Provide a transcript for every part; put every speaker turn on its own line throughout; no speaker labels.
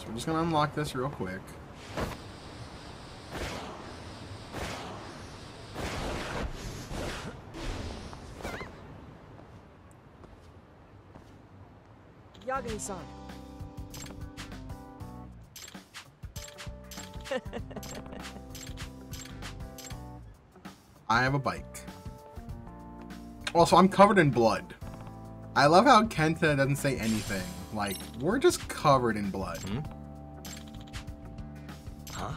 So we're just gonna unlock this real quick.
Yagami-san.
I have a bike. Also, I'm covered in blood. I love how Kenta doesn't say anything. Like, we're just covered in blood.
Hmm? Huh?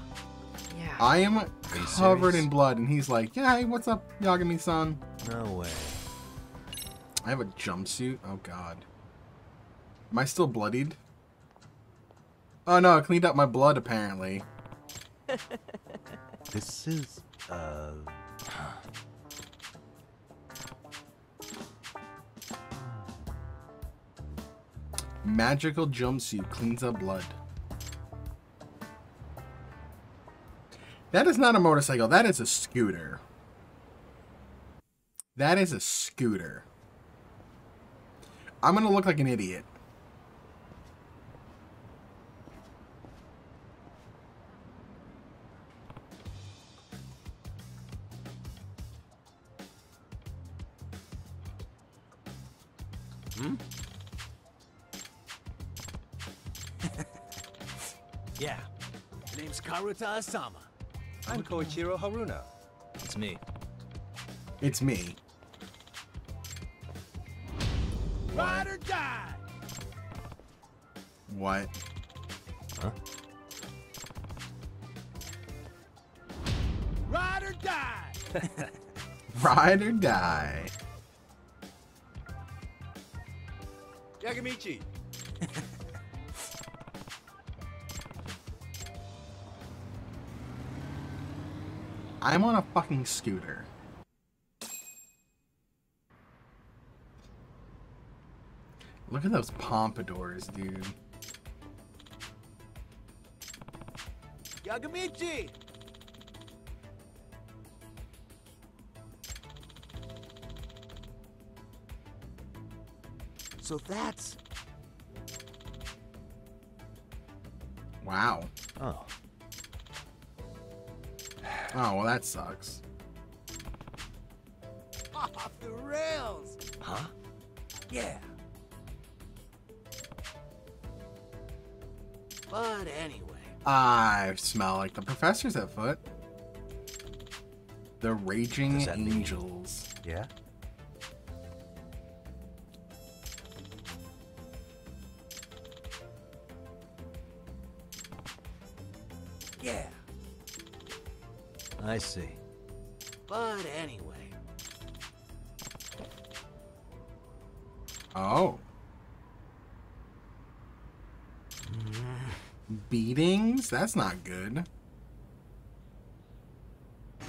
Yeah.
I am covered
serious?
in blood, and he's like, yeah, hey, what's up, Yagami-san?
No way.
I have a jumpsuit? Oh, God. Am I still bloodied? Oh, no, I cleaned up my blood, apparently.
This is,
Magical jumpsuit cleans up blood. That is not a motorcycle. That is a scooter. That is a scooter. I'm gonna look like an idiot.
Hmm? Yeah.
The name's Karuta Asama. I'm Koichiro Haruna.
It's me.
It's me.
Ride or die!
What?
Huh?
Ride or die!
Ride or die.
Yagamichi.
I'm on a fucking scooter. Look at those pompadours, dude.
Yagamichi! So that's...
Wow.
Oh.
Oh, well, that sucks.
off the rails!
Huh?
Yeah. But anyway.
I smell like the professors at foot. The Raging
Does that mean-
Angels.
Yeah?
Yeah.
I see.
But anyway.
Oh. Beatings? That's not good.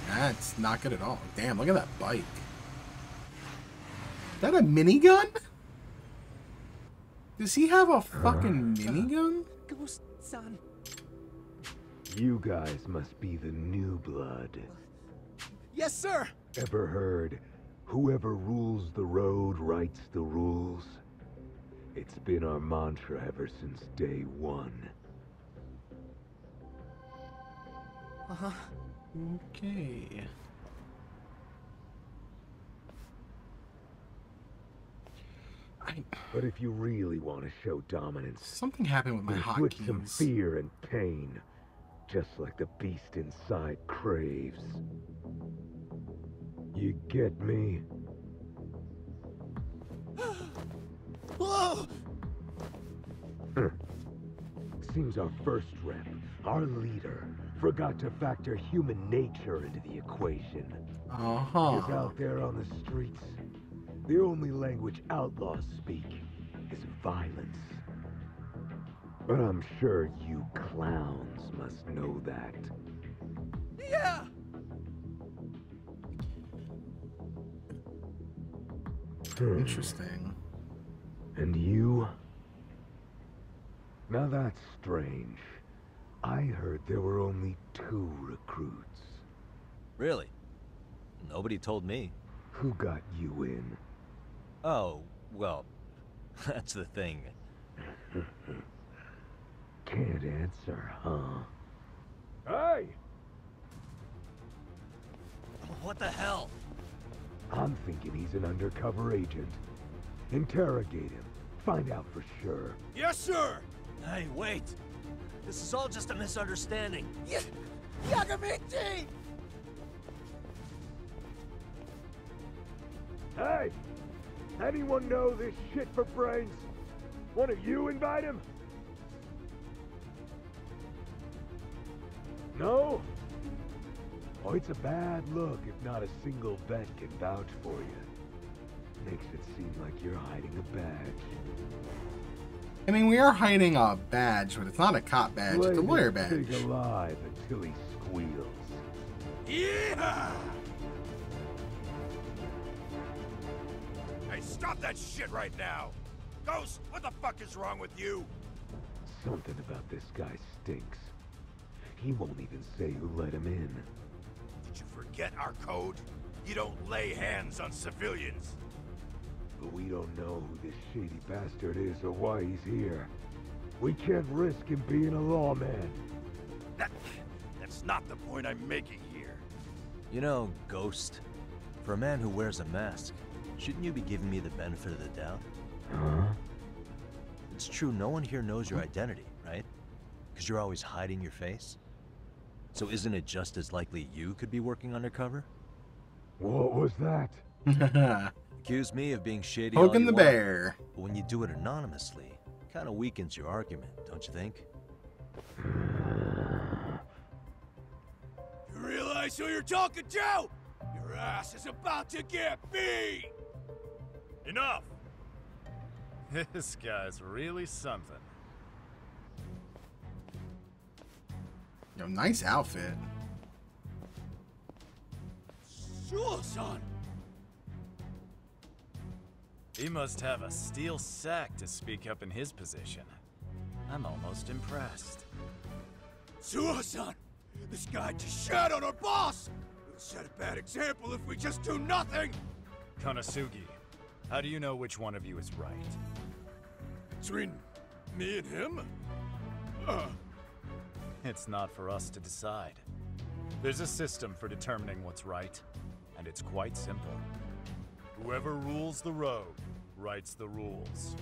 That's not good at all. Damn, look at that bike. Is that a minigun? Does he have a fucking minigun?
Ghost-san.
You guys must be the new blood.
Yes, sir!
Ever heard, whoever rules the road writes the rules? It's been our mantra ever since day one.
Uh-huh.
Okay.
But if you really want to show dominance,
Something happened with my
inflict some
hotkeys.
fear and pain, just like the beast inside craves. You get me?
Whoa!
Seems our first rep, our leader, forgot to factor human nature into the equation.
Uh-huh.
Because out there on the streets, the only language outlaws speak is violence. But I'm sure you clowns must know that.
Yeah!
Interesting.
And you? Now that's strange. I heard there were only 2 recruits.
Really? Nobody told me.
Who got you in?
Oh, well, that's the thing.
Can't Good answer, huh? Hey!
What the hell?
I'm thinking he's an undercover agent. Interrogate him. Find out for sure.
Yes, sir!
Hey, wait. This is all just a misunderstanding.
Yagamichi!
Hey! Anyone know this shit for brains? One of you invite him? No? Oh, it's a bad look if not a single vet can vouch for you. Makes it seem like you're hiding a badge.
I mean, we are hiding a badge, but it's not a cop badge. It's a
Play
lawyer
this
badge.
pig alive until he squeals.
Yeah! Hey, stop that shit right now! Ghost, what the fuck is wrong with you?
Something about this guy stinks. He won't even say who let him in.
Did you forget our code? You don't lay hands on civilians.
But we don't know who this shady bastard is or why he's here. We can't risk him being a lawman.
That's not the point I'm making here.
You know, Ghost, for a man who wears a mask, shouldn't you be giving me the benefit of the doubt?
Huh?
It's true, no one here knows your identity, right? Because you're always hiding your face. So isn't it just as likely you could be working undercover?
What was that?
Accuse me of being shady all
Poking
you
the
want,
bear.
but when you do it anonymously, it kind of weakens your argument, don't you think?
You realize who you're talking to? Your ass is about to get beat! Enough!
This guy's really something.
Yo, nice outfit.
Suo-san!
He must have a steel sack to speak up in his position. I'm almost impressed.
Suo-san! This guy just shat on our boss! We'll set a bad example if we just do nothing!
Konosugi, how do you know which one of you is right?
Between me and him?
It's not for us to decide. There's a system for determining what's right, and it's quite simple. Whoever rules the road writes the rules.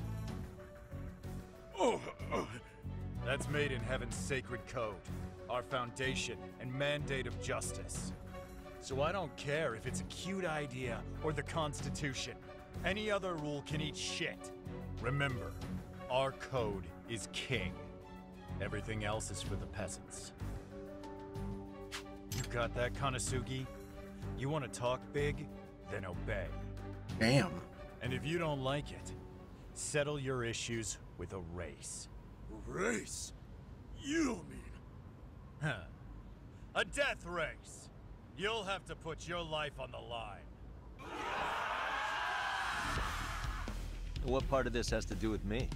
That's made in Heaven's sacred code, our foundation and mandate of justice. So I don't care if it's a cute idea or the Constitution. Any other rule can eat shit. Remember, our code is king. Everything else is for the peasants. You got that, Konosugi? You want to talk big? Then obey.
Damn.
And if you don't like it, settle your issues with a race.
Race? You don't mean...
Huh. A death race. You'll have to put your life on the line.
What part of this has to do with me?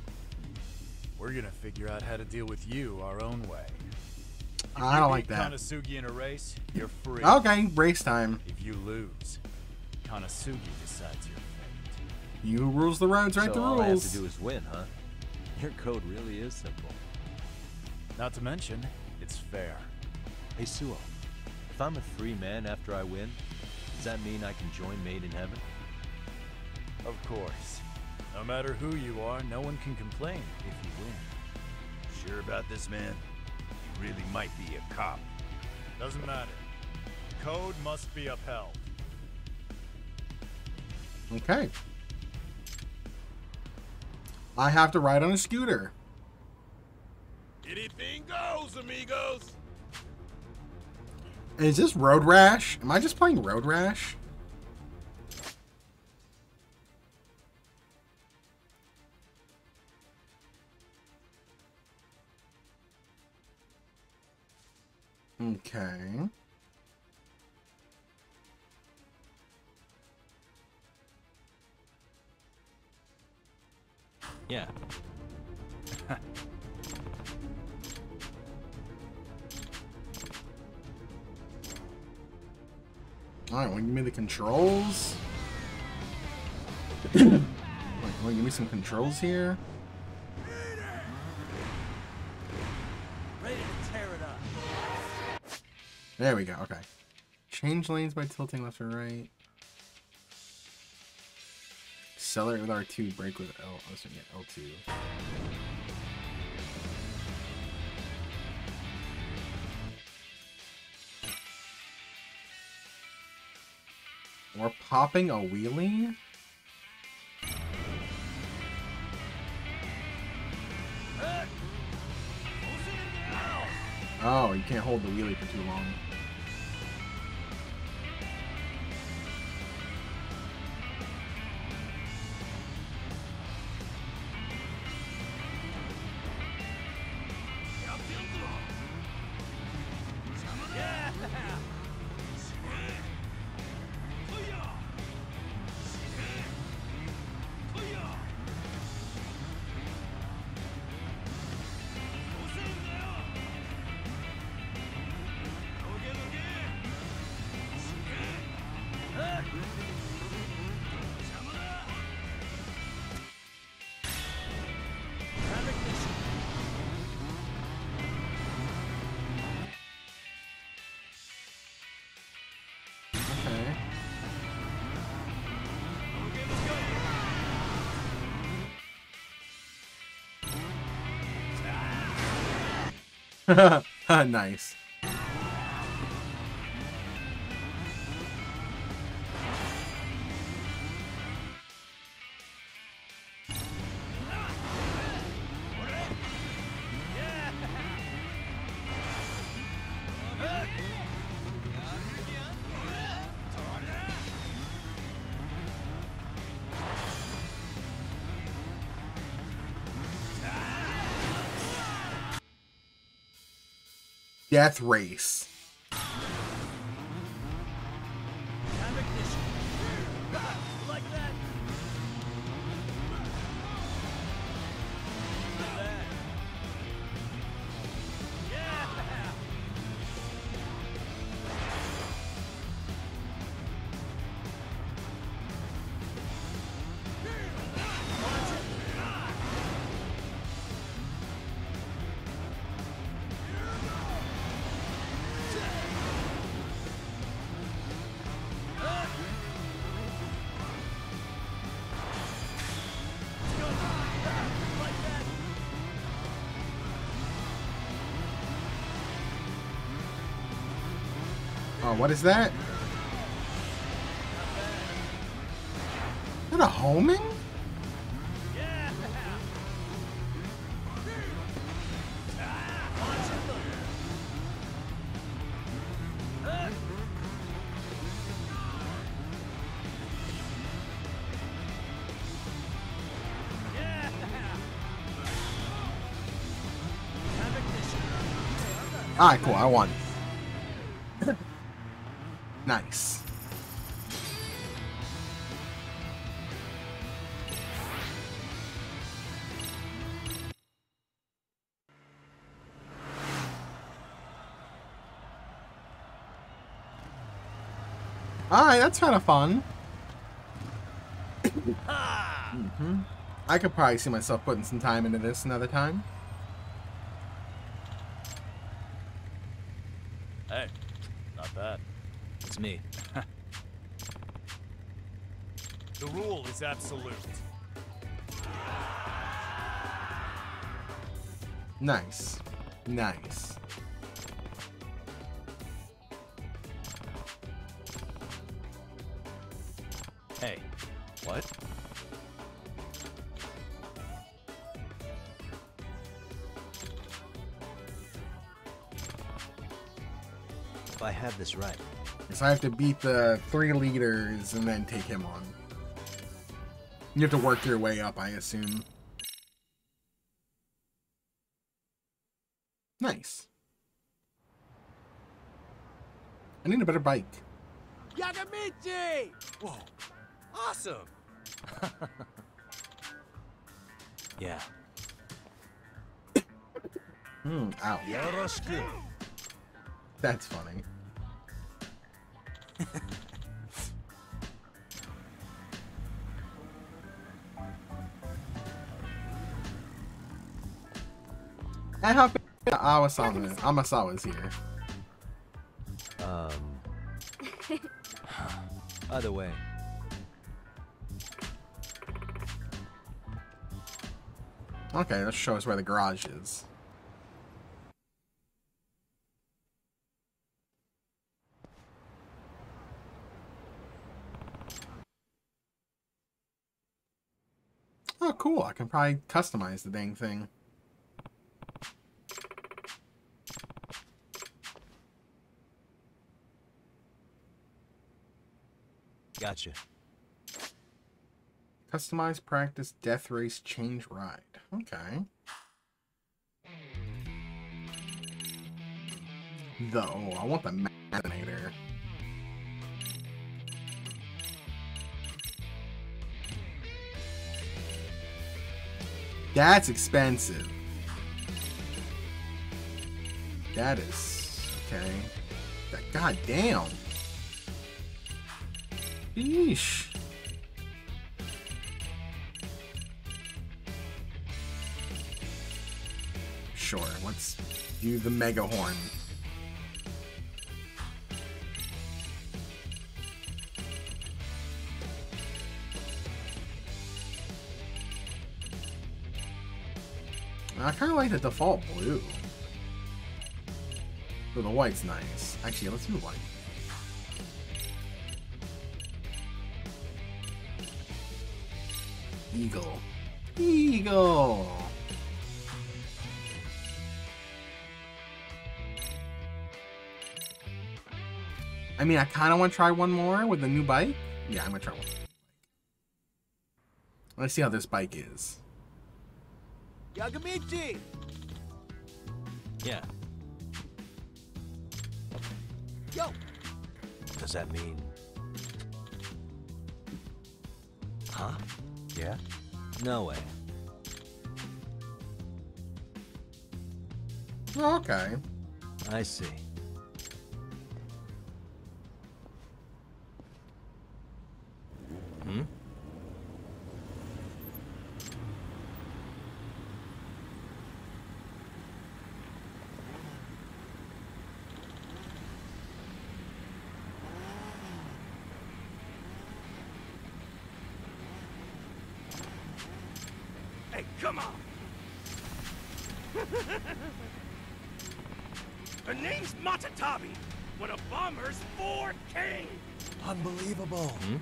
We're gonna figure out how to deal with you our own way.
I don't like
Beat
that.
Konosugi in a race, you're free.
Okay, race time.
If you lose, Konosugi decides your fate.
You who rules the roads, write
So
the
all I have
rules.
to do is win, huh? Your code really is simple.
Not to mention, it's fair.
Hey, Suo, if I'm a free man after I win, does that mean I can join Made in Heaven?
Of course. No matter who you are, no one can complain if you win.
Sure about this, man? You really might be a cop.
Doesn't matter. Code must be upheld.
Okay. I have to ride on a scooter.
Anything goes, amigos!
Is this Road Rash? Am I just playing Road Rash? Okay.
Yeah.
Alright, want to give me the controls? Wait, want to give me some controls here? There we go. Okay. Change lanes by tilting left or right. Accelerate with R2, brake with L. I was gonna get L2. We're popping a wheelie? Oh, you can't hold the wheelie for too long. Nice. Death Race. Oh, what is that? Is that a homing? Alright, cool, I won. Nice. Alright, that's kind of fun. I could probably see myself putting some time into this another time.
Hey, not bad. It's me. The rule is absolute.
Nice. Nice.
Hey, what?
If I have this right,
So I have to beat the 3 leaders and then take him on. You have to work your way up, I assume. Nice. I need a better bike.
Yagamichi! Whoa, awesome!
yeah.
Ow.
Yoroshiku.
That's funny. I hope Amasawa's here.
Either way,
Okay, let's show us where the garage is. Oh, cool. I can probably customize the dang thing.
gotcha.
Customize, practice, death race, change ride. Okay. Though, I want the Macinator. That's expensive. That is... okay. God damn. Yeesh. Sure, let's do the Mega Horn. I kind of like the default blue. Oh, the white's nice. Actually, let's do white. Eagle. Eagle! I mean, I kind of want to try one more with the new bike. Yeah, I'm going to try one. Let's see how this bike is.
Yagamichi!
Yeah.
Yo!
Does that mean... Huh? Yeah? No way.
Okay.
I see. Hmm?
Hey, come on! Her name's Matatabi, one of Bomber's 4 kings!
Unbelievable. Hmm?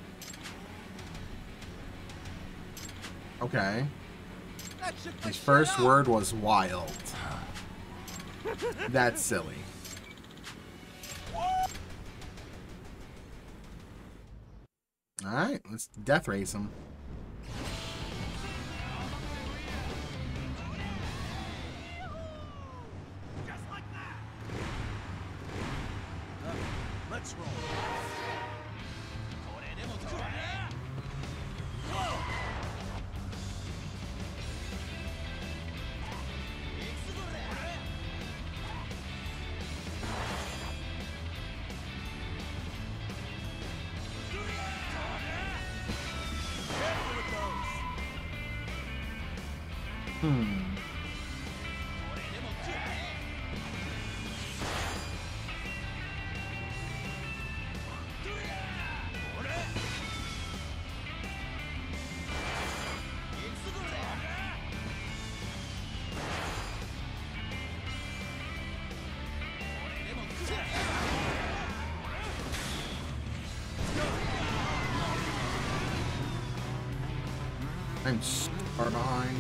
Okay.
That should
His
shut
first
up.
word was wild. That's silly. Alright, let's death race him.
Just like that!
Let's roll.
I'm so far behind.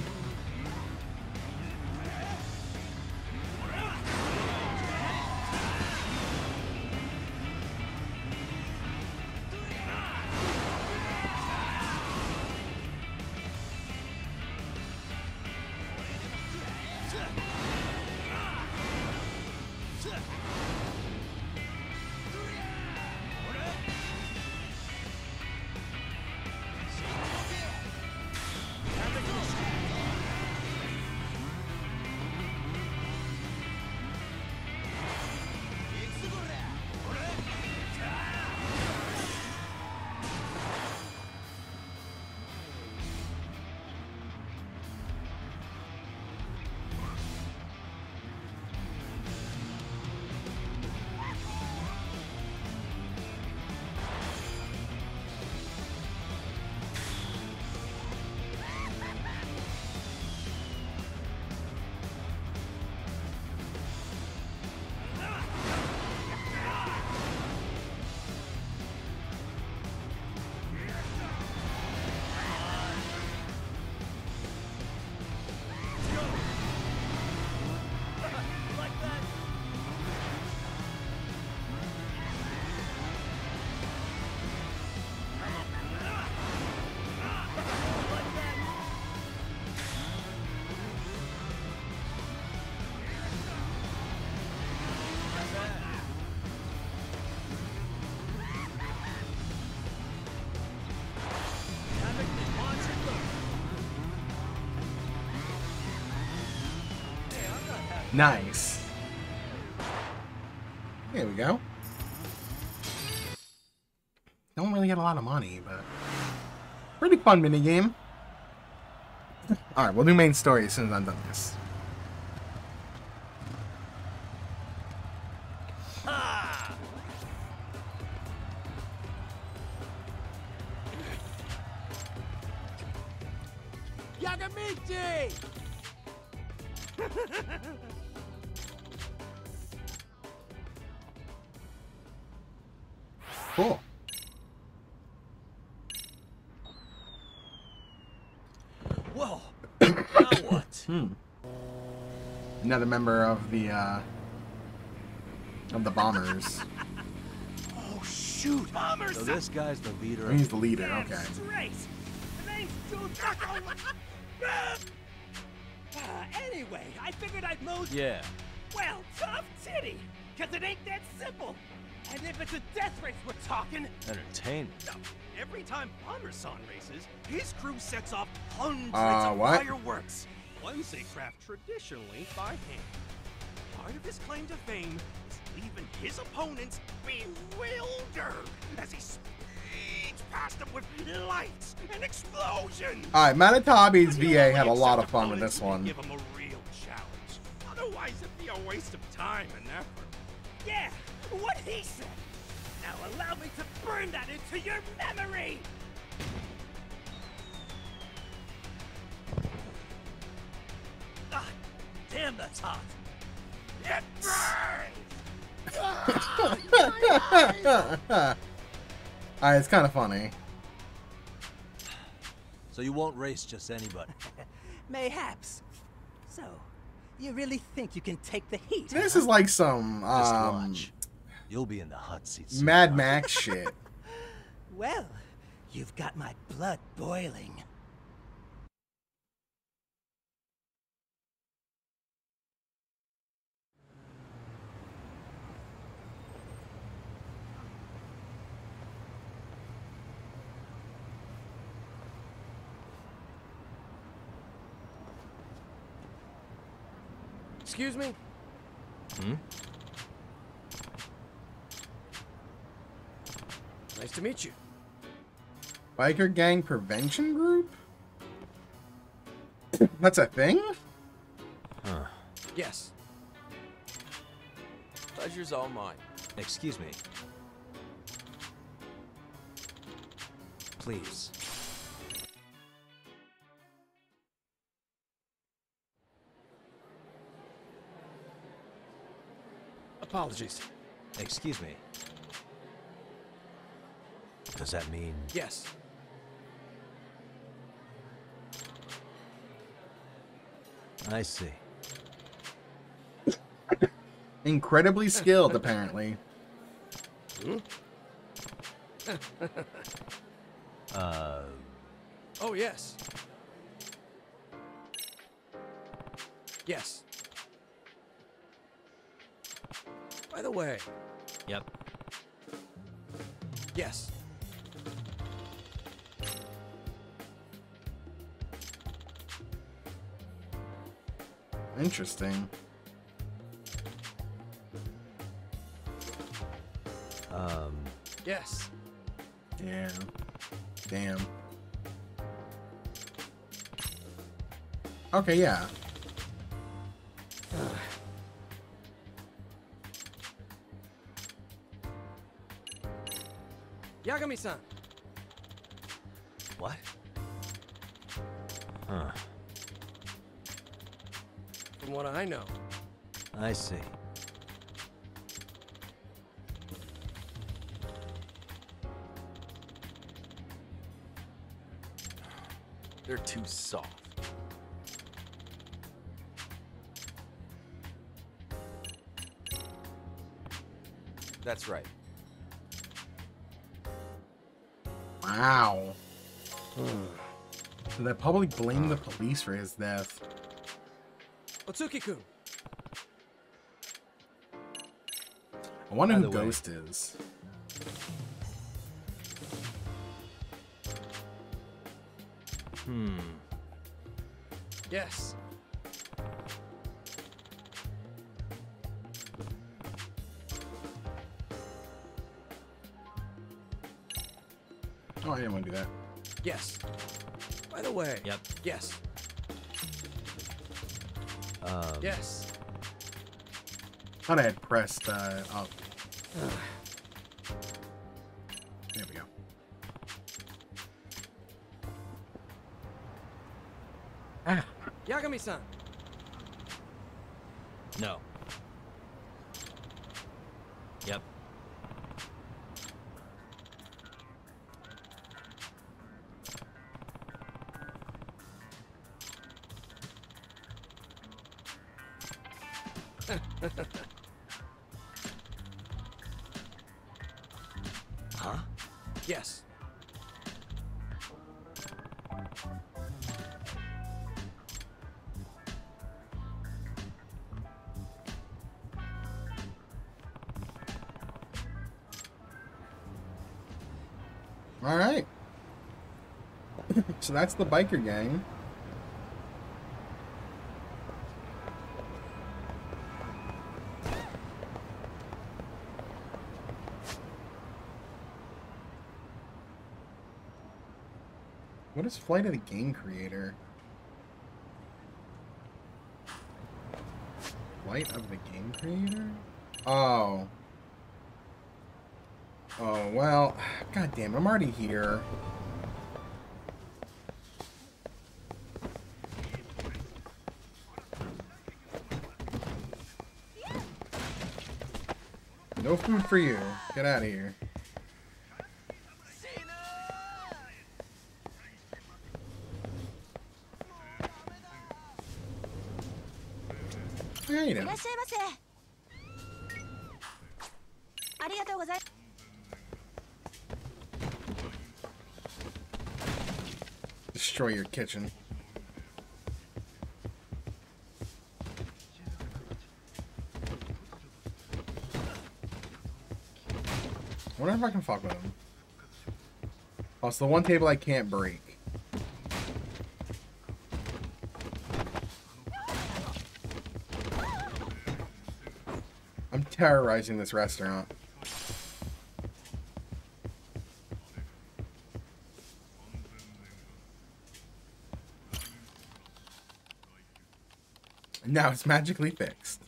Nice. There we go. Don't really get a lot of money, but pretty fun minigame. Alright, we'll do main story as soon as I'm done this.
Yagamichi!
Cool.
Whoa! Now what?
Another member of the bombers.
Oh, shoot! Bombers!
So this guy's the leader of...
He's the leader, okay.
Straight! The name's Anyway, I figured I'd mosey.
Yeah.
Well, tough titty! Cause it ain't that simple! And if it's a death race we're talking...
Entertainment.
Every time Bomber-san races, his crew sets off hundreds of
what?
fireworks. Ones they craft traditionally by hand. Part of his claim to fame is leaving his opponents bewildered as he speeds past them with lights and explosions.
Alright, Manitabi's
But he'll
VA
only
had a lot
accept
of fun with
opponents
this
who
one.
Give him a real challenge. Otherwise, it'd be a waste of time and effort. Yeah, what he said. Now allow me to burn that into your memory. Ah, damn, that's hot. It burns.
Alright, it's kind of funny.
So you won't race just anybody.
Mayhaps. So, you really think you can take the heat?
This is like some
Just watch. You'll be in the hot seat soon.
Mad Max shit.
Well, you've got my blood boiling.
Excuse me?
Hmm?
Nice to meet you.
Biker Gang Prevention Group? That's a thing?
Huh.
Yes. Pleasure's all mine.
Excuse me. Please.
Apologies.
Excuse me. Does that mean...
Yes.
I see.
Incredibly skilled, apparently.
Oh, yes. Yes. By the way,
Yep.
yes.
Interesting.
Yes.
Yeah. Damn. Okay, yeah.
Yagami-san.
What? Huh.
From what I know.
I see.
They're too soft. That's right.
Wow. Did they probably blame the police for his death?
Otsuki-kun.
I wonder
By
who
the way-
Ghost is.
Yes.
Oh, I didn't want to do that.
Yes. By the way.
Yep.
Yes. Yes.
Thought I had pressed up. There we go. Ah.
Yagami-san.
No. Yep. Huh?
Yes.
All right. So that's the biker gang. What is Flight of the Game Creator? Flight of the Game Creator? Oh. Oh, well. God damn, I'm already here. No food for you. Get out of here. How you doing?
いらっしゃいませ。ありがとうございます。
Destroy your kitchen. I wonder if I can fuck with him. Oh, it's the one table I can't break. I'm terrorizing this restaurant. Now it's magically fixed.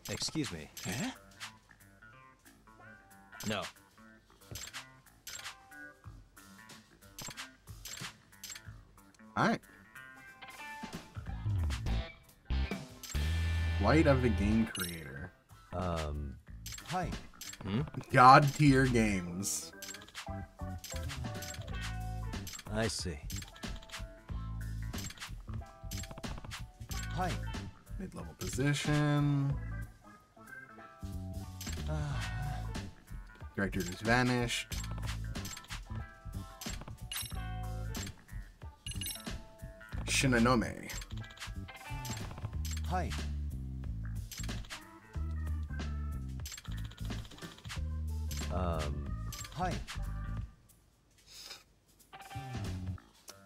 Excuse me. No.
Alright. Flight of the Game Creator.
Hi.
God tier games.
I see. Hi.
Mid-level position. Director just vanished. Shinonome.
Hi. Hi.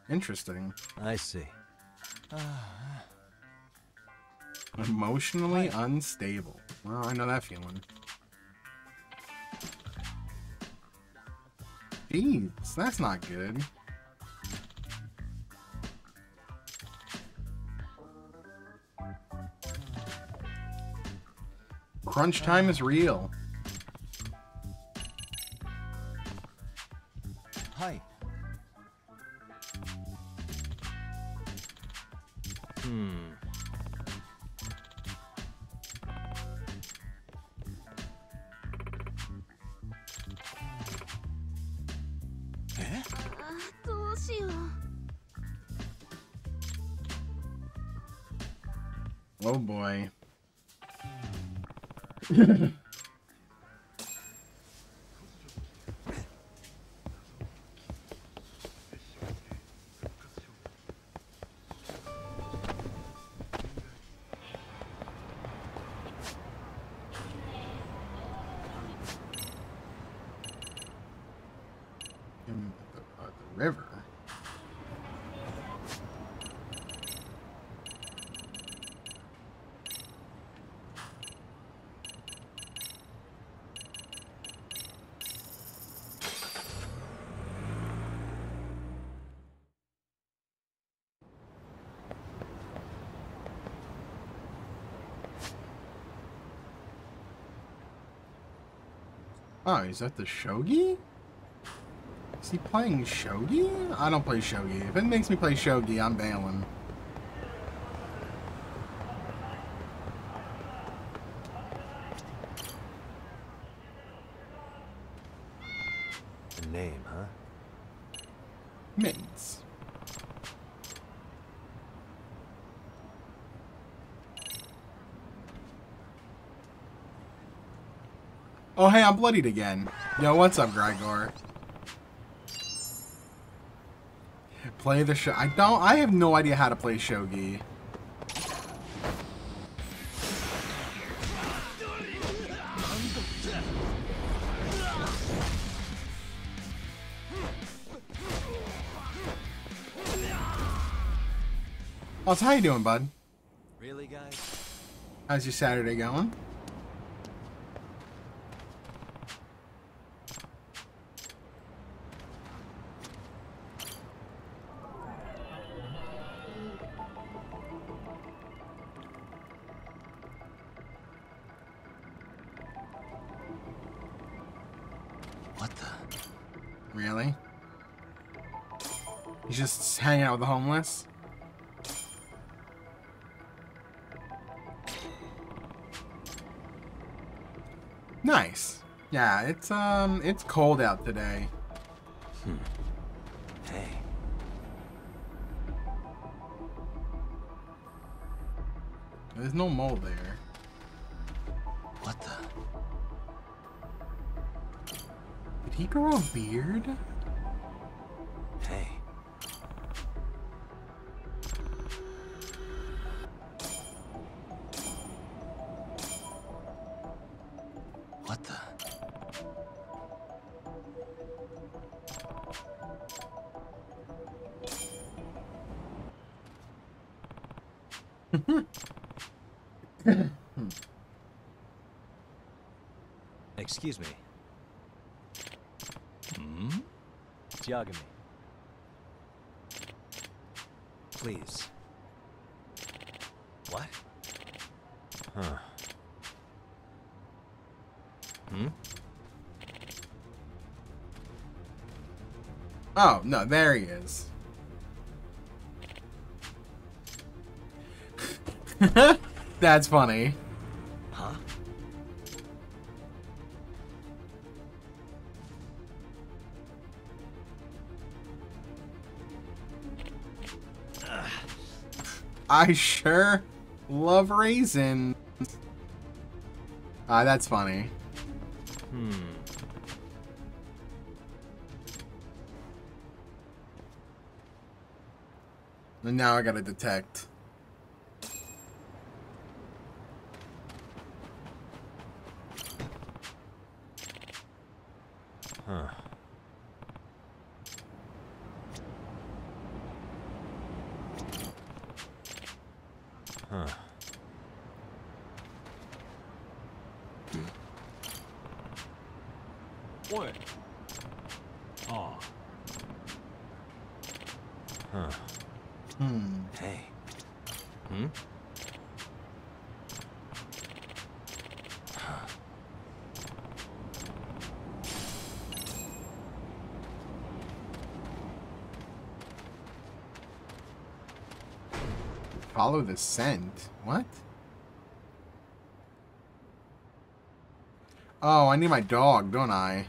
Interesting.
I see.
Emotionally unstable. Well, I know that feeling. Jeez, that's not good. Crunch time is real.
Hi.
Oh boy. river. Oh, is that the shogi? Is he playing shogi? I don't play shogi. If it makes me play shogi, I'm bailing.
A name, huh?
Mittens. Oh, hey, I'm bloodied again. Yo, what's up, Grigor? Play the show. I have no idea how to play shogi. Oh, so how you doing, bud?
Really, guys?
How's your Saturday going?
What the?
Really? He's just hanging out with the homeless? Nice. Yeah, it's cold out today.
Hey.
There's no mold there.
What the?
Did he grow a beard?
Hey. What the? Excuse me. Yagami. Please. What? Huh.
Oh, no, there he is. That's funny.
Huh?
I sure love raisins. That's funny. And now I gotta detect.
Huh. Huh.
What? Oh.
Huh. Hey.
Follow the scent. What? Oh, I need my dog, don't I?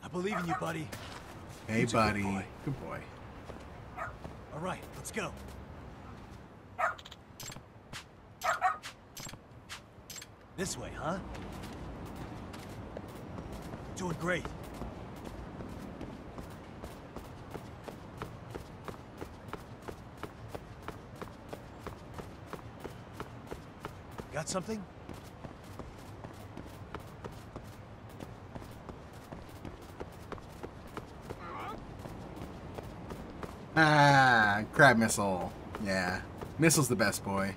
I believe in you, buddy.
Hey, buddy. Good boy.
All right, let's go. This way, huh? Doing great. Got something?
Ah, crab missile. Yeah. Missile's the best boy.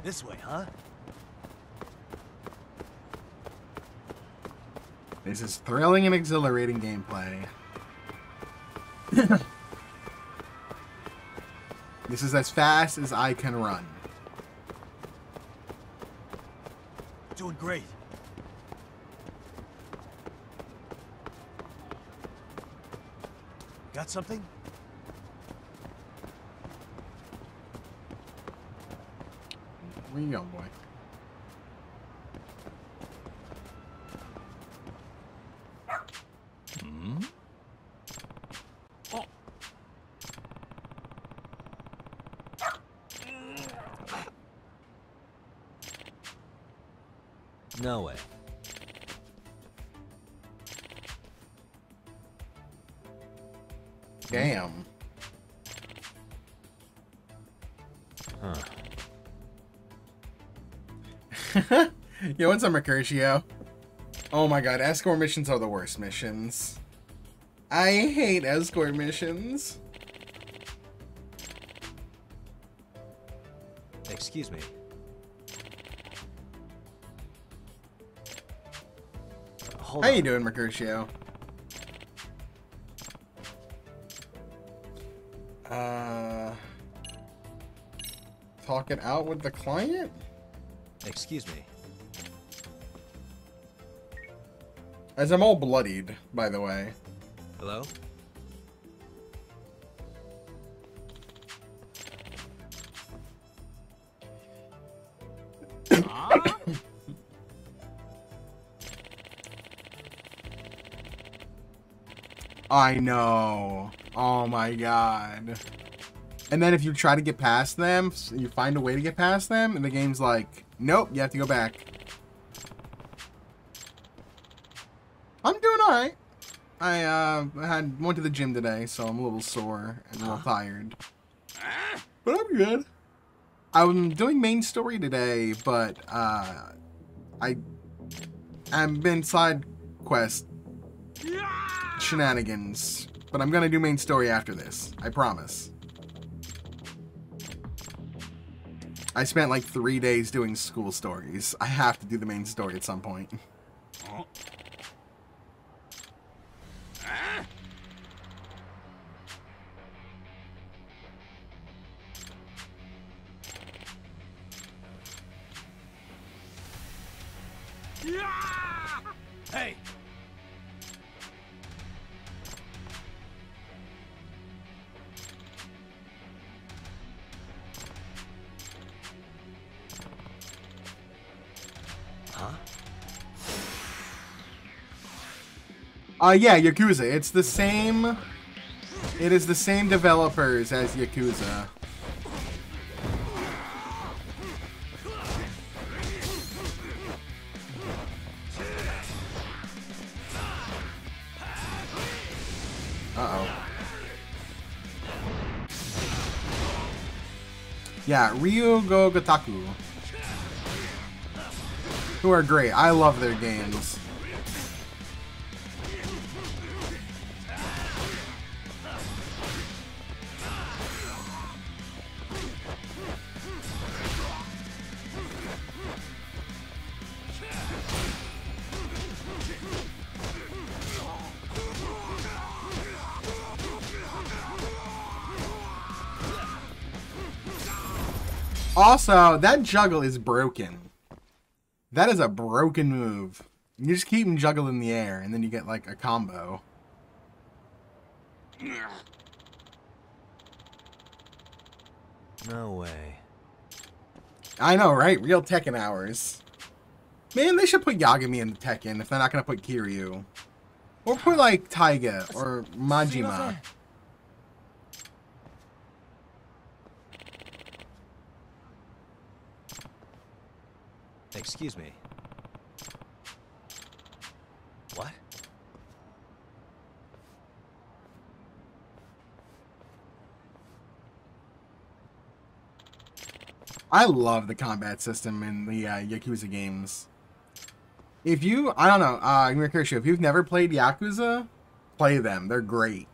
This way, huh?
This is thrilling and exhilarating gameplay. This is as fast as I can run.
Doing great. Got something?
Where you going, boy?
No way.
Damn.
Huh.
Yo, what's up, Mercutio? Oh my god, escort missions are the worst missions. I hate escort missions.
Excuse me. Hold
How
on.
you doing, Mercutio? Talk it out with the client?
Excuse me.
As I'm all bloodied, by the way.
Hello?
I know. Oh my god. And then if you try to get past them, you find a way to get past them, and the game's like, nope, you have to go back. I'm doing alright. I went to the gym today, so I'm a little sore and a little tired. But I'm good. I'm doing main story today, but I've been side quest shenanigans. But I'm gonna do main story after this. I promise. I spent like 3 days doing school stories. I have to do the main story at some point.
Hey!
Yeah, Yakuza. It's the same... It is the same developers as Yakuza. Uh-oh. Yeah, Ryugo Gotaku. Who are great. I love their games. Also, that juggle is broken. That is a broken move. You just keep him juggle in the air, and then you get, like, a combo.
No way.
I know, right? Real Tekken hours. Man, they should put Yagami in Tekken if they're not going to put Kiryu. Or put, like, Taiga or Majima.
Excuse me. What?
I love the combat system in the Yakuza games. If you, I don't know, Miracurio, if you've never played Yakuza, play them. They're great.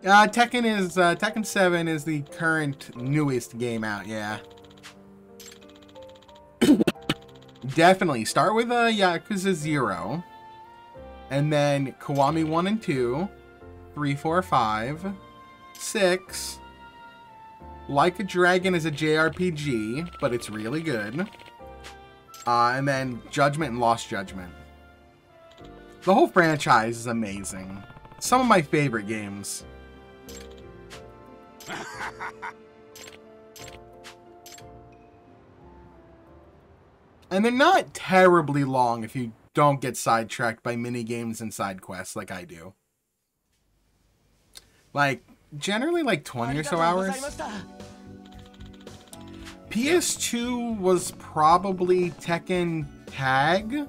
Tekken 7 is the current newest game out, yeah. Definitely start with Yakuza 0, and then Kiwami 1 and 2, 3, 4, 5, 6. Like a Dragon is a JRPG, but it's really good. And then Judgment and Lost Judgment. The whole franchise is amazing. Some of my favorite games. And they're not terribly long if you don't get sidetracked by mini-games and side quests like I do. Like, generally like 20 or so hours. PS2 was probably Tekken Tag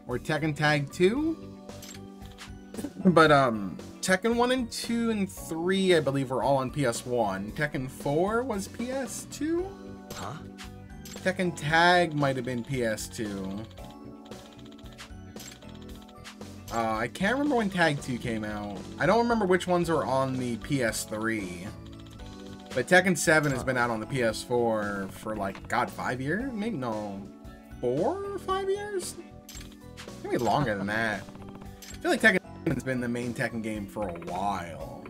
or Tekken Tag 2. But Tekken 1 and 2 and 3 I believe were all on PS1. Tekken 4 was PS2?
Huh?
Tekken Tag might have been PS2. I can't remember when Tag 2 came out. I don't remember which ones were on the PS3. But Tekken 7 has been out on the PS4 for like, God, 5 years? Maybe, no, 4 or 5 years? Maybe longer than that. I feel like Tekken has been the main Tekken game for a while.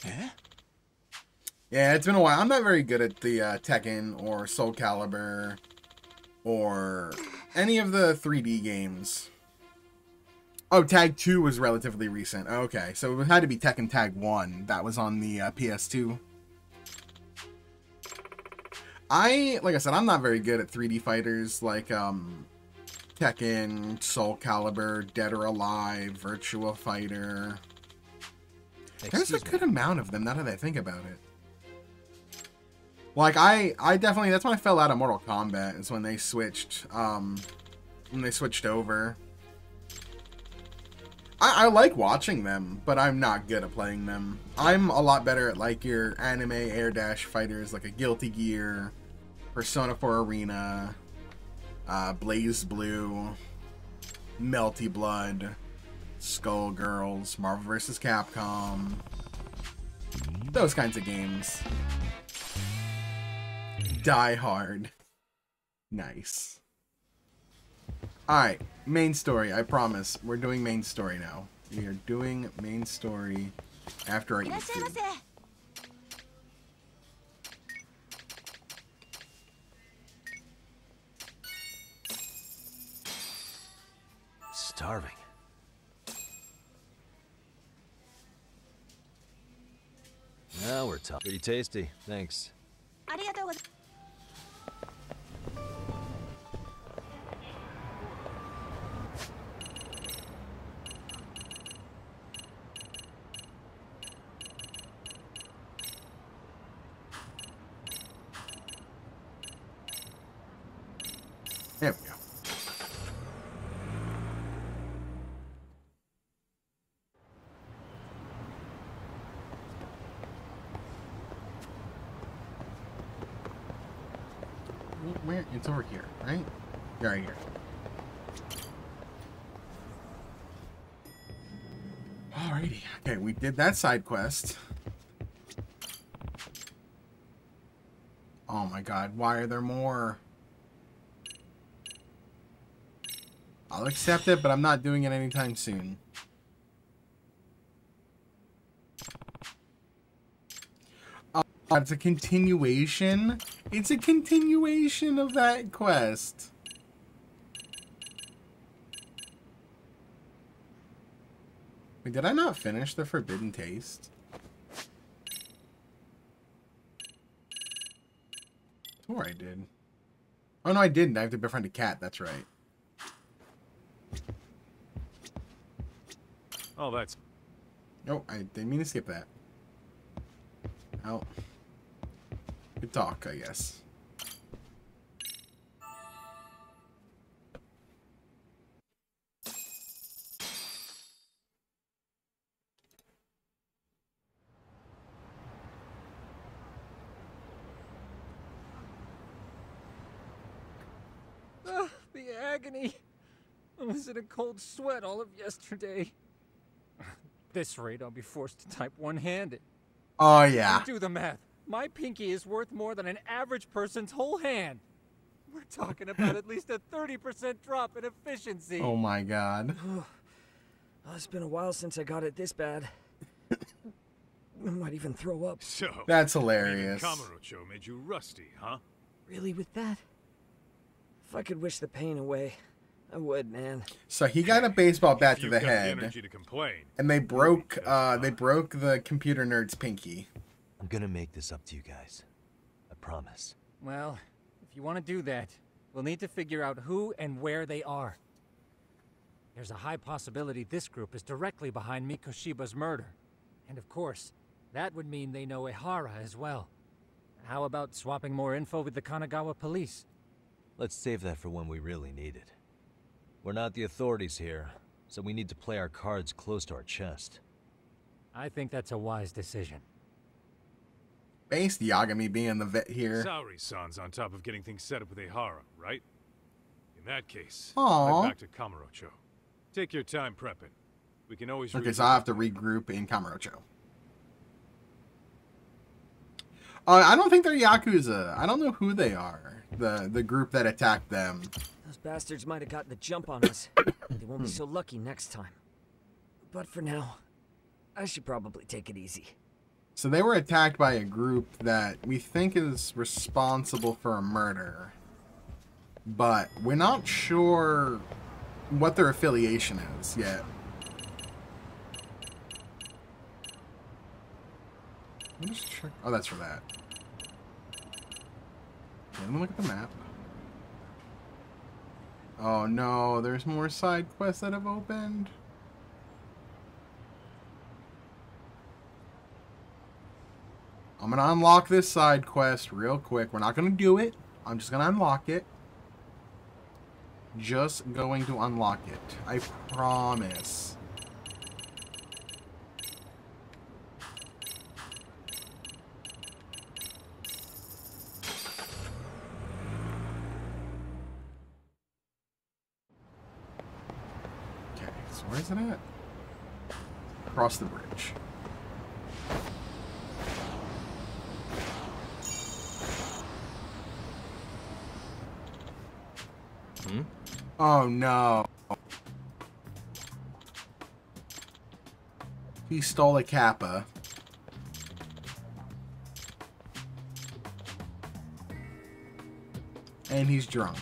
Eh?
Yeah, it's been a while. I'm not very good at the Tekken or Soul Calibur or any of the 3D games. Oh, Tag 2 was relatively recent. Okay, so it had to be Tekken Tag 1. That was on the PS2. Like I said, I'm not very good at 3D fighters like Tekken, Soul Calibur, Dead or Alive, Virtua Fighter. There's a good amount of them now that I think about it. Like, I definitely, that's when I fell out of Mortal Kombat, is when they switched over. I like watching them, but I'm not good at playing them. I'm a lot better at, like, your anime air dash fighters, like a Guilty Gear, Persona 4 Arena, Blaze Blue, Melty Blood, Skullgirls, Marvel vs. Capcom, those kinds of games. Die Hard. Nice. Alright, main story, I promise. We're doing main story now. We are doing main story after I eat food.
Starving. Now we're talking. Pretty tasty, thanks.
ありがとうございます。
There we go. Where? It's over here, right? Yeah, right here. Alrighty. Okay, we did that side quest. Oh my god, why are there more? I'll accept it, but I'm not doing it anytime soon. Oh, it's a continuation? It's a continuation of that quest. Wait, did I not finish the Forbidden Taste? Or I did. Oh no, I didn't. I have to befriend a cat. That's right.
Oh, that's...
No, I didn't mean to skip that. Oh. Good talk, I guess.
The agony. I was in a cold sweat all of yesterday. At this rate, I'll be forced to type one-handed.
Oh, yeah.
Do the math. My pinky is worth more than an average person's whole hand. We're talking about at least a 30% drop in efficiency.
Oh my god.
Oh, it's been a while since I got it this bad. I might even throw up.
So,
That's hilarious.
Kamurocho made you rusty, huh?
Really with that? If I could wish the pain away, I would, man.
So he got a baseball bat to
You've
the
got
head,
energy to complain.
and they broke the computer nerd's pinky.
I'm gonna make this up to you guys. I promise.
Well, if you want to do that, we'll need to figure out who and where they are. There's a high possibility this group is directly behind Mikoshiba's murder. And of course, that would mean they know Ehara as well. How about swapping more info with the Kanagawa police?
Let's save that for when we really need it. We're not the authorities here, so we need to play our cards close to our chest.
I think that's a wise decision.
Based Yagami being the vet here.
Saori-san's on top of getting things set up with Ehara, right? In that case,
Aww.
head back to Kamurocho. Take your time prepping. We can always...
Okay, so I have to regroup in Kamurocho. I don't think they're Yakuza. I don't know who they are. The group that attacked them.
Those bastards might have gotten the jump on us. They won't be so lucky next time. But for now, I should probably take it easy.
So they were attacked by a group that we think is responsible for a murder. But we're not sure what their affiliation is yet. Let me just check. Oh, that's for that. Okay, let me look at the map. Oh no, there's more side quests that have opened. I'm gonna unlock this side quest real quick. We're not gonna do it. I'm just gonna unlock it. Just going to unlock it. I promise. Okay, so where's it at? Across the bridge. Oh no. He stole a Kappa. And he's drunk.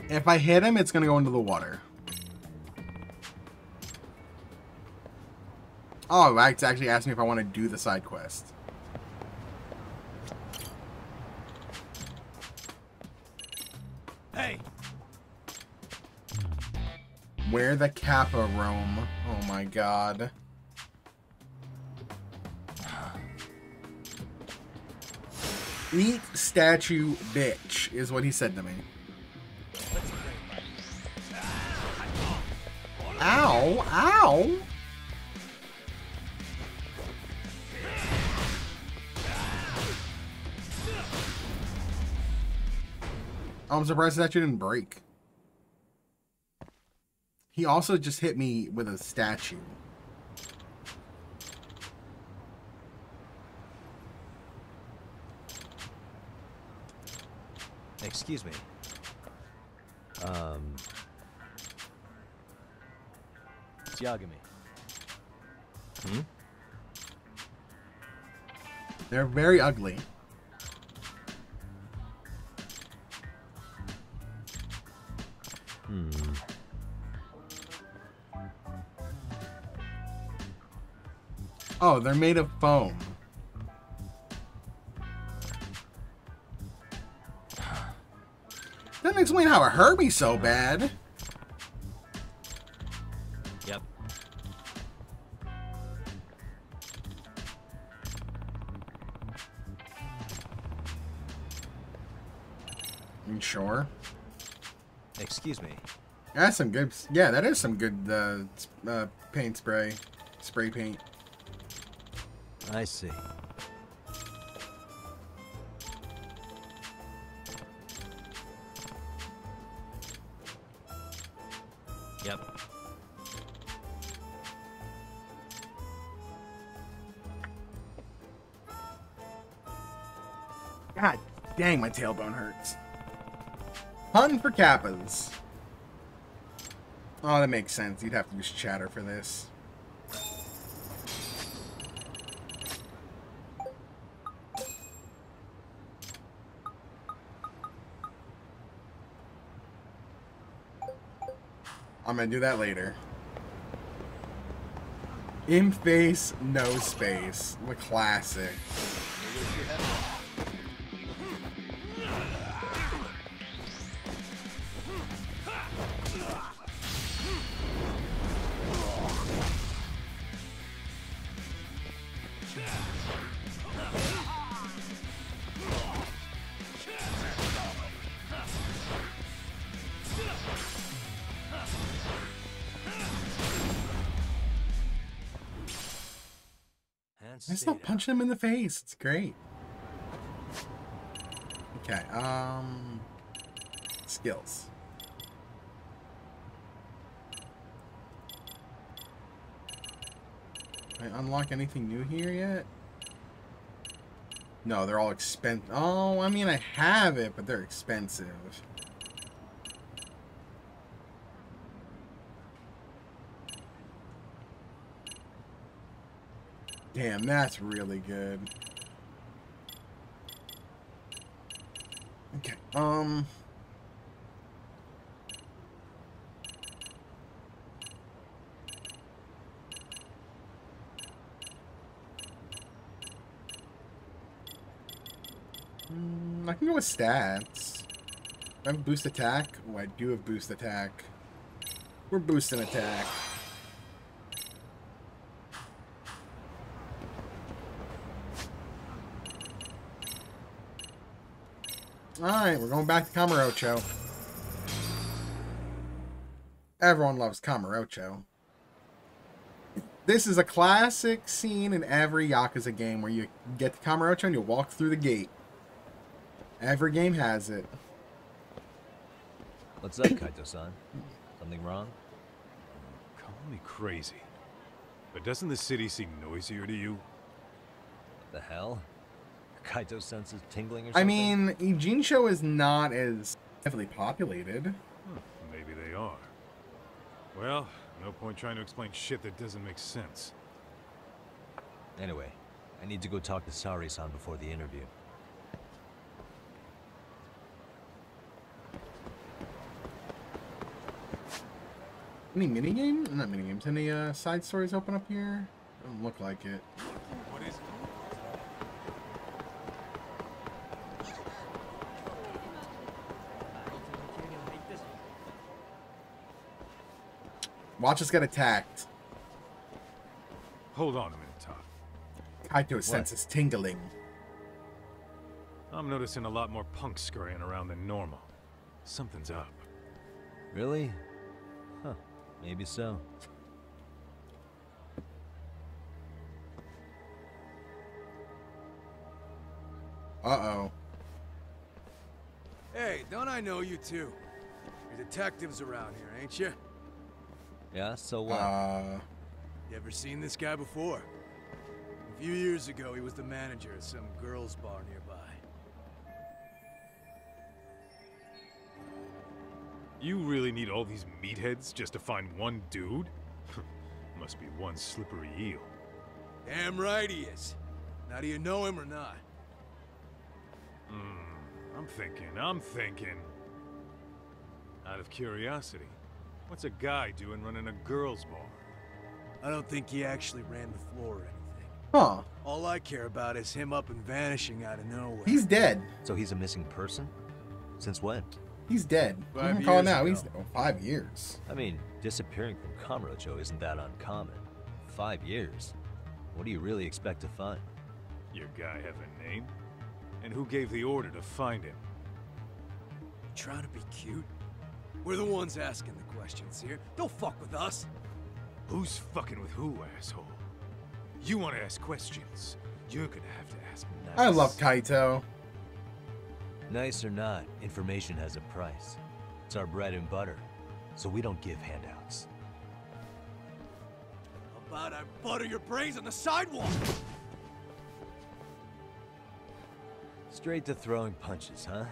If I hit him, it's gonna go into the water. Oh, it's actually asked me if I want to do the side quest.
Hey!
Where the Kappa roam. Oh my god. Eat statue bitch is what he said to me. Ow! Ow! I'm surprised that you didn't break. He also just hit me with a statue.
Excuse me. It's Yagami. Hmm?
They're very ugly. Oh, they're made of foam. Doesn't explain how it hurt me so bad.
Yep.
You sure?
Excuse me.
That's some good. Yeah, that is some good paint spray. Spray paint.
I see. Yep.
God dang, my tailbone hurts. Hunting for Kappas. Oh, that makes sense. You'd have to use chatter for this. I'm gonna do that later. In face, no space. The classic. I still punching him in the face. It's great. Okay, skills. Can I unlock anything new here yet? No, they're all expensive. Oh, I mean, I have it, but they're expensive. Damn, that's really good. Okay, I can go with stats. I have boost attack. Oh, I do have boost attack. We're boosting attack. Alright, we're going back to Kamurocho. Everyone loves Kamurocho. This is a classic scene in every Yakuza game where you get to Kamurocho and you walk through the gate. Every game has it.
What's up, Kaito-san? Something wrong?
Call me crazy, but doesn't the city seem noisier to you?
What the hell? Kaito senses tingling or
I
something?
mean, Ijincho is not as heavily populated.
Maybe they are. Well, no point trying to explain shit that doesn't make sense.
Anyway, I need to go talk to Sari-san before the interview.
Any minigames? Not minigames. Any side stories open up here? Doesn't look like it.
What is it?
Watch us get attacked.
Hold on a minute, Todd.
Kaito's senses tingling.
I'm noticing a lot more punks scurrying around than normal. Something's up.
Really? Huh. Maybe so.
Uh-oh.
Hey, don't I know you two? You're detectives around here, ain't you?
Yeah, so what?
You ever seen this guy before? A few years ago, he was the manager at some girls' bar nearby.
You really need all these meatheads just to find one dude? Must be one slippery eel.
Damn right he is. Now, do you know him or not?
I'm thinking. Out of curiosity, what's a guy doing running a girls' bar?
I don't think he actually ran the floor or anything.
Huh.
All I care about is him up and vanishing out of nowhere.
He's dead.
So he's a missing person? Since when?
He's dead.
5
I'm calling
years
now.
ago.
He's 5 years.
I mean, disappearing from Kamurocho isn't that uncommon. 5 years? What do you really expect to find?
Your guy have a name? And who gave the order to find him?
Trying to be cute? We're the ones asking the questions here. Don't fuck with us.
Who's fucking with who, asshole? You want to ask questions? You're gonna have to ask nice.
I love Kaito.
Nice or not, information has a price. It's our bread and butter, so we don't give handouts.
How about I butter your brains on the sidewalk?
Straight to throwing punches, huh?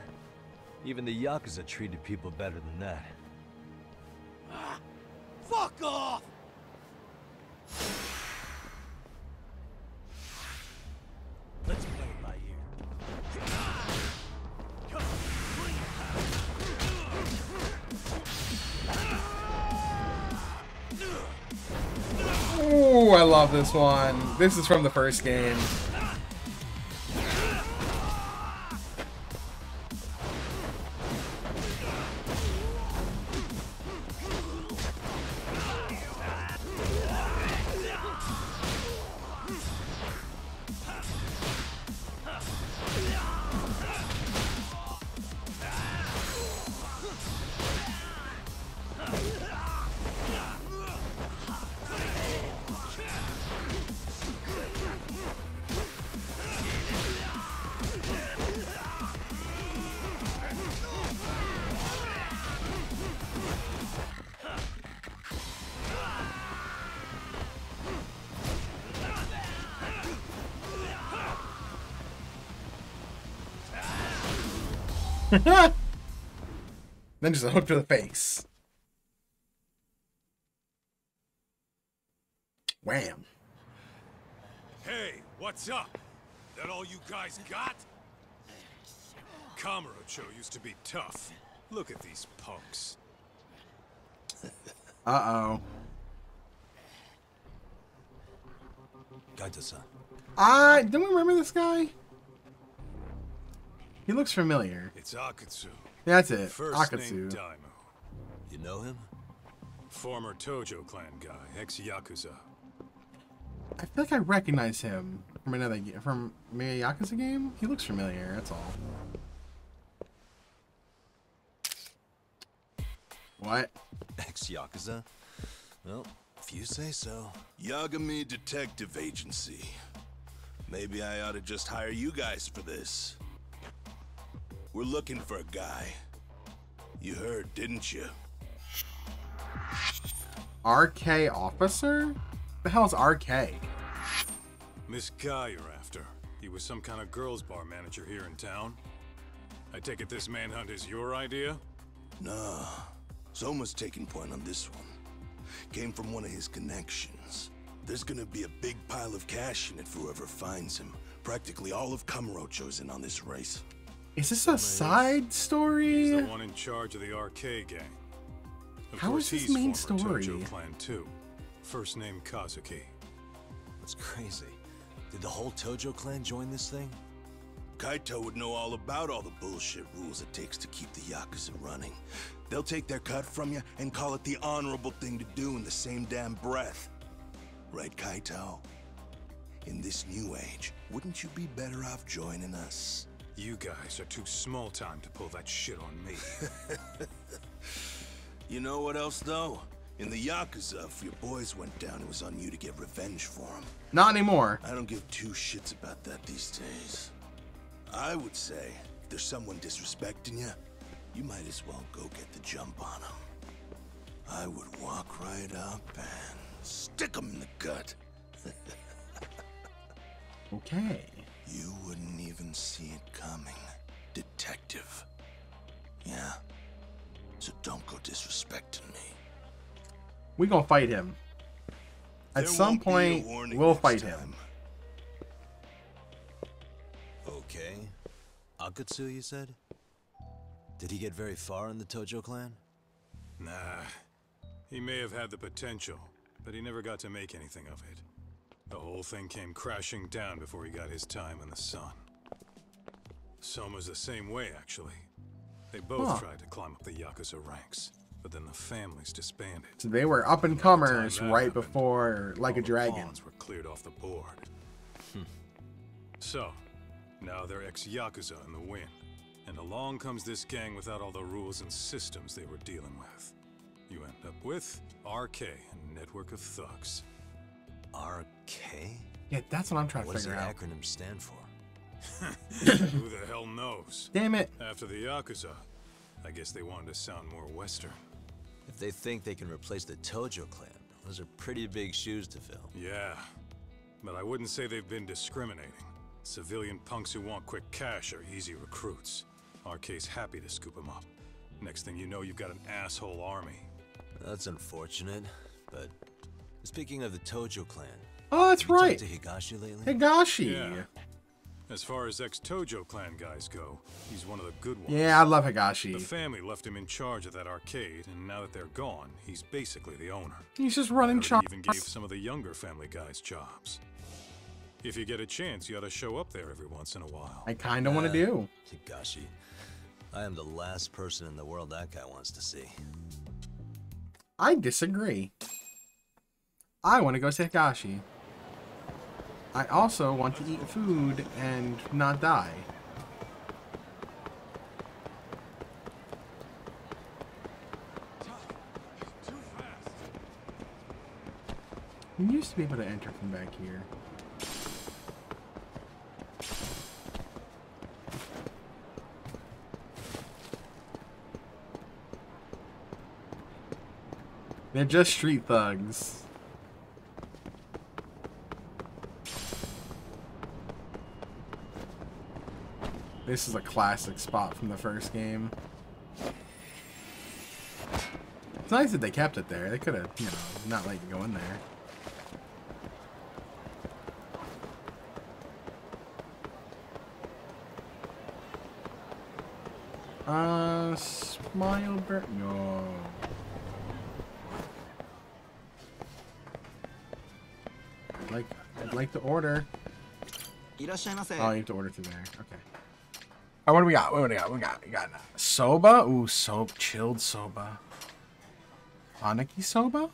Even the Yakuza treated people better than that.
Fuck off! Let's play it by ear.
Ooh, I love this one. This is from the first game. Then just a hook to the face. Wham.
Hey, what's up? That all you guys got? Kamurocho used to be tough. Look at these punks.
Uh-oh.
Kaito-san.
Don't we remember this guy? He looks familiar.
It's Akutsu.
That's it.
First name
Akutsu.
Daimyo.
You know him?
Former Tojo clan guy, ex-Yakuza.
I feel like I recognize him from another from maybe a Yakuza game. He looks familiar. That's all. What?
Ex-Yakuza? Well, if you say so.
Yagami Detective Agency. Maybe I ought to just hire you guys for this. We're looking for a guy. You heard, didn't you?
RK officer? The hell's RK?
This guy you're after. He was some kind of girls' bar manager here in town. I take it this manhunt is your idea?
Nah. Soma's taking point on this one. Came from one of his connections. There's gonna be a big pile of cash in it for whoever finds him. Practically all of Kamurocho's in on this race.
Is this a side story?
He's the one in charge of the RK gang. Of
How
course,
is this
he's
main
former
story?
Tojo clan too. First name Kazuki.
That's crazy. Did the whole Tojo clan join this thing?
Kaito would know all about all the bullshit rules it takes to keep the Yakuza running. They'll take their cut from you and call it the honorable thing to do in the same damn breath. Right, Kaito? In this new age, wouldn't you be better off joining us?
You guys are too small time to pull that shit on me.
You know what else, though? In the Yakuza, if your boys went down, it was on you to get revenge for them.
Not anymore.
I don't give two shits about that these days. I would say, if there's someone disrespecting you, you might as well go get the jump on them. I would walk right up and stick them in the gut.
Okay.
You wouldn't even see it coming, detective. Yeah? So don't go disrespecting me.
We gonna fight him. At
There
some
won't be a
point,
warning
we'll
next
fight
time.
him.
Okay. Akutsu, you said? Did he get very far in the Tojo clan?
Nah. He may have had the potential, but he never got to make anything of it. The whole thing came crashing down before he got his time in the sun. Soma's the same way, actually. They both tried to climb up the Yakuza ranks, but then the families disbanded.
So they were up and comers right before Like a Dragon.
Pawns were cleared off the board. So, now they're ex-Yakuza in the wind. And along comes this gang without all the rules and systems they were dealing with. You end up with RK, a network of thugs.
RK?
Yeah, that's what I'm trying to
figure out.
What
does the acronym stand for?
Who the hell knows?
Damn it.
After the Yakuza, I guess they wanted to sound more Western.
If they think they can replace the Tojo clan, those are pretty big shoes to fill.
Yeah, but I wouldn't say they've been discriminating. Civilian punks who want quick cash are easy recruits. RK's happy to scoop them up. Next thing you know, you've got an asshole army.
That's unfortunate, but speaking of the Tojo clan...
Oh, that's right.
Have you talked to Higashi lately?
Higashi.
Yeah. As far as ex-Tojo clan guys go, he's one of the good ones.
Yeah, I love Higashi.
The family left him in charge of that arcade, and now that they're gone, he's basically the owner.
He's just running shops.
He even gave some of the younger family guys jobs. If you get a chance, you ought to show up there every once in a while.
I kind of want to do.
Higashi. I am the last person in the world that guy wants to see.
I disagree. I want to go see Higashi. I also want to eat food and not die. You used to be able to enter from back here. They're just street thugs. This is a classic spot from the first game. It's nice that they kept it there. They could have, you know, not let you go in there. Smile bird. No. I'd like to order. Oh, you have to order through there. Okay. Oh, what do we got? What do we got? We got soba. Ooh, soap, chilled soba. Aniki soba.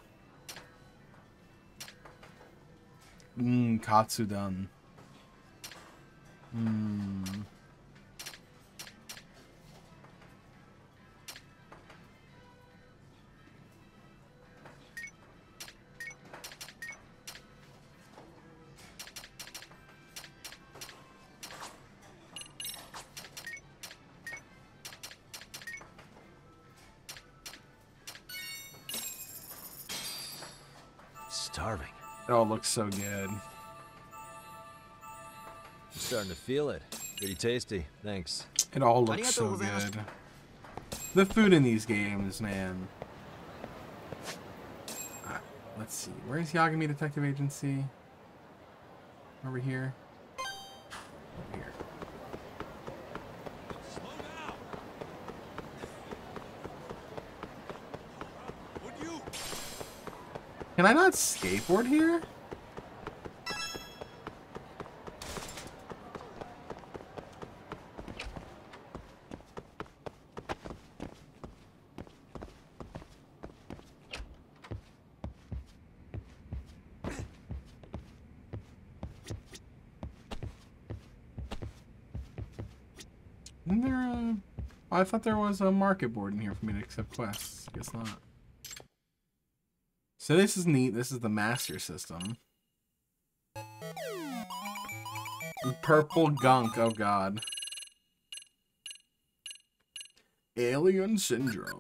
Katsudon.
Starving.
It all looks so good.
I'm starting to feel it. Pretty tasty. Thanks.
It all looks so good. The food in these games, man. Let's see. Where's Yagami Detective Agency? Over here. Over here. Can I not skateboard here? Isn't there a... I thought there was a market board in here for me to accept quests. Guess not. So this is neat. This is the master system. Purple gunk. Oh god. Alien syndrome.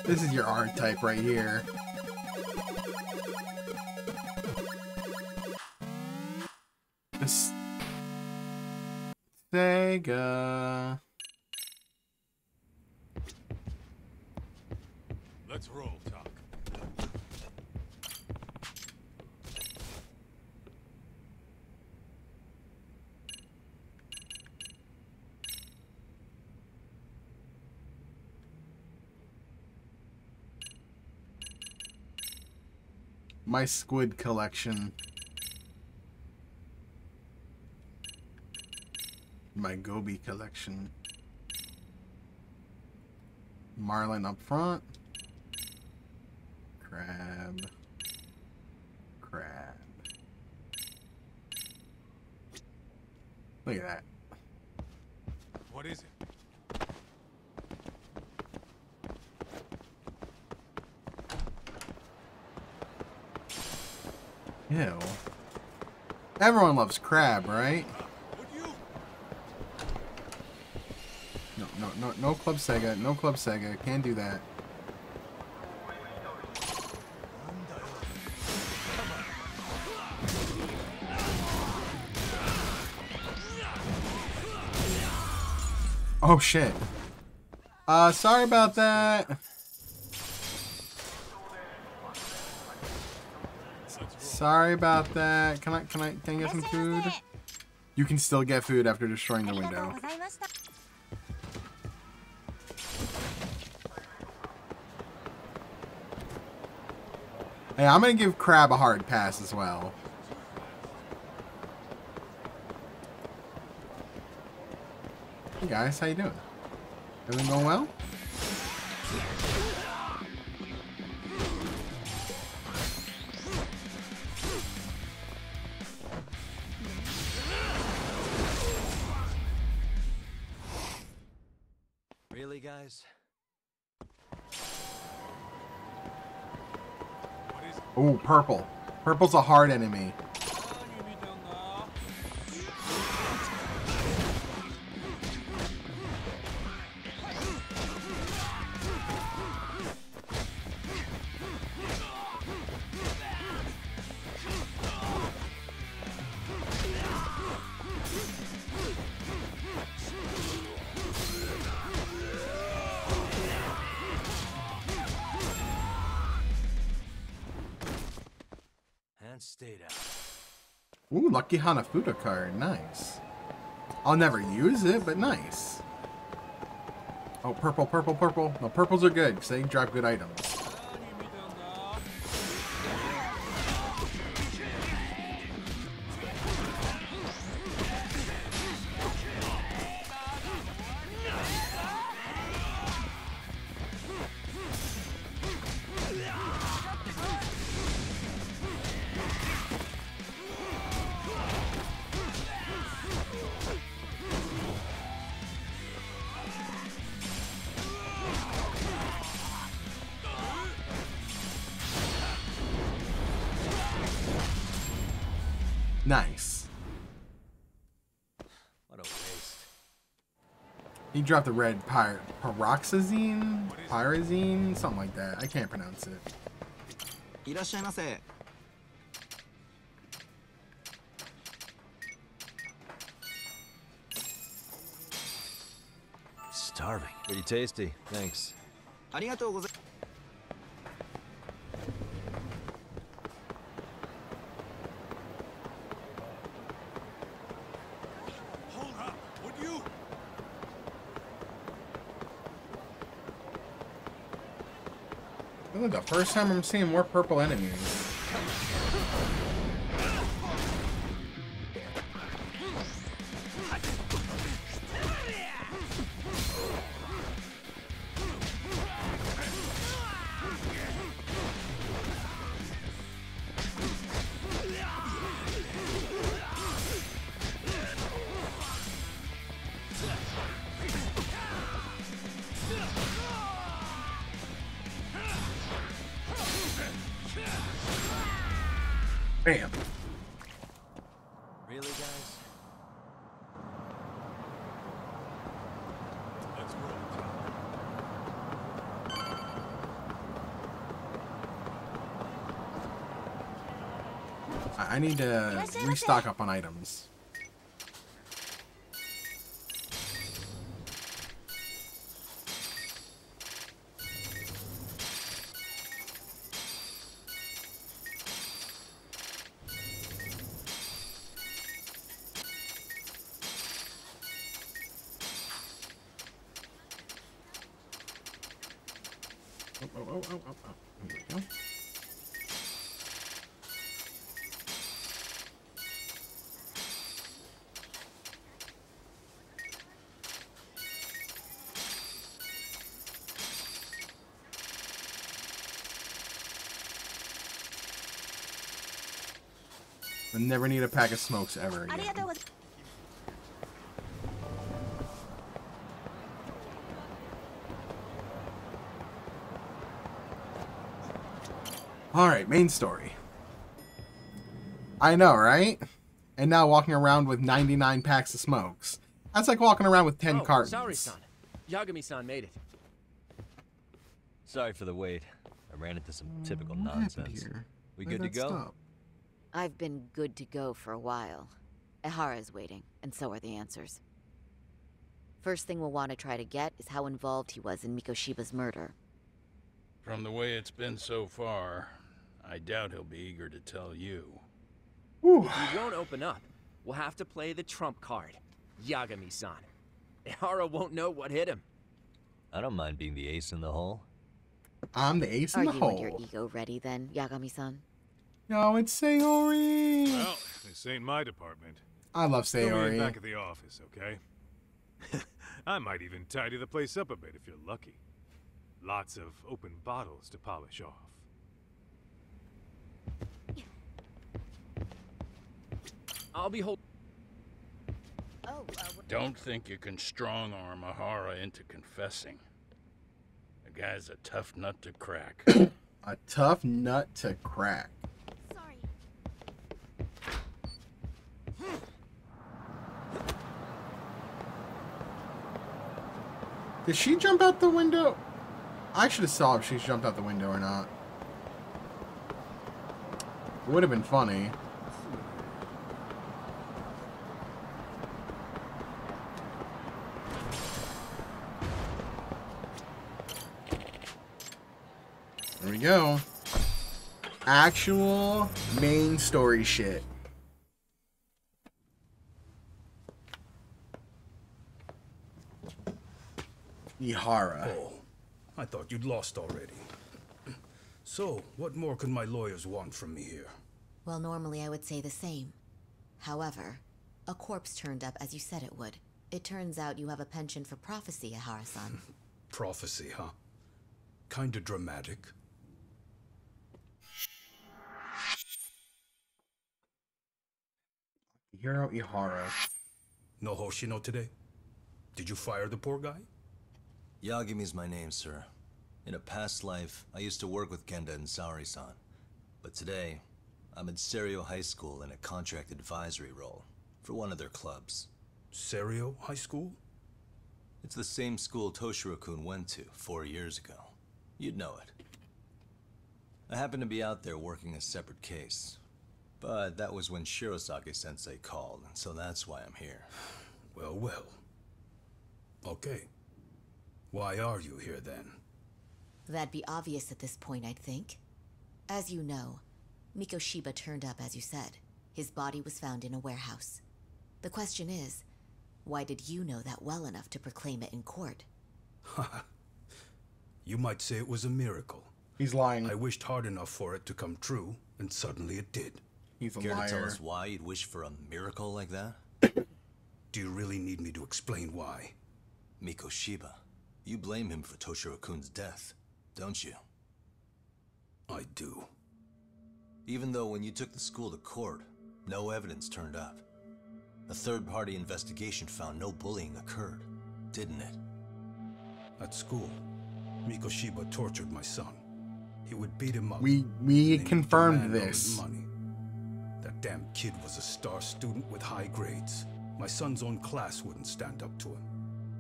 This is your art type right here. This Sega.
Let's roll, Talk.
My squid collection. My goby collection. Marlin up front. Crab. Crab. Look at that.
What is it?
Ew. Everyone loves crab, right? No Club Sega. No Club Sega. Can't do that. Oh shit. Sorry about that. Sorry about that. Can I get some food? You can still get food after destroying the window. Hey, I'm gonna give Crab a hard pass as well. Hey guys, how you doing? Everything going well?
Really, guys?
Ooh, purple. Purple's a hard enemy.
Stayed out.
Ooh, lucky Hanafuda card. Nice. I'll never use it, but nice. Oh, purple, purple, purple. No, purples are good because they drop good items. Nice.
What a waste.
He dropped the red pyroxazine? Pyrazine? Something like that. I can't pronounce it.
いらっしゃいませ.
Starving. Pretty tasty. Thanks.
ありがとうございます.
This is the first time I'm seeing more purple enemies. Bam.
Really, guys?
Let's roll.
I need to restock up on items. Here we go. I never need a pack of smokes ever again. Alright, main story. I know, right? And now walking around with 99 packs of smokes. That's like walking around with 10 cartons.
Sorry-san. Yagami-san made it.
Sorry for the wait. I ran into some typical nonsense. We good to go?
Stop?
I've been good to go for a while. Ehara's waiting, and so are the answers. First thing we'll want to try to get is how involved he was in Mikoshiba's murder.
From the way it's been so far, I doubt he'll be eager to tell you.
If you don't open up, we'll have to play the trump card. Yagami-san. Ehara won't know what hit him.
I don't mind being the ace in the hole.
I'm the ace in the hole.
Are you and your ego ready then, Yagami-san?
No, it's Sayori.
Well, this ain't my department.
I love Sayori.
Back at the office, okay? I might even tidy the place up a bit if you're lucky. Lots of open bottles to polish off.
I'll be
Don't think you can strong-arm Ehara into confessing. The guy's a tough nut to crack.
A tough nut to crack. Did she jump out the window? I should have saw if she jumped out the window or not. It would have been funny. There we go. Actual main story shit. Ehara.
Oh, I thought you'd lost already. So, what more could my lawyers want from me here?
Well, normally I would say the same. However, a corpse turned up as you said it would. It turns out you have a penchant for prophecy, Ehara-san.
Prophecy, huh? Kinda dramatic.
Hero Ehara.
No Hoshino today? Did you fire the poor guy?
Yagami's my name, sir. In a past life, I used to work with Kenda and Saori-san. But today, I'm at Serio High School in a contract advisory role for one of their clubs.
Serio High School?
It's the same school Toshiro-kun went to 4 years ago. You'd know it. I happened to be out there working a separate case. But that was when Shirosake-sensei called, and so that's why I'm here.
Well, well. Okay. Why are you here then?
That'd be obvious at this point, I'd think. As you know, Mikoshiba turned up as you said. His body was found in a warehouse. The question is, why did you know that well enough to proclaim it in court?
You might say it was a miracle.
He's lying.
I wished hard enough for it to come true, and suddenly it did.
He's a
Care
liar.
to tell us why you'd wish for a miracle like that?
Do you really need me to explain why?
Mikoshiba. You blame him for Toshiro-kun's death, don't you?
I do.
Even though when you took the school to court, no evidence turned up. A third-party investigation found no bullying occurred, didn't it?
At school, Mikoshiba tortured my son. He would beat him up.
We confirmed this.
Money. That damn kid was a star student with high grades. My son's own class wouldn't stand up to him.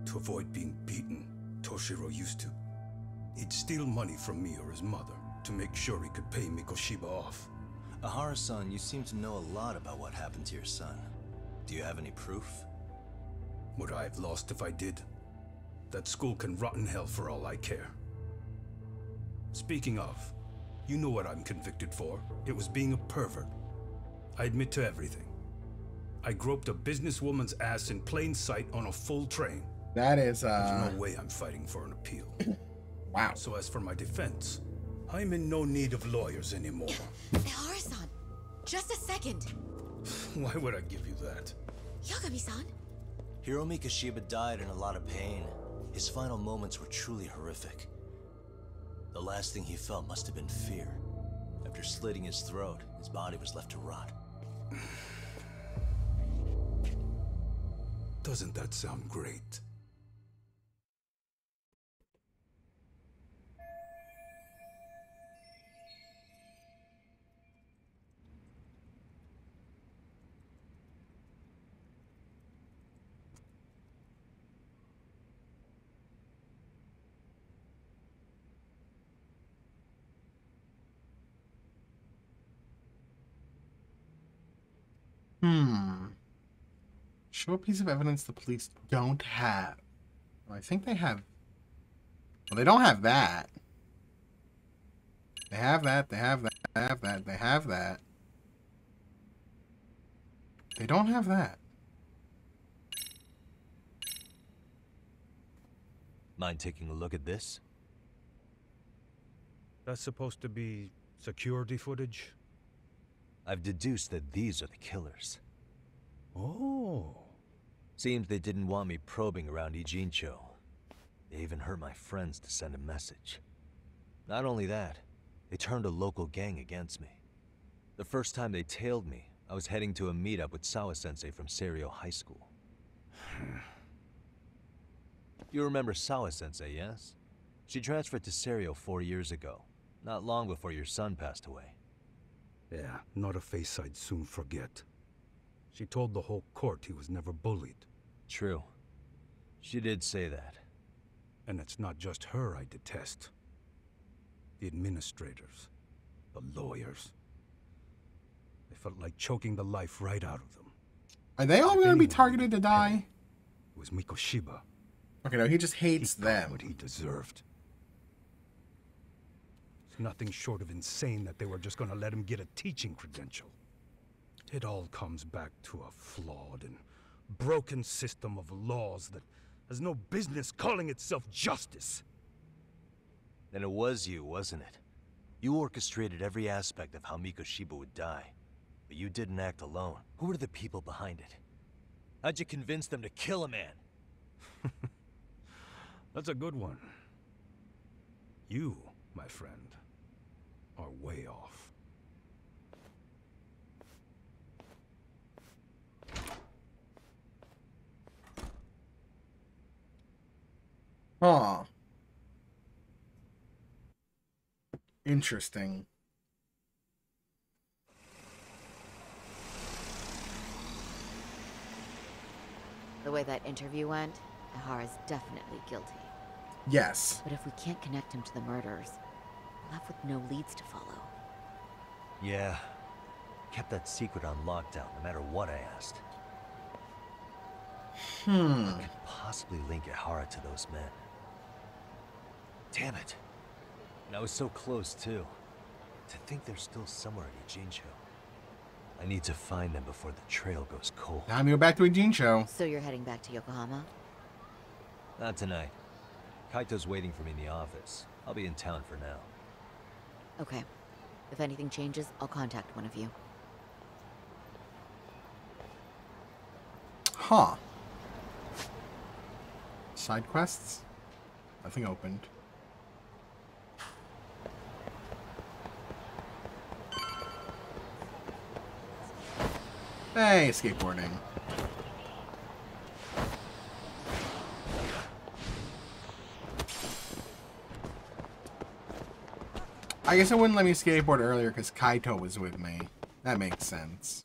To avoid being beaten, Toshiro used to. He'd steal money from me or his mother to make sure he could pay Mikoshiba off.
Ehara-san, you seem to know a lot about what happened to your son. Do you have any proof?
Would I have lost if I did? That school can rot in hell for all I care. Speaking of, you know what I'm convicted for. It was being a pervert. I admit to everything. I groped a businesswoman's ass in plain sight on a full train.
That is,
There's no way I'm fighting for an appeal.
Wow.
So as for my defense, I'm in no need of lawyers anymore.
Ehara-san, just a second.
Why would I give you that?
Yagami-san?
Hiro Mikoshiba died in a lot of pain. His final moments were truly horrific. The last thing he felt must have been fear. After slitting his throat, his body was left to rot.
Doesn't that sound great?
Show a piece of evidence the police don't have. Well, I think they have. Well, they don't have that. They have that. They have that. They have that. They have that. They don't have that.
Mind taking a look at this?
That's supposed to be security footage?
I've deduced that these are the killers.
Oh.
Seems they didn't want me probing around Ijincho. They even hurt my friends to send a message. Not only that, they turned a local gang against me. The first time they tailed me, I was heading to a meetup with Sawa-sensei from Seiryo High School. You remember Sawa-sensei, yes? She transferred to Seiryo 4 years ago, not long before your son passed away.
Yeah, not a face I'd soon forget. She told the whole court he was never bullied.
True. She did say that.
And it's not just her I detest. The administrators, the lawyers. I felt like choking the life right out of them.
Are they all going to be targeted to die?
It was Mikoshiba.
Okay, no, he just hates
He got
them.
what he deserved. It's nothing short of insane that they were just going to let him get a teaching credential. It all comes back to a flawed and broken system of laws that has no business calling itself justice.
Then it was you, wasn't it? You orchestrated every aspect of how Mikoshiba would die. But you didn't act alone. Who were the people behind it? How'd you convince them to kill a man?
That's a good one. You, my friend, are way off.
Huh. Interesting.
The way that interview went, Ehara's definitely guilty.
Yes.
But if we can't connect him to the murders, we're left with no leads to follow.
Yeah. Kept that secret on lockdown, no matter what I asked. Who could possibly link Ehara to those men? Damn it. And I was so close, too. To think they're still somewhere in Ijincho. I need to find them before the trail goes cold.
Time to go back to Ijincho.
So you're heading back to Yokohama?
Not tonight. Kaito's waiting for me in the office. I'll be in town for now.
Okay. If anything changes, I'll contact one of you.
Huh. Side quests? Nothing opened. Hey, skateboarding. I guess it wouldn't let me skateboard earlier because Kaito was with me. That makes sense.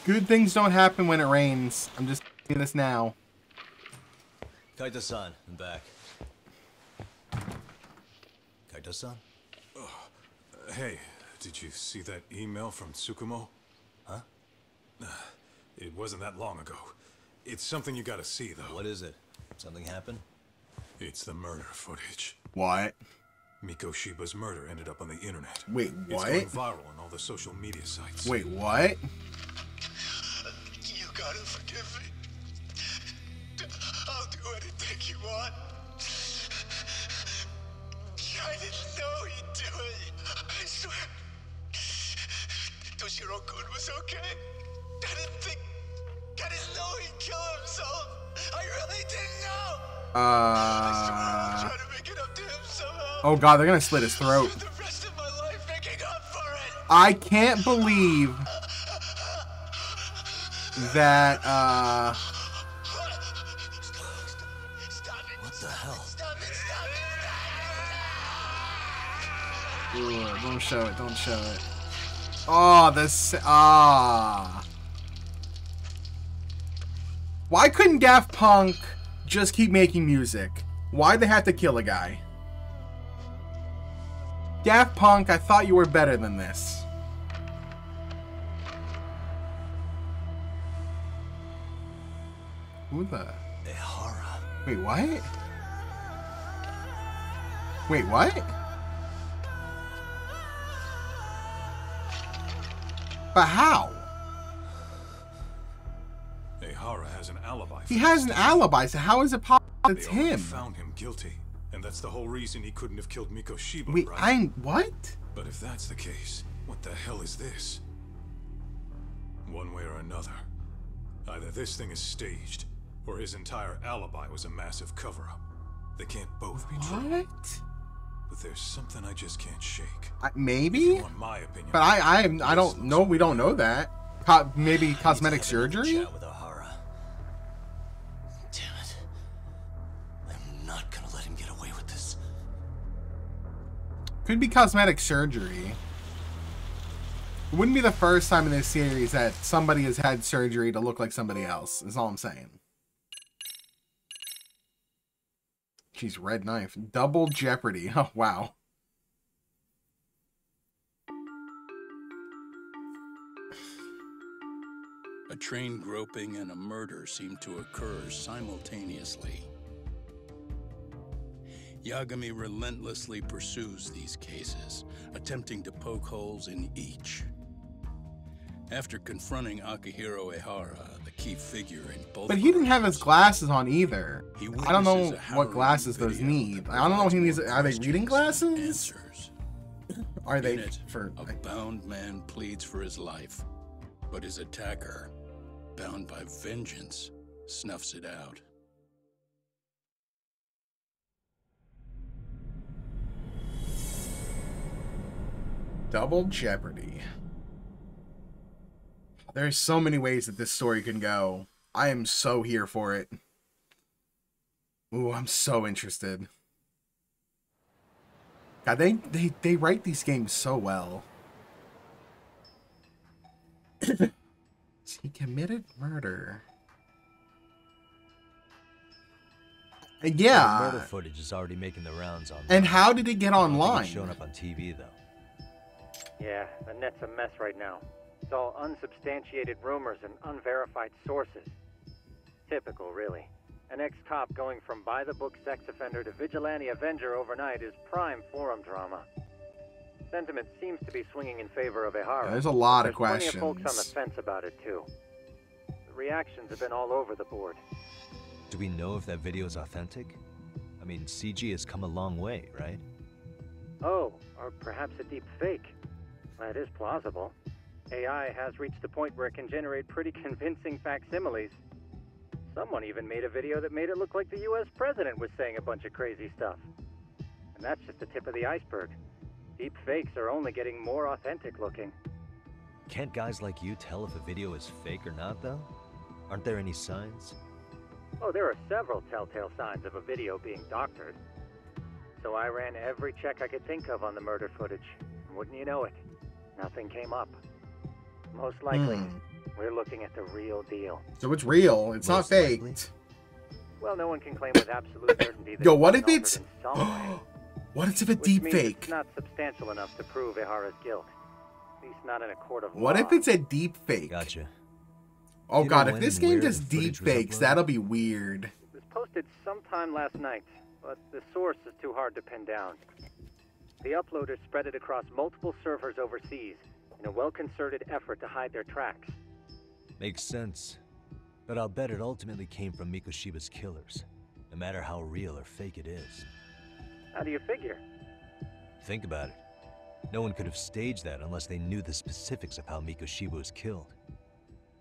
Good things don't happen when it rains. I'm just saying this now.
Kaito-san, I'm back. Kaito-san?
Hey, did you see that email from Tsukumo?
Huh?
It wasn't that long ago. It's something you gotta see, though.
What is it? Something happened?
It's the murder footage.
What?
Mikoshiba's murder ended up on the internet.
Wait, what?
It's going viral on all the social media sites.
Wait, what?
gotta forgive me. I'll do anything you want. I didn't know he'd do it. I swear. Toshiro-kun was okay. I didn't know he'd kill himself. I really didn't know. I swear I'll try to make it up to him somehow.
Oh god, they're gonna slit his throat.
For the rest of my life making up for it.
I can't believe that,
What the hell?
Ooh, don't show it, don't show it. Oh, this, Why couldn't Daft Punk just keep making music? Why'd they have to kill a guy? Daft Punk, I thought you were better than this. Who the?
Ehara.
Wait, what? Wait, what? But how?
Ehara has an alibi.
He has an alibi, so how is it possible it's
They already
him?
found him guilty, and that's the whole reason he couldn't have killed Mikoshiba,
Wait,
right?
what?
But if that's the case, what the hell is this? One way or another, either this thing is staged, or his entire alibi was a massive cover-up. They can't both be true.
What?
But there's something I just can't shake.
Maybe?
Want my opinion?
But I don't know. We don't know that. Maybe cosmetic surgery?
Chat with Ehara. Damn it. I'm not gonna let him get away with this.
Could be cosmetic surgery. It wouldn't be the first time in this series that somebody has had surgery to look like somebody else, is all I'm saying. Jeez, red knife. Double Jeopardy. Oh, wow.
A train groping and a murder seem to occur simultaneously. Yagami relentlessly pursues these cases, attempting to poke holes in each. After confronting Akihiro Ehara, the key figure in both...
But he didn't have his glasses on either. I don't know what glasses those need. I don't know if he needs... Are they reading glasses? Are they for...
A bound man pleads for his life, but his attacker, bound by vengeance, snuffs it out.
Double Jeopardy. There's so many ways that this story can go. I am so here for it. Ooh, I'm so interested. God, they write these games so well. He committed murder. Yeah.
The murder footage is already making the rounds on.
And how did it get online?
Showing up on TV though.
Yeah, the net's a mess right now. It's all unsubstantiated rumors and unverified sources. Typical, really. An ex-cop going from by-the-book sex offender to vigilante avenger overnight is prime forum drama. Sentiment seems to be swinging in favor of Ehara.
Yeah, there's a lot of
plenty
questions.
of folks on the fence about it, too. The reactions have been all over the board.
Do we know if that video is authentic? I mean, CG has come a long way, right?
Oh, or perhaps a deep fake. That is plausible. AI has reached the point where it can generate pretty convincing facsimiles. Someone even made a video that made it look like the US president was saying a bunch of crazy stuff. And that's just the tip of the iceberg. Deep fakes are only getting more authentic looking.
Can't guys like you tell if a video is fake or not, though? Aren't there any signs?
Oh, there are several telltale signs of a video being doctored. So I ran every check I could think of on the murder footage. And wouldn't you know it, nothing came up. Most likely, we're looking at the real deal.
So it's real. It's not faked.
Well, no one can claim with absolute certainty that
Yo, what
it's
if it's...
altered in some way.
What if it's a
Which
deep
means
fake?
It's not substantial enough to prove Ehara's guilt. At least not in a court of law.
What if it's a deep fake?
Gotcha.
Oh
You
god,
know
if this
when and
game
where
does
the
deep
footage was
fakes,
uploaded?
that'll be weird.
It was posted sometime last night, but the source is too hard to pin down. The uploaders spread it across multiple servers overseas in a well-concerted effort to hide their tracks.
Makes sense. But I'll bet it ultimately came from Mikoshiba's killers, no matter how real or fake it is.
How do you figure?
Think about it. No one could have staged that unless they knew the specifics of how Mikoshiba was killed.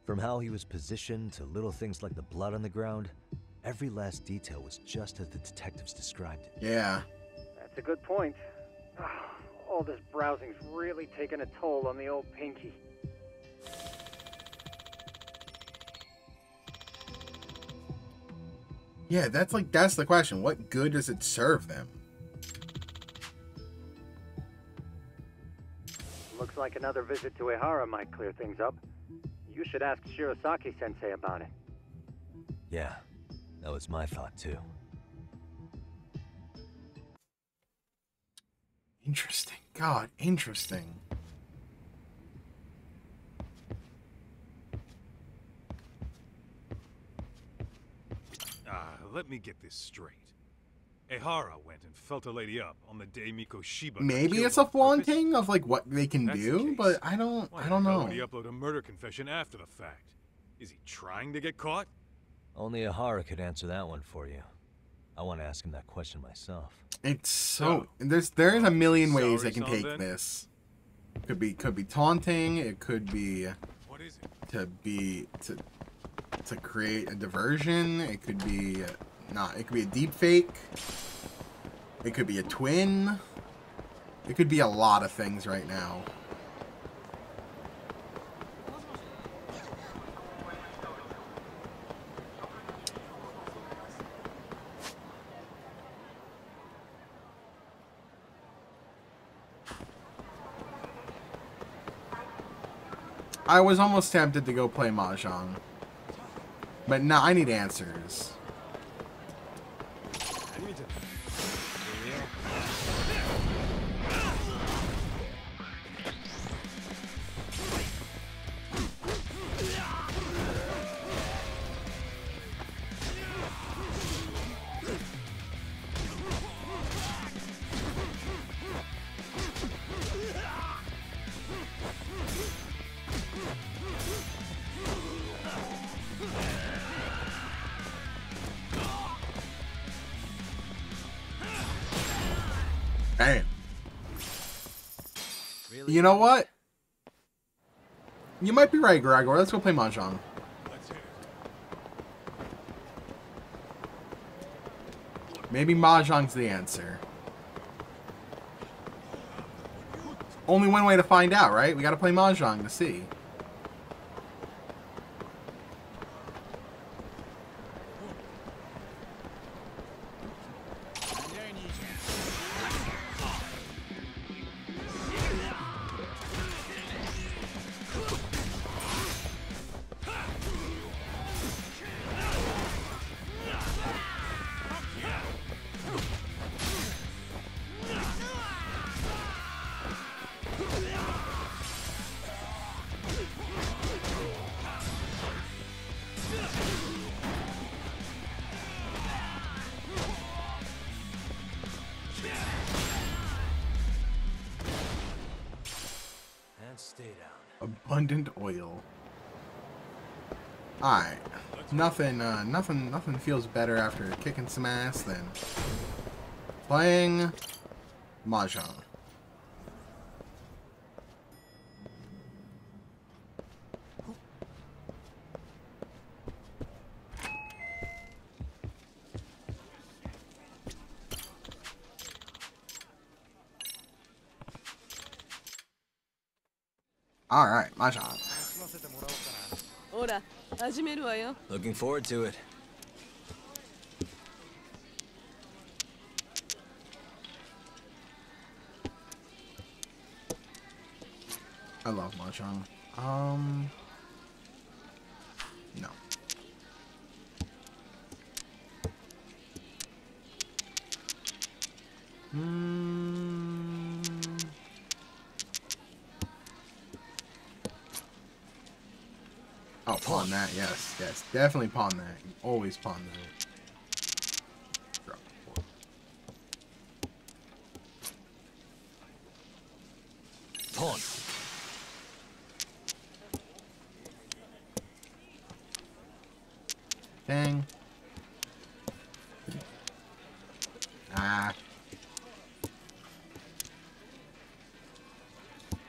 From how he was positioned to little things like the blood on the ground, every last detail was just as the detectives described it.
Yeah.
That's a good point. All this browsing's really taken a toll on the old Pinky.
Yeah, that's the question. What good does it serve them?
Looks like another visit to Ehara might clear things up. You should ask Shirosaki-sensei about it.
Yeah, that was my thought too.
Interesting. God, interesting.
Let me get this straight. Ehara went and felt a lady up on the day Mikoshiba.
Maybe it's a flaunting of like what they can do, but I don't know.
Why would he upload a murder confession after the fact? Is he trying to get caught?
Only Ehara could answer that one for you. I want to ask him that question myself.
It's so there's a million ways they can take this. Could be taunting. It could be to create a diversion. It could be it could be a deep fake. It could be a twin. It could be a lot of things right now. I was almost tempted to go play Mahjong. But no, I need answers. Damn. Really? You know what? You might be right, Gregor. Let's go play Mahjong. Maybe Mahjong's the answer. Only one way to find out, right? We gotta play Mahjong to see.
Stay down.
Abundant oil. Alright. Nothing feels better after kicking some ass than playing Mahjong. Alright, Mahjong.
Looking forward to it.
I love Mahjong. No. Oh, pawn that, yes, yes. Definitely pawn that. Always pawn that. Drop the
Pawn.
Dang. Ah.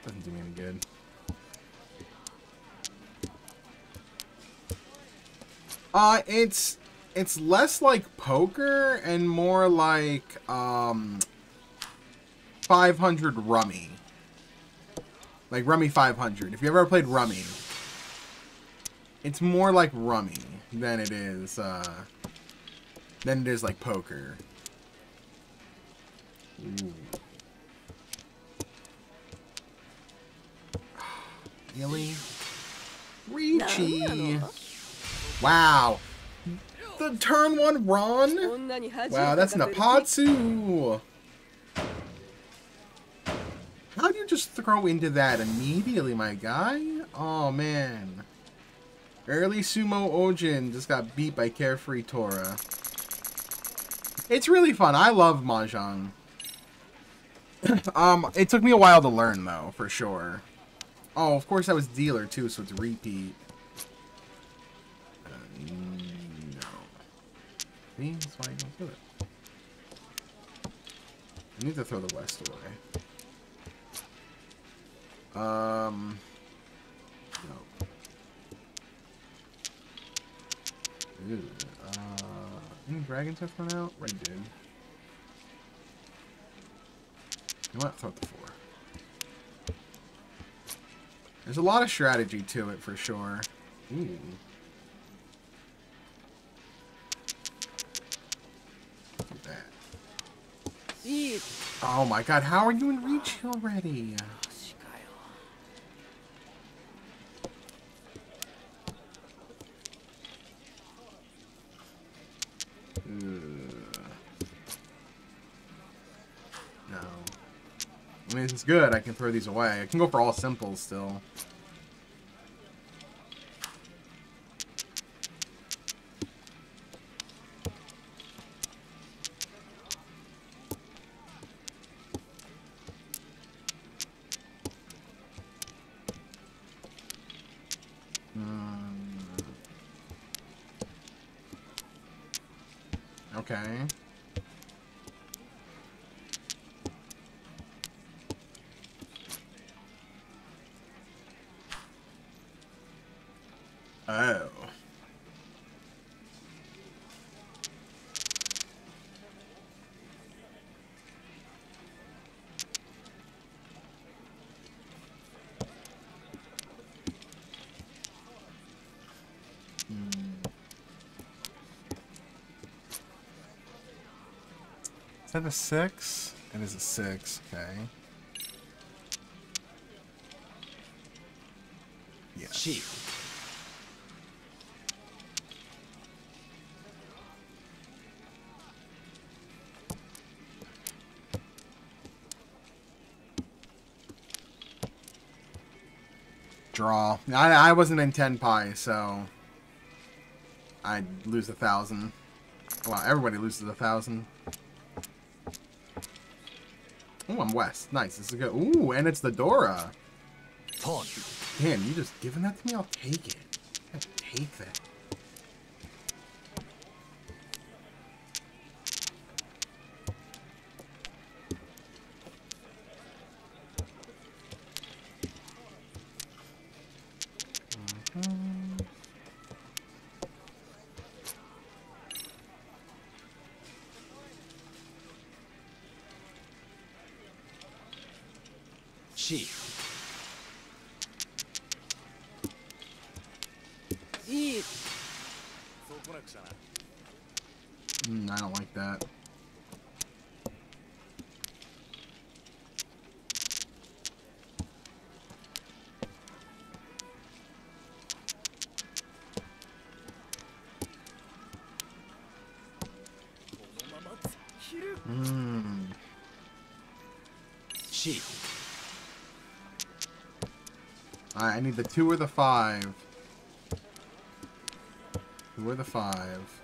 Doesn't do me any good. It's less like poker and more like 500 Rummy. Like Rummy 500. If you ever played Rummy, it's more like Rummy than it is like poker. Ooh. Really? Ricci. Wow. The turn one run? Wow, that's Napatsu. How do you just throw into that immediately, my guy? Oh, man. Early Sumo Ojin just got beat by Carefree Tora. It's really fun. I love Mahjong. It took me a while to learn, though, for sure. Oh, of course that was dealer, too, so it's repeat. No. See? That's why I don't do it. I need to throw the West away. No. Ew. Any dragons have run out? Red did. You know what? Throw it to 4. There's a lot of strategy to it, for sure. Ooh. Look at that. Oh my god, how are you in reach already? No. I mean, it's good. I can throw these away. I can go for all simples still. Okay. Oh. Is that a 6? It is a 6, okay. Yes.
Chief.
Draw. I wasn't in 10 pi, so I'd lose 1,000. Well, everybody loses 1,000. Oh, I'm West. Nice. This is good. Ooh, and it's the Dora. Man, you just giving that to me? I'll take it. I'll take that.
Chief.
I don't like that.
Chief.
Alright, I need the 2 or the 5. 2 or the 5.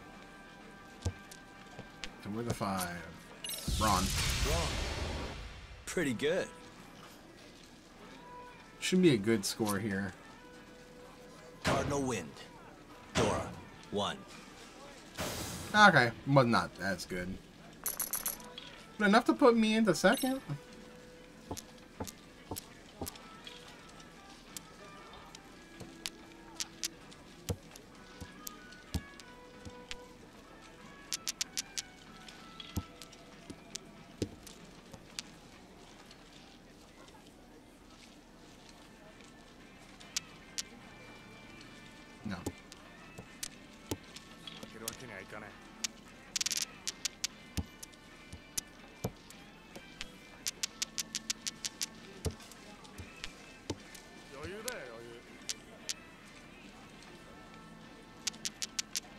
2 or the 5. Ron.
Pretty good.
Should be a good score here.
Cardinal Wind. Dora. 1.
Okay, but not as good. But enough to put me into second. No.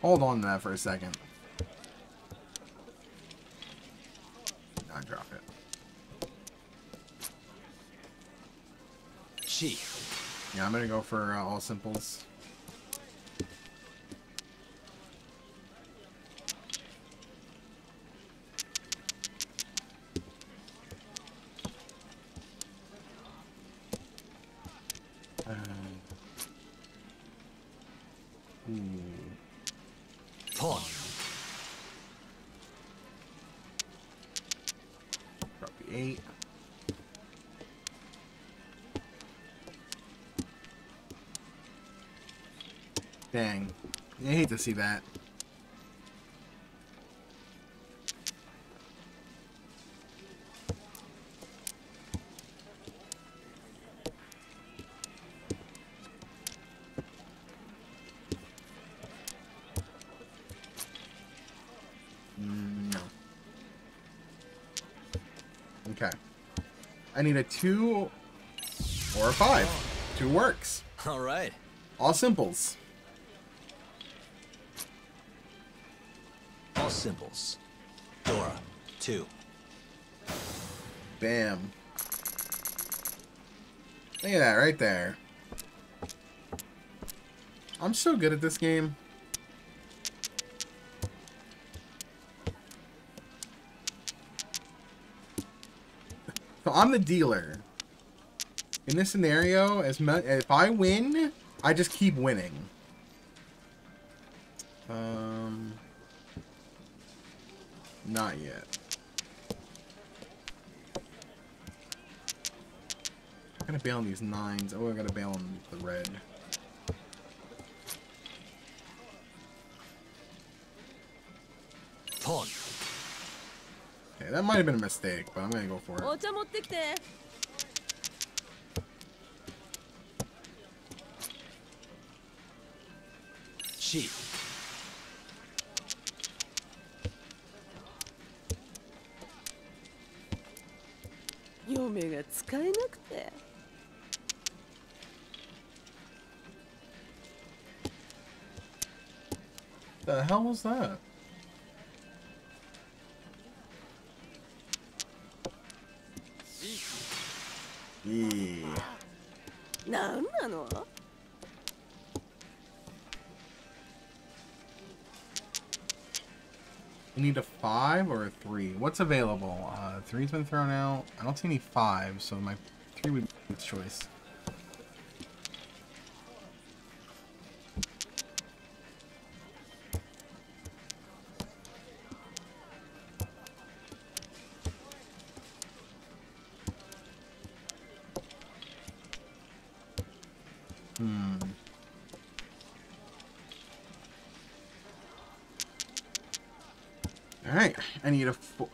Hold on to that for a second. I drop it.
Chi.
Yeah, I'm gonna go for all simples.
Pawn.
Drop the 8. Dang. I hate to see that. No. Okay. I need a 2 or a 5. 2 works.
All right.
All simples.
All simples. Dora, 2.
Bam. Look at that right there. I'm so good at this game. So I'm the dealer. In this scenario, if I win, I just keep winning. Not yet. I'm gonna bail on these 9s. Oh, I gotta bail on the red.
Pawn.
Okay, that might have been a mistake, but I'm gonna go for it.
お茶持ってきて。
Chi.
嫁が使えなくて。
The hell was that? Yeah.
なんなの？
You need a 5 or a 3? What's available? 3's been thrown out. I don't see any 5, so my 3 would be the choice. Alright, I need a 4.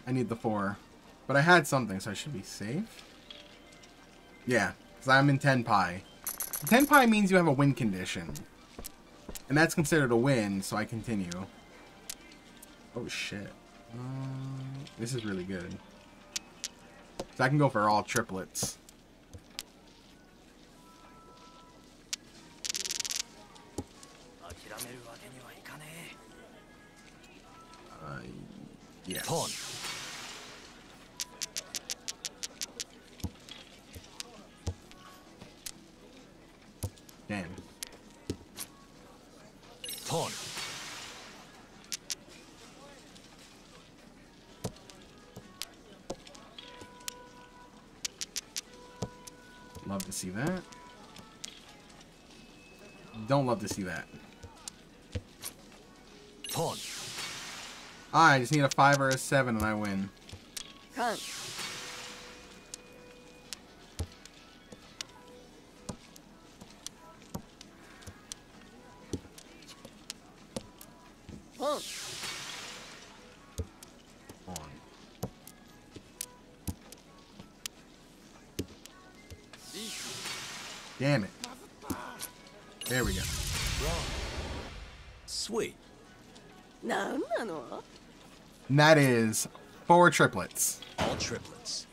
I need the 4. But I had something, so I should be safe. Yeah, because I'm in 10 pi. 10 pi means you have a win condition. And that's considered a win, so I continue. Oh shit. This is really good. So I can go for all triplets. Yeah.
Pawn.
Damn.
Pawn.
Love to see that. Don't love to see that. I just need a 5 or a 7 and I win.
Come. Pump.
Damn it. There we go.
Sweet.
No.
And that is 4 triplets.
All triplets.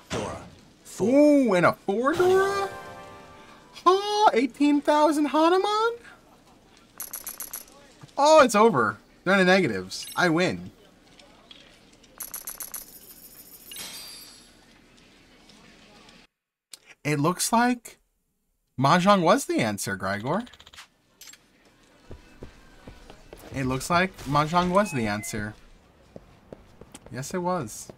Dora.
Ooh, and a 4 Dora? Oh, 18,000 Hanuman? Oh, it's over. They're in the negatives. I win. It looks like Mahjong was the answer, Grigor. It looks like Mahjong was the answer. Yes, it was.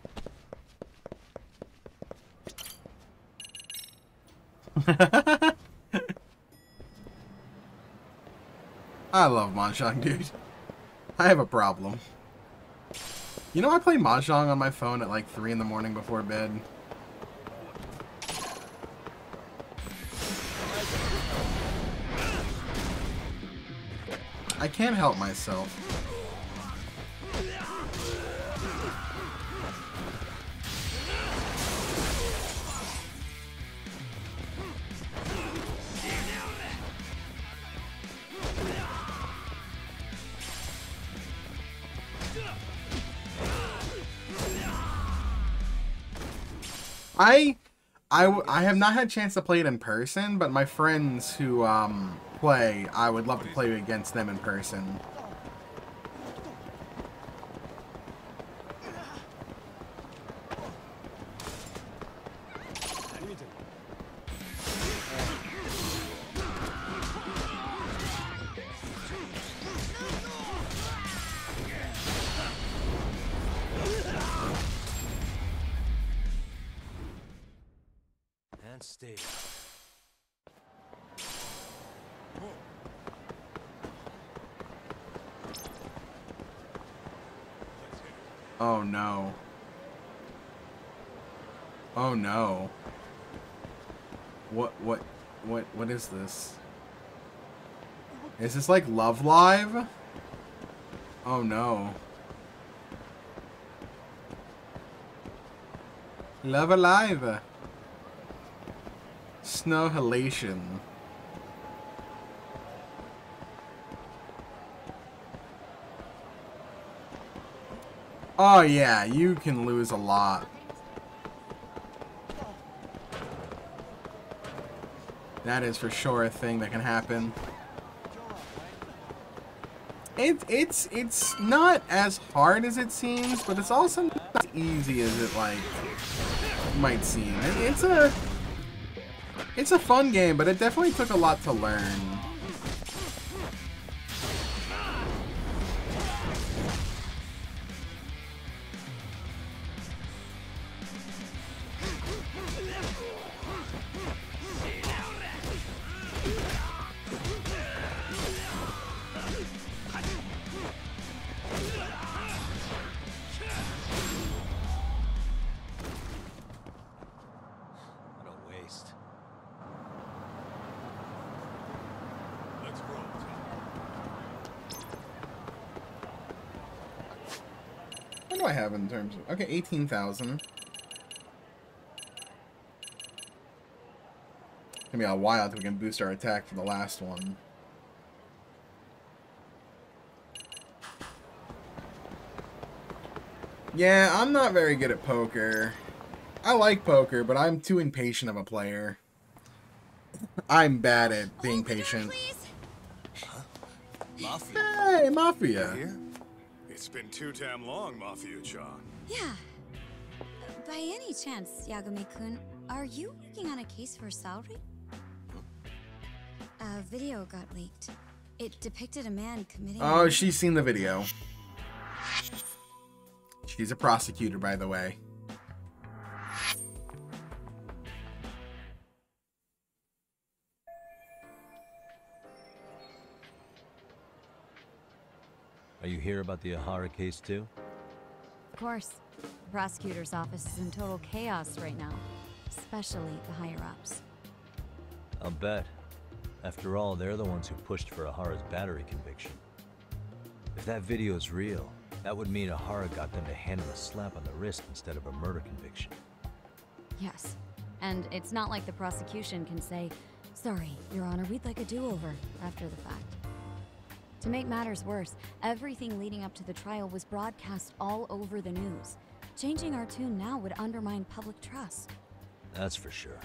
I love Mahjong, dude. I have a problem. You know, I play Mahjong on my phone at like 3 in the morning before bed. I can't help myself. I have not had a chance to play it in person, but my friends who play, I would love to play against them in person.
And stay.
Oh no. Oh no. What is this? Is this like Love Live? Oh no. Love Alive. Snow Halation. Oh yeah, you can lose a lot. That is for sure a thing that can happen. It's not as hard as it seems, but it's also not as easy as it like might seem. It's a fun game, but it definitely took a lot to learn. What do I have in terms of... Okay, 18,000. It's gonna be a while until we can boost our attack for the last one. Yeah, I'm not very good at poker. I like poker, but I'm too impatient of a player. I'm bad at being patient.
Mafia.
Hey, Mafia.
Here? It's been too damn long, Mafia-chan.
Yeah. By any chance, Yagami-kun, are you working on a case for Saori? A video got leaked. It depicted a man committing...
Oh, she's seen the video. She's a prosecutor, by the way.
Are you here about the Ahara case too?
Of course. The prosecutor's office is in total chaos right now, especially the higher-ups.
I'll bet. After all, they're the ones who pushed for Ahara's battery conviction. If that video is real, that would mean Ahara got them to hand him a slap on the wrist instead of a murder conviction.
Yes. And it's not like the prosecution can say, "Sorry, Your Honor, we'd like a do-over," after the fact. To make matters worse, everything leading up to the trial was broadcast all over the news. Changing our tune now would undermine public trust.
That's for sure.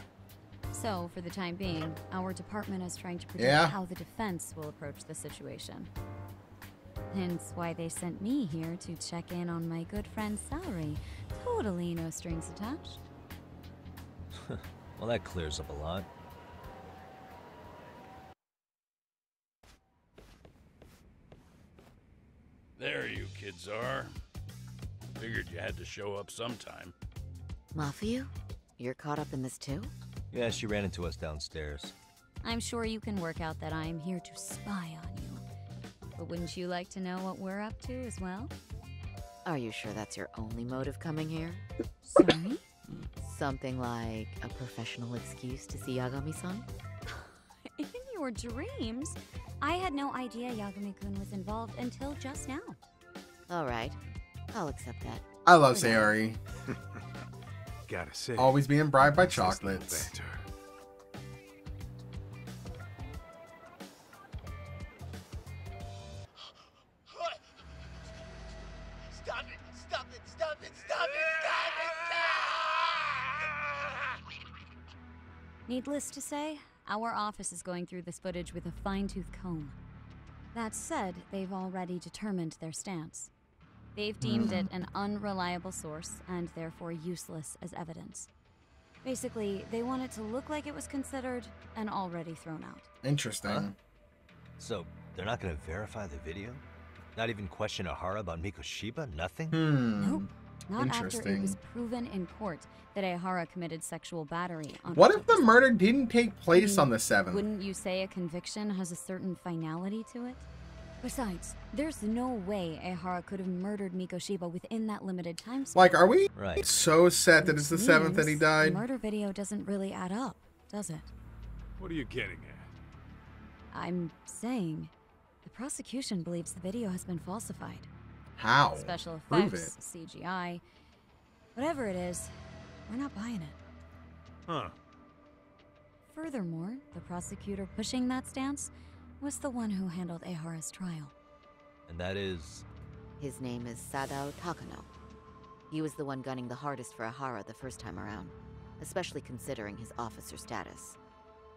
So, for the time being, our department is trying to predict how the defense will approach the situation. Hence why they sent me here to check in on my good friend's salary. Totally no strings attached.
Well, that clears up a lot.
There you kids are. Figured you had to show up sometime.
Mafuyu, you're caught up in this too?
Yeah, she ran into us downstairs.
I'm sure you can work out that I'm here to spy on you. But wouldn't you like to know what we're up to as well?
Are you sure that's your only motive coming here?
Sorry?
Something like a professional excuse to see Yagami-san?
In your dreams? I had no idea Yagami-kun was involved until just now.
Alright, I'll accept that.
I love Sayori.
Gotta say,
always being bribed by chocolates.
Stop it! Stop it! Stop it! Stop it!
Needless to say, our office is going through this footage with a fine-tooth comb. That said, they've already determined their stance. They've deemed it an unreliable source and therefore useless as evidence. Basically, they want it to look like it was considered and already thrown out.
Interesting.
Huh? So, they're not going to verify the video? Not even question Ahara about Mikoshiba? Nothing?
Nope. Not after it was proven in court that Ahara committed sexual battery on
What if the murder didn't take place on the 7th?
Wouldn't you say a conviction has a certain finality to it? Besides, there's no way Ahara could have murdered Mikoshiba within that limited time span.
Like, are we so set that it's the 7th that he died?
The murder video doesn't really add up, does it?
What are you getting at?
I'm saying the prosecution believes the video has been falsified.
How?
Special
Prove
effects, CGI, whatever it is, we're not buying it.
Huh.
Furthermore, the prosecutor pushing that stance was the one who handled Ahara's trial.
And that is?
His name is Sadao Takano. He was the one gunning the hardest for Ahara the first time around, especially considering his officer status.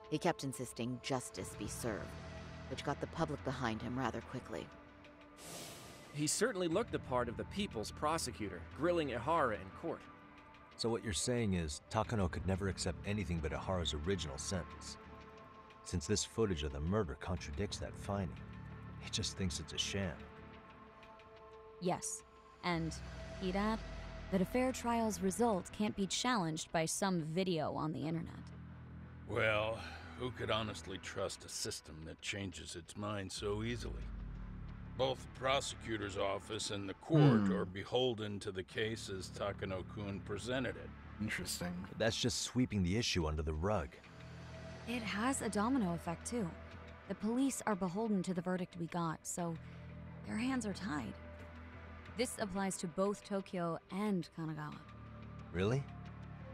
He kept insisting justice be served, which got the public behind him rather quickly.
He certainly looked the part of the people's prosecutor, grilling Ahara in court.
So what you're saying is, Takano could never accept anything but Ahara's original sentence. Since this footage of the murder contradicts that finding, he just thinks it's a sham.
Yes, and he'd add that a fair trial's result can't be challenged by some video on the internet.
Well, who could honestly trust a system that changes its mind so easily? Both the prosecutor's office and the court are beholden to the case as Takano-kun presented it.
Interesting.
But that's just sweeping the issue under the rug.
It has a domino effect, too. The police are beholden to the verdict we got, so their hands are tied. This applies to both Tokyo and Kanagawa.
Really?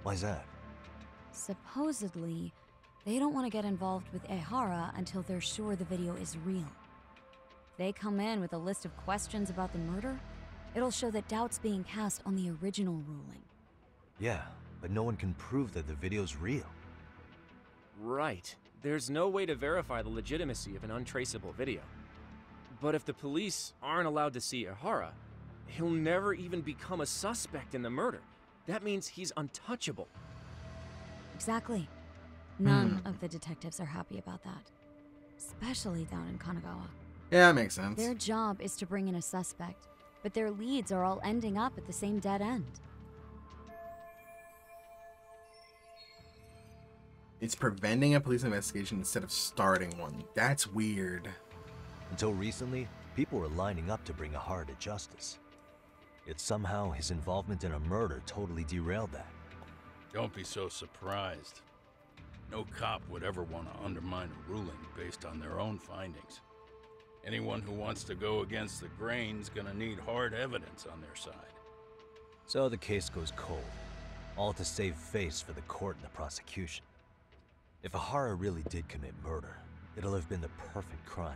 Why's that?
Supposedly, they don't want to get involved with Ehara until they're sure the video is real. If they come in with a list of questions about the murder, it'll show that doubt's being cast on the original ruling.
Yeah, but no one can prove that the video's real.
Right. There's no way to verify the legitimacy of an untraceable video. But if the police aren't allowed to see Ehara, he'll never even become a suspect in the murder. That means he's untouchable.
Exactly. None of the detectives are happy about that. Especially down in Kanagawa.
Yeah, that makes sense.
Their job is to bring in a suspect, but their leads are all ending up at the same dead end.
It's preventing a police investigation instead of starting one. That's weird.
Until recently, People were lining up to bring Ihara to justice. Yet somehow his involvement in a murder totally derailed that.
Don't be so surprised. No cop would ever want to undermine a ruling based on their own findings. Anyone who wants to go against the grain's gonna need hard evidence on their side.
So the case goes cold, all to save face for the court and the prosecution. If Ihara really did commit murder, it'll have been the perfect crime.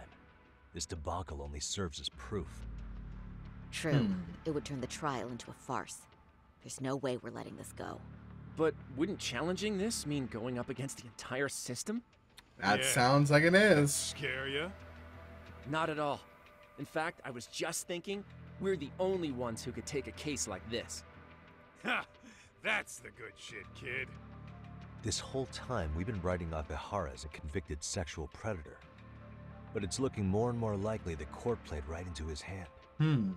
This debacle only serves as proof.
True. It would turn the trial into a farce. There's no way we're letting this go.
But wouldn't challenging this mean going up against the entire system?
That sounds like it is.
Scare ya?
Not at all. In fact, I was just thinking, we're the only ones who could take a case like this.
Ha! That's the good shit, kid.
This whole time, we've been writing off Ihara as a convicted sexual predator. But it's looking more and more likely the court played right into his hand.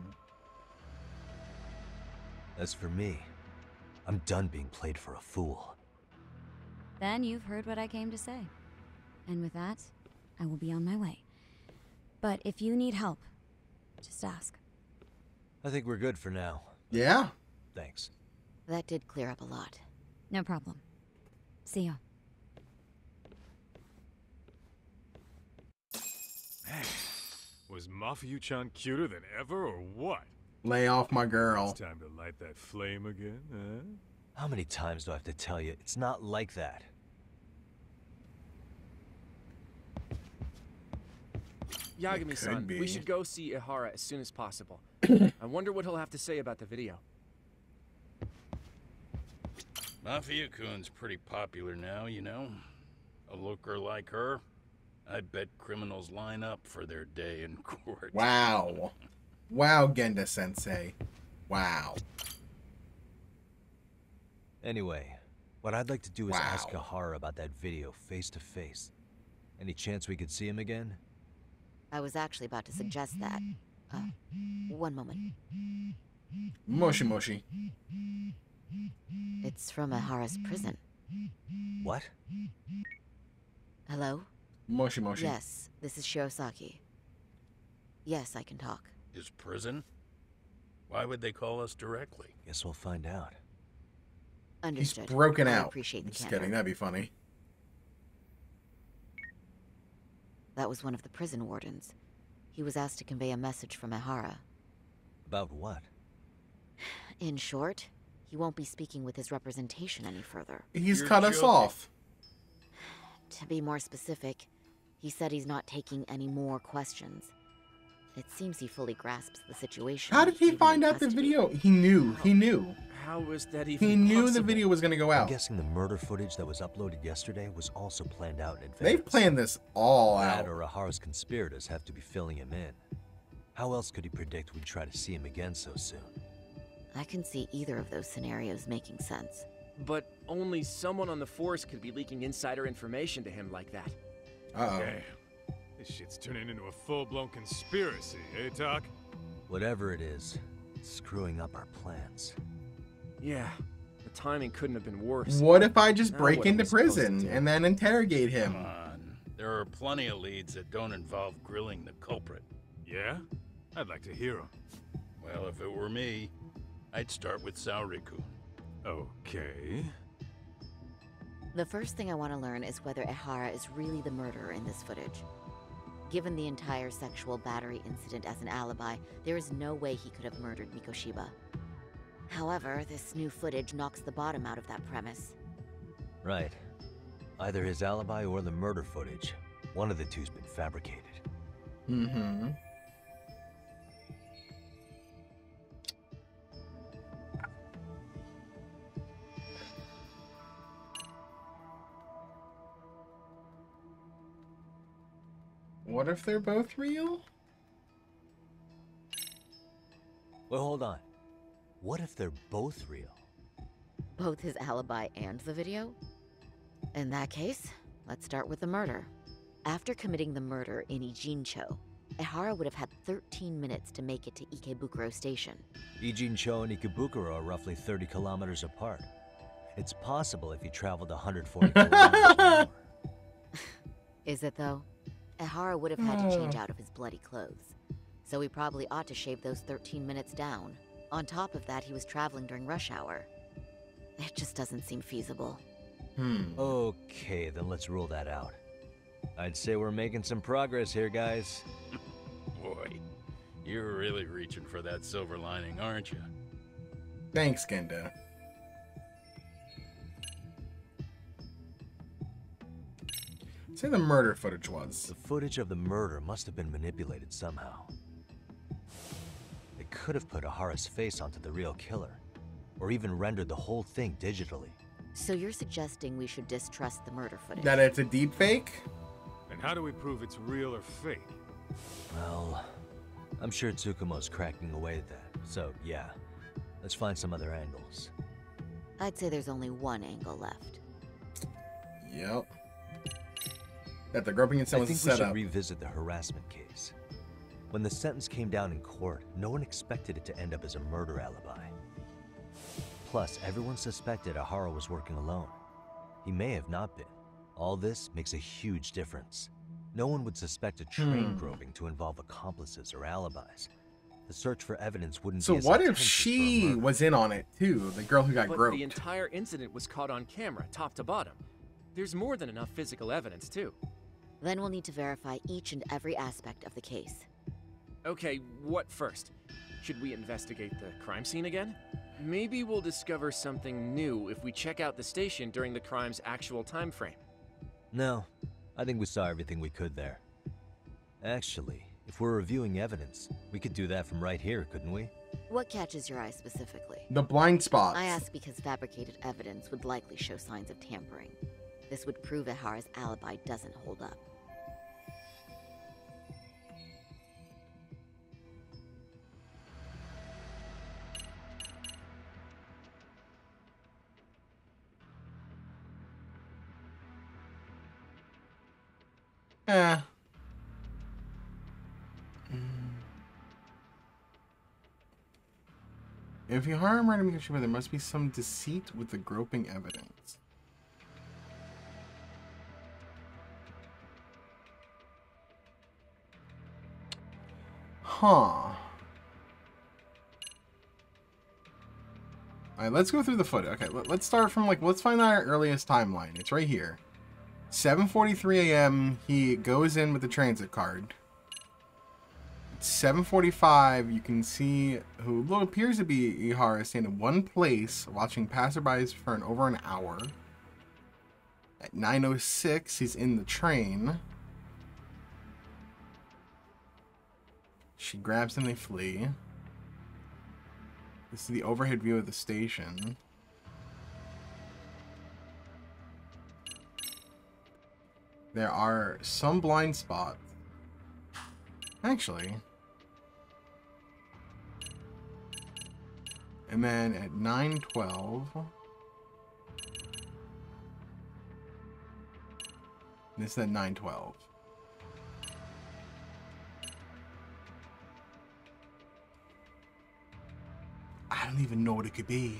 As for me, I'm done being played for a fool.
Then you've heard what I came to say. And with that, I will be on my way. But if you need help, just ask.
I think we're good for now.
Yeah?
Thanks.
That did clear up a lot.
No problem. See ya.
Was Mafuyu-chan cuter than ever, or what?
Lay off my girl.
It's time to light that flame again, huh?
How many times do I have to tell you? It's not like that.
Yagami-san, we should go see Ihara as soon as possible. I wonder what he'll have to say about the video.
Mafia-kun's pretty popular now, you know. A looker like her, I bet criminals line up for their day in court.
Wow. Wow, Genda-sensei. Wow.
Anyway, what I'd like to do is ask Ihara about that video face to face. Any chance we could see him again?
I was actually about to suggest that. One moment.
Moshi Moshi.
It's from Ihara's prison.
What?
Hello?
Moshi Moshi.
Yes, this is Shirosaki. Yes, I can talk.
His prison? Why would they call us directly?
Guess we'll find out.
Understood.
He's broken
I
out.
appreciate the
Just
candor.
kidding, that'd be funny.
That was one of the prison wardens. He was asked to convey a message from Ihara.
About what?
In short, he won't be speaking with his representation any further.
He's cut us off.
To be more specific, he said he's not taking any more questions. It seems he fully grasps the situation.
How did he
even
find
in
out the
custody.
video? He knew. He knew.
How was that even
He knew
possible?
the video was going to go out.
I'm guessing the murder footage that was uploaded yesterday was also planned out in advance.
They've planned this all
That
out.
or Ihara's conspirators have to be filling him in. How else could he predict we'd try to see him again so soon?
I can see either of those scenarios making sense.
But only someone on the force could be leaking insider information to him like that.
Uh-oh.
Damn. This shit's turning into a full-blown conspiracy, eh, Doc?
Whatever it is, it's screwing up our plans.
Yeah, the timing couldn't have been worse.
What if I just
Now
break
what are
into
we supposed to
prison
do?
and then interrogate him?
Come on. There are plenty of leads that don't involve grilling the culprit.
Yeah? I'd like to hear them.
Well, if it were me, I'd start with Saori-kun.
Okay.
The first thing I want to learn is whether Ihara is really the murderer in this footage. Given the entire sexual battery incident as an alibi, there is no way he could have murdered Mikoshiba. However, this new footage knocks the bottom out of that premise.
Right. Either his alibi or the murder footage. One of the two's been fabricated.
Mm-hmm. What if they're both real?
Well, hold on. What if they're both real?
Both his alibi and the video? In that case, let's start with the murder. After committing the murder in Ijincho, Ihara would have had 13 minutes to make it to Ikebukuro Station.
Ijincho and Ikebukuro are roughly 30 kilometers apart. It's possible if he traveled 140 kilometers an hour.
Is it though? Ihara would have had to change out of his bloody clothes. So we probably ought to shave those 13 minutes down. On top of that, he was traveling during rush hour. It just doesn't seem feasible.
Okay, then let's rule that out. I'd say we're making some progress here, guys.
Boy, you're really reaching for that silver lining, aren't you?
Thanks, Genda. Say the murder footage was.
The footage of the murder must have been manipulated somehow. They could have put Ahara's face onto the real killer, or even rendered the whole thing digitally.
So you're suggesting we should distrust the murder footage?
That it's a deep fake?
And how do we prove it's real or fake?
Well, I'm sure Tsukumo's cracking away at that, so yeah. Let's find some other angles.
I'd say there's only one angle left.
Yep. That the groping incident was a setup.
I think we should revisit the harassment case. When the sentence came down in court, no one expected it to end up as a murder alibi. Plus, everyone suspected Ahara was working alone. He may have not been. All this makes a huge difference. No one would suspect a train groping to involve accomplices or alibis. The search for evidence wouldn't be as
what if
intensive
she was in on it too? The girl who got
But
groped.
the entire incident was caught on camera, top to bottom. There's more than enough physical evidence, too.
Then we'll need to verify each and every aspect of the case.
Okay, what first? Should we investigate the crime scene again? Maybe we'll discover something new if we check out the station during the crime's actual time frame.
No, I think we saw everything we could there. Actually, if we're reviewing evidence, we could do that from right here, couldn't we?
What catches your eye specifically?
The blind spots.
I ask because fabricated evidence would likely show signs of tampering. This would prove Ahara's alibi doesn't hold up.
If you harm murder Mikoshiba, there must be some deceit with the groping evidence. Huh. Alright, let's go through the footage. Okay, let's start from, let's find our earliest timeline. It's right here. 7:43 a.m., he goes in with the transit card. It's 7:45, you can see who appears to be Ihara standing in one place, watching passerbys for over an hour. At 9:06, he's in the train. She grabs him, they flee. This is the overhead view of the station. There are some blind spots. Actually. And then at 9:12. This is at 9:12. I don't even know what it could be.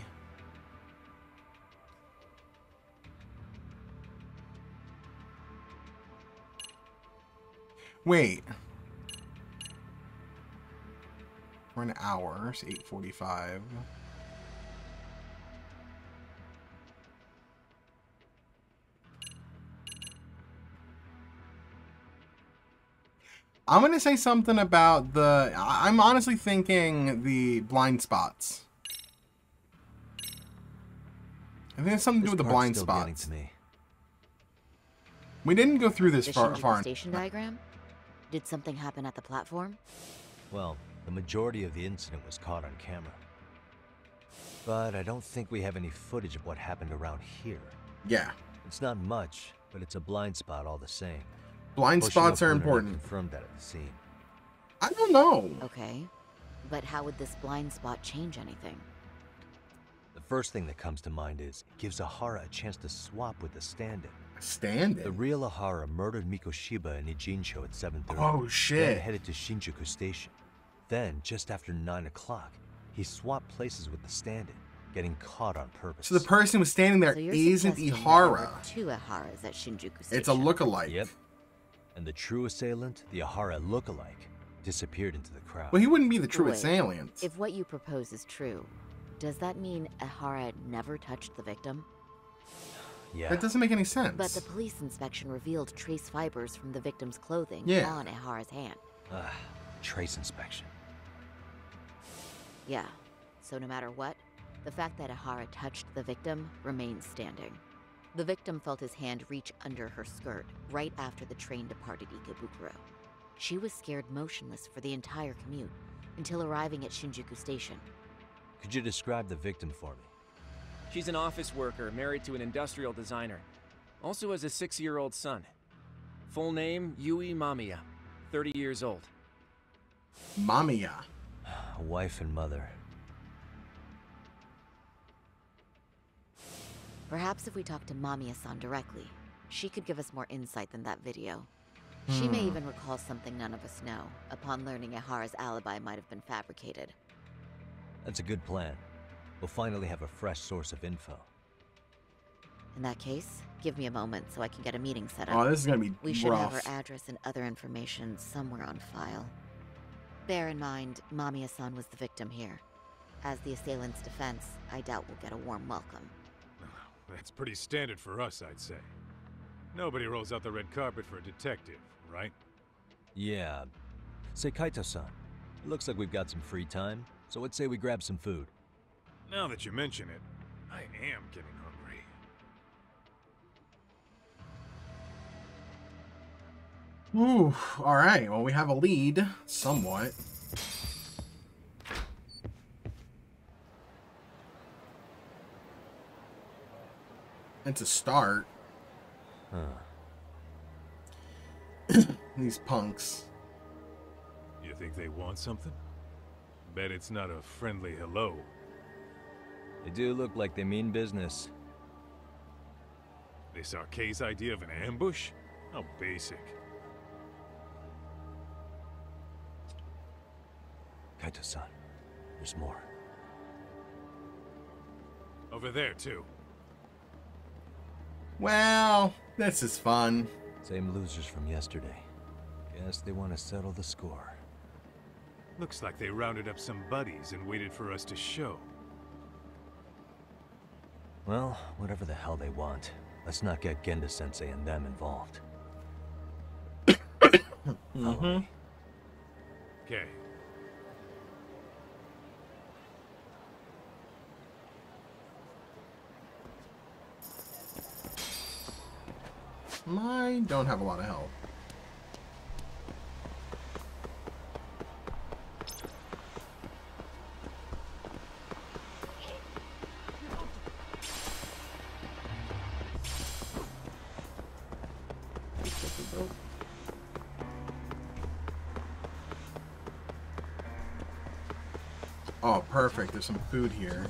Wait. For an hour, it's 8:45. I'm gonna say something about the... I'm honestly thinking the blind spots. I think it's something to do with the blind spots. We didn't go through this far.
The station diagram? Did something happen at the platform?
Well, the majority of the incident was caught on camera. But I don't think we have any footage of what happened around here.
Yeah.
It's not much, but it's a blind spot all the same.
Blind spots are important.
Confirmed that at the scene.
I don't know.
Okay. But how would this blind spot change anything?
The first thing that comes to mind is it gives Ahara a chance to swap with the stand-in.
Stand-in?
The real Ahara murdered Mikoshiba in Ijincho at 7:30.
Oh, shit.
Then headed to Shinjuku Station. Then, just after 9 o'clock, he swapped places with the stand-in, getting caught on purpose.
So the person who's standing there
So you're
isn't
suggesting
Ihara.
there were two Aharas at Shinjuku Station.
It's a look-alike.
Yep. And the true assailant, the Ahara look-alike, disappeared into the crowd.
Well, he wouldn't be the true
Wait,
assailant.
If what you propose is true, does that mean Ehara never touched the victim?
Yeah.
That doesn't make any sense.
But the police inspection revealed trace fibers from the victim's clothing
Yeah.
on Ehara's hand.
Trace inspection.
Yeah. So no matter what, the fact that Ehara touched the victim remains standing. The victim felt his hand reach under her skirt right after the train departed Ikebukuro. She was scared motionless for the entire commute until arriving at Shinjuku Station.
Could you describe the victim for me?
She's an office worker married to an industrial designer. Also has a 6-year-old son. Full name, Yui Mamiya. 30 years old.
Mamiya.
Wife and mother.
Perhaps if we talk to Mamiya-san directly, she could give us more insight than that video. She may even recall something none of us know, upon learning Ehara's alibi might have been fabricated.
That's a good plan. We'll finally have a fresh source of info.
In that case, give me a moment so I can get a meeting set up.
Oh, this is gonna be
We should have
rough.
her address and other information somewhere on file. Bear in mind, Mamiya-san was the victim here. As the assailant's defense, I doubt we'll get a warm welcome.
That's pretty standard for us, I'd say. Nobody rolls out the red carpet for a detective, right?
Yeah. Say, Kaito-san, it looks like we've got some free time, so let's say we grab some food.
Now that you mention it, I am getting hungry.
Ooh, alright, well, we have a lead, somewhat. It's a start. These punks.
You think they want something? Bet it's not a friendly hello.
They do look like they mean business.
This Arcay's idea of an ambush? How basic.
Kaito-san, there's more.
Over there, too.
Well, this is fun.
Same losers from yesterday. Guess they want to settle the score.
Looks like they rounded up some buddies and waited for us to show.
Well, whatever the hell they want, let's not get Genda-sensei and them involved.
Okay.
I don't have a lot of help. Oh, perfect. There's some food here.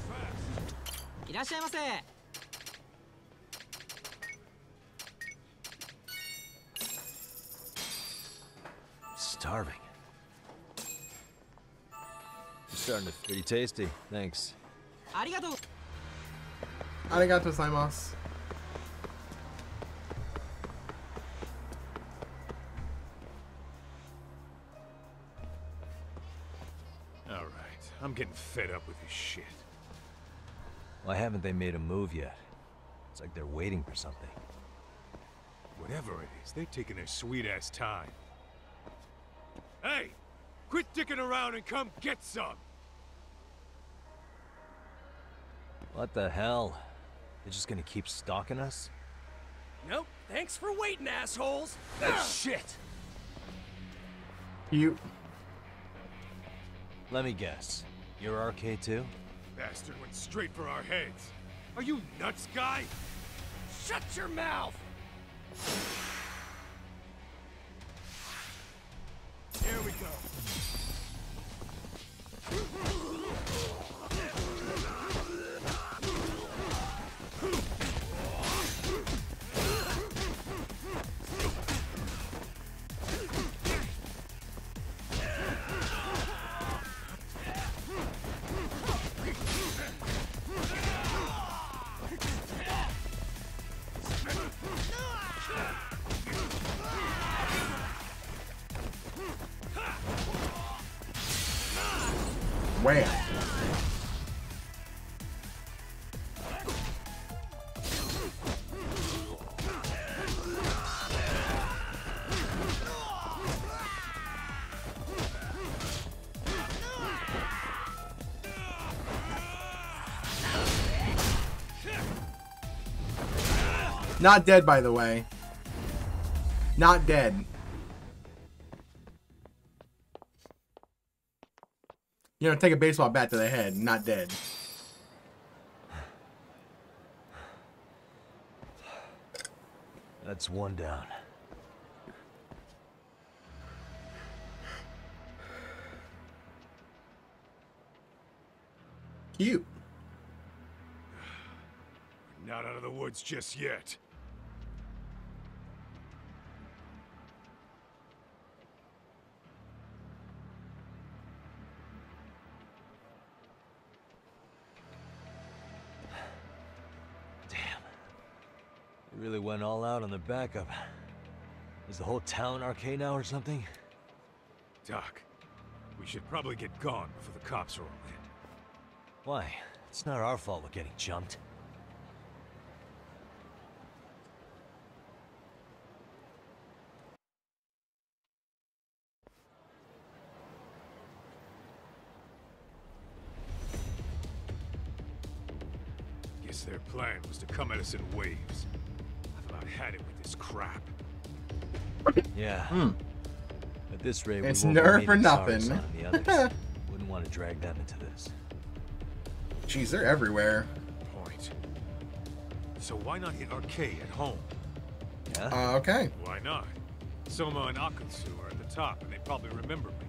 Starving. It's starting to pretty tasty. Thanks.
Arigato gozaimasu.
Alright, I'm getting fed up with this shit.
Why haven't they made a move yet? It's like they're waiting for something.
Whatever it is, they're taking their sweet-ass time. Hey! Quit dicking around and come get some!
What the hell? They're just gonna keep stalking us?
Nope. Thanks for waiting, assholes.
Shit!
You.
Let me guess. You're RK too?
Bastard went straight for our heads. Are you nuts, guy?
Shut your mouth!
Here we go.
Wham. Not dead, by the way. Not dead. You know, take a baseball bat to the head, not dead.
That's one down.
Cute.
Not out of the woods just yet.
They really went all out on the backup. Is the whole town RK now or something?
Doc, we should probably get gone before the cops roll in.
Why? It's not our fault we're getting jumped.
Guess their plan was to come at us in waves. I've about had it with this crap.
Yeah. At this rate,
It's
we won't be
nerf or
meeting
nothing.
Sarusan and the others. Wouldn't want to drag them into this.
Jeez, they're everywhere.
Point. So why not hit Arcade at home?
Yeah?
Okay.
Why not? Soma and Akutsu are at the top, and they probably remember me.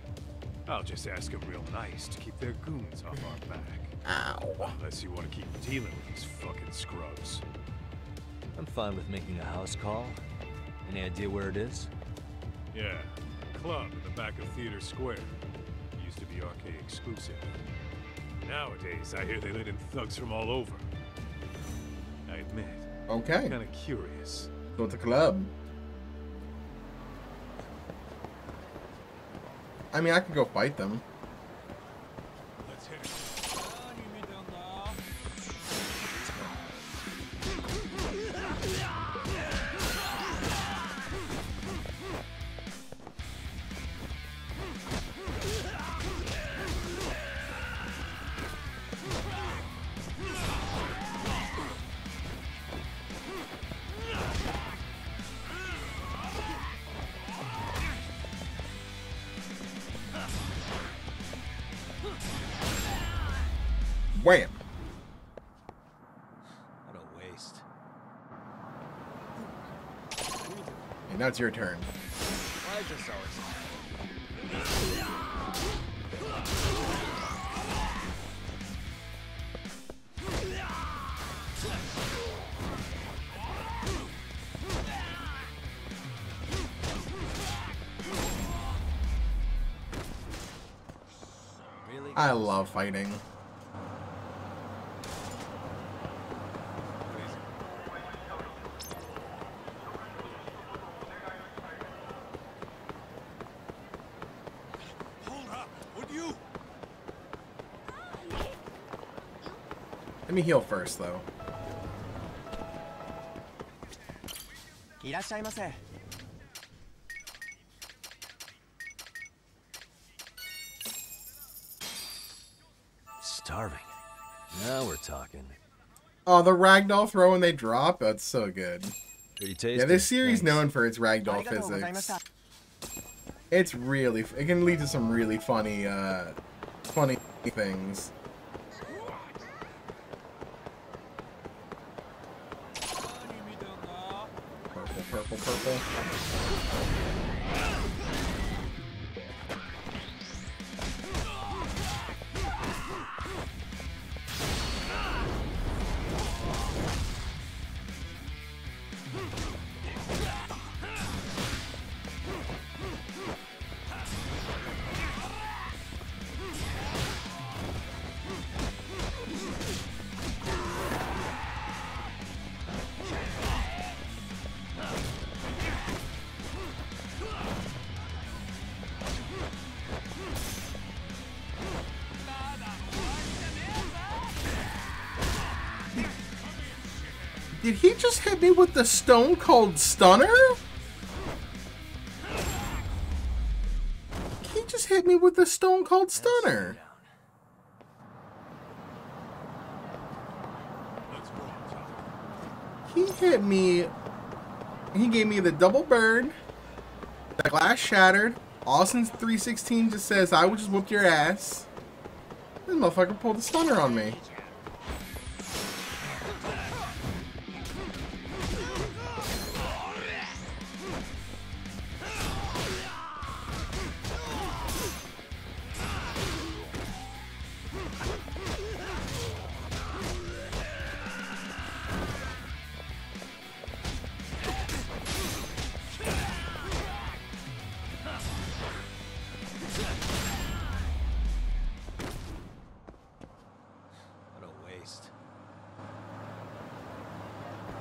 I'll just ask them real nice to keep their goons off our back.
Ow.
Unless you want to keep dealing with these fucking scrubs.
I'm fine with making a house call. Any idea where it is?
Yeah, club in the back of Theater Square. Used to be arcade exclusive. Nowadays, I hear they let in thugs from all over. I admit.
Okay.
Kind of curious.
Go to the club. I mean, I could go fight them.
Let's hit it.
Wham!
What a waste.
And now it's your turn.
Why is this always...
I love fighting. Let me heal first, though.
いらっしゃいませ。
Starving. Now we're talking.
Oh, the ragdoll throw when they drop? That's so good.
Pretty tasty.
Yeah, this series is
Thanks.
known for its ragdoll physics. It's really... It can lead to some really funny, funny things. Purple, purple. Did he just hit me with the Stone Cold Stunner? He just hit me with the Stone Cold Stunner. He hit me. He gave me the double bird. The glass shattered. Austin's 316 just says, I would just whoop your ass. This motherfucker pulled the stunner on me.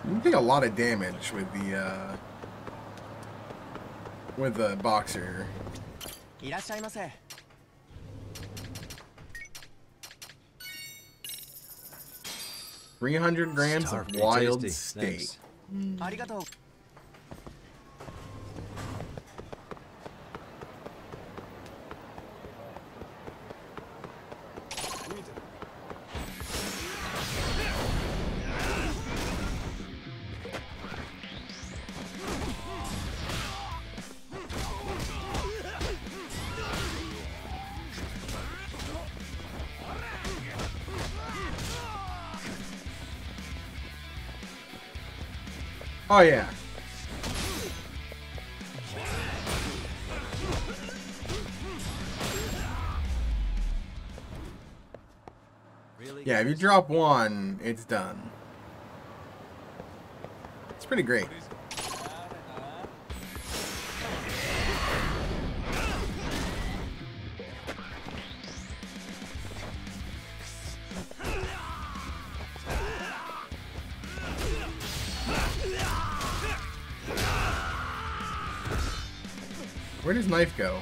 You take a lot of damage with the boxer.
いらっしゃいませ。
300 grams of wild steak.
ありがとう。
Oh yeah. Yeah, if you drop one, it's done. It's pretty great. Where does knife go?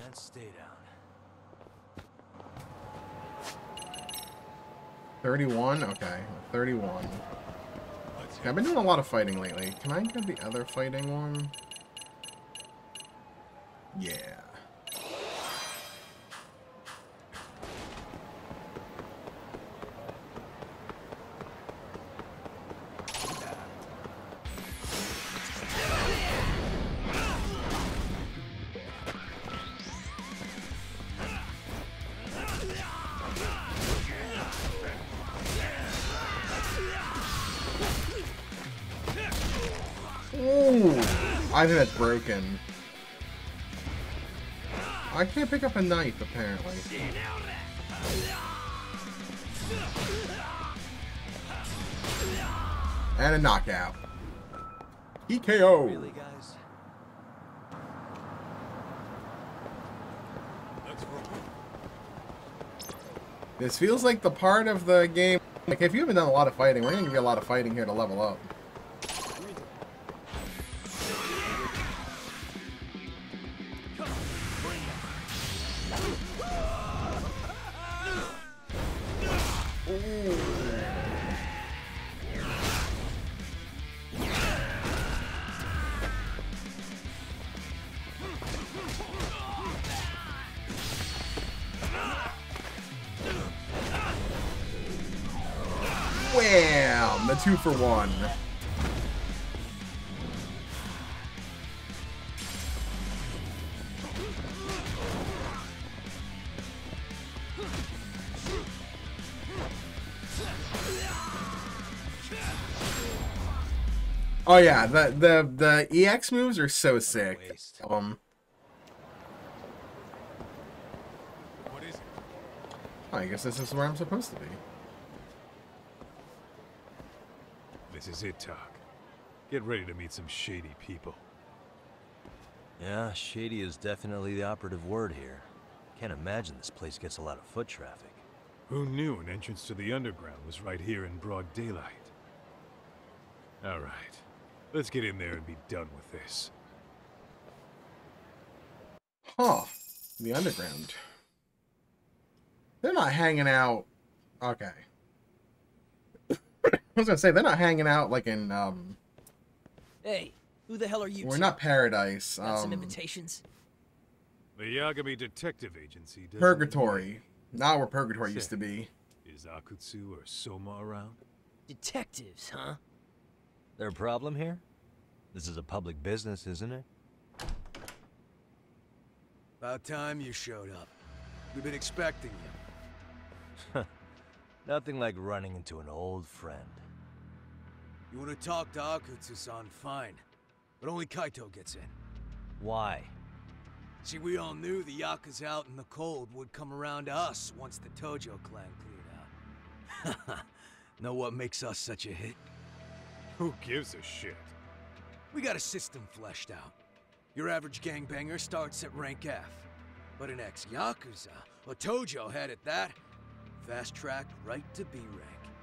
And stay down.
31? Okay, 31. Okay, I've been doing a lot of fighting lately. Can I get the other fighting one? Yeah. Ooh, I think that's broken. I can't pick up a knife, apparently. And a knockout. EKO.
Really, guys?
This feels like the part of the game. Like, if you haven't done a lot of fighting, we're gonna give you a lot of fighting here to level up. Wham! The 2-for-1. Oh yeah, the EX moves are so sick. I guess this is where I'm supposed to be.
This is it, Talk. Get ready to meet some shady people.
Yeah, shady is definitely the operative word here. Can't imagine this place gets a lot of foot traffic.
Who knew an entrance to the underground was right here in broad daylight? All right, let's get in there and be done with this.
Huh. The underground. They're not hanging out. Okay. I was gonna say, they're not hanging out like in,
Hey, who the hell are you?
we're not Paradise.
Got some invitations?
The Yagami Detective Agency doesn't
Purgatory. Not where Purgatory used to be.
Is Akutsu or Soma around?
Detectives, huh?
There a problem here? This is a public business, isn't it?
About time you showed up. We've been expecting you.
Nothing like running into an old friend.
You want to talk to Akutsu-san, fine. But only Kaito gets in.
Why?
See, we all knew the Yakuza out in the cold would come around to us once the Tojo clan cleared out. Know what makes us such a hit?
Who gives a shit?
We got a system fleshed out. Your average gangbanger starts at rank F. But an ex-Yakuza, a Tojo head at that, fast track right to B rank.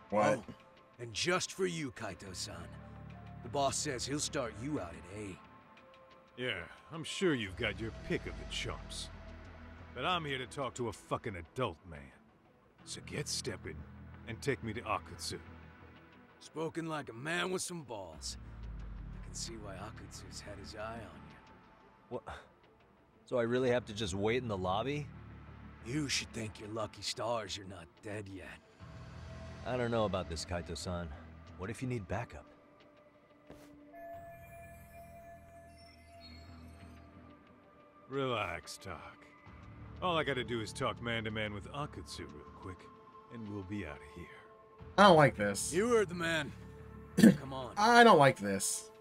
What?
Oh, and just for you, Kaito-san. The boss says he'll start you out at A.
Yeah, I'm sure you've got your pick of the chumps. But I'm here to talk to a fucking adult man. So get stepping and take me to Akutsu.
Spoken like a man with some balls. I can see why Akutsu's had his eye on you.
What? So I really have to just wait in the lobby?
You should thank your lucky stars you're not dead yet.
I don't know about this, Kaito-san. What if you need backup?
Relax, Doc. All I gotta do is talk man-to-man with Akutsu real quick, and we'll be out of here.
I don't like this.
You heard the man. Come on.
I don't like this.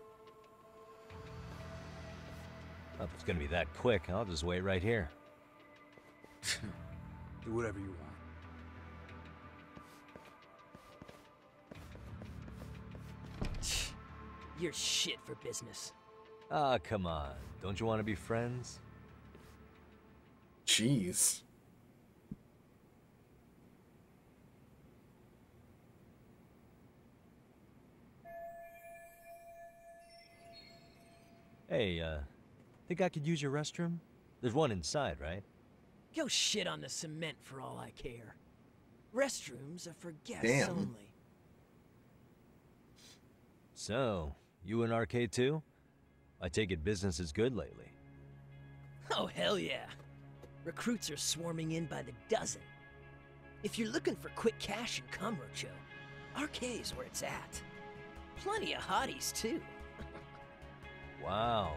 Not if it's gonna be that quick. I'll just wait right here.
Do whatever you want.
You're shit for business.
Ah, come on. Don't you want to be friends?
Jeez.
Hey, think I could use your restroom? There's one inside, right?
Go shit on the cement for all I care. Restrooms are for guests
Damn.
only.
So, you in Arcade too? I take it business is good lately.
Oh, hell yeah. Recruits are swarming in by the dozen. If you're looking for quick cash in Kamurocho, Arcade's where it's at. Plenty of hotties, too.
Wow.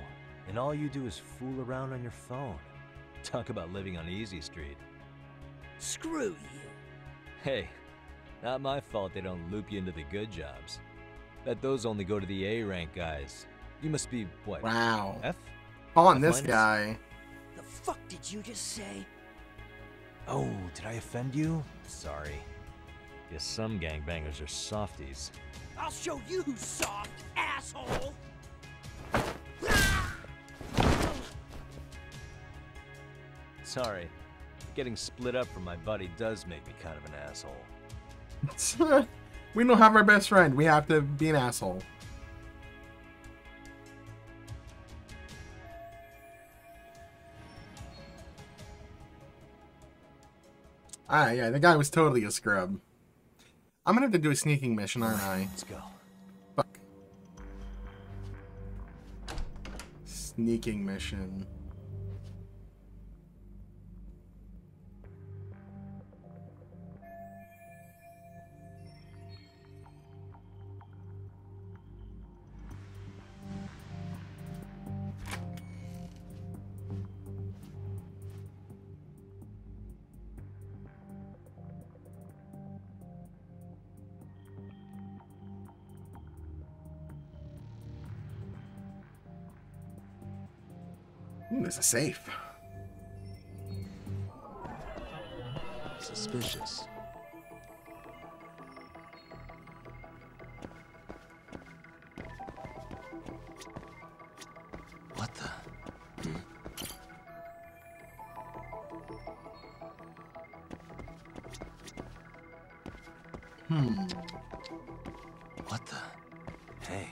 And all you do is fool around on your phone. Talk about living on Easy Street.
Screw you.
Hey, not my fault they don't loop you into the good jobs. Bet those only go to the A-rank guys. You must be, what?
Wow.
F?
On
F
this
minus?
guy.
The fuck did you just say?
Oh, did I offend you? Sorry. Guess some gangbangers are softies.
I'll show you who's soft, asshole!
Sorry. Getting split up from my buddy does make me kind of an asshole.
We don't have our best friend. We have to be an asshole. Ah, yeah, the guy was totally a scrub. I'm gonna have to do a sneaking mission, aren't I?
Let's go.
Fuck. Sneaking mission. Ooh, there's a safe.
Suspicious. What the? What the? Hey.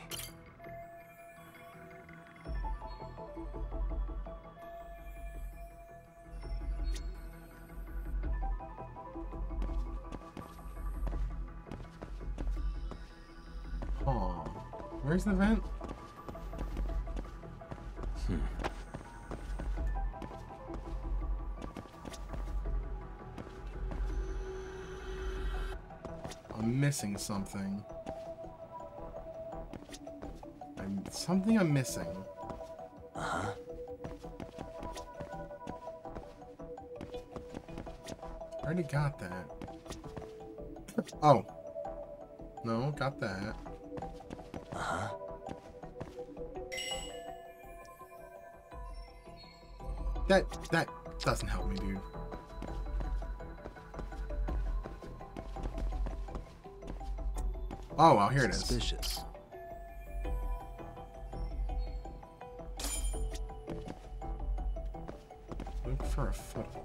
Oh, where's the vent? I'm missing something. Something I'm missing.
Uh-huh.
I already got that. Oh. No, got that.
Uh-huh.
That doesn't help me, dude. Oh, well, here it is.
Suspicious.
Look for a foothold.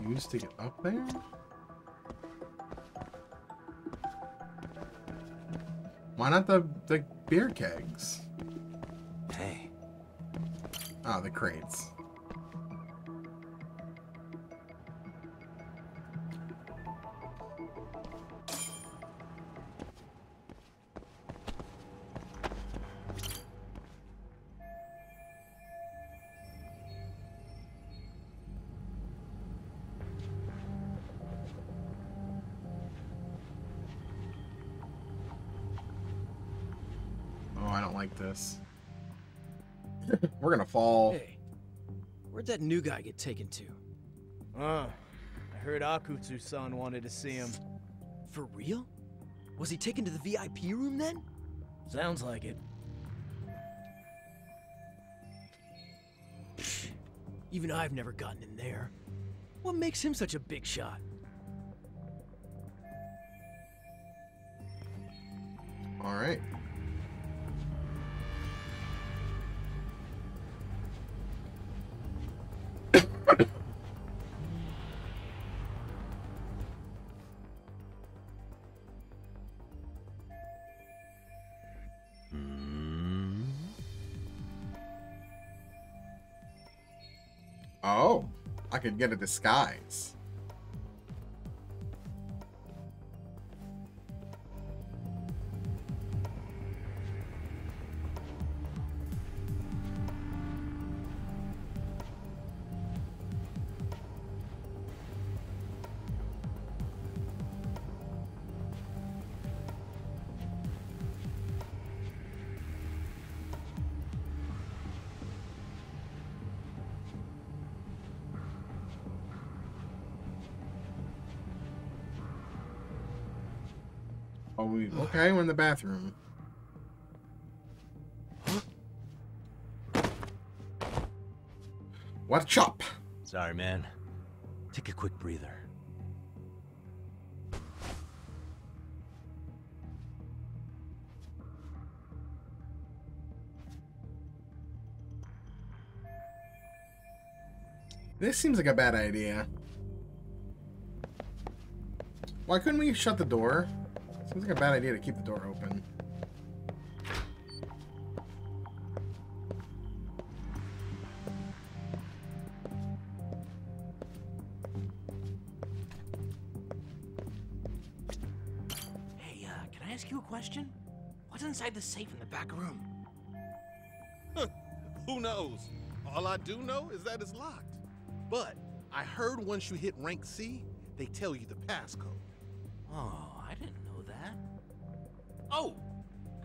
Used to get up there? Why not the beer kegs?
Hey.
Oh, the crates. This. We're gonna fall.
Hey, where'd that new guy get taken to?
I heard Akutsu-san wanted to see him.
For real? Was he taken to the VIP room then?
Sounds like it.
Even I've never gotten in there. What makes him such a big shot?
All right. Oh, I could get a disguise. Oh, okay, we're in the bathroom. What a chop!
Sorry, man. Take a quick breather.
This seems like a bad idea. Why couldn't we shut the door? Seems like a bad idea to keep the door open.
Hey, can I ask you a question? What's inside the safe in the back room?
Who knows? All I do know is that it's locked. But I heard once you hit rank C, they tell you the passcode.
Oh, I didn't know that. Oh,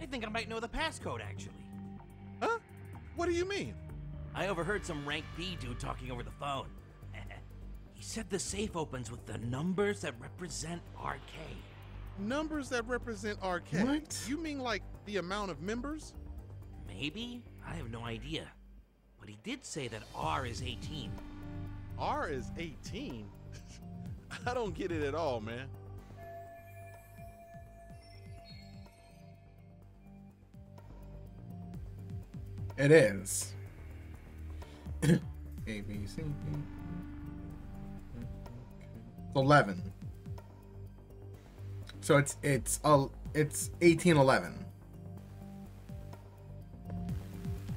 I think I might know the passcode, actually.
Huh? What do you mean?
I overheard some rank B dude talking over the phone. He said the safe opens with the numbers that represent RK.
Numbers that represent RK?
What?
You mean like the amount of members?
Maybe? I have no idea. But he did say that R is 18.
R is 18? I don't get it at all, man.
It is. A, B, C, D. It's 11. So it's 1811.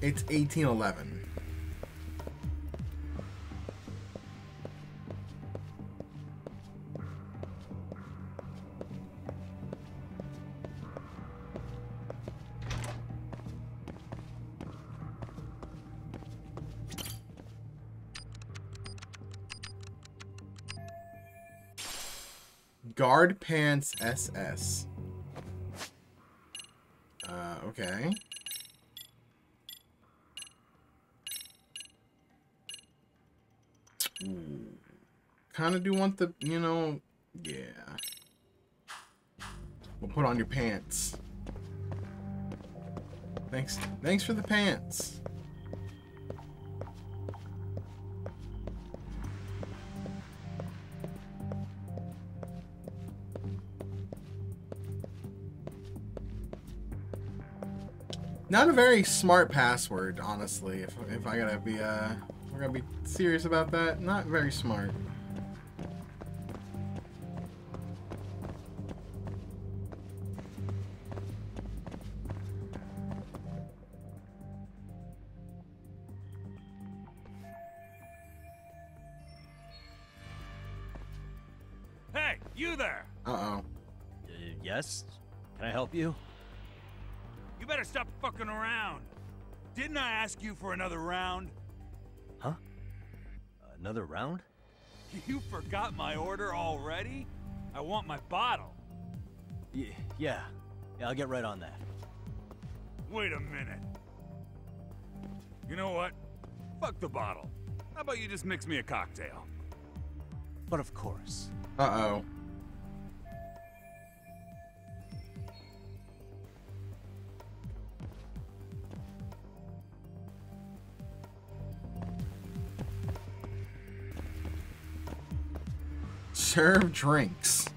It's 1811. Guard Pants SS. Okay. Kind of do want the, you know, yeah. We'll put on your pants. Thanks for the pants. Not a very smart password, honestly. If I gotta be we're gonna be serious about that. Not very smart.
Hey, you there!
Uh-oh.
Yes? Can I help you?
You better stop fucking around. Didn't I ask you for another round?
Huh? Another round?
You forgot my order already? I want my bottle.
Yeah, I'll get right on that.
Wait a minute. You know what? Fuck the bottle. How about you just mix me a cocktail?
But of course.
Uh-oh. Serve drinks.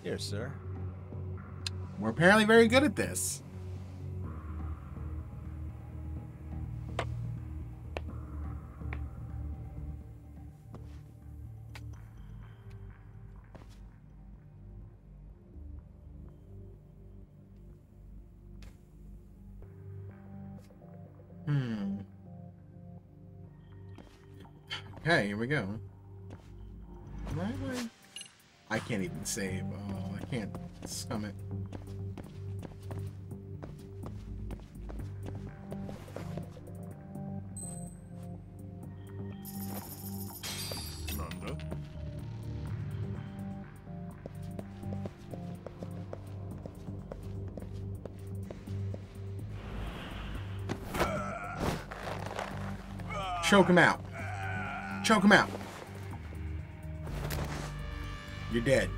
Here, sir.
We're apparently very good at this. Okay, here we go. Why am I can't even save. Oh, I can't scum it.
Nanda.
Choke him out. Choke him out. You're dead.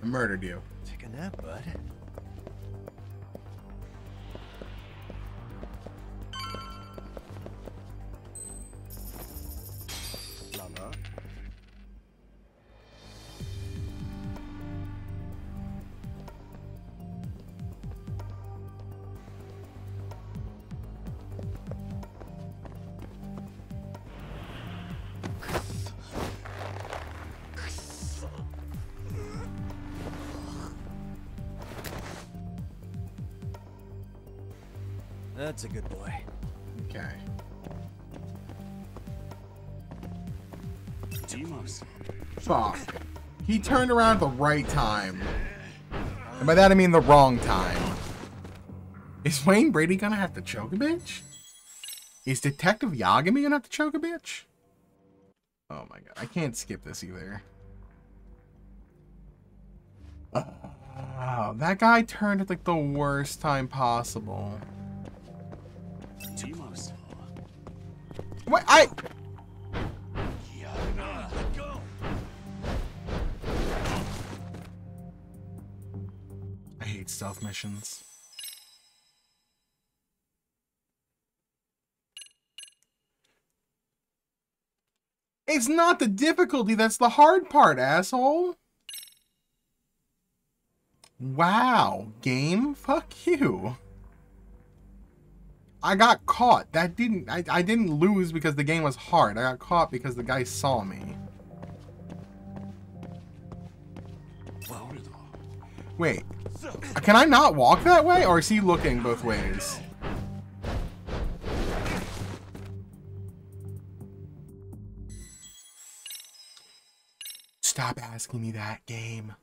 I murdered you.
Take a nap, bud.
Nanda.
That's a good boy.
Okay. Fuck. He turned around at the right time. And by that I mean the wrong time. Is Wayne Brady gonna have to choke a bitch? Is Detective Yagami gonna have to choke a bitch? Oh my god. I can't skip this either. That guy turned at like the worst time possible. What? I hate stealth missions. It's not the difficulty, that's the hard part, asshole. Wow, game? Fuck you. I got caught. That didn't... I didn't lose because the game was hard. I got caught because the guy saw me. Wait. Can I not walk that way? Or is he looking both ways? Stop asking me that, game.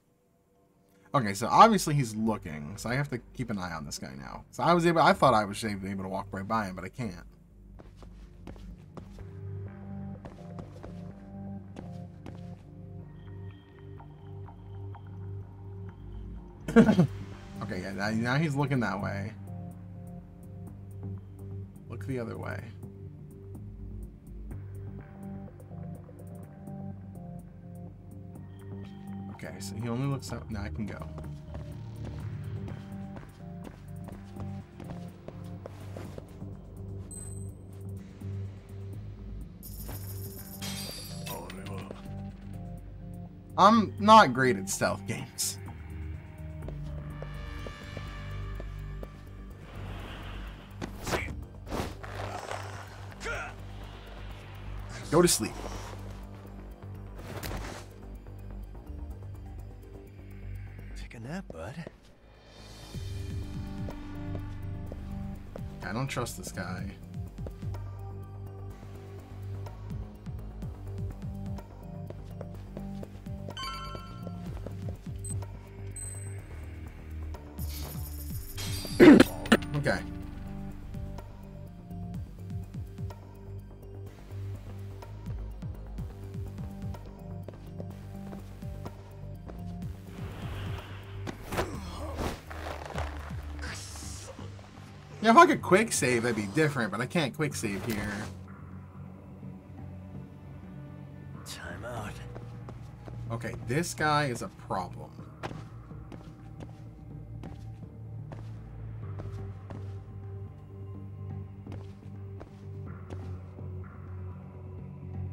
Okay, so obviously he's looking, so I have to keep an eye on this guy now. So I thought I was able to walk right by him, but I can't. Okay, yeah, now he's looking that way. Look the other way. Okay, so he only looks up. Now I can go. I'm not great at stealth games. Go to sleep.
Take a nap, bud.
I don't trust this guy. Okay. Yeah, if I could quick save, that'd be different, but I can't quick save here.
Time out.
Okay, this guy is a problem.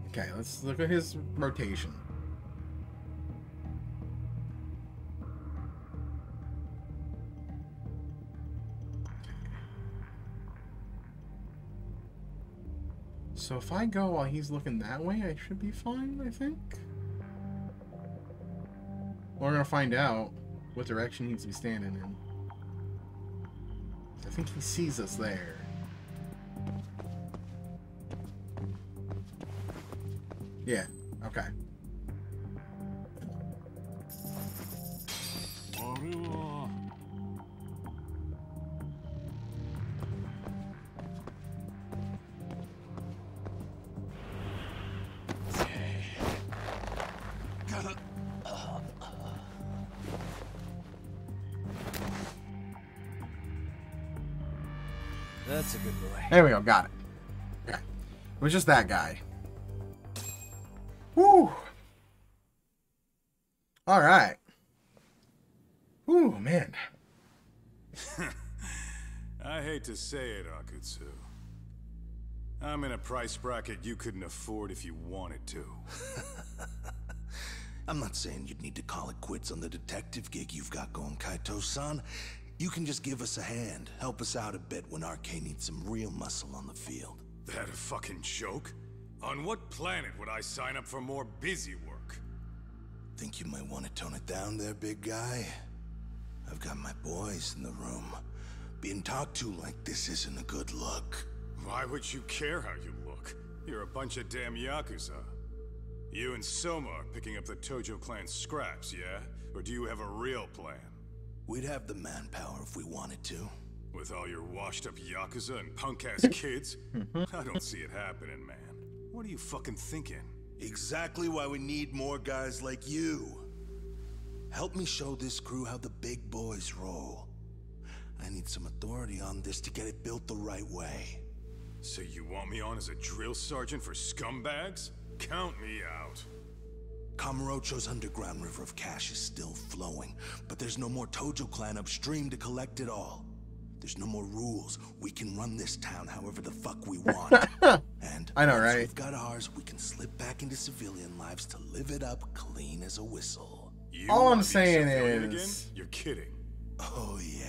Okay, let's look at his rotation. So if I go while he's looking that way, I should be fine, I think. We're gonna find out what direction he needs to be standing in. I think he sees us there. Yeah, okay.
That's a good boy.
There we go, got it. Okay. It was just that guy. Woo! Alright. Woo, man.
I hate to say it, Akutsu. I'm in a price bracket you couldn't afford if you wanted to.
I'm not saying you'd need to call it quits on the detective gig you've got going, Kaito-san. You can just give us a hand, help us out a bit when RK needs some real muscle on the field.
That a fucking joke? On what planet would I sign up for more busy work?
Think you might want to tone it down there, big guy? I've got my boys in the room. Being talked to like this isn't a good look.
Why would you care how you look? You're a bunch of damn Yakuza. You and Soma are picking up the Tojo clan scraps, yeah? Or do you have a real plan?
We'd have the manpower if we wanted to.
With all your washed-up Yakuza and punk-ass kids? I don't see it happening, man. What are you fucking thinking?
Exactly why we need more guys like you. Help me show this crew how the big boys roll. I need some authority on this to get it built the right way.
So you want me on as a drill sergeant for scumbags? Count me out.
Kamurocho's underground river of cash is still flowing, but there's no more Tojo clan upstream to collect it all. There's no more rules. We can run this town however the fuck we want. And
I know,
once
right?
we've got ours, we can slip back into civilian lives to live it up clean as a whistle.
All I'm saying is,
you're kidding.
Oh yeah.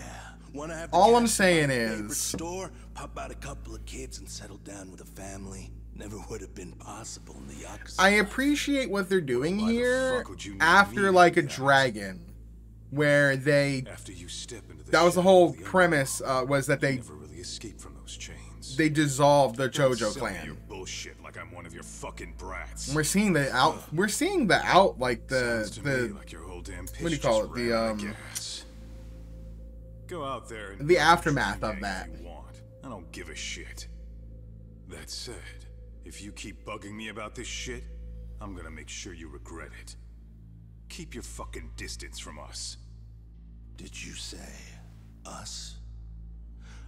Wanna have
all
the
I'm
cash
saying
in my favorite
is,
store, pop out a couple of kids and settle down with a family. Never would have been possible in the Yakuza.
I appreciate what they're doing here after like a dragon, where they.
After you step into the
that was the whole premise. Was that they
never really escape from those chains.
They dissolved the
Don't
Tojo
sell me
clan.
your bullshit like I'm one of your fucking brats.
And we're seeing the out. We're seeing the out like the
like your whole damn
what do you call it? The
Go out there and
the aftermath of that.
I don't give a shit. That said, if you keep bugging me about this shit, I'm gonna make sure you regret it. Keep your fucking distance from us.
Did you say us?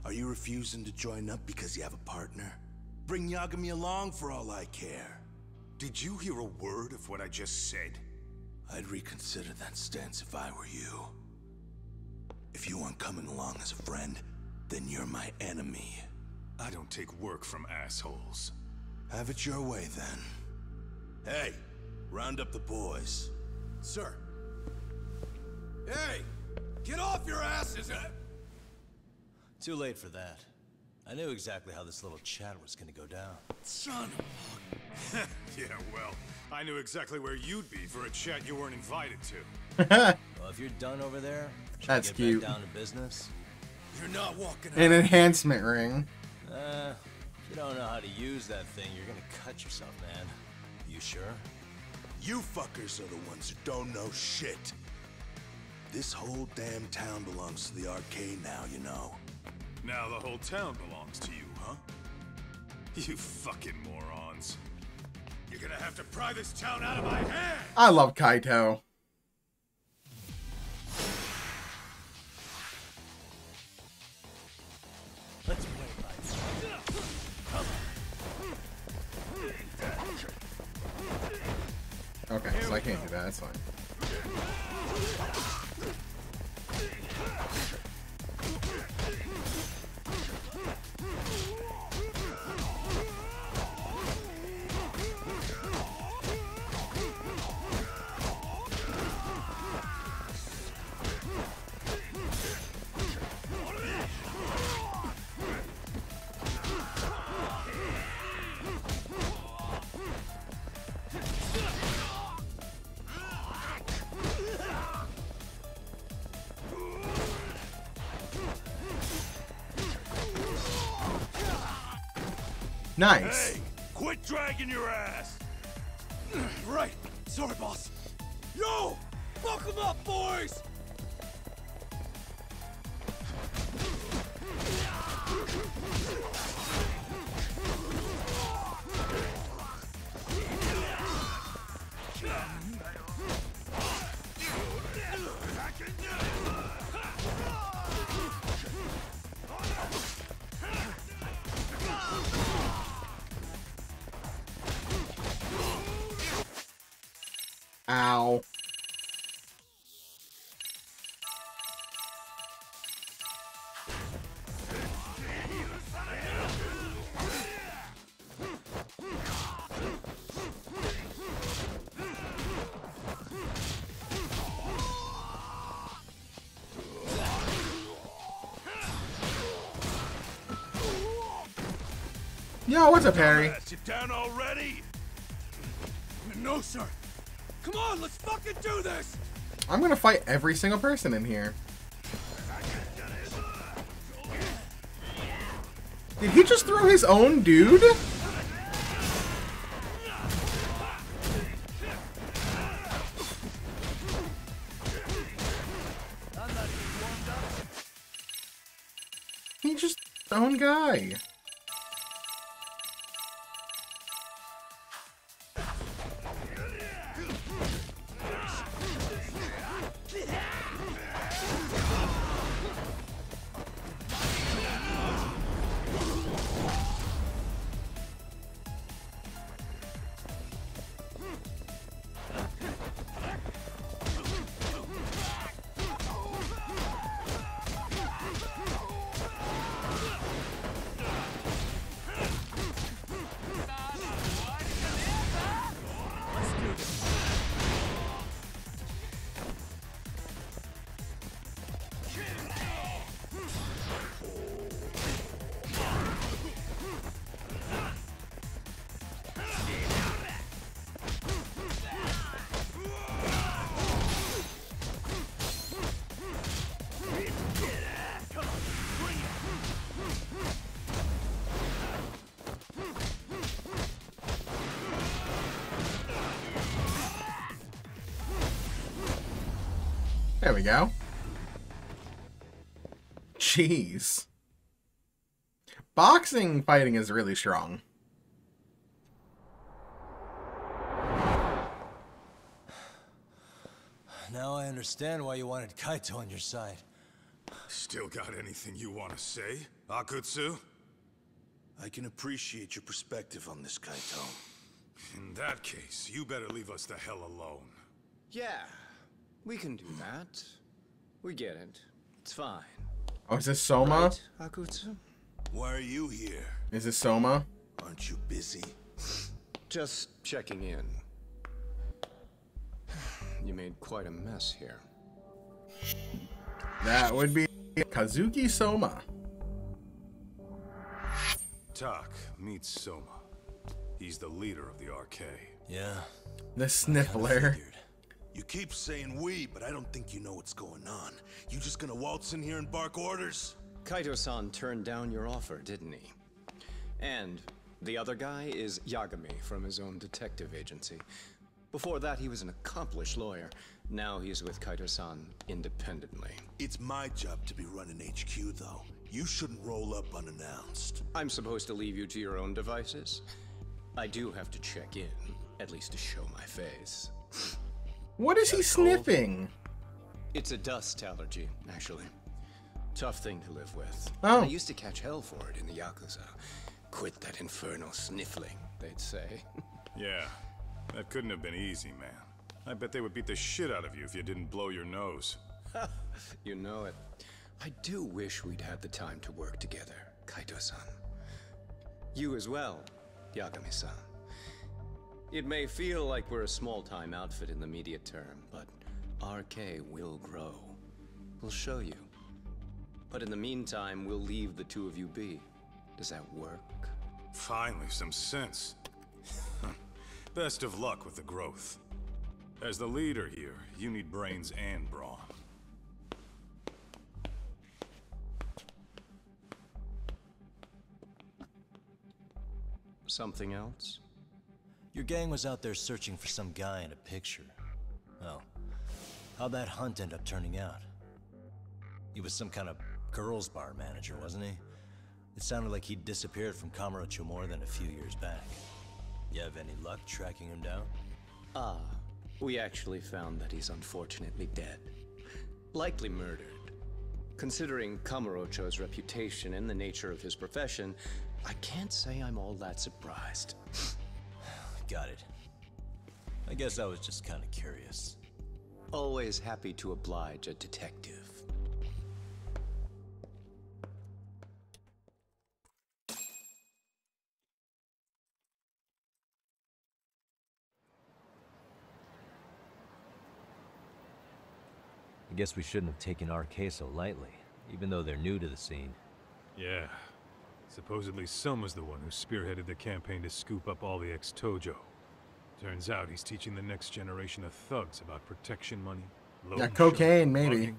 Are you refusing to join up because you have a partner? Bring Yagami along for all I care.
Did you hear a word of what I just said?
I'd reconsider that stance if I were you. If you aren't coming along as a friend, then you're my enemy.
I don't take work from assholes.
Have it your way, then. Hey, round up the boys.
Sir. Hey! Get off your asses!
Too late for that. I knew exactly how this little chat was gonna go down.
Son of
Yeah, well, I knew exactly where you'd be for a chat you weren't invited to.
Well, if you're done over there, should
That's
we get
cute.
back down to business?
You're not walking
An enhancement ring.
If you don't know how to use that thing, you're gonna cut yourself, man. You sure?
You fuckers are the ones who don't know shit. This whole damn town belongs to the arcade now, you know.
Now the whole town belongs to you, huh? You fucking morons. You're gonna have to pry this town out of my hands!
I love Kaito.
Let's play by
Okay, so I can't do that. That's fine. Nice.
Hey, quit dragging your ass!
Right. Sorry, boss. Yo! Fuck them up, boys!
Ow. Yo, what's up, Harry?
You down already?
No, sir. Come on, let's fucking do this!
I'm gonna fight every single person in here. Did he just throw his own dude? He just own guy. There we go. Jeez. Boxing fighting is really strong.
Now I understand why you wanted Kaito on your side.
Still got anything you want to say, Akutsu?
I can appreciate your perspective on this, Kaito.
In that case, you better leave us the hell alone.
Yeah, we can do that. We get it. It's fine.
Oh, is this Soma?
Right, Akutsu?
Why are you here?
Is this Soma?
Aren't you busy?
Just checking in. You made quite a mess here.
That would be Kazuki Soma.
Tak, meet Soma. He's the leader of the RK.
Yeah.
The Sniffler.
You keep saying we, but I don't think you know what's going on. You just gonna waltz in here and bark orders?
Kaito-san turned down your offer, didn't he? And the other guy is Yagami from his own detective agency. Before that, he was an accomplished lawyer. Now he's with Kaito-san independently.
It's my job to be running HQ, though. You shouldn't roll up unannounced.
I'm supposed to leave you to your own devices? I do have to check in, at least to show my face.
What is he sniffing?
It's a dust allergy, actually. Tough thing to live with.
Oh.
I used to catch hell for it in the Yakuza. Quit that infernal sniffling, they'd say.
Yeah, that couldn't have been easy, man. I bet they would beat the shit out of you if you didn't blow your nose.
You know it. I do wish we'd had the time to work together, Kaito-san. You as well, Yagami-san. It may feel like we're a small-time outfit in the immediate term, but RK will grow. We'll show you. But in the meantime, we'll leave the two of you be. Does that work?
Finally, some sense. Best of luck with the growth. As the leader here, you need brains and brawn.
Something else?
Your gang was out there searching for some guy in a picture. Oh. How'd that hunt end up turning out? He was some kind of girls' bar manager, wasn't he? It sounded like he'd disappeared from Kamurocho more than a few years back. You have any luck tracking him down?
Ah, we actually found that he's unfortunately dead. Likely murdered. Considering Kamurocho's reputation and the nature of his profession, I can't say I'm all that surprised.
Got it. I guess I was just kind of curious.
Always happy to oblige a detective.
I guess we shouldn't have taken RK so lightly, even though they're new to the scene.
Yeah. Supposedly Soma's the one who spearheaded the campaign to scoop up all the ex-Tojo. Turns out he's teaching the next generation of thugs about protection money,
Yeah, cocaine, maybe.
mugging.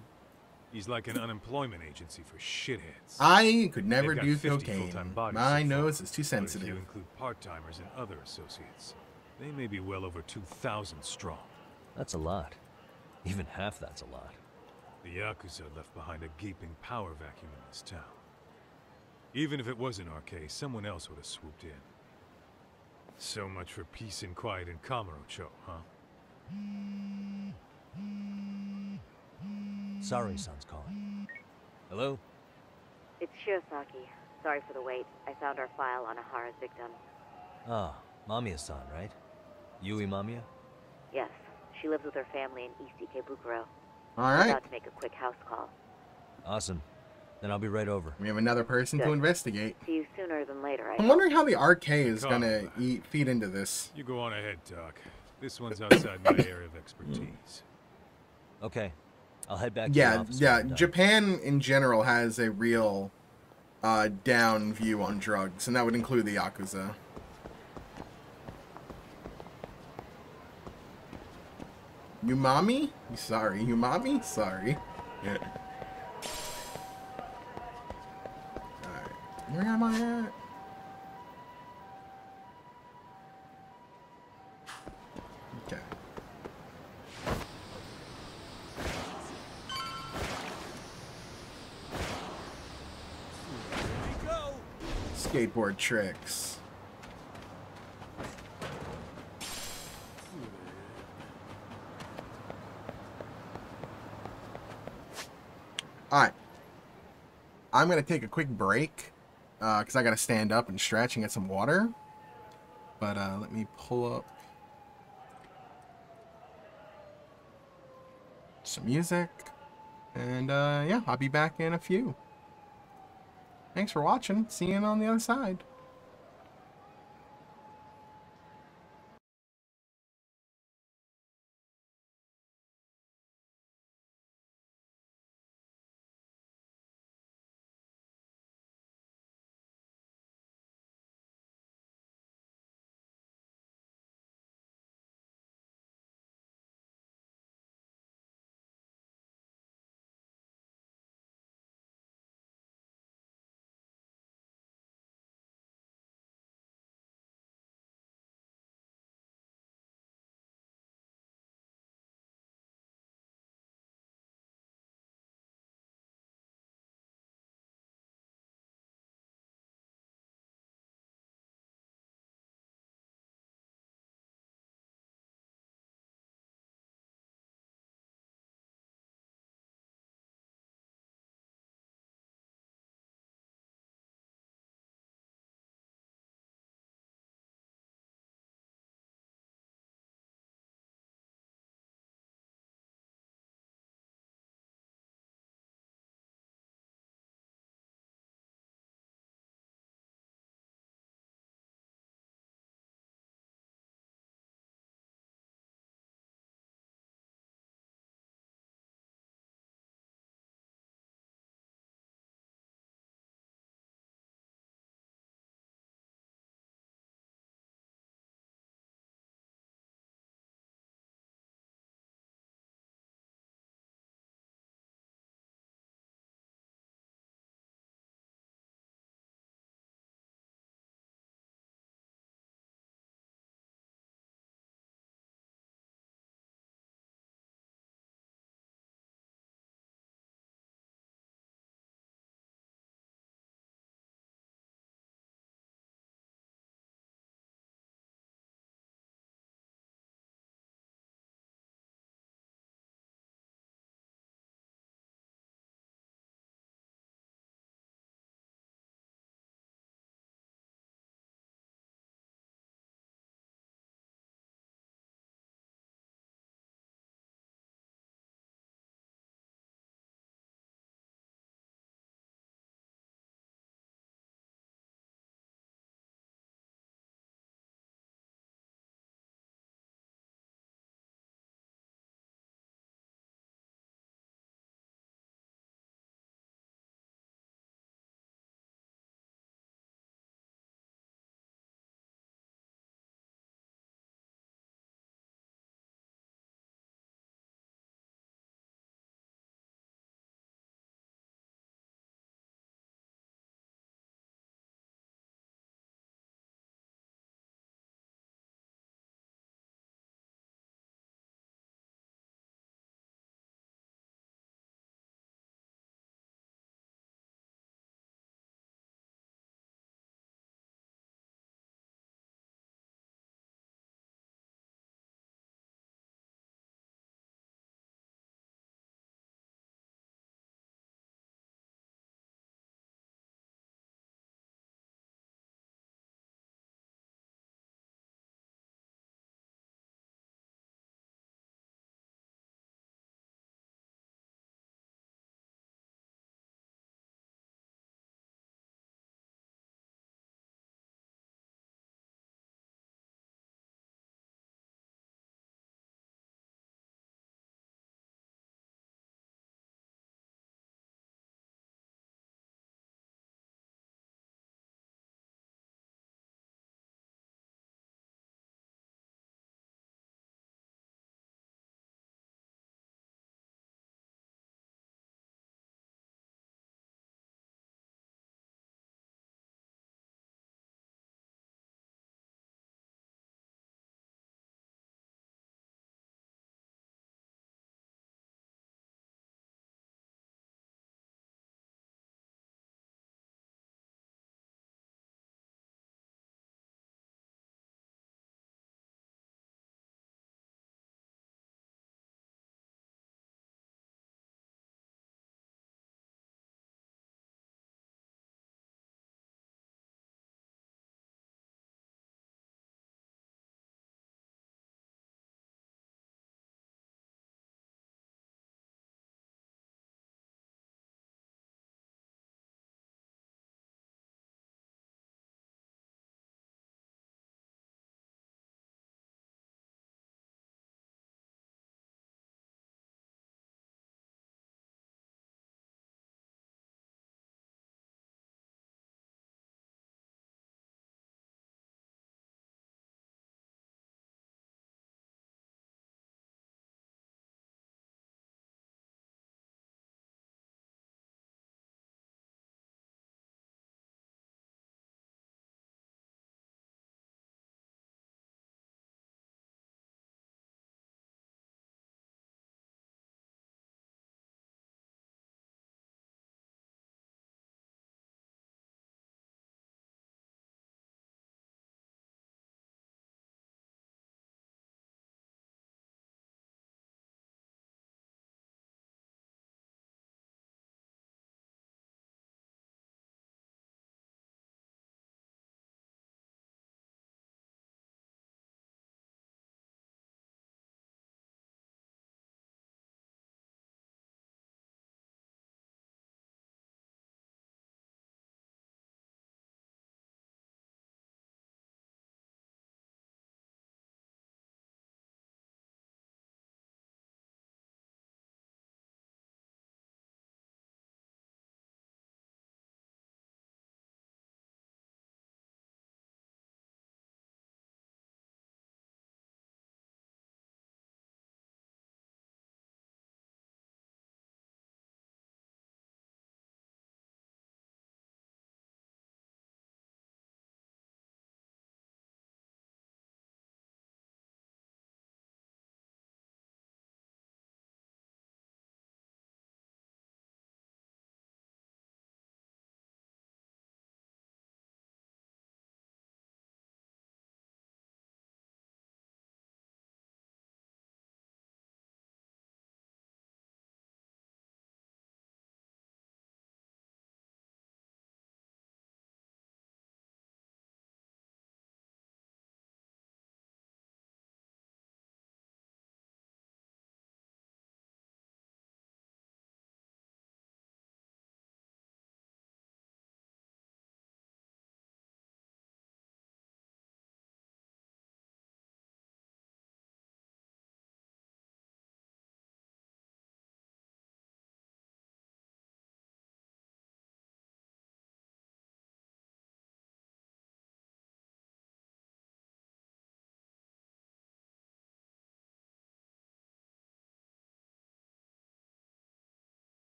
He's like an unemployment agency for shitheads.
I could never
They've got
do
50
cocaine.
full-time bodies
My
so far,
nose is too
but if
sensitive.
you include part-timers and other associates, they may be well over 2,000 strong.
That's a lot. Even half that's a lot.
The Yakuza left behind a gaping power vacuum in this town. Even if it wasn't RK, someone else would have swooped in. So much for peace and quiet in Kamurocho, huh?
Sorry-san's calling. Hello?
It's Shirosaki. Sorry for the wait. I found our file on Ahara's victim.
Ah, Mamiya-san, right? Yui Mamiya?
Yes, she lives with her family in East Ikebukuro.
All
I'm
right.
about to make a quick house call.
Awesome. Then I'll be right over.
We have another person to
Good.
investigate.
See you sooner than later, I
I'm
hope.
wondering how the RK is
Calm.
gonna feed into this.
You go on ahead, Doc. This one's outside my area of expertise.
Okay. I'll head back to the
Yeah,
office.
yeah.
when I'm done.
Japan in general has a real down view on drugs, and that would include the Yakuza. Umami? Sorry, Umami? Sorry. Yeah. Alright. Where am I at? Okay. skateboard tricks. Alright. I'm going to take a quick break because I got to stand up and stretch and get some water. But let me pull up some music. And yeah, I'll be back in a few. Thanks for watching. See you on the other side.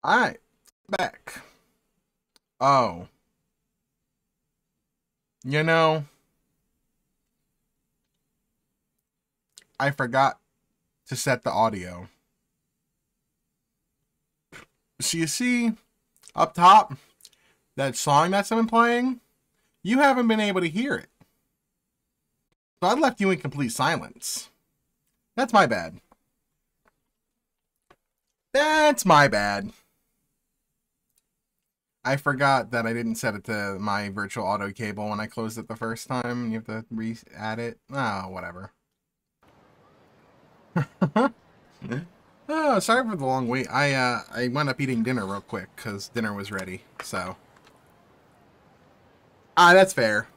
Alright, back. Oh. You know, I forgot to set the audio. So you see, up top, that song that's been playing, you haven't been able to hear it. So I left you in complete silence. That's my bad. That's my bad. I forgot that I didn't set it to my virtual audio cable when I closed it the first time. You have to re-add it. Oh, whatever. Oh, sorry for the long wait. I wound up eating dinner real quick because dinner was ready. So, that's fair.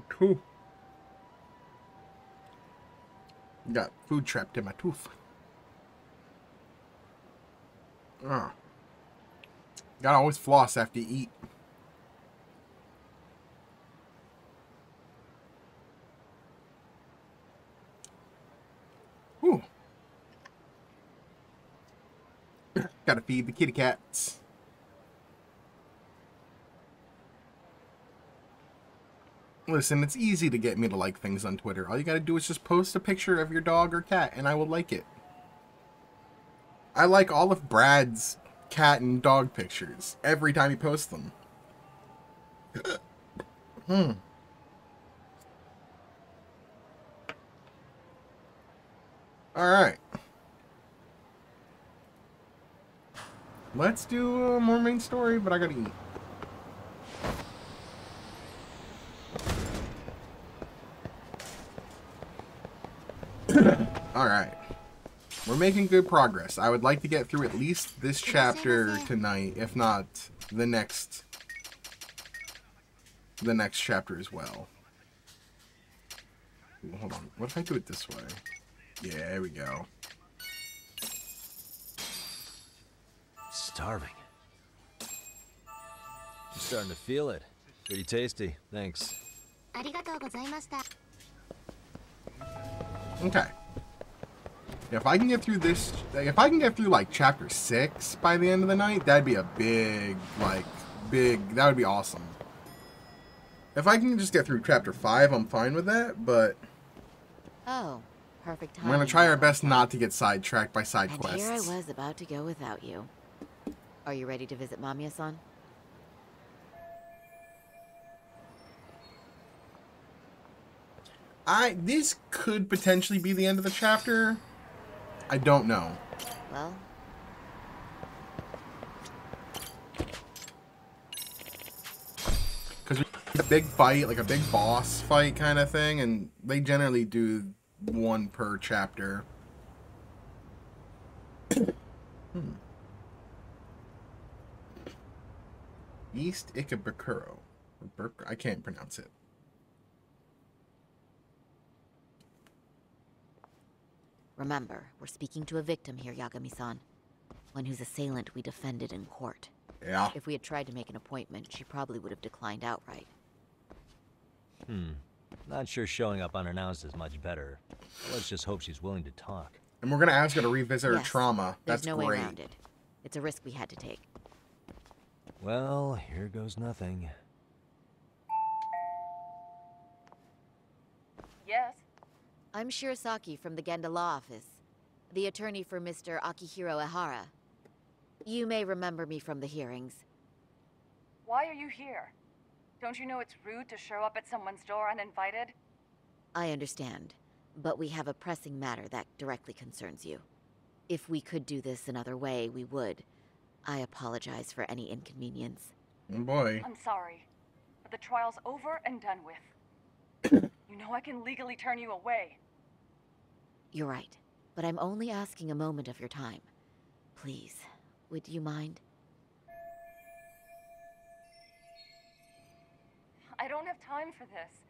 Cool. Got food trapped in my tooth. Gotta always floss after you eat. Whew. Gotta feed the kitty cats. Listen, it's easy to get me to like things on Twitter. All you gotta do is just post a picture of your dog or cat, and I will like it. I like all of Brad's cat and dog pictures every time he posts them. Alright. Let's do more main story, but I gotta eat. Alright. We're making good progress. I would like to get through at least this chapter tonight, if not the next chapter as well. Ooh, hold on. What if I do it this way? Yeah, there we go.
Starving. I'm starting to feel it. Pretty tasty. Thanks.
Okay. If I can get through this, if I can get through like chapter 6 by the end of the night, that'd be a big, that would be awesome. If I can just get through chapter 5, I'm fine with that, but
Oh, perfect time.
we're gonna try our best not to get sidetracked by side
And
quests.
here I was about to go without you. Are you ready to visit Mamiya-san?
This could potentially be the end of the chapter. I don't know.
Well,
because we a big fight, like a big boss fight kind of thing, and they generally do one per chapter. East Ikebukuro. I can't pronounce it.
remember, we're speaking to a victim here, Yagami-san. One whose assailant we defended in court.
Yeah.
If we had tried to make an appointment, she probably would have declined outright.
Not sure showing up unannounced is much better. Let's just hope she's willing to talk.
And we're gonna ask her to revisit her
Yes,
trauma.
There's
That's
no
great.
way around it. It's a risk we had to take.
Well, here goes nothing.
Yes? I'm Shirasaki from the Genda Law Office, the attorney for Mr. Akihiro Ehara. You may remember me from the hearings.
Why are you here? Don't you know it's rude to show up at someone's door uninvited?
I understand, but we have a pressing matter that directly concerns you. If we could do this another way, we would. I apologize for any inconvenience.
Oh boy.
I'm sorry, but the trial's over and done with. You know I can legally turn you away.
You're right, but I'm only asking a moment of your time. Please, would you mind?
I don't have time for this.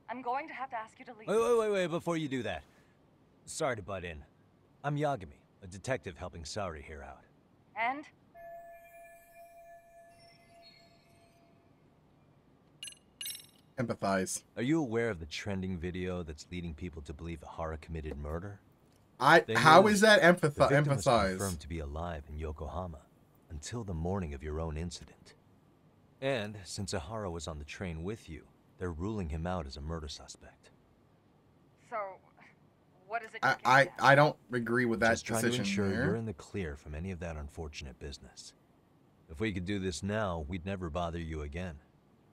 I'm going to have to ask you to leave.
Wait, before you do that. Sorry to butt in. I'm Yagami, a detective helping Saori here out.
And?
Empathize.
Are you aware of the trending video that's leading people to believe Hara committed murder?
How is that
the victim was
empathize?
confirmed to be alive in Yokohama until the morning of your own incident. And since Ahara was on the train with you, they're ruling him out as a murder suspect.
So, what is it?
I don't agree with that
Just trying to
decision
ensure
there.
you're in the clear from any of that unfortunate business. If we could do this now, we'd never bother you again.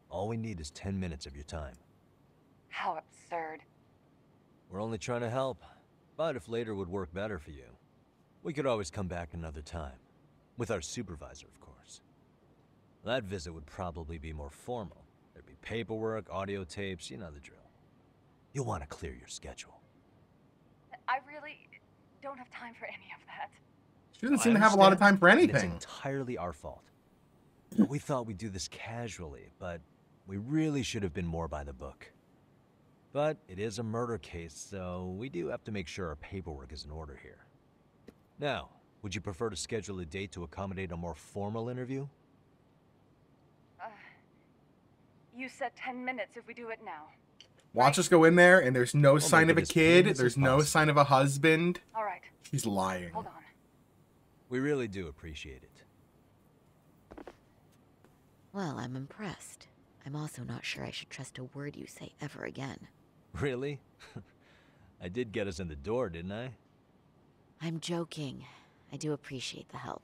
All we need is 10 minutes of your time.
How absurd.
We're only trying to help. But if later would work better for you, we could always come back another time. With our supervisor, of course. That visit would probably be more formal. There'd be paperwork, audio tapes, you know the drill. You'll want to clear your schedule.
I really don't have time for any of that.
She doesn't seem to have a lot of time for
And it's
anything.
entirely our fault. We thought we'd do this casually, but we really should have been more by the book. But it is a murder case, so we do have to make sure our paperwork is in order here. Now, would you prefer to schedule a date to accommodate a more formal interview?
You said 10 minutes if we do it now.
Watch us go in there, and there's no sign
make
of
it
a
as
kid.
painless as
There's no
possible.
sign of a husband.
All right.
She's lying.
Hold on.
We really do appreciate it.
Well, I'm impressed. I'm also not sure I should trust a word you say ever again.
Really? I did get us in the door, didn't I?
I'm joking. I do appreciate the help.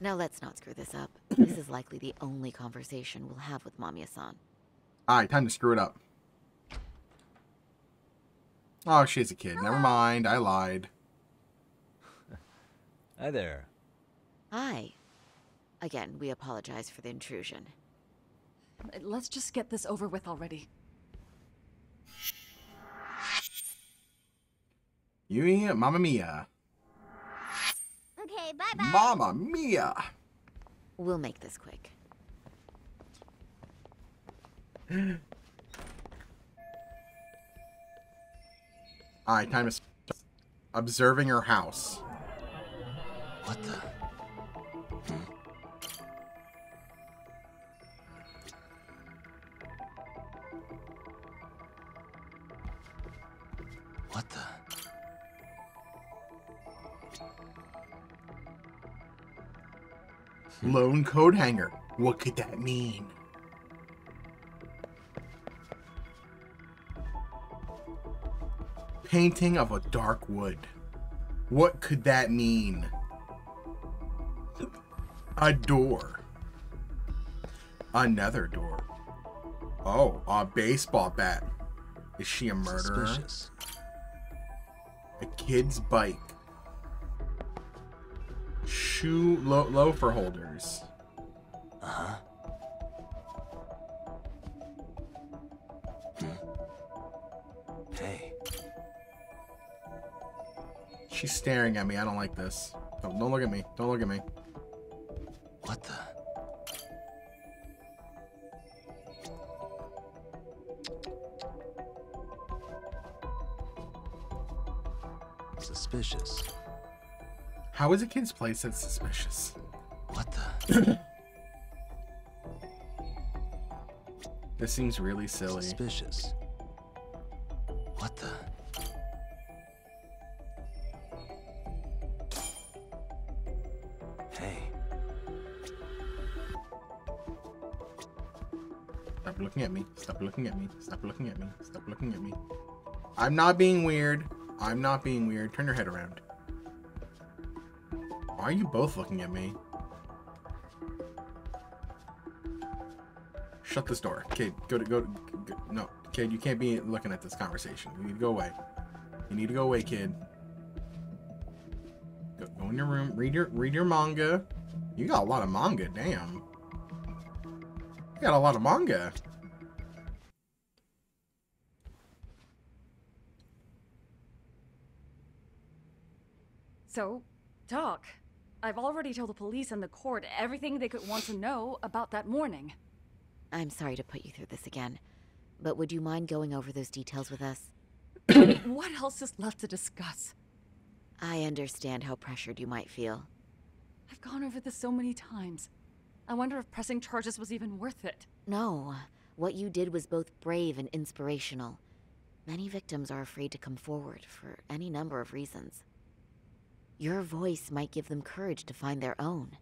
Now let's not screw this up. This is likely the only conversation we'll have with Mamiya-san.
Alright, time to screw it up. Oh, she's a kid. Never mind. I lied.
Hi there.
Hi. Again, we apologize for the intrusion.
Let's just get this over with already.
Yui, Mamma Mia.
Okay, bye-bye.
Mamma Mia.
We'll make this quick.
Alright, time to start observing her house.
What the? What the?
Lone coat hanger. What could that mean? Painting of a dark wood. What could that mean? A door. Another door. Oh, a baseball bat. Is she a murderer?
Suspicious.
A kid's bike. Shoe loafer holders.
Uh-huh. Hey.
She's staring at me. I don't like this. Don't look at me. Don't look at me.
What the? Suspicious.
How is a kid's place that's suspicious?
What the?
This seems really silly.
Suspicious. What the? Hey.
Stop looking at me. Stop looking at me. Stop looking at me. Stop looking at me. I'm not being weird. I'm not being weird. Turn your head around. Why are you both looking at me? Shut this door. Kid, go. No, kid, you can't be looking at this conversation. You need to go away. You need to go away, kid. Go in your room. Read your manga. You got a lot of manga, damn. You got a lot of manga.
So, Doc, I've already told the police and the court everything they could want to know about that morning.
I'm sorry to put you through this again, but would you mind going over those details with us?
What else is left to discuss?
I understand how pressured you might feel.
I've gone over this so many times. I wonder if pressing charges was even worth it.
No, What you did was both brave and inspirational. Many victims are afraid to come forward for any number of reasons. Your voice might give them courage to find their own.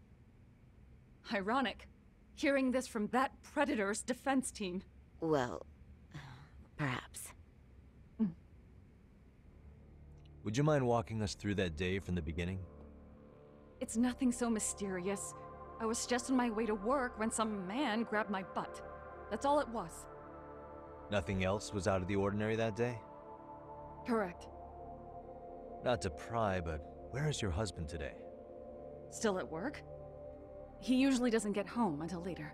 Ironic. Hearing this from that Predator's defense team.
Well, perhaps.
Would you mind walking us through that day from the beginning?
It's nothing so mysterious. I was just on my way to work when some man grabbed my butt. That's all it was.
Nothing else was out of the ordinary that day?
Correct.
Not to pry, but where is your husband today?
Still at work? He usually doesn't get home until later.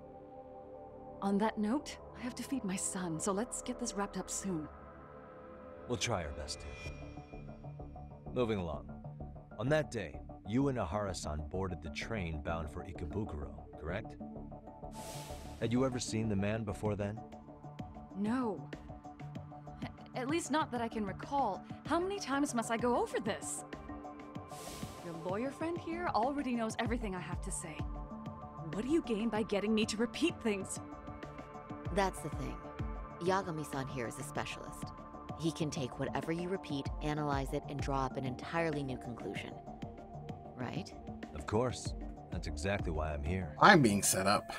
On that note, I have to feed my son, so let's get this wrapped up soon.
We'll try our best to. Moving along. On that day, you and Ahara-san boarded the train bound for Ikebukuro, correct? Had you ever seen the man before then?
No. At least not that I can recall. How many times must I go over this? Your lawyer friend here already knows everything I have to say. What do you gain by getting me to repeat things?
That's the thing. Yagami-san here is a specialist. He can take whatever you repeat, analyze it, and draw up an entirely new conclusion. Right?
Of course. That's exactly why I'm here.
I'm being set up.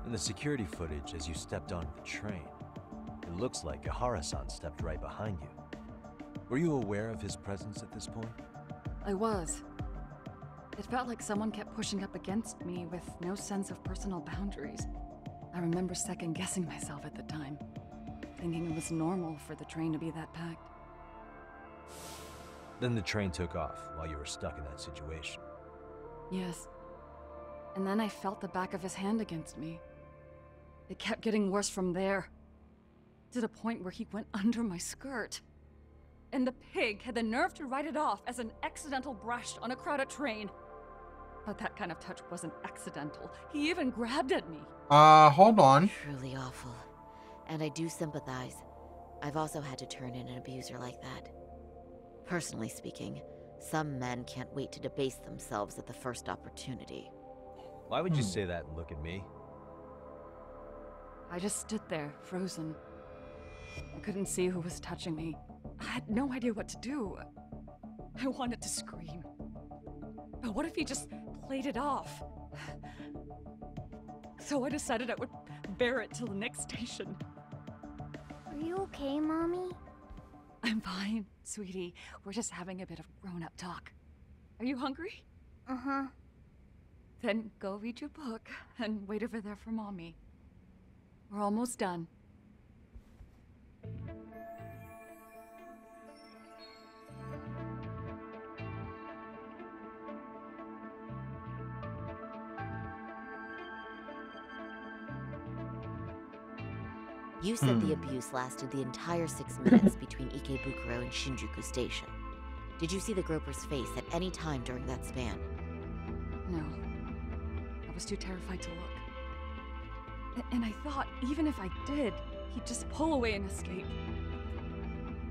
In the security footage as you stepped onto the train, it looks like Ahara-san stepped right behind you. Were you aware of his presence at this point?
I was. It felt like someone kept pushing up against me with no sense of personal boundaries. I remember second-guessing myself at the time, thinking it was normal for the train to be that packed.
Then the train took off while you were stuck in that situation.
Yes. And then I felt the back of his hand against me. It kept getting worse from there, to the point where he went under my skirt. And the pig had the nerve to write it off as an accidental brush on a crowded train. But that kind of touch wasn't accidental. He even grabbed at me.
Hold on.
Truly awful. And I do sympathize. I've also had to turn in an abuser like that. Personally speaking, some men can't wait to debase themselves at the first opportunity.
Why would you say that and look at me?
I just stood there, frozen. I couldn't see who was touching me. I had no idea what to do. I wanted to scream. But what if he just played it off? So I decided I would bear it till the next station.
Are you okay, Mommy?
I'm fine, sweetie. We're just having a bit of grown-up talk. Are you hungry?
Uh-huh.
Then go read your book and wait over there for Mommy. We're almost done.
You said the abuse lasted the entire 6 minutes between Ikebukuro and Shinjuku Station. Did you see the groper's face at any time during that span?
No. I was too terrified to look. And I thought, even if I did, he'd just pull away and escape.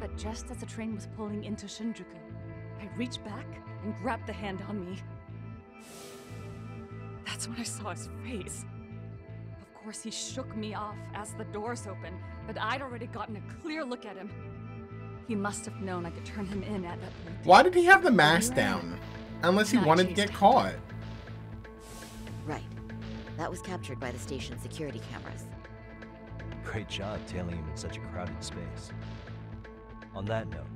But just as the train was pulling into Shinjuku, I reached back and grabbed the hand on me. That's when I saw his face. Of course, he shook me off as the doors opened, but I'd already gotten a clear look at him. He must have known I could turn him in at that point.
Why did he have the mask down? Unless he wanted to get caught.
Right. That was captured by the station's security cameras.
Great job tailing him in such a crowded space. On that note,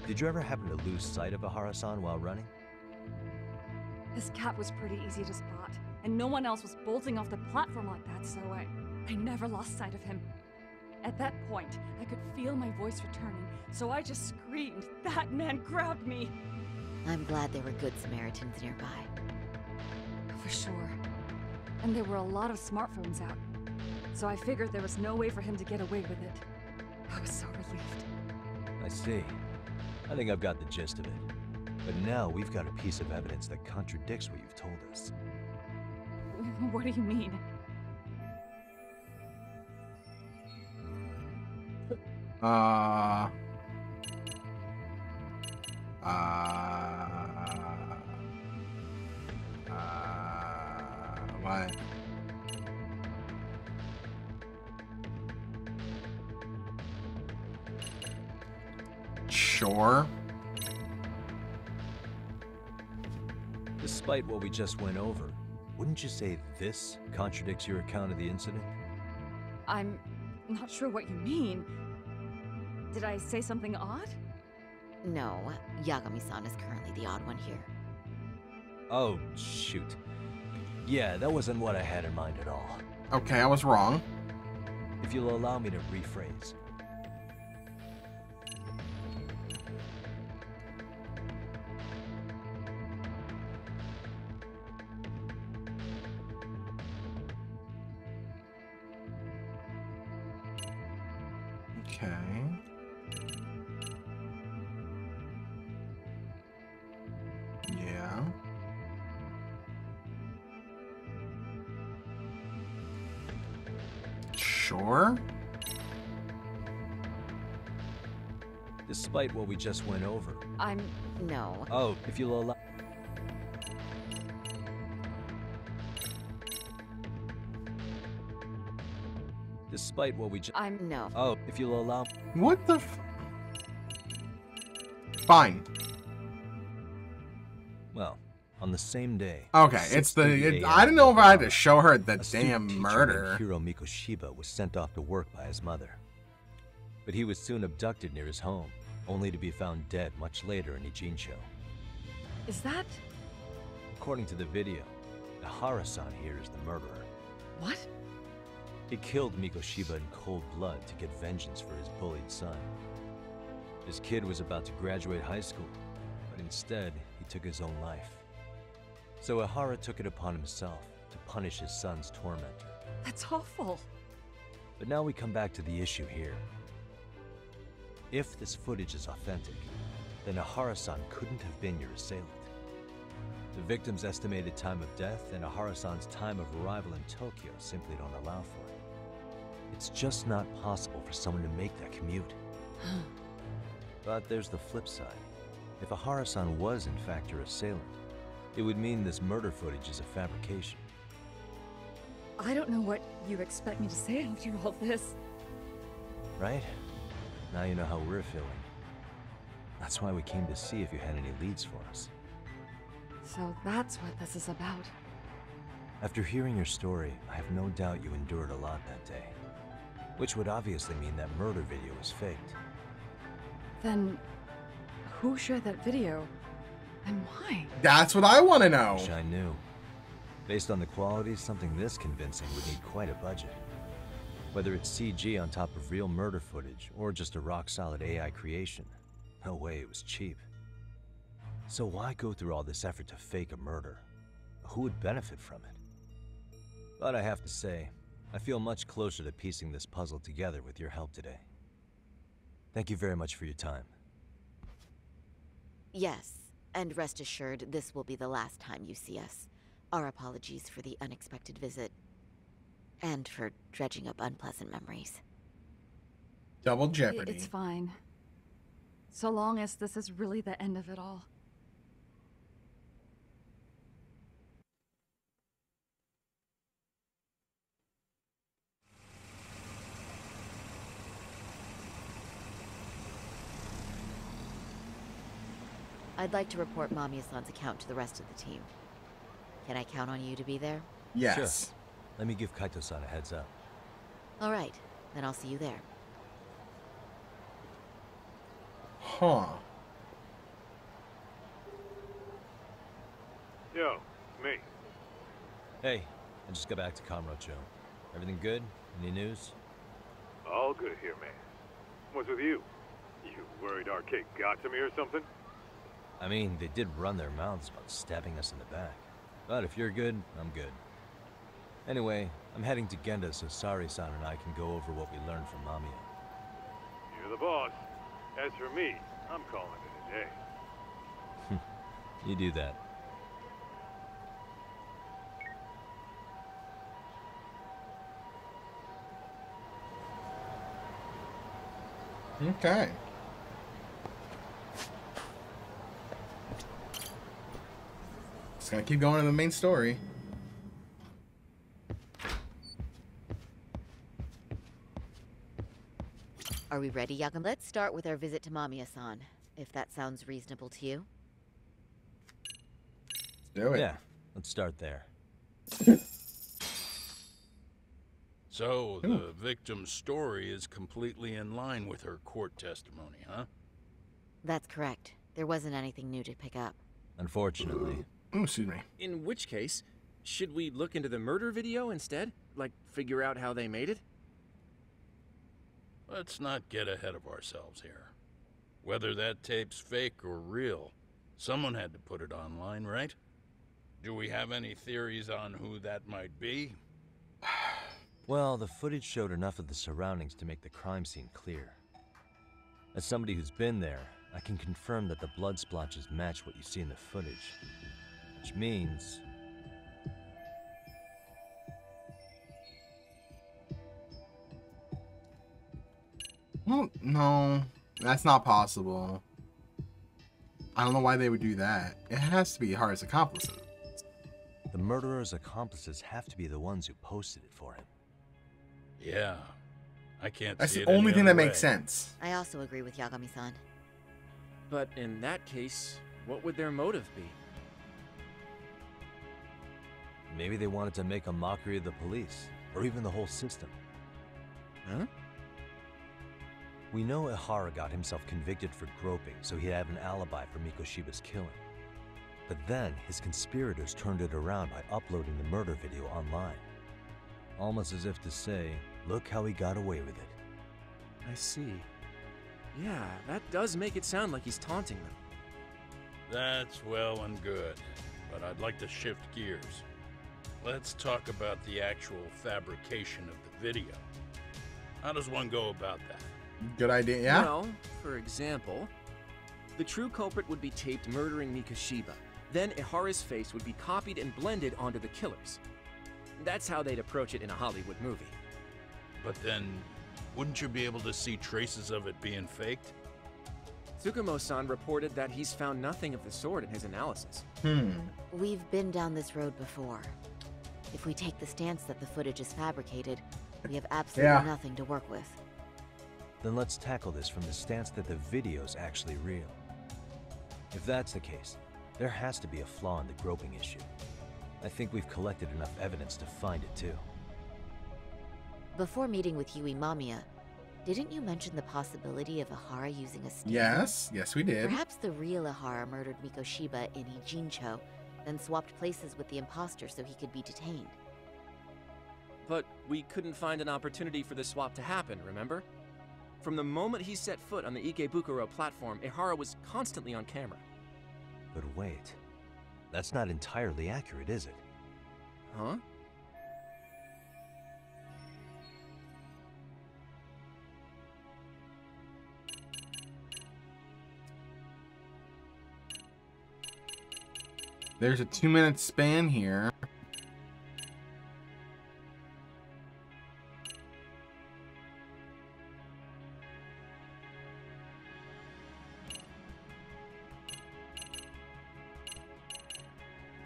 did you ever happen to lose sight of Ahara-san while running?
His cap was pretty easy to spot, and no one else was bolting off the platform like that, so I never lost sight of him. At that point, I could feel my voice returning, so I just screamed, "That man grabbed me!"
I'm glad there were good Samaritans nearby.
For sure. And there were a lot of smartphones out, so I figured there was no way for him to get away with it. I was so relieved.
I see. I think I've got the gist of it. But now we've got a piece of evidence that contradicts what you've told us.
What do you mean?
What? Sure.
Despite what we just went over, wouldn't you say this contradicts your account of the incident?
I'm not sure what you mean. Did I say something odd?
No, Yagami-san is currently the odd one here.
Oh, shoot. Yeah, that wasn't what I had in mind at all.
Okay, I was wrong.
If you'll allow me to rephrase.
Okay. Yeah. Sure.
Despite what we just went over.
No.
Oh, if you'll allow... Despite what we just...
No.
Oh, if you'll allow...
What the f... Fine.
Well, on the same day...
Okay, it's the... I didn't know if I had to show her the damn
teacher
murder.
named Hiro Mikoshiba was sent off to work by his mother. But he was soon abducted near his home, only to be found dead much later in Ijincho.
Is that...
According to the video, Ihara-san here is the murderer.
What?
He killed Mikoshiba in cold blood to get vengeance for his bullied son. His kid was about to graduate high school, but instead, he took his own life. So Ihara took it upon himself to punish his son's tormentor.
That's awful.
But now we come back to the issue here. If this footage is authentic, then Ihara-san couldn't have been your assailant. The victim's estimated time of death and Ihara-san's time of arrival in Tokyo simply don't allow for it. It's just not possible for someone to make that commute. But there's the flip side. If Ihara-san was in fact your assailant, it would mean this murder footage is a fabrication.
I don't know what you expect me to say after all this.
Right? Now you know how we're feeling. That's why we came to see if you had any leads for us.
So that's what this is about.
After hearing your story, I have no doubt you endured a lot that day. Which would obviously mean that murder video was faked.
Then, who shared that video? And why?
That's what I want to know.
Wish I knew. Based on the quality, something this convincing would need quite a budget. Whether it's CG on top of real murder footage, or just a rock-solid AI creation, no way it was cheap. So why go through all this effort to fake a murder? Who would benefit from it? But I have to say, I feel much closer to piecing this puzzle together with your help today. Thank you very much for your time.
Yes, and rest assured, this will be the last time you see us. Our apologies for the unexpected visit. And for dredging up unpleasant memories.
Double jeopardy.
It's fine. So long as this is really the end of it all.
I'd like to report Mamiya-san's account to the rest of the team. Can I count on you to be there?
Yes.
Sure. Let me give Kaito-san a heads up.
All right, then I'll see you there.
Huh.
Yo, me.
Hey, I just got back to Kamurocho. Everything good? Any news?
All good here, man. What's with you? You worried Arcade got to me or something?
I mean, they did run their mouths about stabbing us in the back. But if you're good, I'm good. Anyway, I'm heading to Genda so Sari-san and I can go over what we learned from Mamiya.
You're the boss. As for me, I'm calling it a day.
You do that.
Okay. Just gonna keep going to the main story.
Are we ready, Yaga? Let's start with our visit to Mamiya-san, if that sounds reasonable to you.
Do it.
Yeah, let's start there.
So, the victim's story is completely in line with her court testimony, huh?
That's correct. There wasn't anything new to pick up.
Unfortunately.
Oh, excuse me.
In which case, should we look into the murder video instead? Like, figure out how they made it?
Let's not get ahead of ourselves here. Whether that tape's fake or real, someone had to put it online, right? Do we have any theories on who that might be?
Well, the footage showed enough of the surroundings to make the crime scene clear. As somebody who's been there, I can confirm that the blood splotches match what you see in the footage. Which means...
Well, no, that's not possible. I don't know why they would do that. It has to be Hara's accomplices.
The murderer's accomplices have to be the ones who posted it for him.
Yeah, I can't
That's
see it
the only
any
thing
other
that makes
way.
sense.
I also agree with Yagami-san.
But in that case, what would their motive be?
Maybe they wanted to make a mockery of the police, or even the whole system.
Huh?
We know Ihara got himself convicted for groping, so he'd have an alibi for Mikoshiba's killing. But then, his conspirators turned it around by uploading the murder video online. Almost as if to say, look how he got away with it.
I see. Yeah, that does make it sound like he's taunting them.
That's well and good, but I'd like to shift gears. Let's talk about the actual fabrication of the video. How does one go about that?
Good idea, yeah?
Well, for example, the true culprit would be taped murdering Mikoshiba. Then Ihara's face would be copied and blended onto the killers. That's how they'd approach it in a Hollywood movie.
But then, wouldn't you be able to see traces of it being faked?
Tsukumo-san reported that he's found nothing of the sort in his analysis.
We've been down this road before. If we take the stance that the footage is fabricated, we have absolutely nothing to work with.
Then let's tackle this from the stance that the video's actually real. If that's the case, there has to be a flaw in the groping issue. I think we've collected enough evidence to find it too.
Before meeting with Yui Mamiya, didn't you mention the possibility of Ihara using a stand?
Yes we did.
Perhaps the real Ihara murdered Mikoshiba in Ijincho, then swapped places with the imposter so he could be detained.
But we couldn't find an opportunity for the swap to happen, remember? From the moment he set foot on the Ikebukuro platform, Ihara was constantly on camera.
But wait, that's not entirely accurate, is it?
Huh?
There's a 2-minute span here.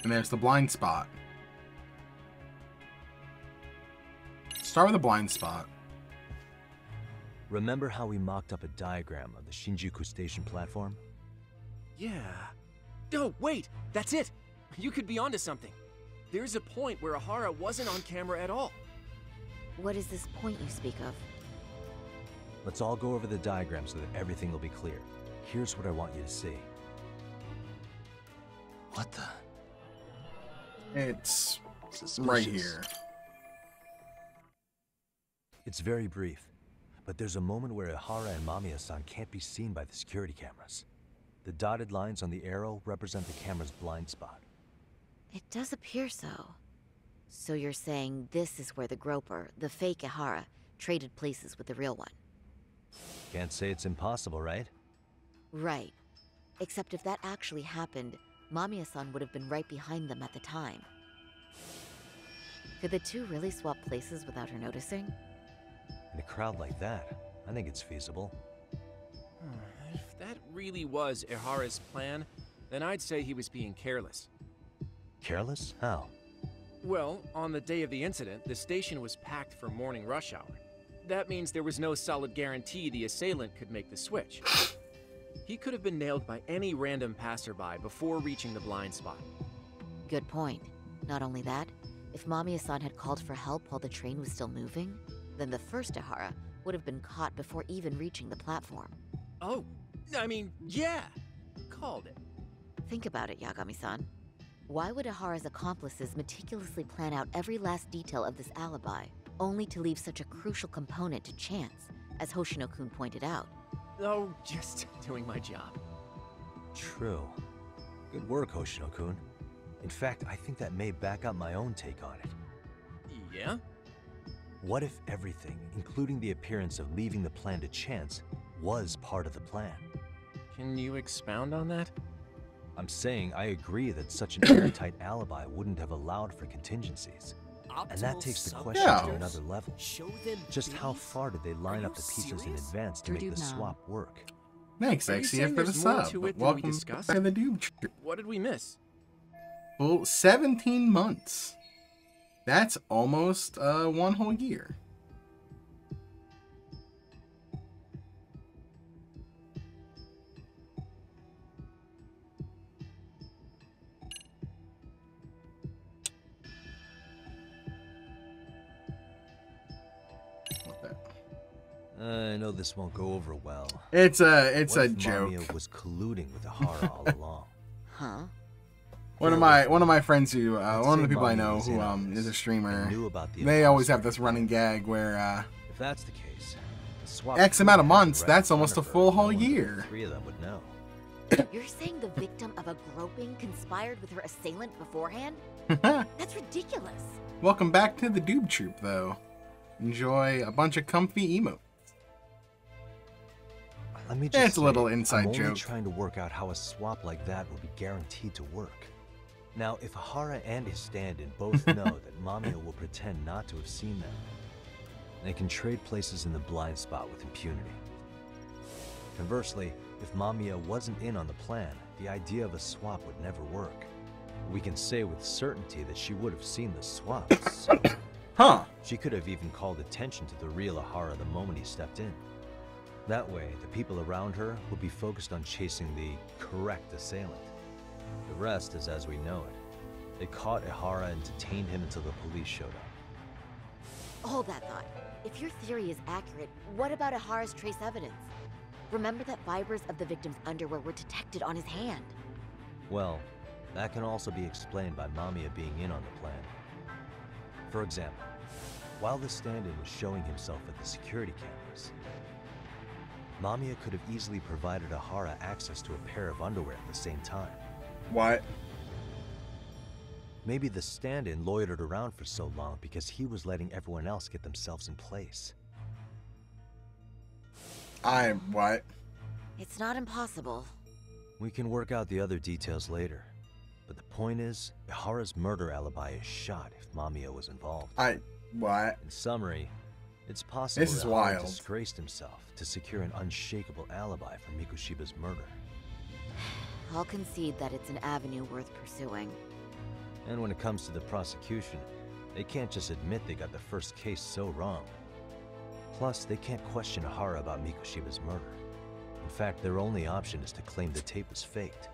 And there's the blind spot. Start with a blind spot.
Remember how we mocked up a diagram of the Shinjuku Station platform?
Yeah. Oh, wait! That's it! You could be onto something. There's a point where Ihara wasn't on camera at all.
What is this point you speak of?
Let's all go over the diagram so that everything will be clear. Here's what I want you to see. What the?
It's right here.
It's very brief, but there's a moment where Ihara and Mamiya-san can't be seen by the security cameras. The dotted lines on the arrow represent the camera's blind spot.
It does appear so. So you're saying this is where the groper, the fake Ihara, traded places with the real one?
Can't say it's impossible, right?
Right. Except if that actually happened, Mamiya-san would have been right behind them at the time. Could the two really swap places without her noticing?
In a crowd like that, I think it's feasible.
If that really was Ihara's plan, then I'd say he was being careless.
Careless? How?
Well, on the day of the incident, the station was packed for morning rush hour. that means there was no solid guarantee the assailant could make the switch. He could have been nailed by any random passerby before reaching the blind spot.
Good point. Not only that, if Mamiya-san had called for help while the train was still moving, then the first Ihara would have been caught before even reaching the platform.
Oh, I mean, yeah. Called it.
Think about it, Yagami-san. Why would Ihara's accomplices meticulously plan out every last detail of this alibi, only to leave such a crucial component to chance, as Hoshino-kun pointed out?
Oh, just doing my job.
True. Good work, Hoshino-kun. In fact, I think that may back up my own take on it.
Yeah?
What if everything, including the appearance of leaving the plan to chance, was part of the plan?
Can you expound on that?
I'm saying I agree that such an airtight alibi wouldn't have allowed for contingencies. And that takes the question to another level. Just how far did they line up the pieces in advance to make the swap work?
Thanks, Exia, for the sub. Welcome back to the Doob Troop.
What did we miss?
Well, 17 months. That's almost 1 whole year.
I know this won't go over well.
It's a
What if
joke.
Mamiya was colluding with Ihara all along?
Huh?
One of my friends who one of the people I
Mamiya
know
was
who
in on
is a streamer.
knew about the
They always have this running gag where
If that's the case, the swap
X amount of
could have
months,
right
that's
in
almost a
front of her,
full
no
whole
one but the
year.
3 of them would know.
You're saying the victim of a groping conspired with her assailant beforehand? That's ridiculous.
Welcome back to the Doob Troop, though. Enjoy a bunch of comfy emotes.
Let me just
It's a little
say,
inside
I'm only
joke.
trying to work out how a swap like that would be guaranteed to work. Now, if Ihara and his stand-in both know that Mamiya will pretend not to have seen them, they can trade places in the blind spot with impunity. Conversely, if Mamiya wasn't in on the plan, the idea of a swap would never work. We can say with certainty that she would have seen the swap, so she could have even called attention to the real Ihara the moment he stepped in. That way, the people around her would be focused on chasing the correct assailant. The rest is as we know it. They caught Ihara and detained him until the police showed up.
Hold that thought. If your theory is accurate, what about Ihara's trace evidence? Remember that fibers of the victim's underwear were detected on his hand.
Well, that can also be explained by Mamiya being in on the plan. For example, while the stand-in was showing himself at the security cameras, Mamiya could have easily provided Ihara access to a pair of underwear at the same time.
What?
Maybe the stand-in loitered around for so long because he was letting everyone else get themselves in place.
What?
It's not impossible.
We can work out the other details later. But the point is, Ihara's murder alibi is shot if Mamiya was involved.
What?
In summary, it's possible
This is
that Ihara
wild.
disgraced himself to secure an unshakable alibi for Mikoshiba's murder.
I'll concede that it's an avenue worth pursuing.
And when it comes to the prosecution, they can't just admit they got the first case so wrong. Plus, they can't question Ihara about Mikoshiba's murder. In fact, their only option is to claim the tape was faked.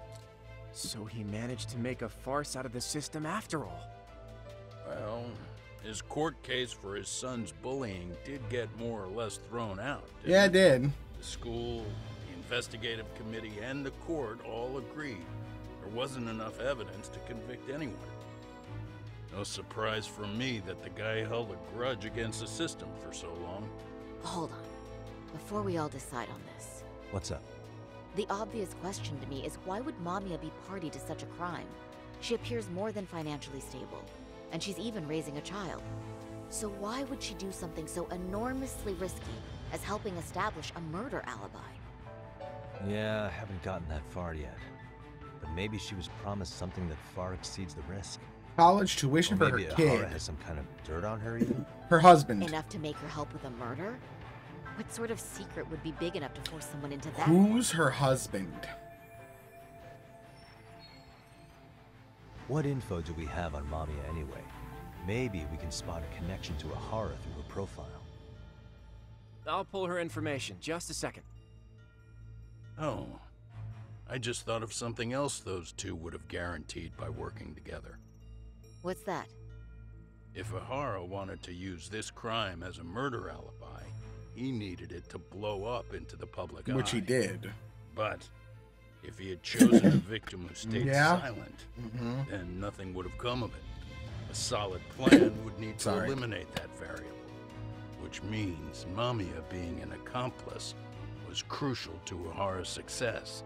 So he managed to make a farce out of the system after all.
Well, his court case for his son's bullying did get more or less thrown out.
Yeah, it did.
The school, the investigative committee, and the court all agreed there wasn't enough evidence to convict anyone. No surprise for me that the guy held a grudge against the system for so long.
Hold on. Before we all decide on this,
What's up?
the obvious question to me is why would Mamiya be party to such a crime? She appears more than financially stable, and she's even raising a child. So why would she do something so enormously risky as helping establish a murder alibi?
Yeah, I haven't gotten that far yet. But maybe she was promised something that far exceeds the risk.
College tuition
Or
for her
maybe
kid.
Ihara has some kind of dirt on her even?
Her husband.
Enough to make her help with a murder? What sort of secret would be big enough to force someone into that?
Who's her husband?
What info do we have on Mamiya anyway? Maybe we can spot a connection to Ihara through her profile.
I'll pull her information. Just a second.
Oh. I just thought of something else those two would have guaranteed by working together.
What's that?
If Ihara wanted to use this crime as a murder alibi, he needed it to blow up into the public eye.
Which he did.
But if he had chosen a victim who stayed
Yeah.
silent, then nothing would have come of it. A solid plan would need to eliminate that variable, which means Mamiya being an accomplice was crucial to Ihara's success.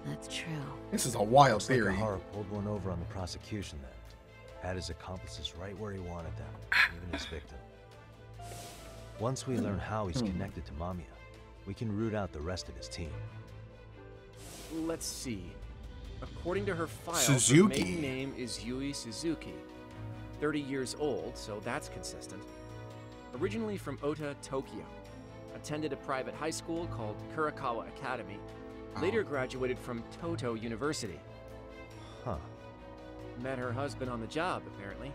That's true.
This is a wild
Looks like
theory.
Ihara pulled one over on the prosecution then. Had his accomplices right where he wanted them, even his victim. Once we learn how he's connected to Mamiya, we can root out the rest of his team.
Let's see. According to her file,
Suzuki.
her maiden name is Yui Suzuki. 30 years old, so that's consistent. Originally from Ota, Tokyo. Attended a private high school called Kurakawa Academy. Later graduated from Toto University.
Huh.
Met her husband on the job, apparently.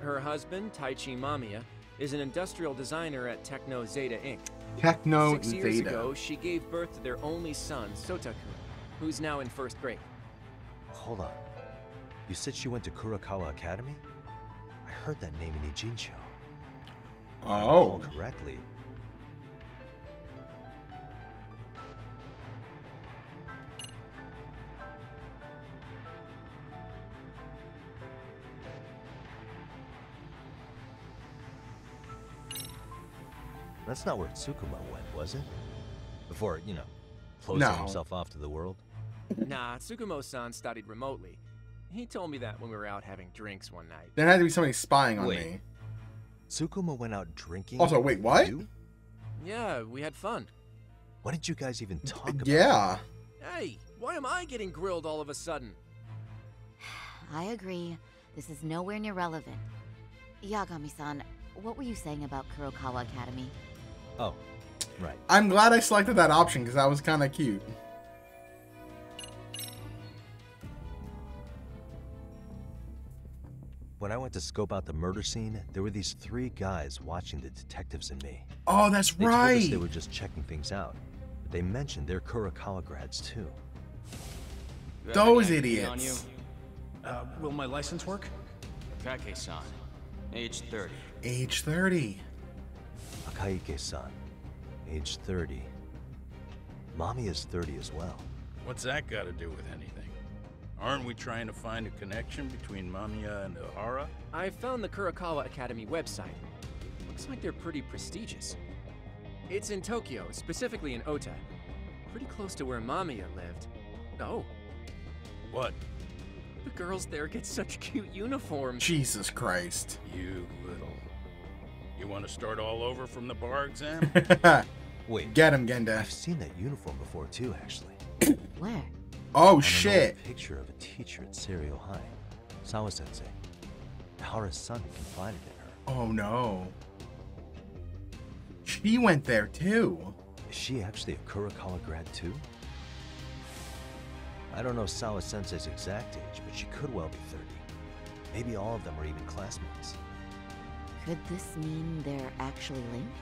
Her husband, Taichi Mamiya, is an industrial designer at Techno Zeta Inc.
Techno
6 years
Zeta.
ago, she gave birth to their only son, Sota-kun, who's now in 1st grade.
Hold on. You said she went to Kurakawa Academy? I heard that name in Ijincho. If I recall correctly. That's not where Tsukuma went, was it? Before, you know, closing himself off to the world?
Nah, Tsukumo-san studied remotely. He told me that when we were out having drinks one night.
There had to be somebody spying on
Wait.
me.
Tsukuma went out drinking?
Also, wait, what?
You?
Yeah, we had fun.
What did you guys even talk about?
Yeah.
Hey, why am I getting grilled all of a sudden?
I agree. This is nowhere near relevant. Yagami-san, what were you saying about Kurokawa Academy?
Oh, right.
I'm glad I selected that option because that was kind of cute.
When I went to scope out the murder scene, there were these 3 guys watching the detectives and me.
Oh, that's
They told us
right.
they were just checking things out. But they mentioned they're Kurakawa grads too.
Those idiots.
Will my license work?
Kake-san, age 30.
Age 30.
Akaike-san, age 30. Mommy is 30 as well.
What's that got to do with anything? Aren't we trying to find a connection between Mamiya and Ihara?
I found the Kurakawa Academy website. Looks like they're pretty prestigious. It's in Tokyo, specifically in Ota. Pretty close to where Mamiya lived. Oh.
What?
The girls there get such cute uniforms.
Jesus Christ.
You little... You want to start all over from the bar exam?
Wait.
Get him, Genda.
I've seen that uniform before too, actually.
Where?
Oh,
On
shit.
An old picture of a teacher at Serio High. Sawa-sensei. Ihara's son confided in her.
Oh, no. She went there, too.
Is she actually a Kurakawa grad too? I don't know Sawa-sensei's exact age, but she could well be 30. Maybe all of them are even classmates.
Could this mean they're actually linked?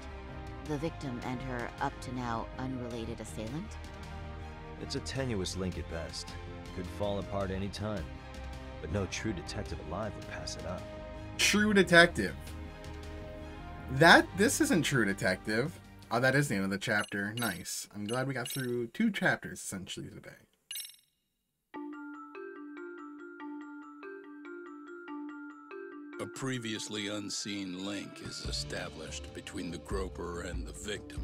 The victim and her up-to-now unrelated assailant?
It's a tenuous link at best. Could fall apart any time. But no true detective alive would pass it up.
True Detective. This isn't True Detective. Oh, that is the end of the chapter. Nice. I'm glad we got through 2 chapters, essentially, today.
A previously unseen link is established between the groper and the victim.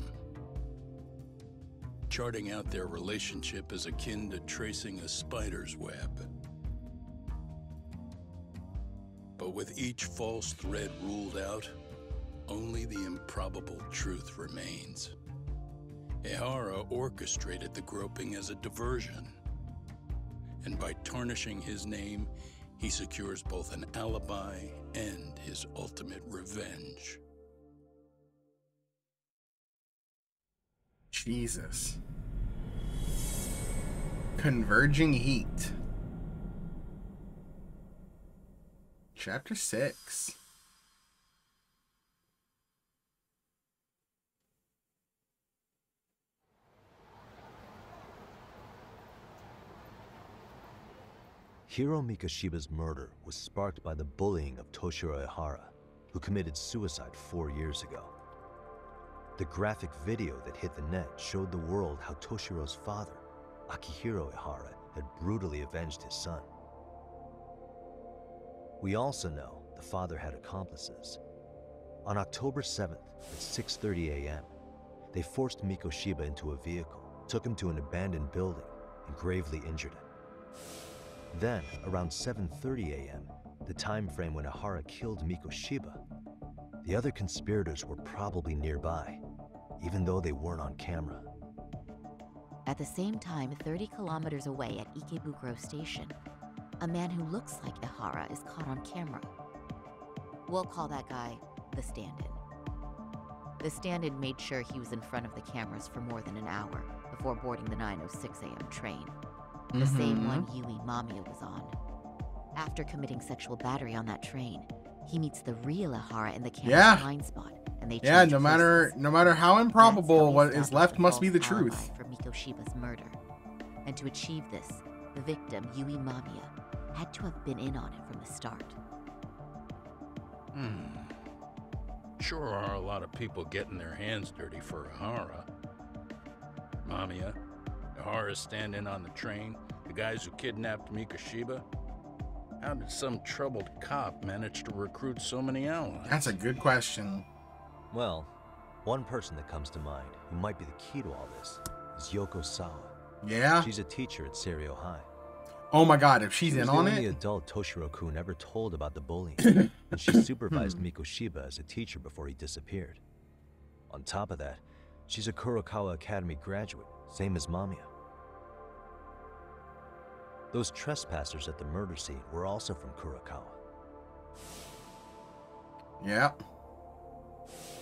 Charting out their relationship is akin to tracing a spider's web. But with each false thread ruled out, only the improbable truth remains. Ihara orchestrated the groping as a diversion, and by tarnishing his name, he secures both an alibi and his ultimate revenge.
Jesus. Converging Heat. Chapter 6.
Hiro Mikoshiba's murder was sparked by the bullying of Toshiro Ihara, who committed suicide 4 years ago. The graphic video that hit the net showed the world how Toshiro's father, Akihiro Ihara, had brutally avenged his son. We also know the father had accomplices. On October 7th at 6:30 a.m., they forced Mikoshiba into a vehicle, took him to an abandoned building, and gravely injured him. Then, around 7:30 a.m., the time frame when Ihara killed Mikoshiba, the other conspirators were probably nearby, even though they weren't on camera.
At the same time, 30 kilometers away at Ikebukuro Station, a man who looks like Ihara is caught on camera. We'll call that guy the stand-in. The stand-in made sure he was in front of the cameras for more than an hour before boarding the 9:06 a.m. train. The same one Yui Mamiya was on. After committing sexual battery on that train, he meets the real Ihara in the camera's blind spot, and they
no matter how improbable, what is left must be the truth.
For Mikoshiba's murder. And to achieve this, the victim, Yui Mamiya, had to have been in on it from the start.
Sure are a lot of people getting their hands dirty for Ihara. Mamiya, Ihara's stand-in on the train, the guys who kidnapped Mikoshiba. How did some troubled cop manage to recruit so many allies?
That's a good question.
Well, one person that comes to mind who might be the key to all this is Yoko Sawa.
Yeah?
She's a teacher at Seiryo High.
Oh my god, if she's in on it?
She was the only adult Toshiro-kun ever told about the bullying, and she supervised Mikoshiba as a teacher before he disappeared. On top of that, she's a Kurokawa Academy graduate, same as Mamiya. Those trespassers at the murder scene were also from Kurokawa.
Yeah.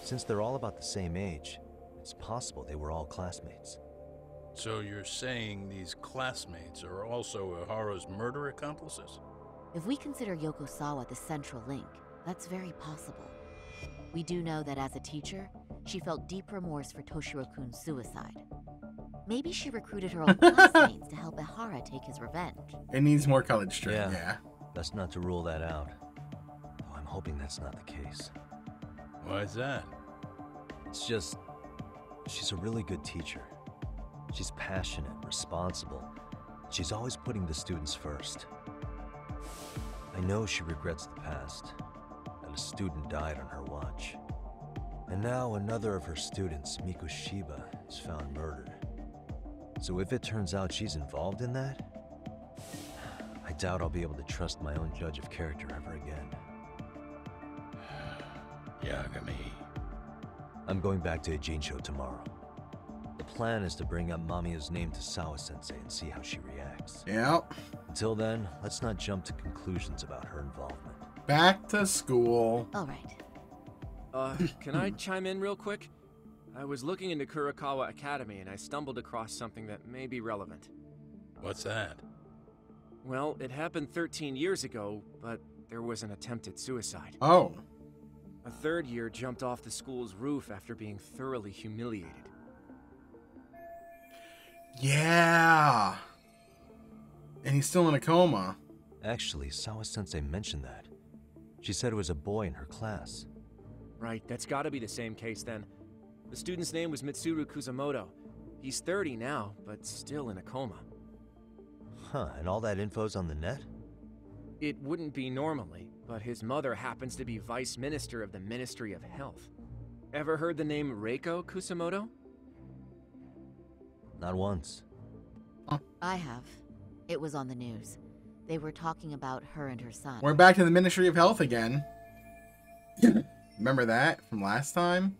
Since they're all about the same age, it's possible they were all classmates.
So you're saying these classmates are also Ihara's murder accomplices?
If we consider Yoko Sawa the central link, that's very possible. We do know that as a teacher, she felt deep remorse for Toshiro-kun's suicide. Maybe she recruited her old classmates to help Ihara take his revenge.
It needs more colored string, yeah.
Best not to rule that out. Though I'm hoping that's not the case.
Why is that?
It's just, she's a really good teacher. She's passionate, responsible. She's always putting the students first. I know she regrets the past, that a student died on her watch. And now another of her students, Mikoshiba, is found murdered. So if it turns out she's involved in that, I doubt I'll be able to trust my own judge of character ever again.
Yagami.
I'm going back to Ijincho tomorrow. The plan is to bring up Mamiya's name to Sawa-sensei and see how she reacts.
Yep.
Until then, let's not jump to conclusions about her involvement.
Back to school.
All right.
Can I chime in real quick? I was looking into Kurokawa Academy and I stumbled across something that may be relevant.
What's that?
Well, it happened 13 years ago, but there was an attempted suicide.
Oh.
A third year jumped off the school's roof after being thoroughly humiliated.
Yeah. And he's still in a coma.
Actually, Sawa-sensei mentioned that. She said it was a boy in her class.
Right, that's gotta be the same case then. The student's name was Mitsuru Kusamoto. He's 30 now, but still in a coma.
Huh, and all that info's on the net?
It wouldn't be normally, but his mother happens to be Vice Minister of the Ministry of Health. Ever heard the name Reiko Kusamoto?
Not once.
I have. It was on the news. They were talking about her and her son.
We're back to the Ministry of Health again. Remember that from last time?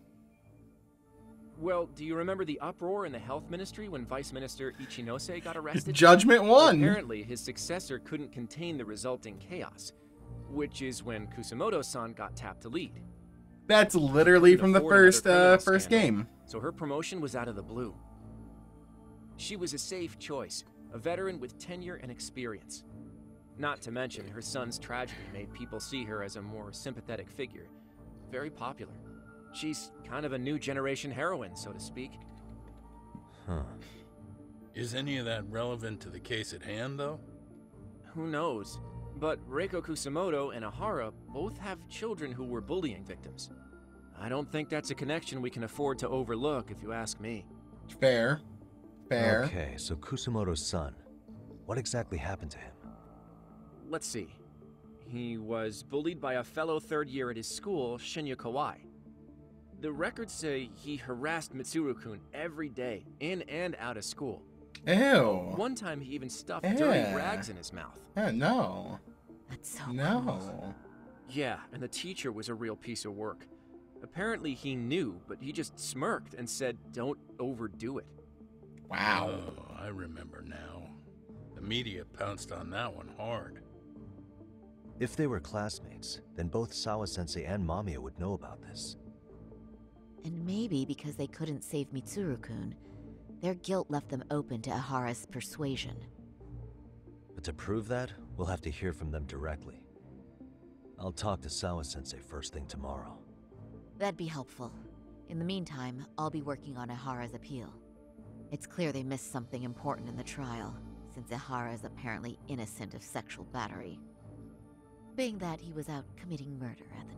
Well, do you remember the uproar in the health ministry when Vice Minister Ichinose got arrested?
Judgment won!
Apparently, his successor couldn't contain the resulting chaos, which is when Kusamoto-san got tapped to lead.
That's literally from the first game.
So her promotion was out of the blue. She was a safe choice, a veteran with tenure and experience. Not to mention, her son's tragedy made people see her as a more sympathetic figure. Very popular. She's kind of a new generation heroine, so to speak.
Huh.
Is any of that relevant to the case at hand, though?
who knows? But Reiko Kusamoto and Ahara both have children who were bullying victims. I don't think that's a connection we can afford to overlook, if you ask me.
Fair. Fair.
Okay, so Kusamoto's son. What exactly happened to him?
Let's see. He was bullied by a fellow third year at his school, Shinya Kawai. The records say he harassed Mitsuru-kun every day, in and out of school.
Ew.
One time he even stuffed dirty rags in his mouth.
No.
That's so
No.
Yeah, and the teacher was a real piece of work. Apparently he knew, but he just smirked and said, "Don't overdo it."
Wow.
Oh, I remember now. The media pounced on that one hard.
If they were classmates, then both Sawa-sensei and Mamiya would know about this.
And maybe because they couldn't save Mitsuru-kun, their guilt left them open to Ahara's persuasion.
But to prove that, we'll have to hear from them directly. I'll talk to Sawa-sensei first thing tomorrow.
That'd be helpful. In the meantime, I'll be working on Ahara's appeal. It's clear they missed something important in the trial, since Ahara is apparently innocent of sexual battery. Being that he was out committing murder at the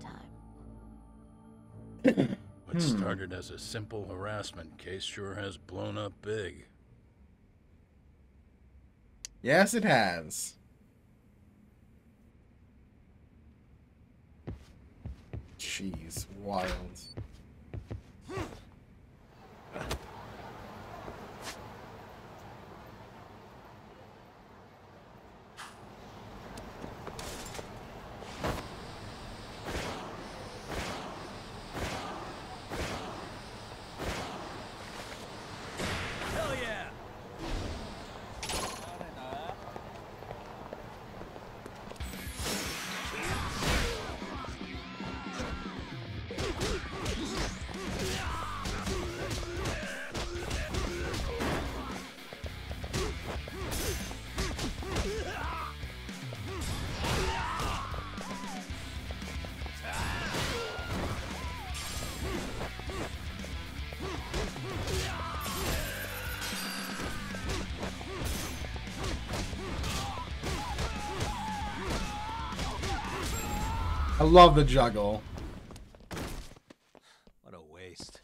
time.
What started as a simple harassment case sure has blown up big.
Yes, it has. Jeez, wild.
Hell yeah!
I love the juggle.
What a waste.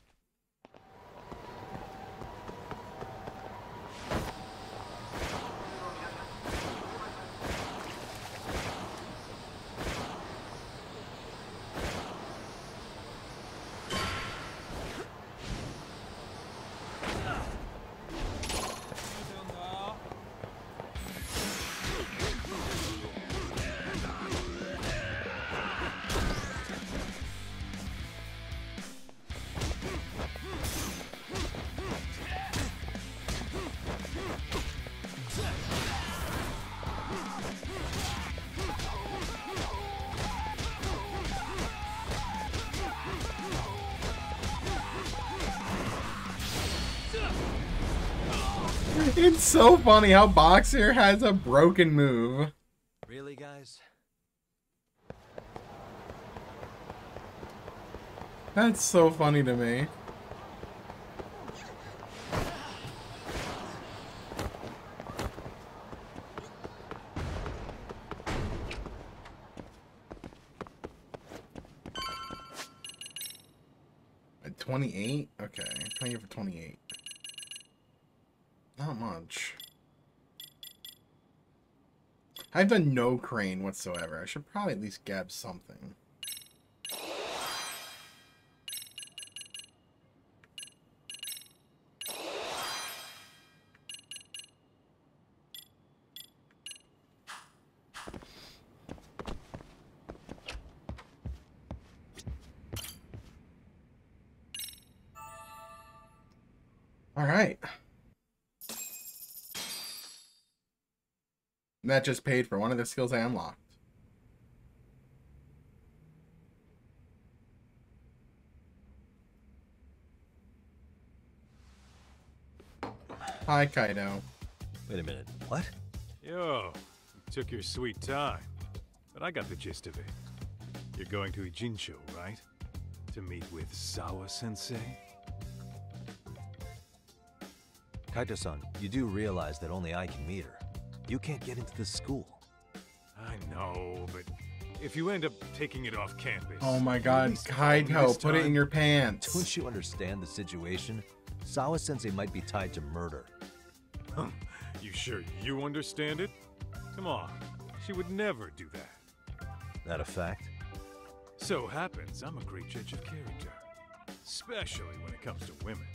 It's so funny how Boxer has a broken move.
Really, guys?
That's so funny to me. At 28? Okay, playing it for 28. Not much. I've done no crane whatsoever. I should probably at least gab something. All right. That just paid for one of the skills I unlocked. Hi, Kaido.
Wait a minute, what?
Yo, you took your sweet time, but I got the gist of it. You're going to Ijincho, right? To meet with Sawa-sensei?
Kaito-san, you do realize that only I can meet her. You can't get into the school.
I know, but if you end up taking it off campus...
Oh my god, Kaito, put it in your pants.
Don't you understand the situation? Sawa-sensei might be tied to murder.
You sure you understand it? Come on, she would never do that.
That a fact?
So happens I'm a great judge of character. Especially when it comes to women.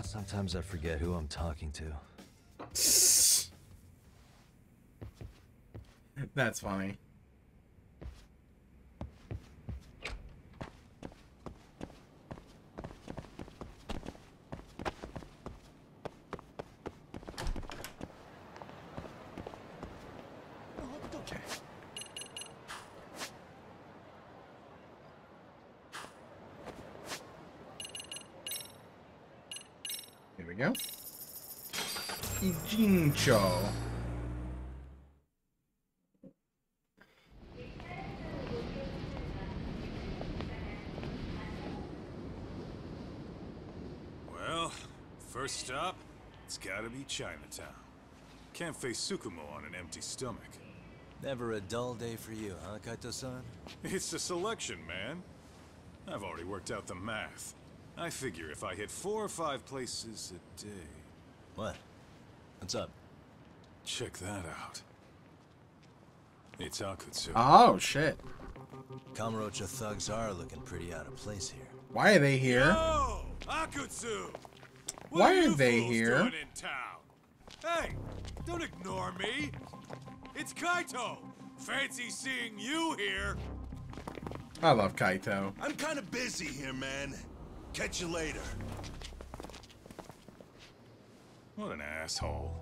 Sometimes I forget who I'm talking to.
That's funny.
Okay.
Here we go. Ijincho.
Well, first stop, it's gotta be Chinatown. Can't face Tsukumo on an empty stomach.
Never a dull day for you, huh, Kaito-san?
It's a selection, man. I've already worked out the math. I figure if I hit 4 or 5 places a day...
What? What's up?
Check that out. It's Akutsu.
Oh, shit.
Kamurocho thugs are looking pretty out of place here.
Why are they here?
Yo! Akutsu!
Why are they here?
Doing in town? Hey! Don't ignore me! It's Kaito! Fancy seeing you here!
I love Kaito.
I'm kind of busy here, man. Catch you later.
What an asshole.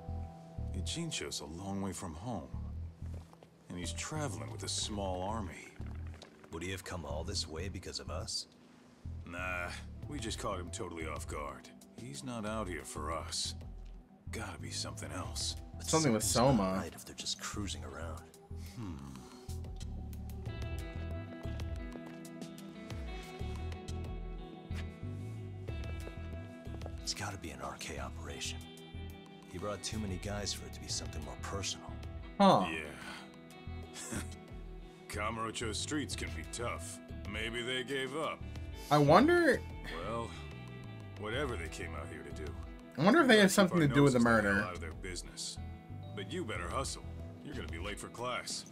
Ijincho's a long way from home. And he's traveling with a small army.
Would he have come all this way because of us?
Nah, we just caught him totally off guard. He's not out here for us. Gotta be something else.
But
Something with Soma.
Right if they're just cruising around. It's gotta be an RK operation. He brought too many guys for it to be something more personal.
Huh.
Yeah. Kamurocho streets can be tough. Maybe they gave up.
I wonder...
Well, whatever they came out here to do.
I wonder if they have something to do with the
Keep our noses
murder.
out of their business. But you better hustle. You're gonna be late for class.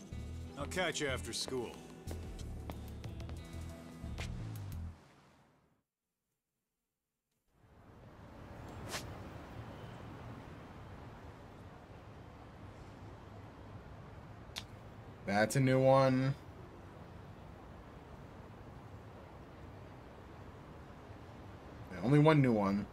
I'll catch you after school.
That's a new one. Yeah, only one new one.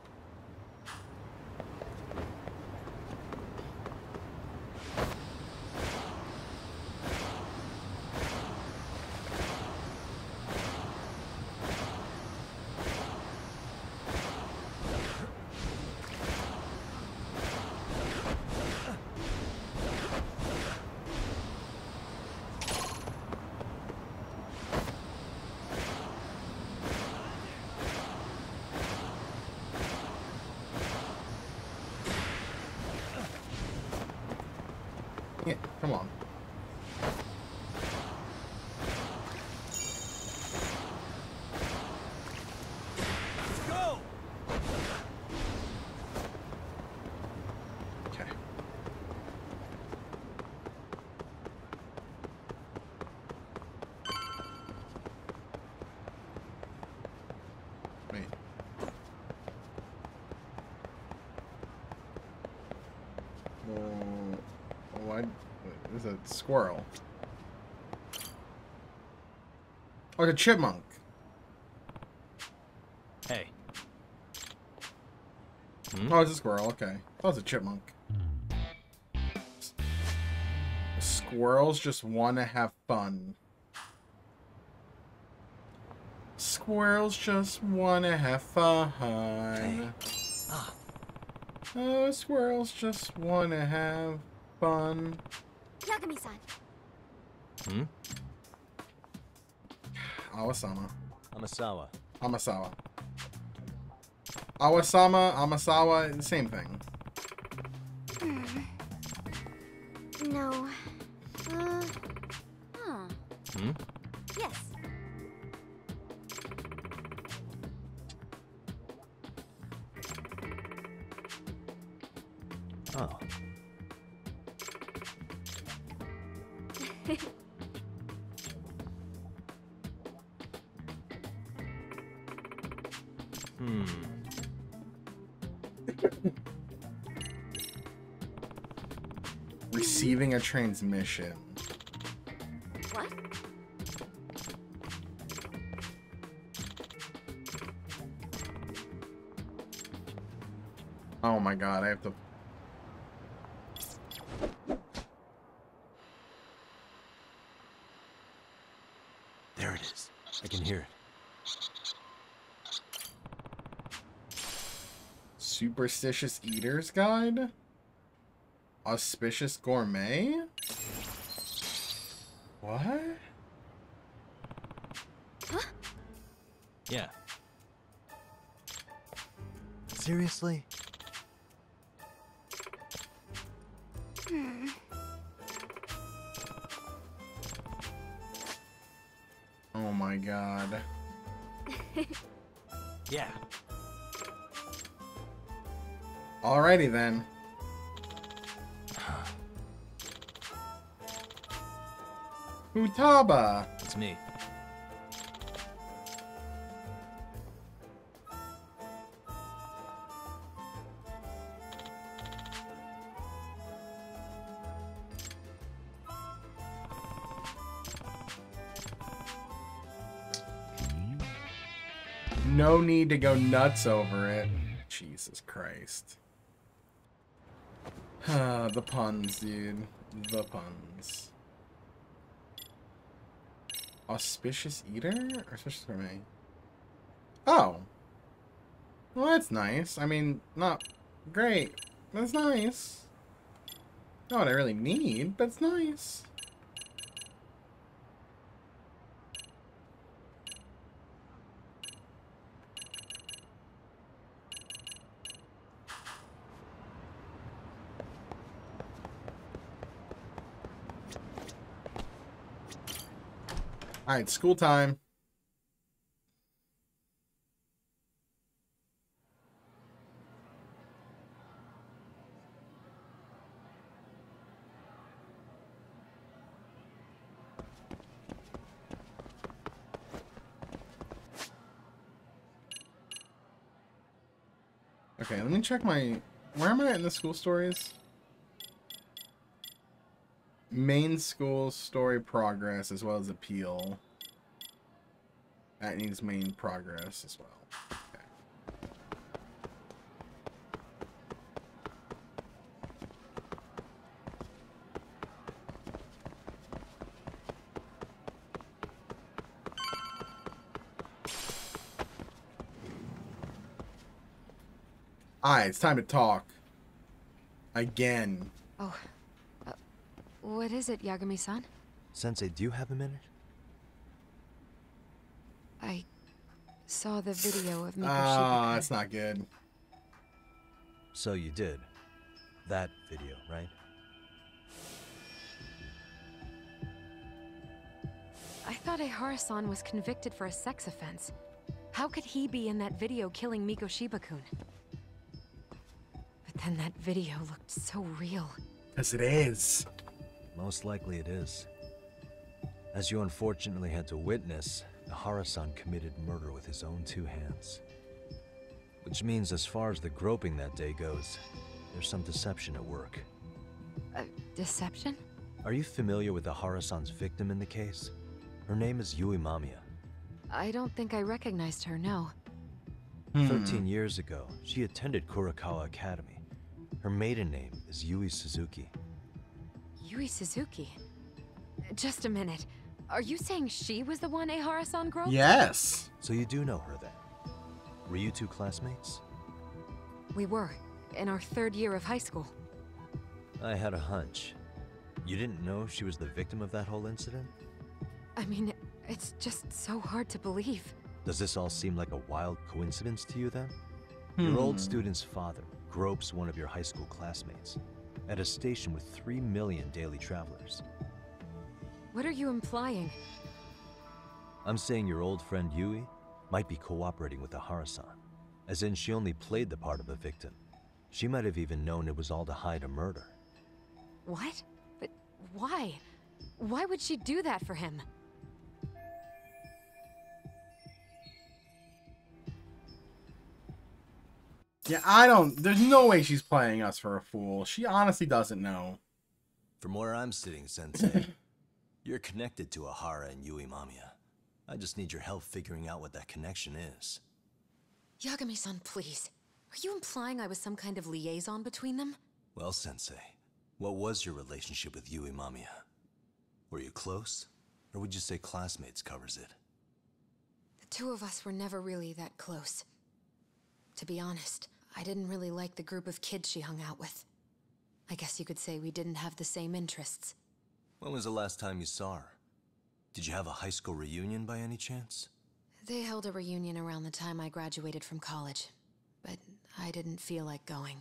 Yeah, come on.
Let's go!
Okay. Wait. What? There's a squirrel. Oh, the chipmunk.
Hey.
Oh, it's a squirrel. Okay. Oh, it's a chipmunk. Squirrels just want to have fun. Squirrels just want to have fun.
Hey.
Oh, squirrels just want to have fun.
Yagami-san.
Awasama.
Amasawa.
Amasawa. Awasama, Amasawa, same thing.
No.
Hmm?
Yes.
Oh.
Receiving a transmission.
What?
Oh my god, I have to...
There it is. I can hear it.
Superstitious Eater's Guide? Auspicious Gourmet? What?
Huh?
Yeah. Seriously?
Hmm.
Oh my god.
Yeah.
Alrighty then. Futaba!
It's me.
No need to go nuts over it. Jesus Christ. The puns, dude. The puns. Auspicious Eater? Or Auspicious Gourmet? Oh. Well, that's nice. I mean, not great. That's nice. Not what I really need, but it's nice. Alright, school time. Okay, let me check my... Where am I in the school stories? Main school story progress as well as appeal. That needs main progress as well. Okay. Alright, it's time to talk. Again.
Oh. What is it, Yagami-san?
Sensei, do you have a minute?
I saw the video of Miko
Ah, that's not good.
So you did. That video, right?
I thought Ehara-san was convicted for a sex offense. How could he be in that video killing Miko Shiba-kun? But then that video looked so real.
Yes, it is.
Most likely it is. As you unfortunately had to witness, Ehara-san committed murder with his own two hands. Which means as far as the groping that day goes, there's some deception at work.
Deception?
Are you familiar with Ehara-san's victim in the case? Her name is Yui Mamiya.
I don't think I recognized her, no.
13 years ago, she attended Kurakawa Academy. Her maiden name is Yui Suzuki.
Yui Suzuki? Just a minute. Are you saying she was the one Ehara-san groped?
Yes.
So you do know her then? Were you two classmates?
We were, in our 3rd year of high school.
I had a hunch. You didn't know she was the victim of that whole incident?
I mean, it's just so hard to believe.
Does this all seem like a wild coincidence to you then? Your old student's father gropes one of your high school classmates at a station with 3 million daily travelers.
What are you implying?
I'm saying your old friend Yui might be cooperating with the Hara-san. As in, she only played the part of a victim. She might have even known it was all to hide a murder.
What? But why? Why would she do that for him?
Yeah, there's no way she's playing us for a fool. She honestly doesn't know.
From where I'm sitting, Sensei, you're connected to Ahara and Yui Mamiya. I just need your help figuring out what that connection is.
Yagami-san, please. Are you implying I was some kind of liaison between them?
Well, Sensei, what was your relationship with Yui Mamiya? Were you close? Or would you say classmates covers it?
The two of us were never really that close. To be honest, I didn't really like the group of kids she hung out with. I guess you could say we didn't have the same interests.
When was the last time you saw her? Did you have a high school reunion by any chance?
They held a reunion around the time I graduated from college, but I didn't feel like going.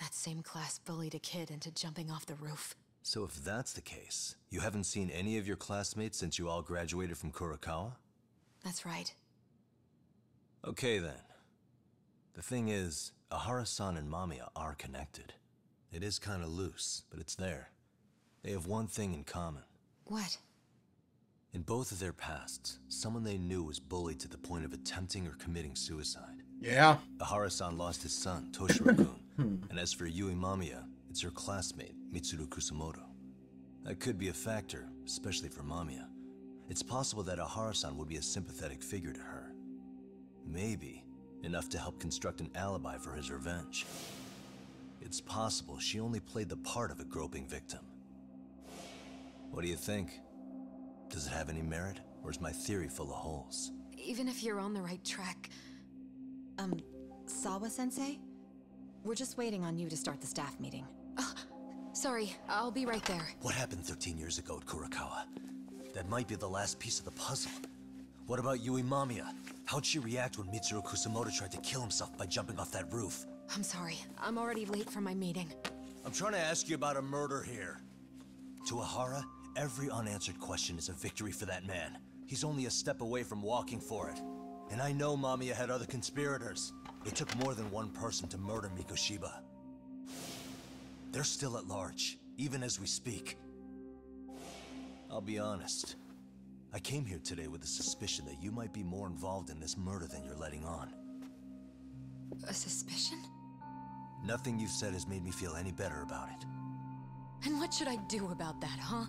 That same class bullied a kid into jumping off the roof.
So if that's the case, you haven't seen any of your classmates since you all graduated from Kurokawa?
That's right.
Okay then. The thing is, Ahara-san and Mamiya are connected. It is kinda loose, but it's there. They have one thing in common.
What?
In both of their pasts, someone they knew was bullied to the point of attempting or committing suicide.
Yeah.
Ahara-san lost his son, Toshiro-kun, and as for Yui Mamiya, it's her classmate, Mitsuru Kusamoto. That could be a factor, especially for Mamiya. It's possible that Ahara-san would be a sympathetic figure to her. Maybe enough to help construct an alibi for his revenge. It's possible she only played the part of a groping victim. What do you think? Does it have any merit, or is my theory full of holes?
Even if you're on the right track...
Sawa-sensei? We're just waiting on you to start the staff meeting.
Sorry, I'll be right there.
What happened 13 years ago at Kurokawa? That might be the last piece of the puzzle. What about Yui Mamiya? How'd she react when Mitsuru Kusamoto tried to kill himself by jumping off that roof?
I'm sorry, I'm already late for my meeting.
I'm trying to ask you about a murder here. To Ahara, every unanswered question is a victory for that man. He's only a step away from walking for it. And I know Mamiya had other conspirators. It took more than one person to murder Mikoshiba. They're still at large, even as we speak. I'll be honest. I came here today with a suspicion that you might be more involved in this murder than you're letting on.
A suspicion?
Nothing you've said has made me feel any better about it.
And what should I do about that, huh?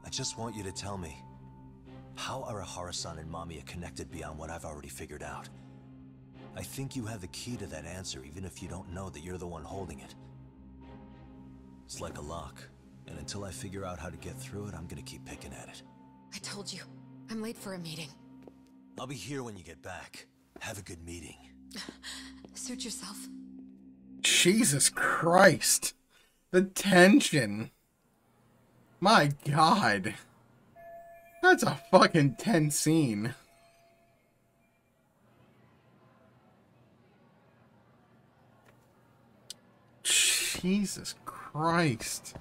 I just want you to tell me, how are Ahara-san and Mamiya connected beyond what I've already figured out? I think you have the key to that answer, even if you don't know that you're the one holding it. It's like a lock, and until I figure out how to get through it, I'm gonna keep picking at it.
I told you, I'm late for a meeting.
I'll be here when you get back. Have a good meeting.
Suit yourself.
Jesus Christ. The tension. My God. That's a fucking tense scene. Jesus Christ.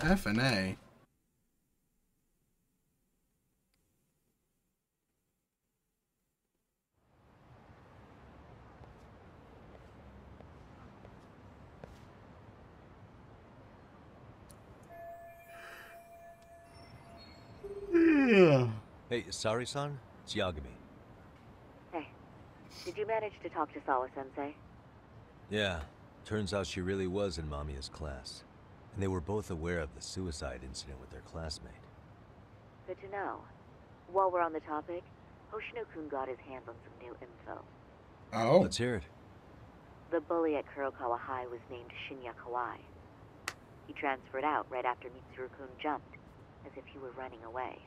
F&A.
Hey, Sari-san? It's Yagami.
Hey, did you manage to talk to Sawa-sensei?
Yeah, turns out she really was in Mamiya's class. And they were both aware of the suicide incident with their classmate.
Good to know. While we're on the topic, Hoshino-kun got his hands on some new info.
Oh?
Let's hear it.
The bully at Kurokawa High was named Shinya Kawai. He transferred out right after Mitsuru-kun jumped, as if he were running away.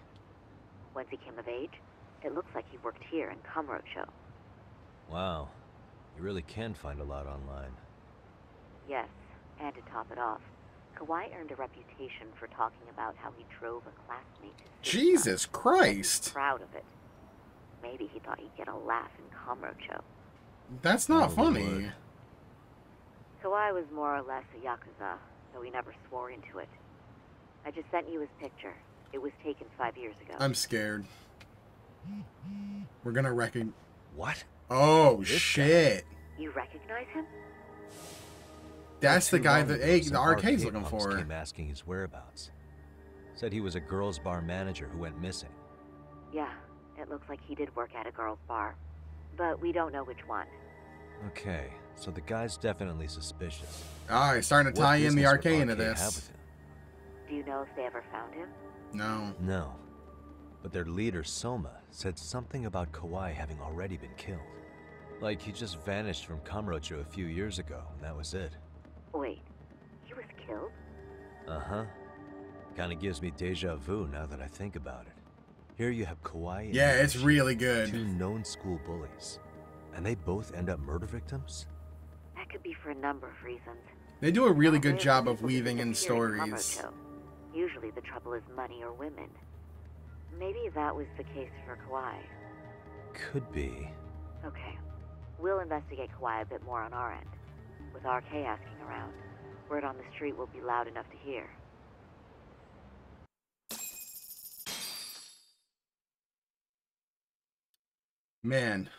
Once he came of age, it looks like he worked here in Kamurocho.
Wow. You really can find a lot online.
Yes, and to top it off, Kawai earned a reputation for talking about how he drove a classmate to suicide.
Jesus Christ.
Proud of it. Maybe he thought he'd get a laugh in Kamurocho.
That's not
Oh,
funny.
Lord.
Kawhi was more or less a Yakuza, though he never swore into it. I just sent you his picture. It was taken 5 years ago.
I'm scared. We're gonna recognize.
What?
Oh, shit.
You recognize him?
That's the guy that the
Some
arcade's
arcade
looking
punks
for.
Came asking his whereabouts. Said he was a girls' bar manager who went missing.
Yeah, it looks like he did work at a girl's bar. But we don't know which one.
Okay, so the guy's definitely suspicious.
Alright, starting to
What
tie in the
business would
arcade into
Arcade have
this.
with him?
Do you know if they ever found him?
No.
No. But their leader, Soma, said something about Kawhi having already been killed. Like he just vanished from Kamurocho a few years ago, and that was it.
Wait, he was killed?
Uh-huh. Kinda gives me deja vu now that I think about it. Here you have Kawhi and
Yeah, it's
Yoshi,
really good.
two known school bullies. And they both end up murder victims?
That could be for a number of reasons.
They do a really good
Rarely
job
do
of
people
weaving in
disappear
stories.
Kamurocho. Usually the trouble is money or women. Maybe that was the case for Kawhi.
Could be.
Okay. We'll investigate Kawhi a bit more on our end. With RK asking around, word on the street will be loud enough to hear.
Man.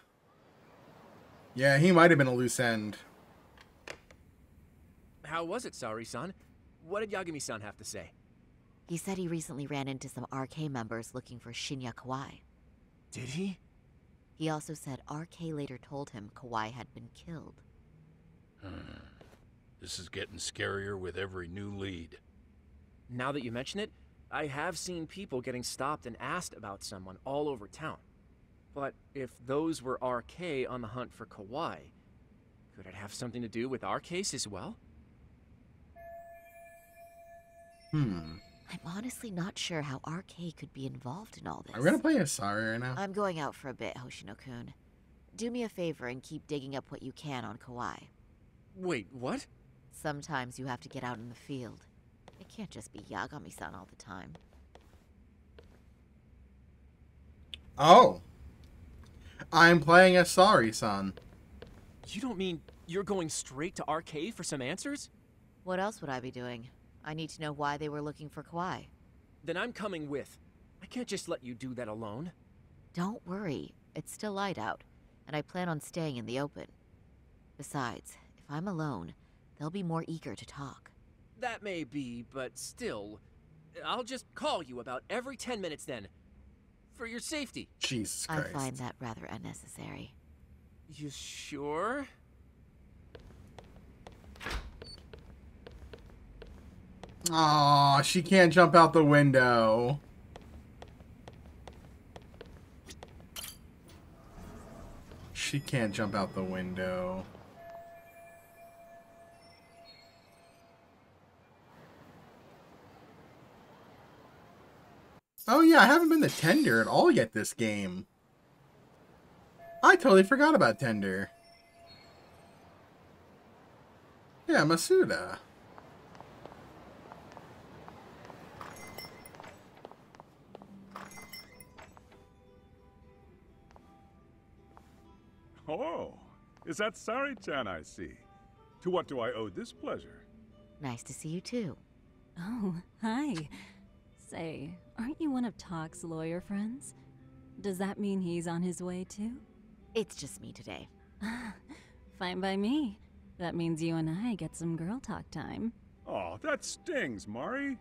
Yeah, he might have been a loose end.
How was it, Saori-san? What did Yagami-san have to say?
He said he recently ran into some RK members looking for Shinya Kawai.
Did he?
He also said RK later told him Kawai had been killed.
This is getting scarier with every new lead.
Now that you mention it, I have seen people getting stopped and asked about someone all over town. But if those were RK on the hunt for Kawai, could it have something to do with our case as well?
Hmm.
I'm honestly not sure how RK could be involved in all this.
Are we gonna play Asari right now?
I'm going out for a bit, Hoshino-kun. Do me a favor and keep digging up what you can on Kawai.
Wait, what?
Sometimes you have to get out in the field. It can't just be Yagami-san all the time.
Oh. I'm playing Asari-san.
You don't mean you're going straight to RK for some answers?
What else would I be doing? I need to know why they were looking for Kawhi.
Then I'm coming with. I can't just let you do that alone.
Don't worry. It's still light out, and I plan on staying in the open. Besides, if I'm alone, they'll be more eager to talk.
That may be, but still, I'll just call you about every 10 minutes then. For your safety.
Jesus Christ.
I find that rather unnecessary.
You sure?
Aw, she can't jump out the window. She can't jump out the window. Oh yeah, I haven't been to Tender at all yet this game. I totally forgot about Tender. Yeah, Masuda.
Oh, is that Sari-chan I see? To what do I owe this pleasure?
Nice to see you too.
Oh, hi. Say, aren't you one of Talk's lawyer friends? Does that mean he's on his way too?
It's just me today.
Fine by me. That means you and I get some girl talk time.
Oh, that stings, Mari.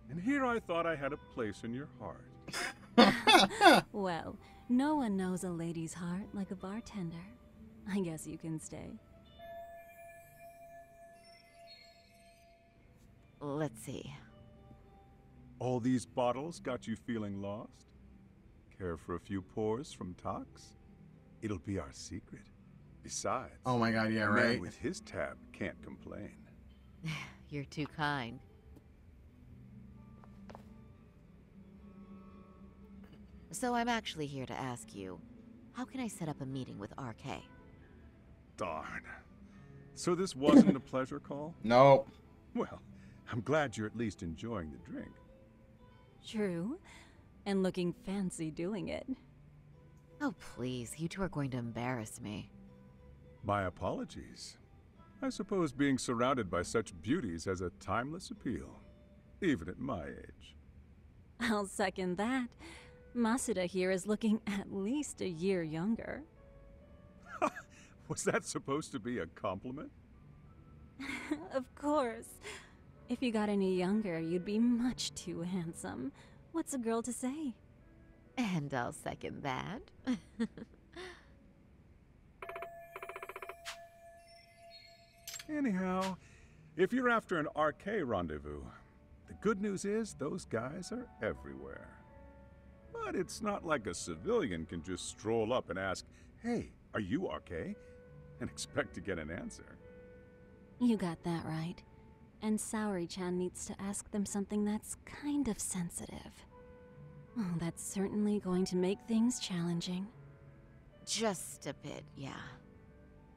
And here I thought I had a place in your heart.
Well, no one knows a lady's heart like a bartender. I guess you can stay.
Let's see.
All these bottles got you feeling lost? Care for a few pours from Tox? It'll be our secret. Besides,
oh my god, yeah,
a
right.
man with his tab can't complain.
You're too kind. So I'm actually here to ask you, how can I set up a meeting with RK?
Darn. So this wasn't a pleasure call?
Nope.
Well, I'm glad you're at least enjoying the drink.
True. And looking fancy doing it.
Oh, please. You two are going to embarrass me.
My apologies. I suppose being surrounded by such beauties has a timeless appeal, even at my age.
I'll second that. Masuda here is looking at least a year younger.
Was that supposed to be a compliment?
Of course. If you got any younger, you'd be much too handsome. What's a girl to say?
And I'll second that.
Anyhow, if you're after an RK rendezvous, the good news is those guys are everywhere. But it's not like a civilian can just stroll up and ask, "Hey, are you RK?" and expect to get an answer.
You got that right. And Saori-chan needs to ask them something that's kind of sensitive. Oh, that's certainly going to make things challenging.
Just a bit, yeah.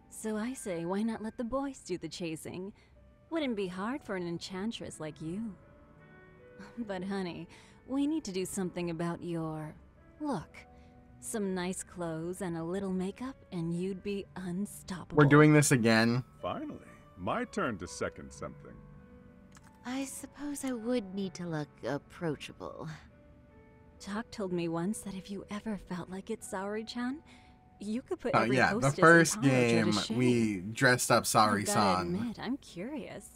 So I say, why not let the boys do the chasing? Wouldn't be hard for an enchantress like you. But honey, we need to do something about your look. Some nice clothes and a little makeup, and you'd be unstoppable.
We're doing this again.
Finally, my turn to second something.
I suppose I would need to look approachable.
Talk told me once that if you ever felt like it, Saori-chan, you could put every
yeah, the
hostess
first
in college
game
to shame.
we dressed up
I've gotta
Saori-san.
admit, I'm curious.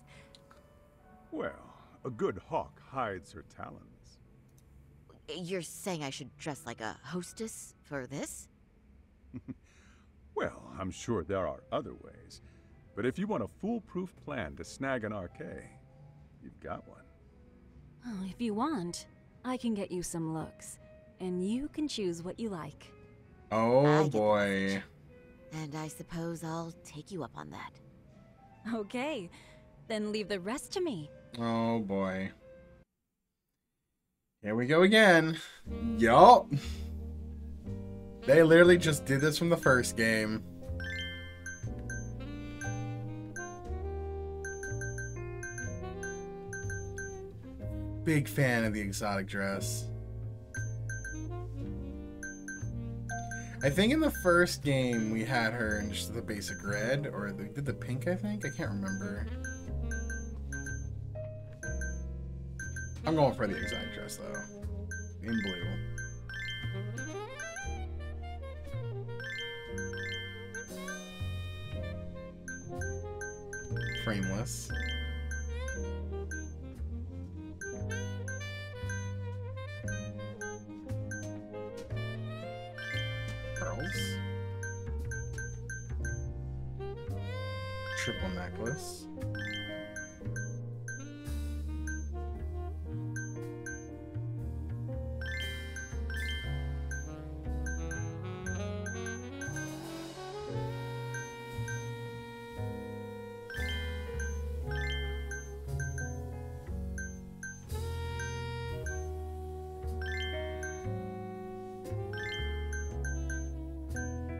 Well, a good hawk hides her talons.
You're saying I should dress like a hostess for this?
Well, I'm sure there are other ways. But if you want a foolproof plan to snag an RK, you've got one.
Oh, if you want, I can get you some looks, and you can choose what you like.
Oh boy.
And I suppose I'll take you up on that.
Okay, then leave the rest to me.
Oh boy. Here we go again. Yup. They literally just did this from the first game. Big fan of the exotic dress. I think in the first game we had her in just the basic red, or we did the pink, I think? I can't remember. I'm going for the exotic dress though. In blue. Frameless. Pearls. Triple necklace.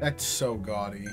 That's so gaudy.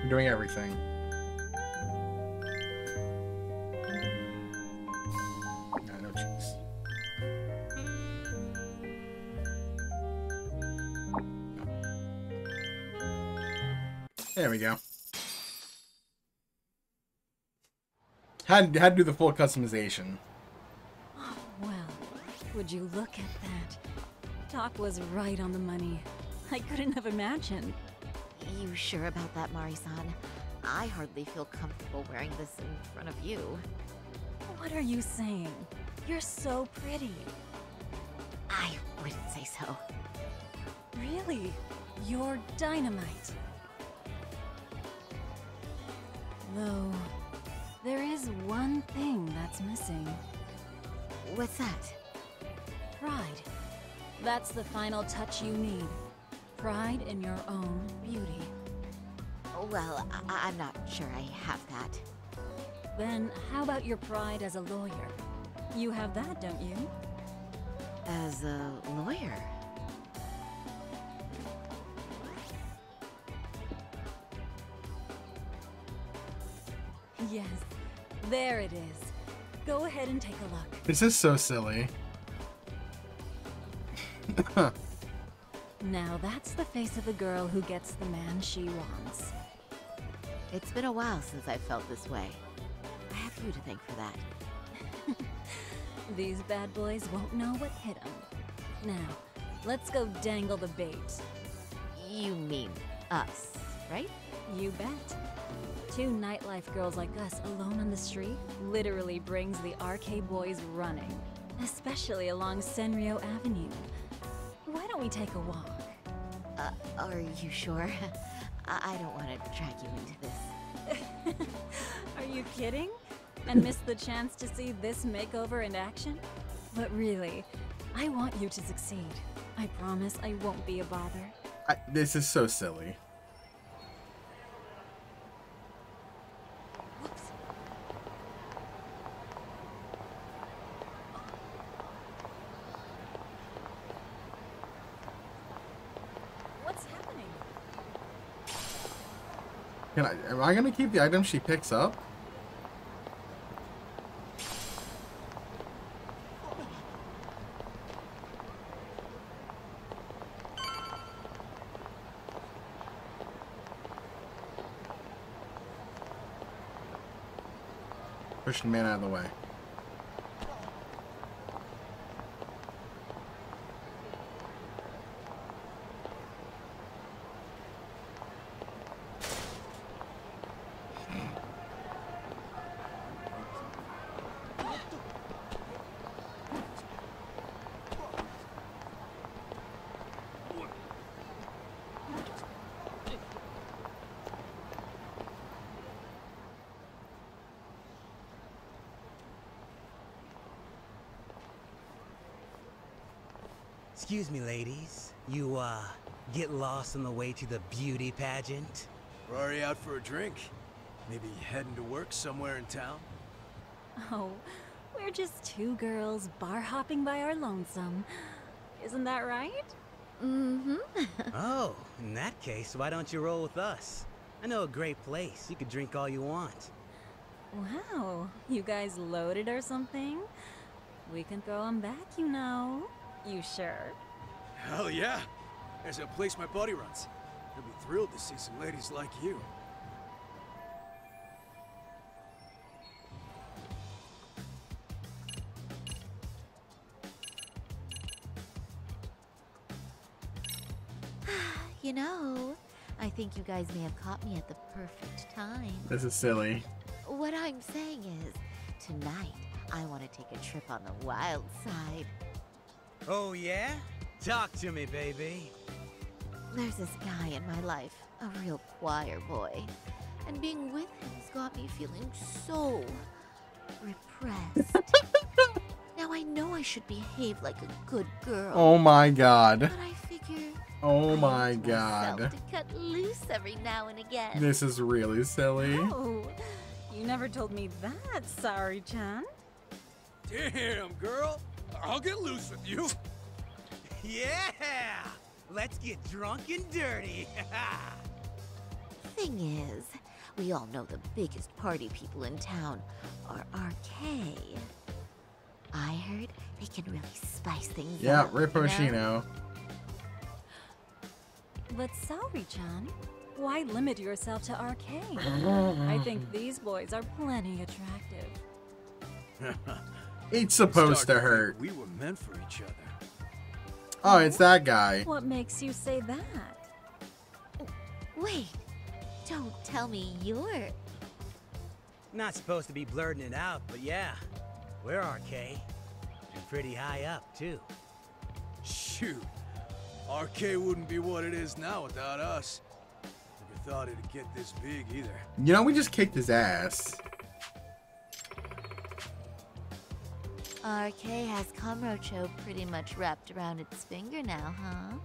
You're doing everything. No cheese. There we go. Had to do the full customization.
Oh, well, would you look at that? Doc was right on the money. I couldn't have imagined.
You sure about that, Mari-san? I hardly feel comfortable wearing this in front of you.
What are you saying? You're so pretty.
I wouldn't say so.
Really? You're dynamite. Though, there is one thing that's missing.
What's that?
Pride. That's the final touch you need. Pride in your own beauty.
Well, I'm not sure I have that.
Then how about your pride as a lawyer? You have that, don't you?
As a lawyer?
Yes, there it is. Go ahead and take a look.
This is so silly.
Now that's the face of the girl who gets the man she wants.
It's been a while since I felt this way. I have you to thank for that.
These bad boys won't know what hit them. Now, let's go dangle the bait.
You mean us, right?
You bet. Two nightlife girls like us alone on the street literally brings the RK boys running. Especially along Senryo Avenue. Why don't we take a walk?
Are you sure? I don't want to drag you into this.
Are you kidding? And miss the chance to see this makeover in action? But really, I want you to succeed. I promise I won't be a bother.
This is so silly. Am I gonna keep the item she picks up? Push the man out of the way.
Excuse me, ladies. You, get lost on the way to the beauty pageant?
We're already out for a drink. Maybe heading to work somewhere in town?
Oh, we're just two girls bar hopping by our lonesome. Isn't that right?
Mm-hmm. Oh, in that case, why don't you roll with us? I know a great place. You could drink all you want.
Wow, you guys loaded or something? We can throw them back, you know. You sure?
Hell yeah! There's a place my buddy runs. He'll be thrilled to see some ladies like you.
You know, I think you guys may have caught me at the perfect time.
This is silly.
What I'm saying is, tonight, I want to take a trip on the wild side.
Oh, yeah? Talk to me, baby.
There's this guy in my life, a real choir boy. And being with him's got me feeling so repressed. Now I know I should behave like a good girl.
Oh my god.
But I figure
oh my god.
to cut loose every now and again.
This is really silly.
Oh, you never told me that, Saori-chan.
Damn, girl. I'll get loose with you.
Yeah! Let's get drunk and dirty.
thing is, we all know the biggest party people in town are RK. I heard they can really spice things up.
Yeah, Rip Oshino.
But Saori-chan, why limit yourself to RK? I think these boys are plenty attractive.
It's supposed to hurt.
We were meant for each other.
Oh, it's that guy.
What makes you say that?
Wait, don't tell me you're...
Not supposed to be blurting it out, but yeah, we're RK. And pretty high up, too.
Shoot, RK wouldn't be what it is now without us. Never thought it'd get this big either.
You know, we just kicked his ass.
RK has Kamurocho pretty much wrapped around its finger now, huh?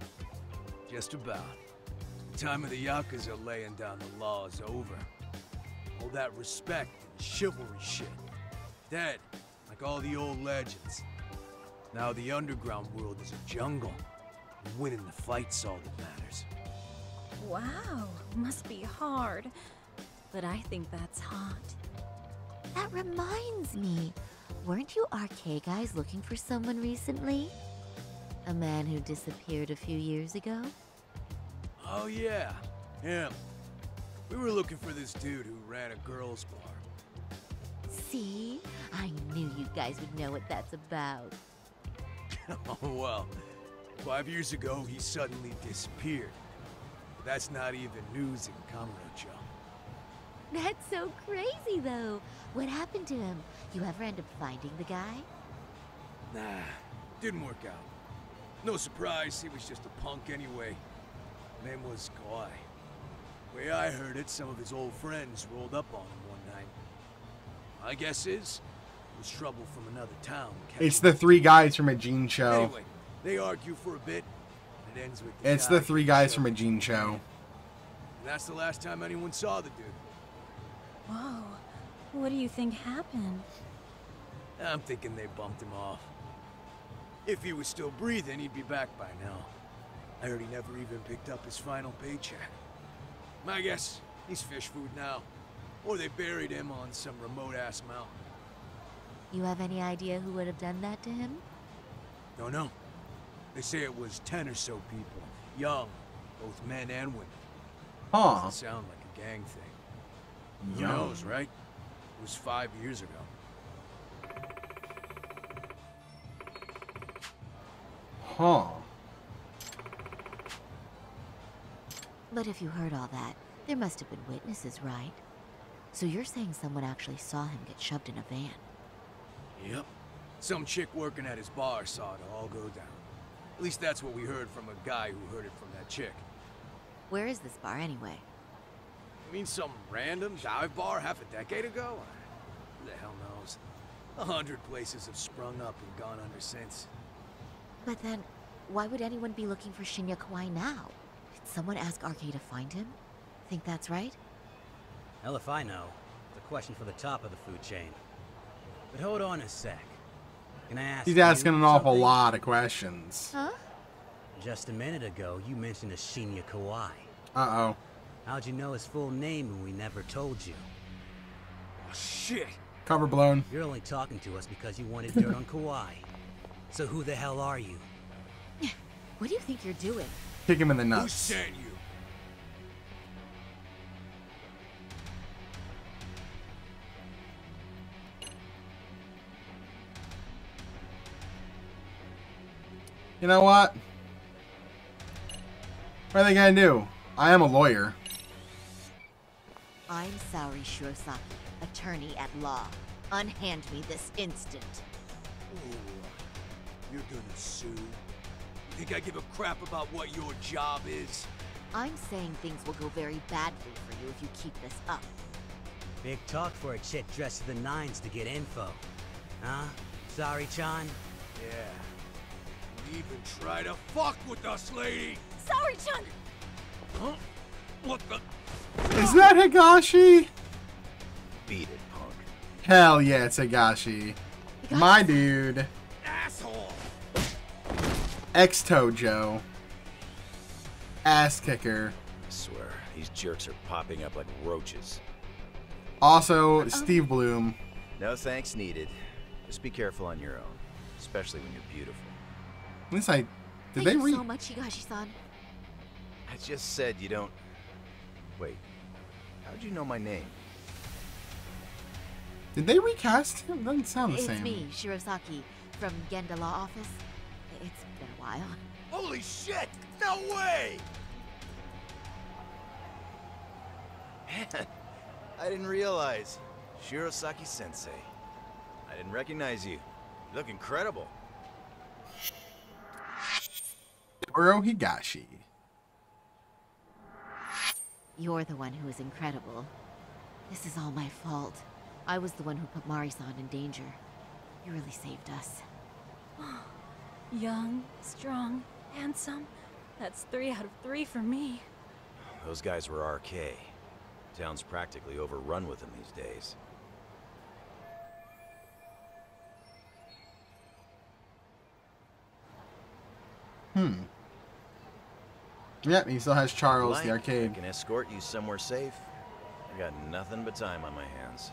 Just about. The time of the Yakuza laying down the law is over. All that respect and chivalry shit. Dead, like all the old legends. Now the underground world is a jungle. And winning the fight's all that matters.
Wow, must be hard. But I think that's hot.
That reminds me. Weren't you RK guys looking for someone recently? A man who disappeared a few years ago?
Oh yeah, him. We were looking for this dude who ran a girls' bar.
See? I knew you guys would know what that's about.
Oh well, 5 years ago he suddenly disappeared. But that's not even news in Kamurocho.
That's so crazy, though. What happened to him? You ever end up finding the guy?
Nah, didn't work out. No surprise, he was just a punk anyway. Name was Kawhi. Way I heard it, some of his old friends rolled up on him one night. My guess is, it was trouble from another town.
It's the three guys from a Gene show.
Anyway, they argue for a bit, and it ends with
It's the three guys from a Gene show.
And that's the last time anyone saw the dude.
Whoa, what do you think happened?
I'm thinking they bumped him off. If he was still breathing, he'd be back by now. I heard he never even picked up his final paycheck. My guess, he's fish food now. Or they buried him on some remote-ass mountain.
You have any idea who would have done that to him?
Don't know. They say it was 10 or so people. Young, both men and women.
Huh.
Doesn't sound like a gang thing.
Young.
Who knows, right? It was 5 years ago.
Huh.
But if you heard all that, there must have been witnesses, right? So you're saying someone actually saw him get shoved in a van?
Yep. Some chick working at his bar saw it all go down. At least that's what we heard from a guy who heard it from that chick.
Where is this bar anyway?
You mean some random dive bar half a decade ago? Who the hell knows? 100 places have sprung up and gone under since.
But then, why would anyone be looking for Shinya Kawai now? Did someone ask RK to find him? Think that's right?
Hell if I know. It's a question for the top of the food chain. But hold on a sec. Can I ask
He's asking an awful
something?
lot of questions.
Huh?
Just a minute ago, you mentioned a Shinya Kawai.
Uh-oh.
How'd you know his full name when we never told you?
Oh, shit!
Cover blown.
You're only talking to us because you wanted dirt on Kawhi. So who the hell are you?
What do you think you're doing?
Kick him in the
Who
nuts.
sent you?
You know what? What are they gonna do? I am a lawyer.
I'm Saori Shirosaki, attorney at law. Unhand me this instant.
Ooh, you're gonna sue? You think I give a crap about what your job is?
I'm saying things will go very badly for you if you keep this up.
Big talk for a chick dressed to the nines to get info. Huh? Sorry, Chan?
Yeah. You even try to fuck with us, lady!
Sorry, Chan!
Huh? What the?
Is that Higashi?
Beat it, punk.
Hell yeah, it's Higashi. My dude.
Asshole!
Ex-Tojo. Ass kicker.
I swear,
These jerks are popping up like roaches.
Also, Steve Bloom.
No thanks needed. Just be careful on your own, especially when you're beautiful.
At least I... Did
Thank
they
you so much, Higashi-san.
I just said you don't... Wait, how'd you know my name?
Did they recast him? Doesn't sound the
It's
same.
me, Shirosaki, from Genda Law Office. It's been a while.
Holy shit! No way! Man, I didn't realize. Shirosaki Sensei. I didn't recognize you. You look incredible.
Toru Higashi.
You're the one who is incredible. This is all my fault. I was the one who put Mari-san in danger. You really saved us.
Young, strong, handsome. That's 3 out of 3 for me.
Those guys were RK. Town's practically overrun with them these days.
Yep, he still has Charles,
Like,
the arcade.
I can escort you somewhere safe. I got nothing but time on my hands.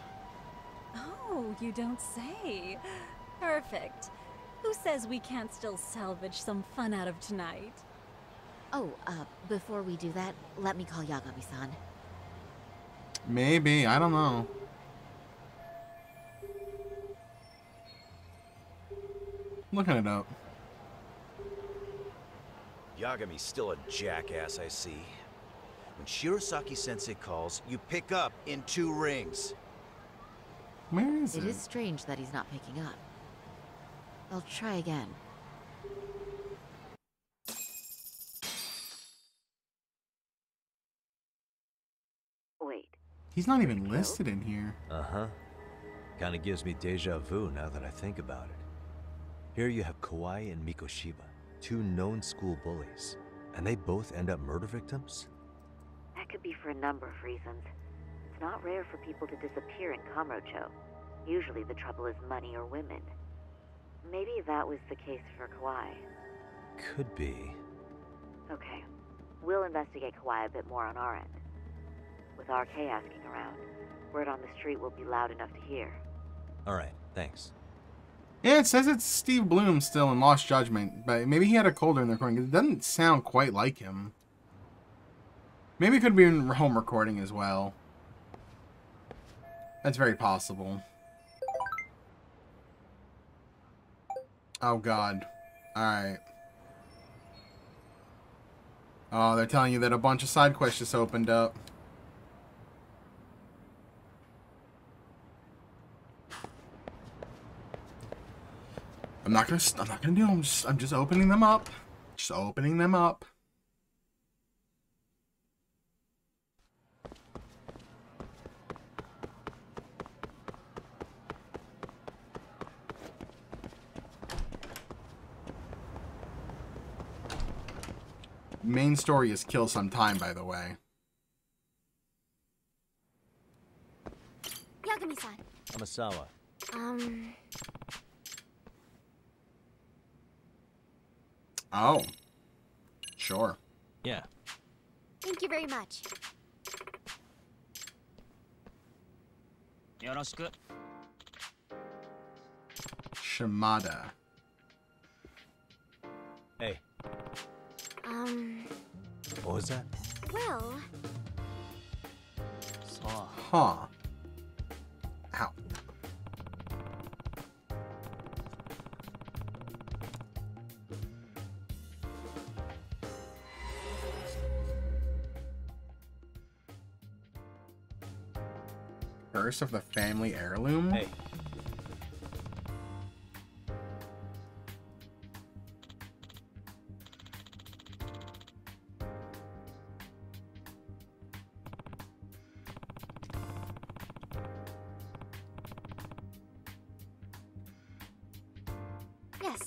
Oh, you don't say. Perfect. Who says we can't still salvage some fun out of tonight?
Oh, before we do that, let me call Yagami-san.
Maybe, I don't know. Looking it up.
Yagami's still a jackass, I see. When Shirosaki-sensei calls, you pick up in 2 rings.
Where is
It
it?
is strange that he's not picking up. I'll try again. Wait.
He's not even listed in here.
Uh-huh. Kinda gives me deja vu now that I think about it. Here you have Kawai and Mikoshiba, 2 known school bullies, and they both end up murder victims?
That could be for a number of reasons. It's not rare for people to disappear in Kamurocho. Usually the trouble is money or women. Maybe that was the case for Kawai.
Could be.
Okay. We'll investigate Kawai a bit more on our end. With RK asking around, word on the street will be loud enough to hear.
Alright, thanks.
Yeah, it says it's Steve Bloom still in Lost Judgment, but maybe he had a cold during the recording. It doesn't sound quite like him. Maybe it could be in home recording as well. That's very possible. Oh god. Alright. Oh, they're telling you that a bunch of side quests just opened up. I'm not gonna do them. I'm just opening them up. Just opening them up. Main story is kill some time, by the way.
Yagami-san.
Amasawa.
Oh. Sure.
Yeah.
Thank you very much.
Yoroshiku.
Shimada.
Hey, what was that?
Well...
Huh. Ow. Curse of the family heirloom?
Hey.
Yes.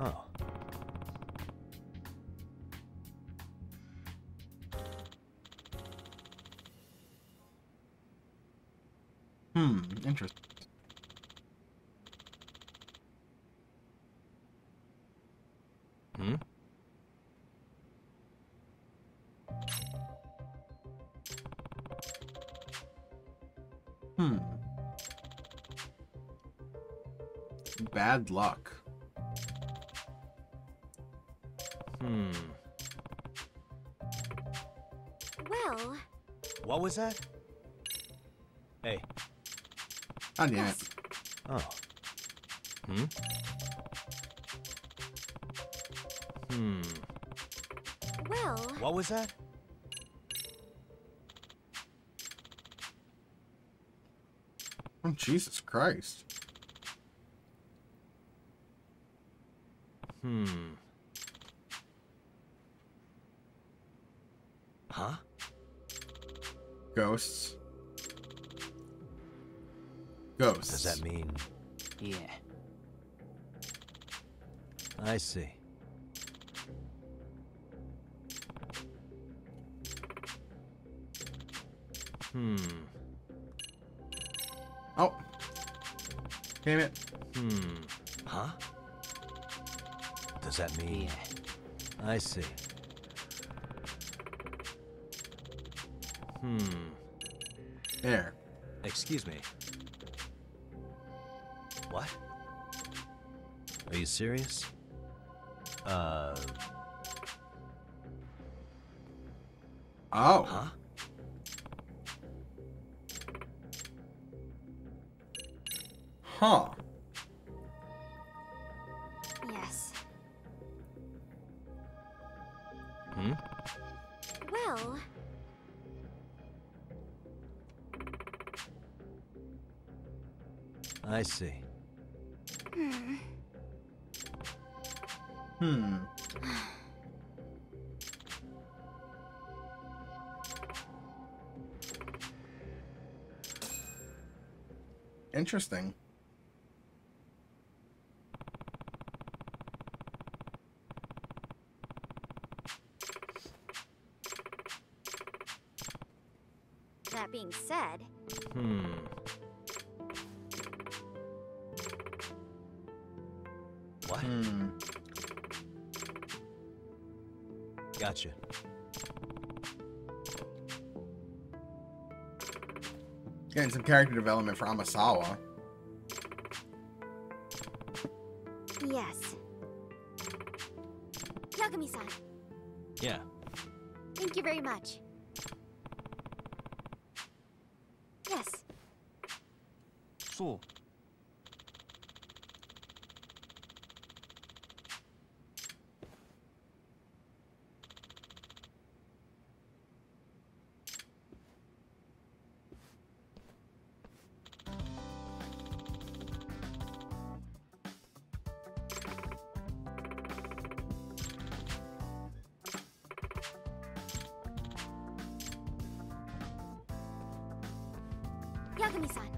Oh.
Interesting. Bad luck.
Well...
What was that? Hey.
Oh, damn it.
Oh.
Well...
What was that?
Oh, Jesus Christ.
Huh?
Ghosts. Ghosts.
Does that mean...
Yeah.
I see.
Oh. Damn it.
Huh? Does that mean...
Yeah.
I see.
There.
Excuse me. What? Are you serious?
Oh.
Huh?
Huh.
Yes. Well...
I see.
Interesting.
That being said...
What? Gotcha.
Getting some character development for Amasawa.
Yes. Yagami-san,
Yeah.
thank you very much. Yes.
So.
Yagami-san.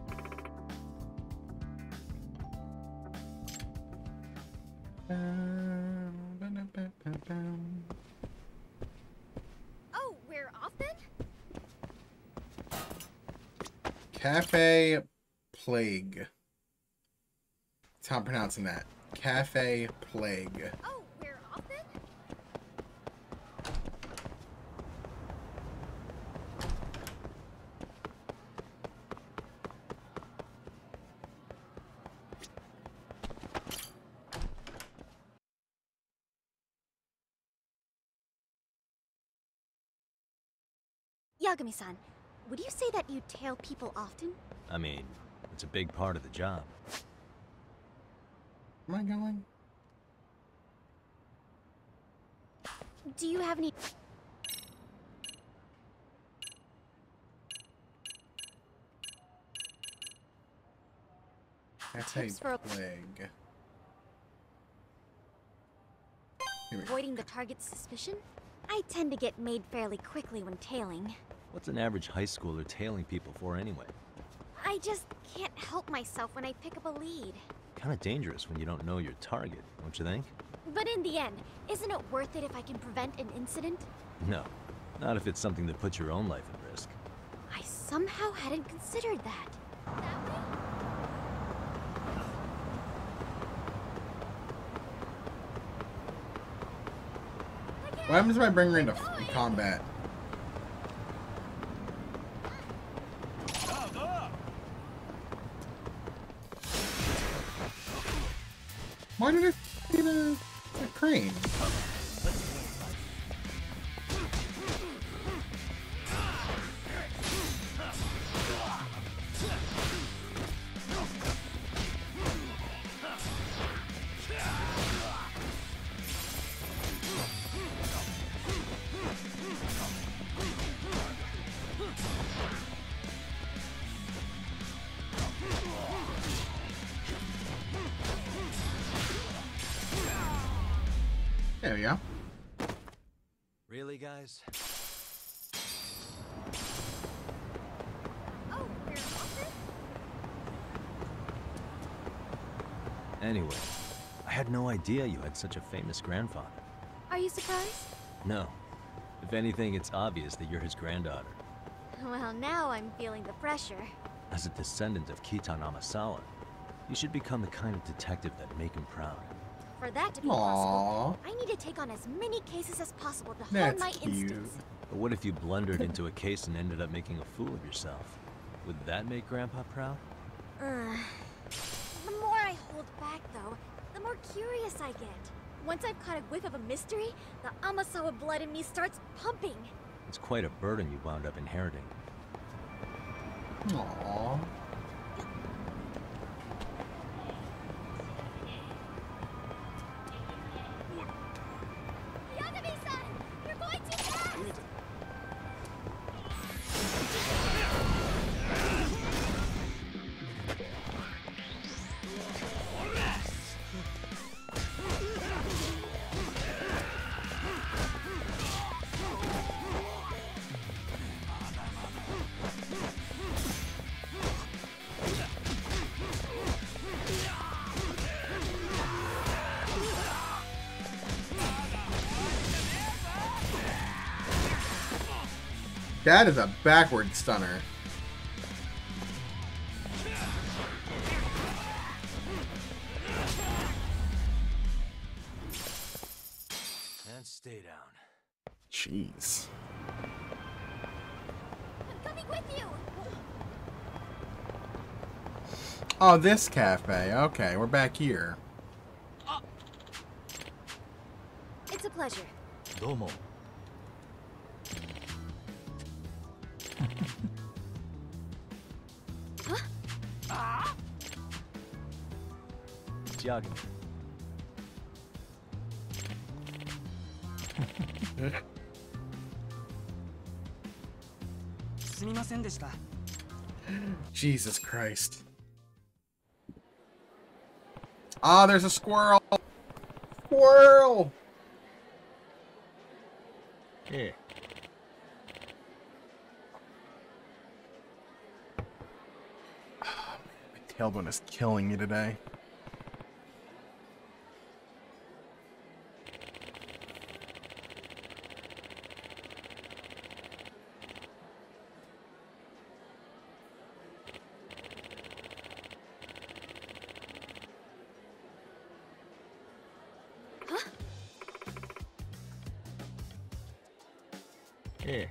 Oh, we're off then?
Cafe Plague. That's how I'm pronouncing that. Cafe Plague.
Oh, we're off then? Yagami-san, would you say that you tail people often?
I mean, it's a big part of the job.
Am I going?
Do you have any...
Cafe
Tips for-
Plague. Here we go.
avoiding the target's suspicion? I tend to get made fairly quickly when tailing.
What's an average high schooler tailing people for anyway?
I just can't help myself when I pick up a lead.
Kind of dangerous when you don't know your target, don't you think?
But in the end, isn't it worth it if I can prevent an incident?
No. Not if it's something that puts your own life at risk.
I somehow hadn't considered that. That
What happens if I bring her into combat? Why did it need a crane? There we go.
Really, guys? Anyway, I had no idea you had such a famous grandfather.
Are you surprised?
No. If anything, it's obvious that you're his granddaughter.
Well, now I'm feeling the pressure.
As a descendant of Kitan Amasawa, you should become the kind of detective that'd make him proud.
For that to be
Aww.
possible, I need to take on as many cases as possible to hone
That's
my
cute.
instincts.
But what if you blundered into a case and ended up making a fool of yourself? Would that make Grandpa proud?
The more I hold back, though, the more curious I get. Once I've caught a whiff of a mystery, the Amasawa blood in me starts pumping.
It's quite a burden you wound up inheriting.
Aww.
Yagami-san! You're going too fast!
That is a backward stunner.
And stay down.
Jeez.
I'm coming with you!
Oh, this cafe. Okay, we're back here.
It's a pleasure.
Domo. Yagami.
Jesus Christ. Ah, there's a squirrel. Squirrel.
Yeah.
My tailbone is killing me today.
Yeah.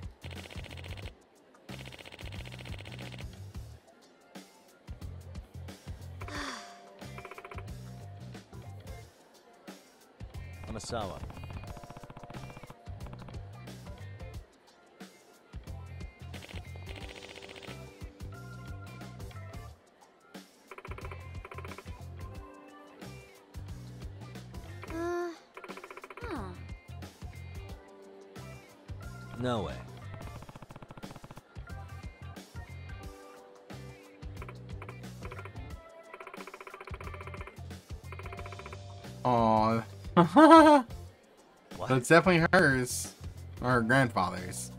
Amasawa. No way.
Aw. That's definitely hers. Or her grandfather's.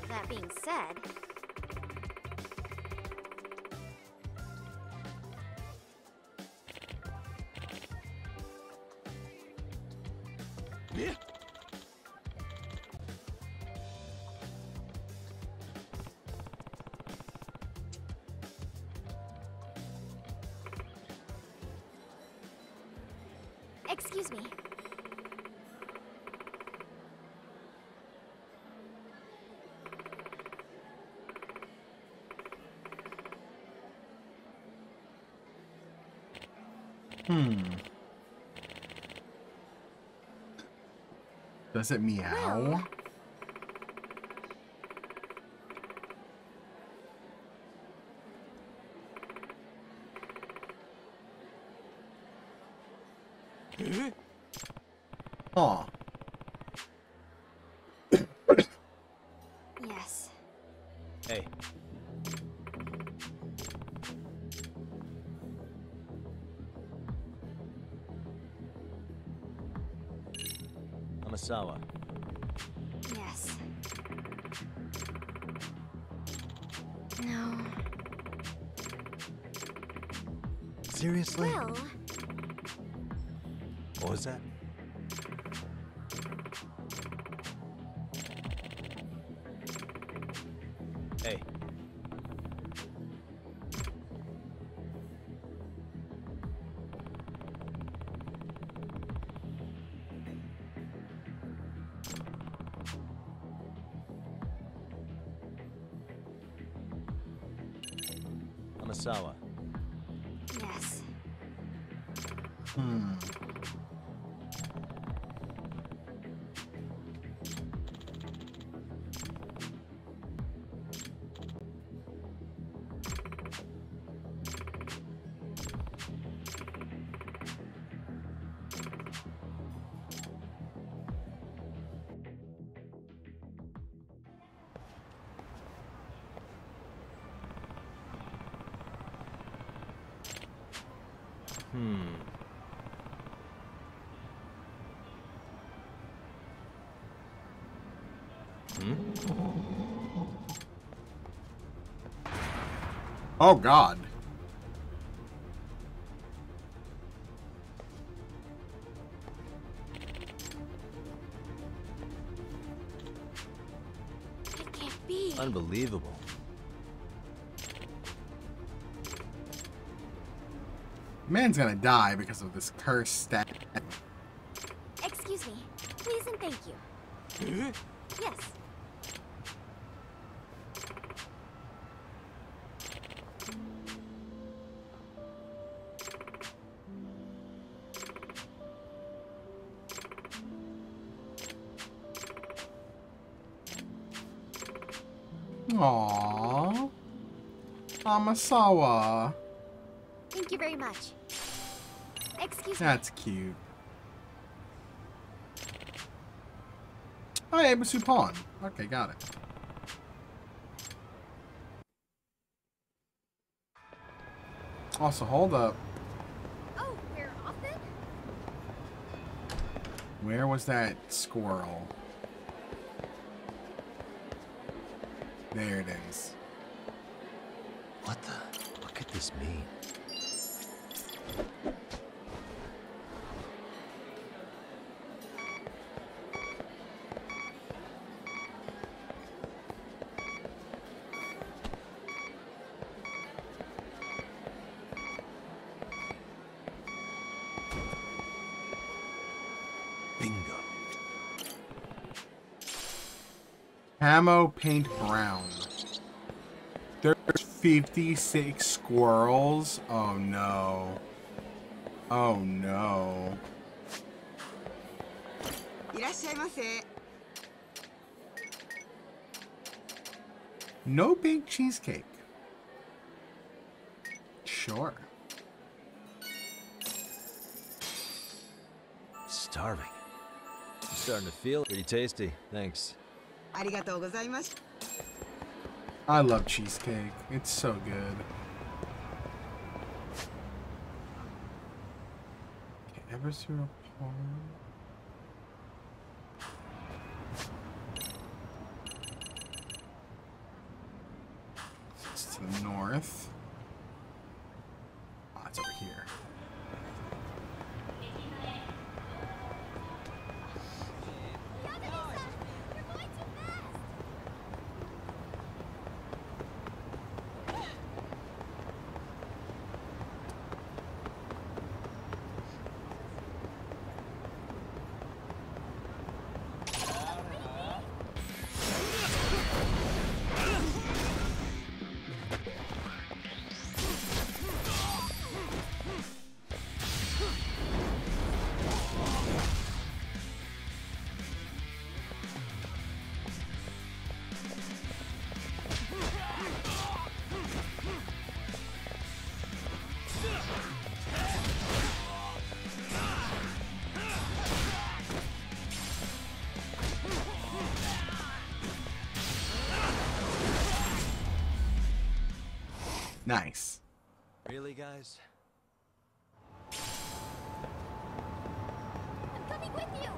That being said, Excuse me.
Does it meow? Aw.
Yes.
Hey. Amasawa.
Yes. No.
Seriously?
Well,
What was that? Hey. Amasawa.
yes.
Oh God.
It can't be.
Unbelievable.
Man's gonna die because of this cursed stat.
Excuse me. Please and thank you. Yes.
Aww. Amasawa.
Thank you very much. Excuse me.
That's cute. Oh, yeah, Ebisu Pawn. Okay, got it. Also, hold up.
Oh, we're off then?
Where was that squirrel? There it is.
What could this mean?
Bingo.
Camo paint brown. There's 56 squirrels. Oh no. Oh no. No baked cheesecake. Sure.
Starving. I'm starting to feel pretty tasty. Thanks.
I love cheesecake. It's so good. Okay, Ebisu Pawn. It's to the north. Ah, it's over here. Nice.
Really, guys?
I'm coming with you.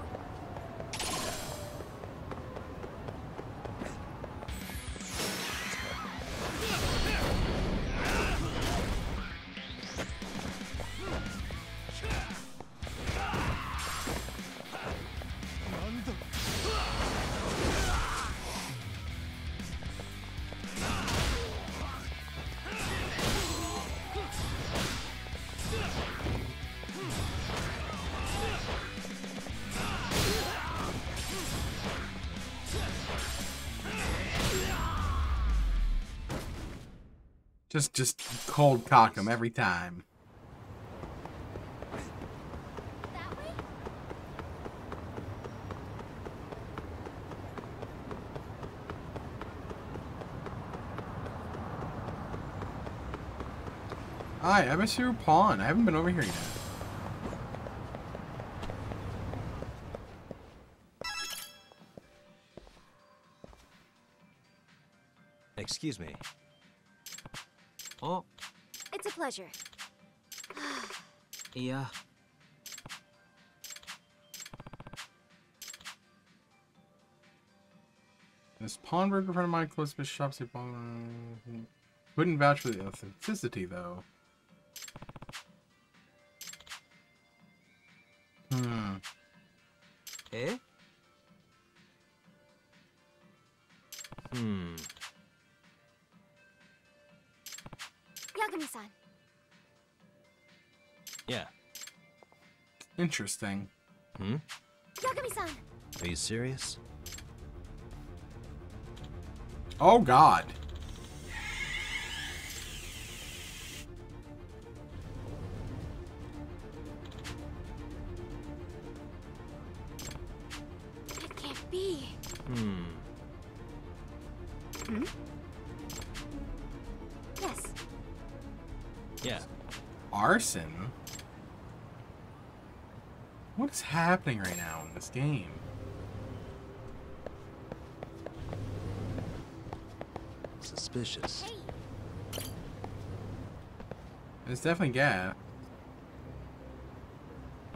Just cold cock him every time. Hi, Abyssur Pawn. I haven't been over here yet.
Excuse me.
Oh.
It's a pleasure.
Yeah.
This pawnbroker friend of mine close to his shop. Wouldn't vouch for the authenticity, though.
Eh?
Yagami-san.
Yeah.
Interesting.
Yagami-san.
Are you serious?
Oh, God.
It can't be. Yes.
Yeah.
Arson? What is happening right now in this game?
Suspicious.
It's definitely gas.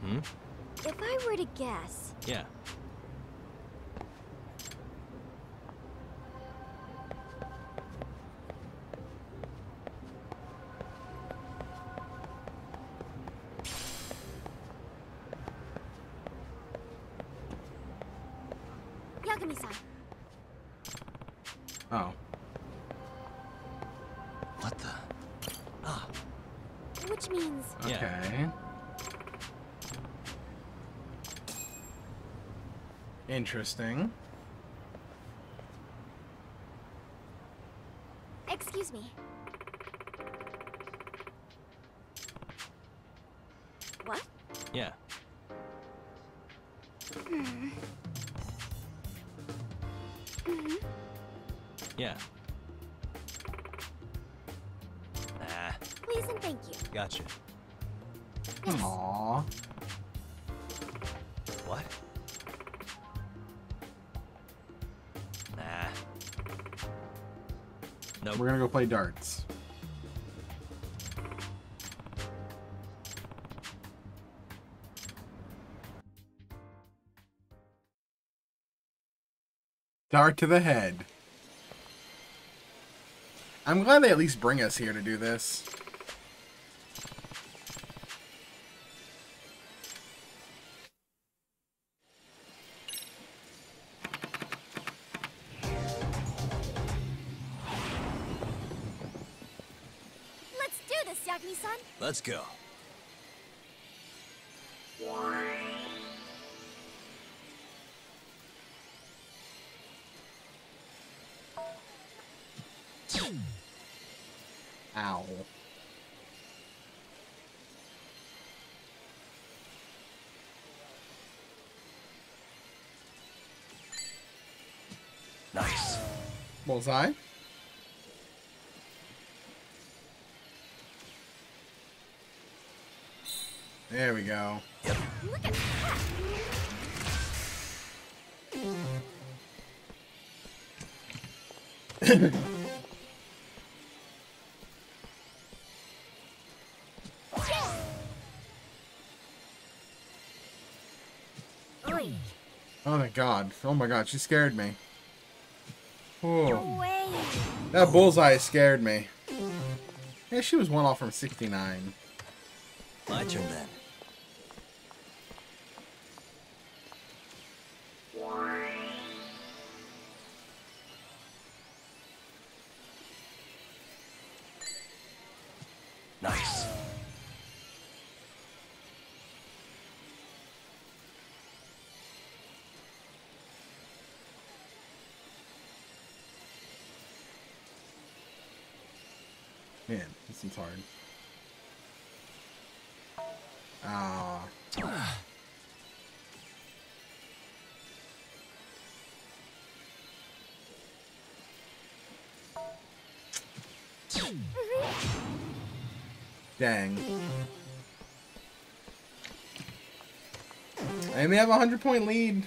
If I were to guess,
Yeah.
Yagami-san.
Oh.
What the?
Which means
Okay. Interesting.
excuse me. What?
Yeah. Yeah.
Please and thank you.
Gotcha.
Aww.
What? Nope.
We're gonna go play darts. Dart to the head. I'm glad they at least bring us here to do this.
Let's do this, Yagami-san.
Let's go.
Ow.
Nice.
Bullseye. There we go.
Look at that.
Oh my god. Oh my god, she scared me. Oh.
No way.
That bullseye scared me. Yeah, she was one off from 69.
My turn then. Nice.
Man, this seems hard. Ah. Dang. I only have a 100-point lead.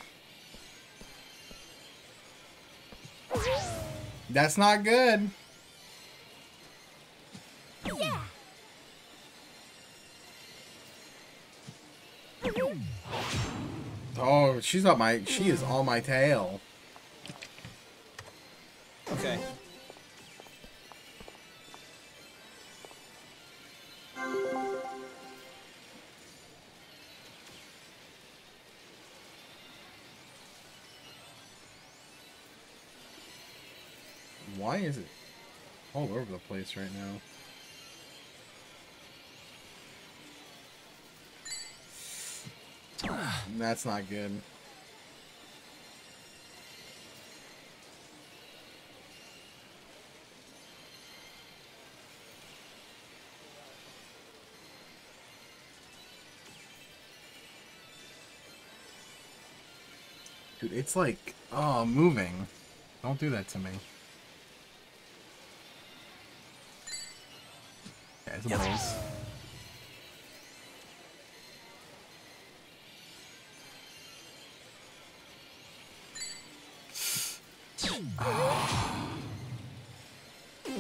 That's not good.
Yeah.
Oh, she's on my. She is on my tail.
Okay.
Why is it all over the place right now? That's not good. Dude, it's like, oh, moving. Don't do that to me. Yeah, it's a balls.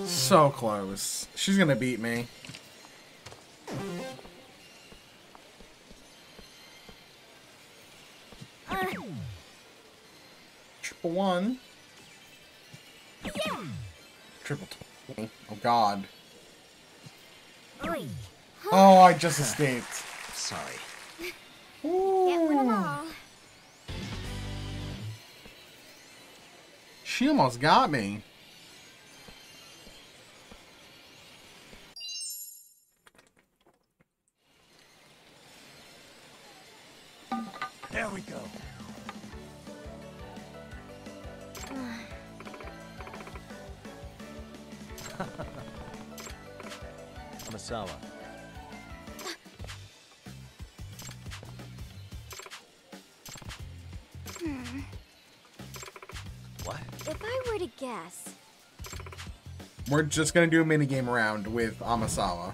So close. She's gonna beat me. Triple one. Triple 20. Oh god. Oh, I just escaped.
Sorry.
Can't win them all.
She almost got me.
There we go. Amasawa. What?
If I were to guess,
We're just gonna do a minigame round with Amasawa.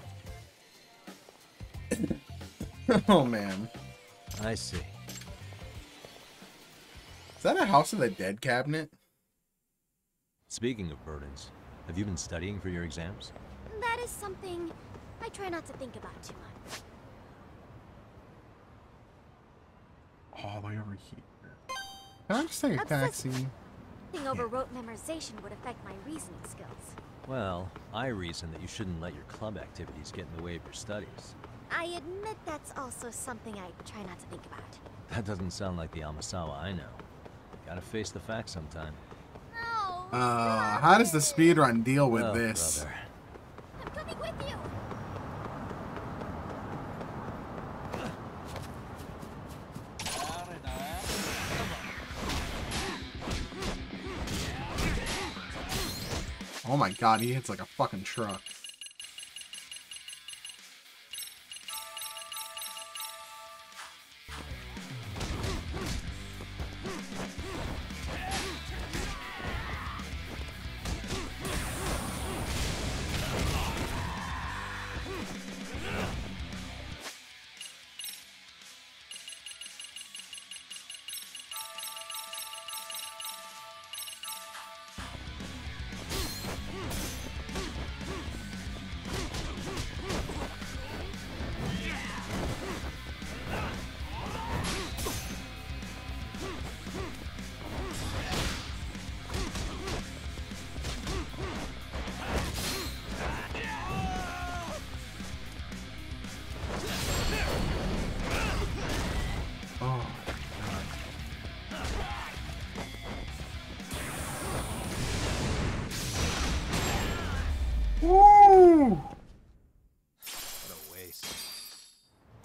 Oh man.
I see.
Is that a House of the Dead cabinet?
Speaking of burdens, have you been studying for your exams?
that is something I try not to think about too much.
All the way over here. Can I just take a taxi?
Thinking over rote memorization would affect my reasoning skills.
Well, I reason that you shouldn't let your club activities get in the way of your studies.
I admit that's also something I try not to think about.
That doesn't sound like the Amasawa I know. Gotta face the facts sometime.
How does the speedrun deal with this?
Brother.
I'm coming with you.
Oh my god, he hits like a fucking truck.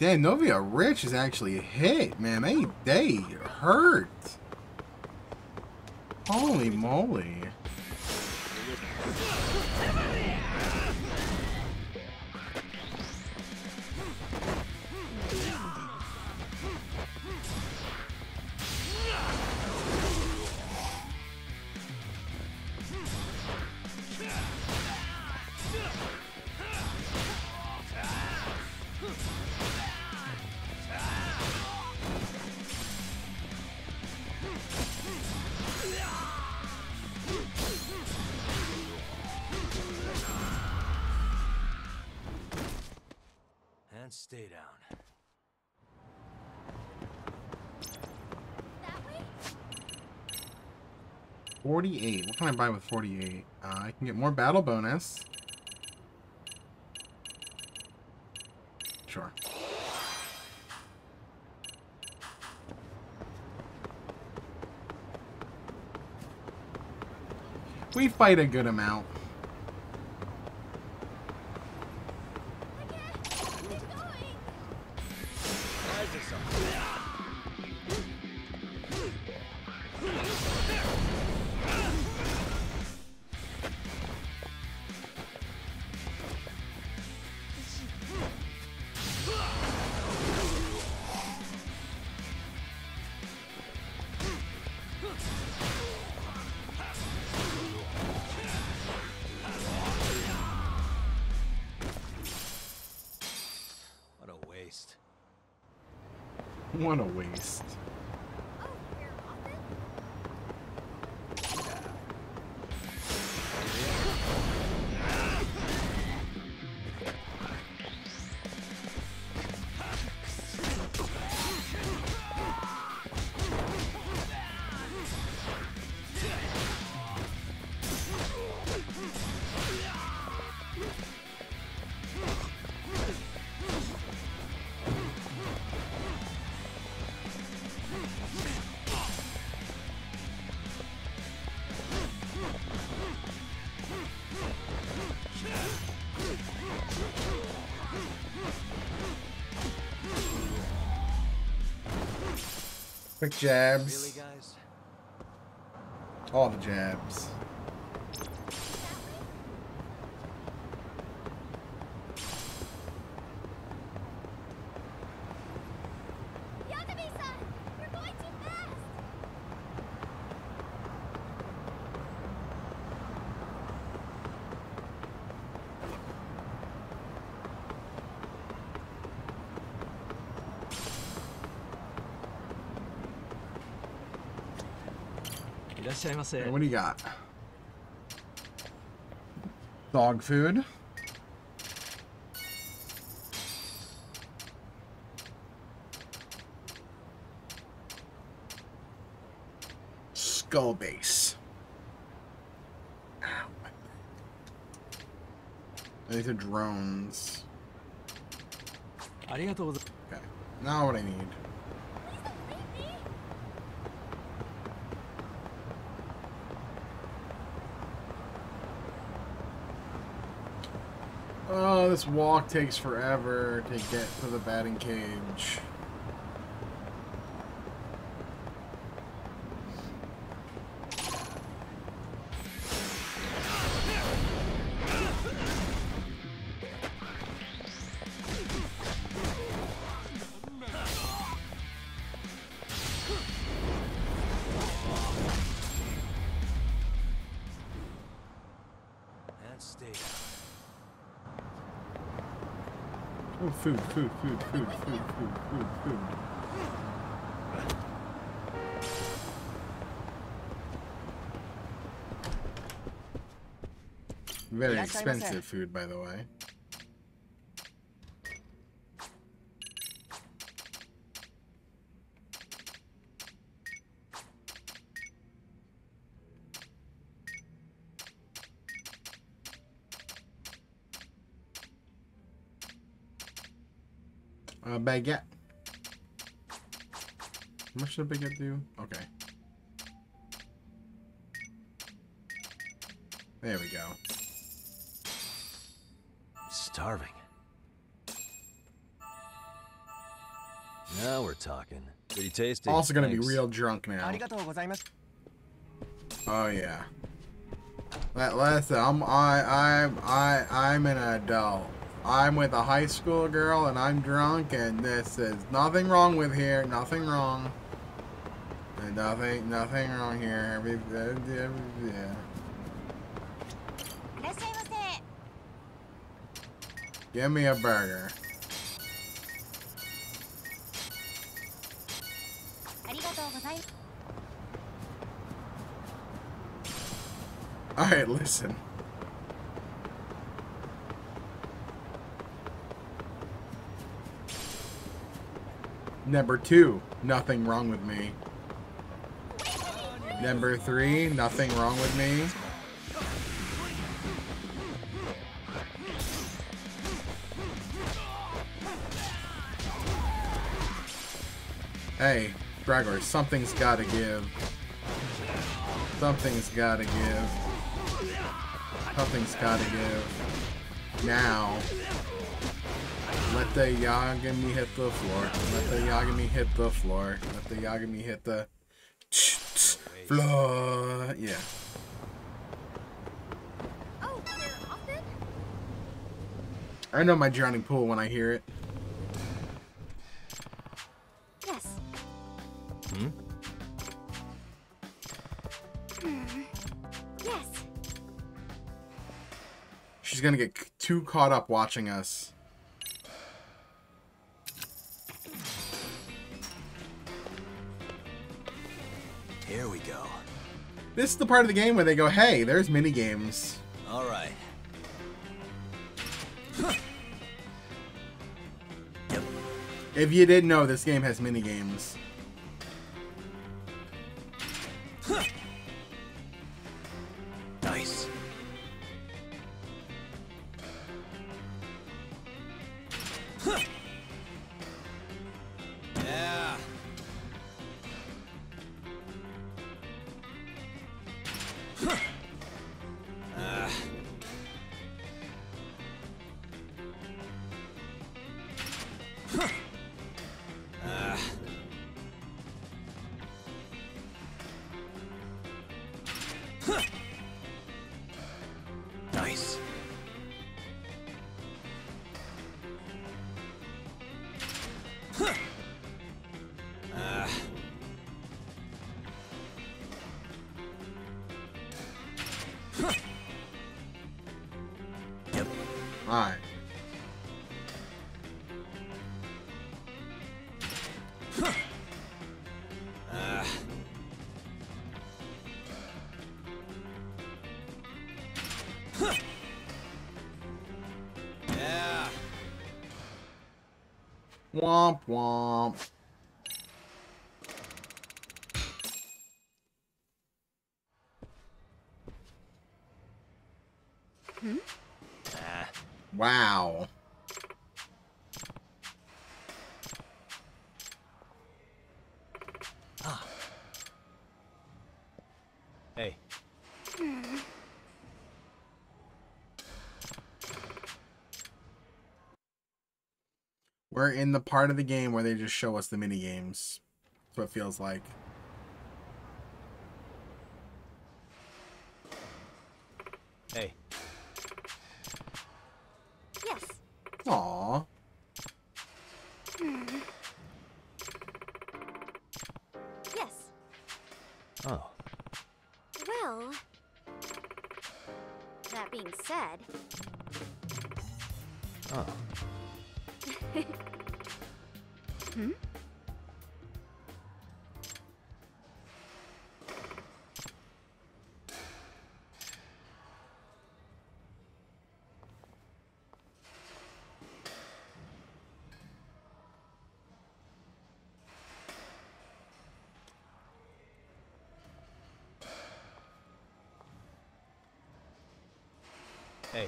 Damn, Novia Rich is actually a hit, man. They hurt. Holy moly.
And stay down.
That way?
48. What can I buy with 48? I can get more battle bonus. Sure. We fight a good amount.
What a waste.
What a waste. Quick jabs.
Really, guys?
All the jabs.
Yagami-san! You're going too fast!
Okay, what do you got? Dog food. Skull base. Ow, my back. These are drones. Okay, now what I need. Oh, this walk takes forever to get to the batting cage.
And stay down.
Oh, food. Very expensive food, by the way. Baguette. How much did a baguette do? Okay. There we go.
Starving. Now we're talking. Pretty tasty.
Also gonna
Thanks.
be real drunk now. Oh yeah. Listen, I'm an adult. I'm with a high school girl and I'm drunk, and this is nothing wrong with here. Nothing wrong. And nothing wrong here. Yeah. Give me a burger. Alright, listen. Number 2, nothing wrong with me. Number 3, nothing wrong with me. Hey, Gregor, something's gotta give. Something's gotta give. Something's gotta give. Now. Let the Yagami hit the floor. Let the Yagami hit the floor. Let the Yagami hit the floor. Yeah.
Oh, you're off then?
I know my drowning pool when I hear it.
Yes.
Hmm?
Yes.
She's gonna get too caught up watching us.
Here we go.
This is the part of the game where they go, hey, there's mini games.
All right.
If you didn't know, this game has mini games.
Nice. Yeah. Nice. Yep.
Alright.
Yeah.
Womp womp.
Hmm?
Wow.
Hey.
We're in the part of the game where they just show us the mini games. That's what it feels like.
Hey.
Yes.
Aww.
Yes.
Oh.
Well, that being said,
Oh.
hmm?
Hey.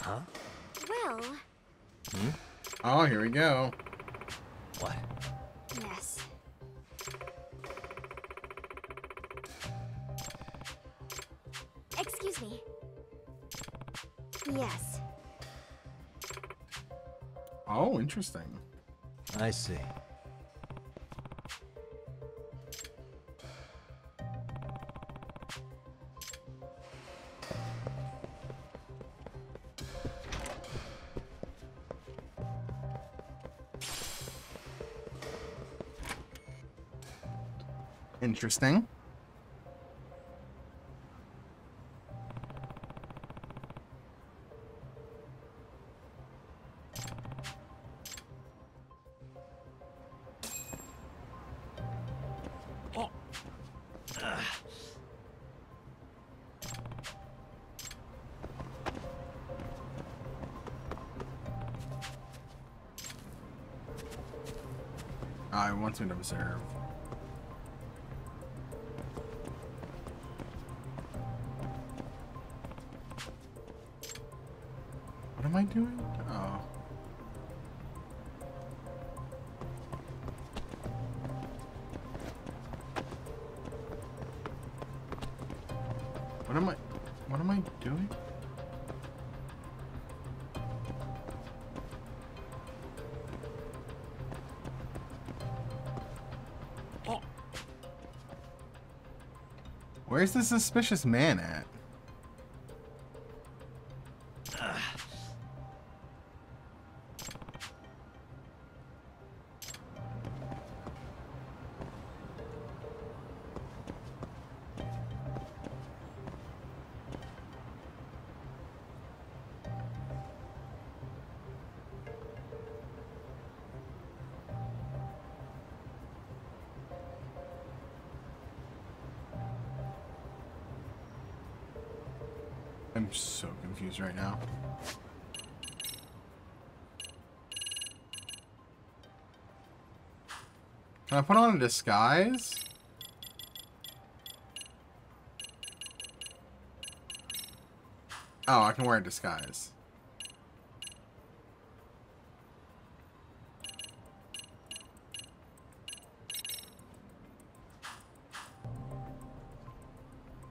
Huh?
Well,
Hmm?
Oh, here we go.
What?
yes. Excuse me. Yes.
Oh, interesting.
I see.
Interesting. I want to observe. What am I doing? Oh. What am I doing? Where's the suspicious man at? I'm so confused right now. Can I put on a disguise? Oh, I can wear a disguise.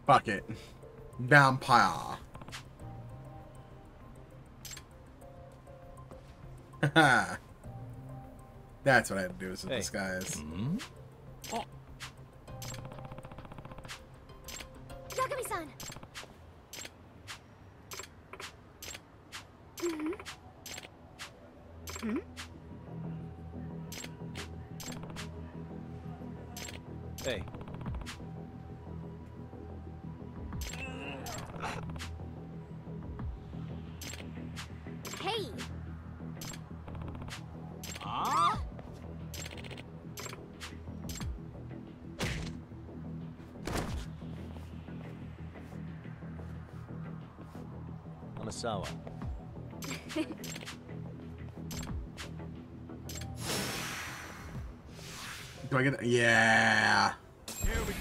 Fuck it. Vampire. That's what I had to do with the disguise.
Yagami-san.
Hey.
Hey.
Amasawa.
Do I get? Yeah.
Here we go.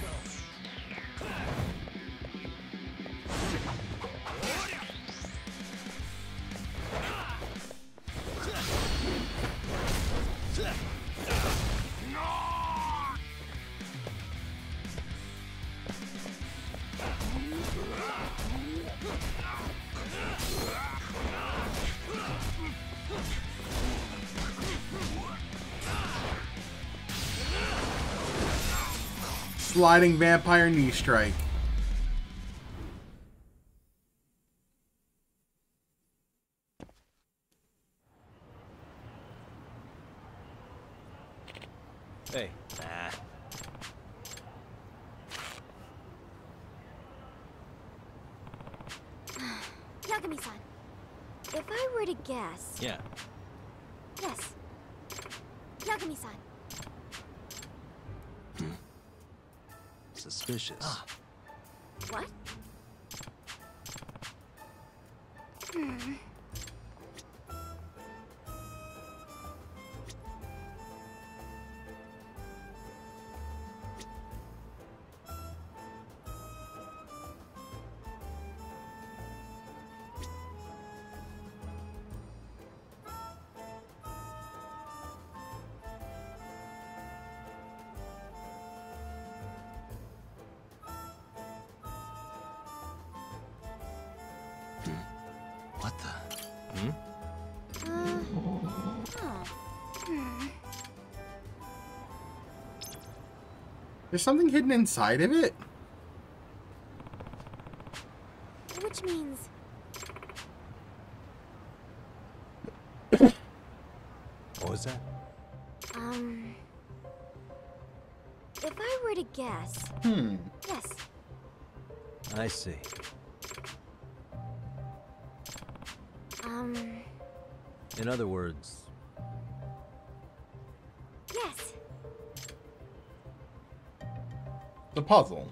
Sliding vampire knee strike.
Hey.
Yagami-san. If I were to guess...
Yeah.
Yes. Yagami-san.
Suspicious.
What?
What?
There's something hidden inside of it?
Which means...
What was that?
If I were to guess... Yes.
I see. In other words...
Yes.
The puzzle.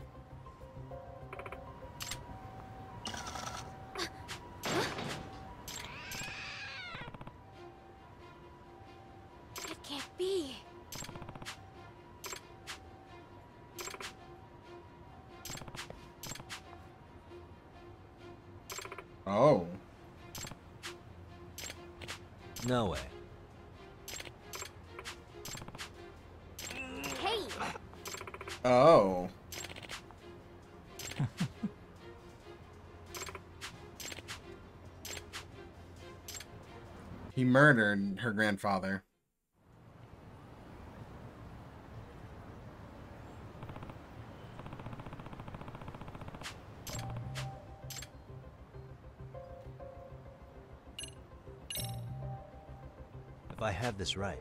It can't be.
Oh.
No way.
Hey!
Oh. He murdered her grandfather.
If I have this right.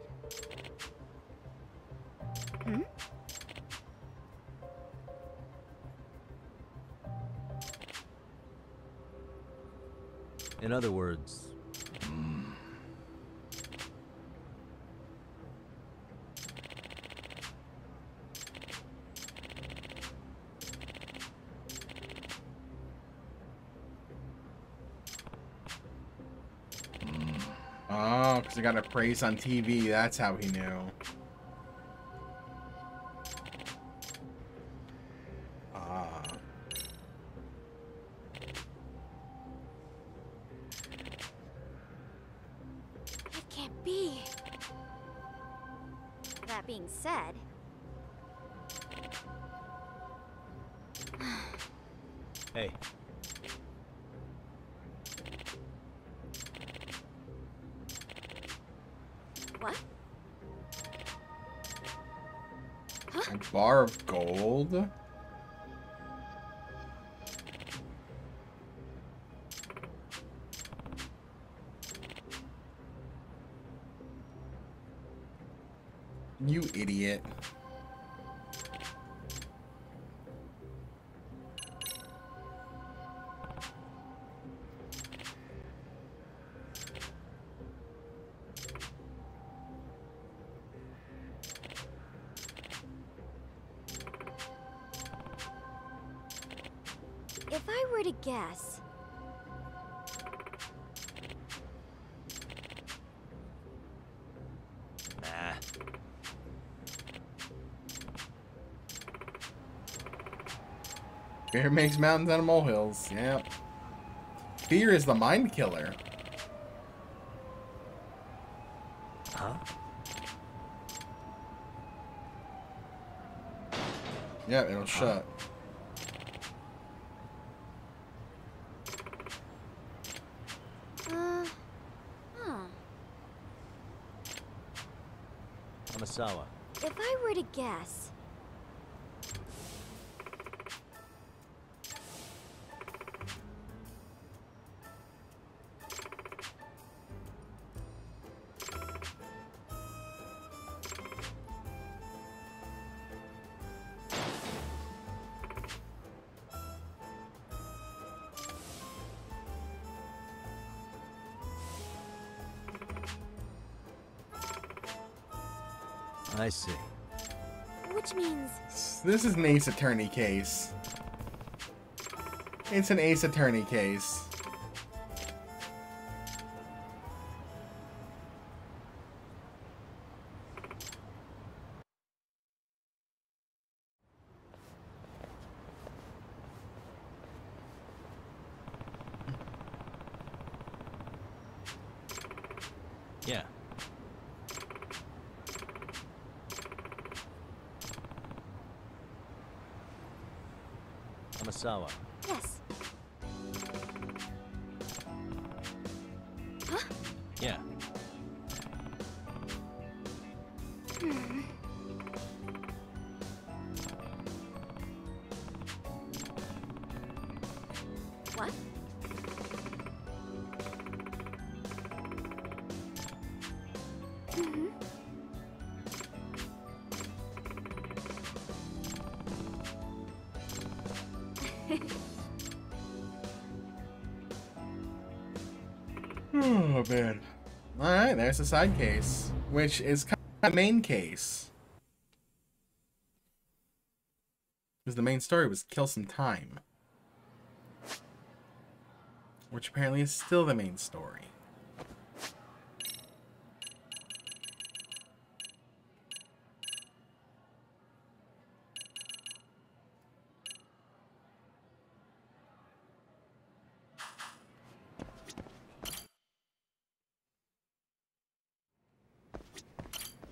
In other words...
Oh, because he got a praise on TV. That's how he knew. Ah.
It can't be. That being said...
Hey.
What?
A bar of gold? You idiot.
If I were to guess...
Nah.
Fear makes mountains out of molehills. Yep. Fear is the mind killer.
Huh?
Yeah, it'll shut.
Amasawa.
If I were to guess...
I see.
Which means...
This is an Ace Attorney case. It's an Ace Attorney case.
Yeah. Amasawa.
Yes.
Yeah.
What? Mm-hmm.
Oh, man. Alright, there's the side case, which is kind of the main case. Because the main story was kill some time. Which apparently is still the main story.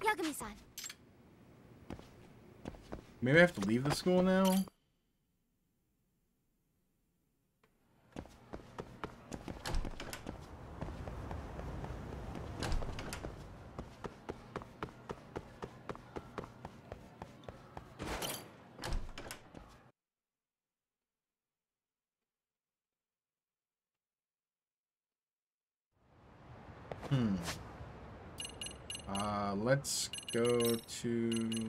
Yagami-san.
Maybe I have to leave the school now? Let's go to...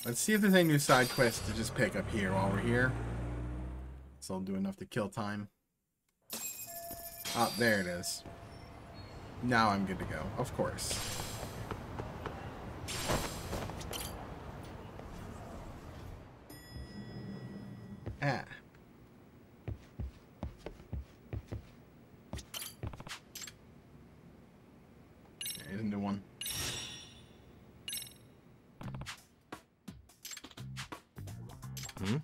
Let's see if there's any new side quests to just pick up here while we're here. So I'll do enough to kill time. Ah, there it is. Now I'm good to go, of course. Ah. There's a new one.
Hmm?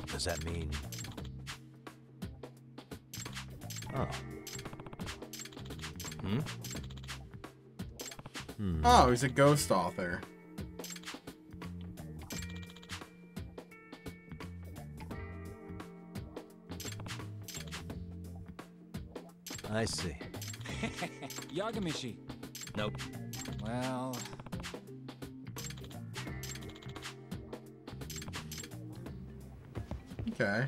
Does that mean... Oh. Hmm?
Oh, he's a ghost author.
I see.
Yagamishi.
Nope.
Well...
Okay.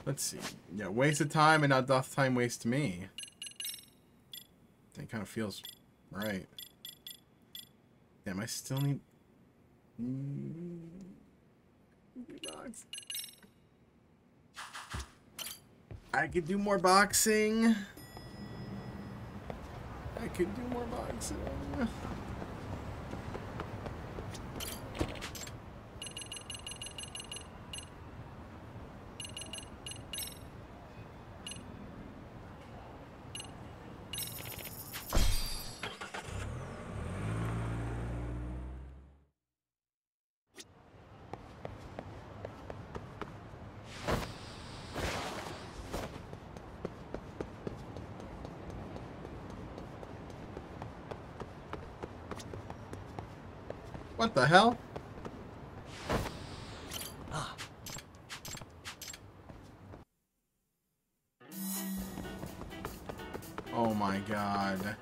Let's see. Yeah, waste of time and not doth time waste to me. That kind of feels right. Damn, I still need... box. I could do more boxing. I could do more boxing. What the hell?
Ah.
Oh my god.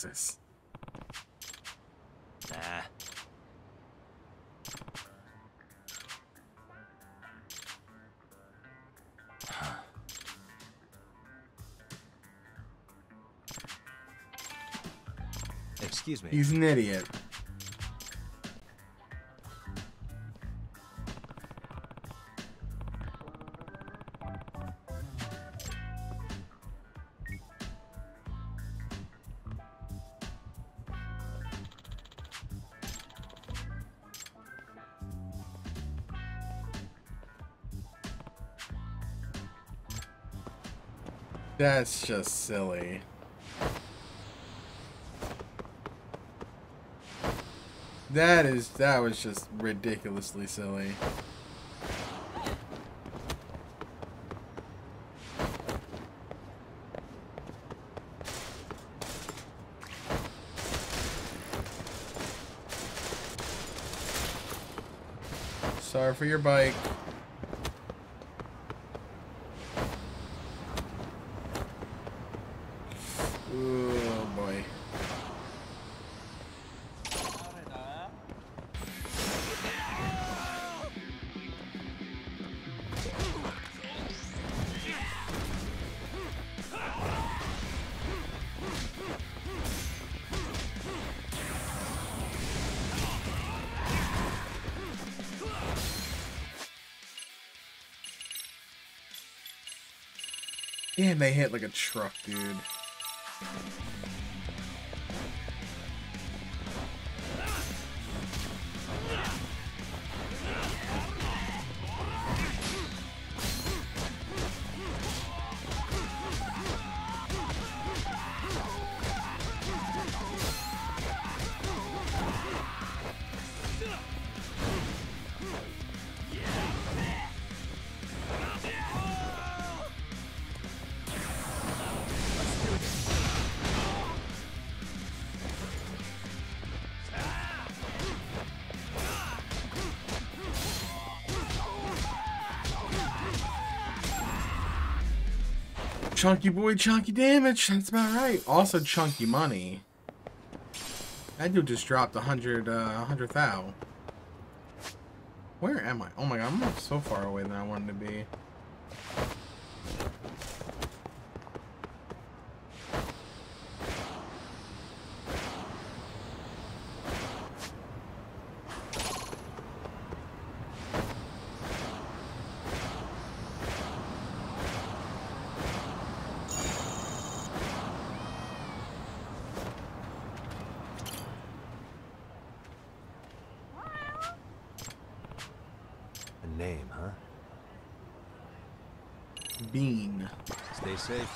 Jesus.
Nah. Excuse me.
He's an idiot. That's just silly. That was just ridiculously silly. Sorry for your bike. Oh boy. Damn, they hit like a truck, dude. Chunky boy, chunky damage. That's about right. Also chunky money. That dude just dropped 100 thou. Where am I? Oh my god, I'm so far away than I wanted to be.
Name, huh?
Bean.
Stay safe.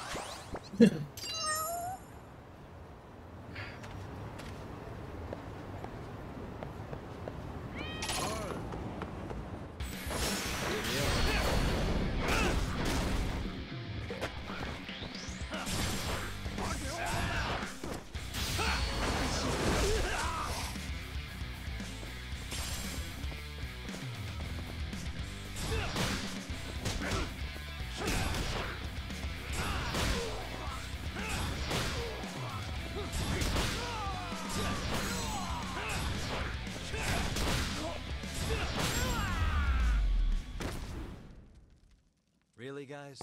Really, guys?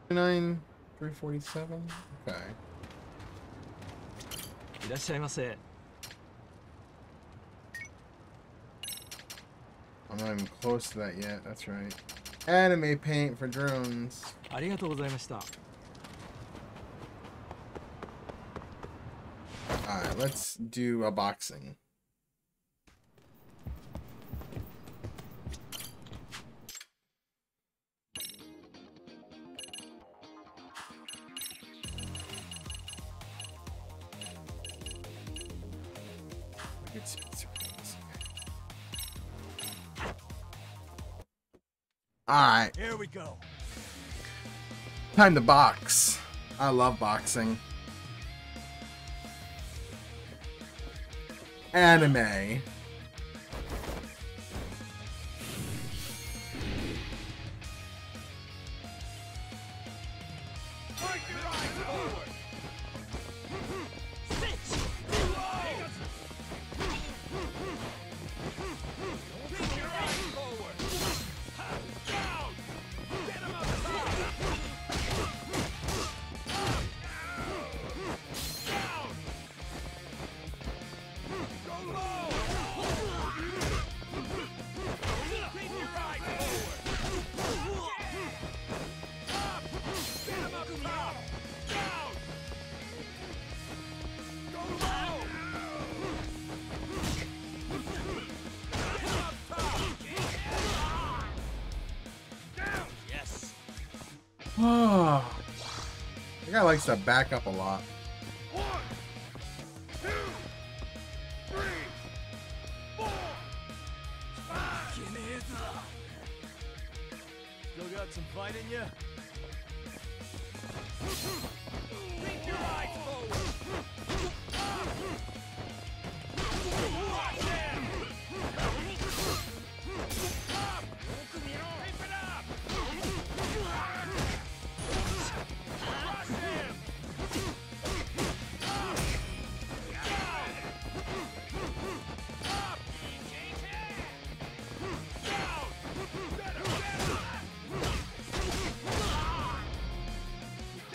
$347. Okay.
いらっしゃいませ。
I'm not even close to that yet. That's right. Anime paint for drones.
ありがとうございました。
Alright, let's do a boxing. Alright.
Here we go.
Time to box. I love boxing. Oh, the guy likes to back up a lot.
1, 2, 3, 4, 5.
Still got some fight in ya?
Keep your eyes forward. Watch him. Up. Keep it up. Watch him.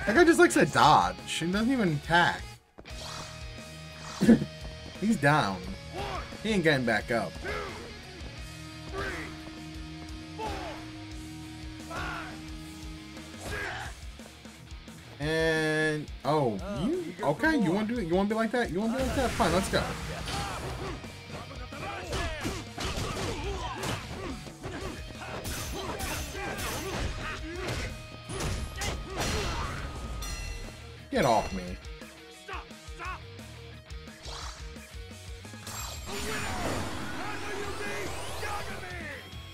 That guy just likes to dodge. He doesn't even attack. He's down. He ain't getting back up.
2, 3, 4, 5, 6.
And oh, you okay? You want to do it? You want to be like that? You want to be like that? Fine, let's go. Get off me.
Stop! Stop!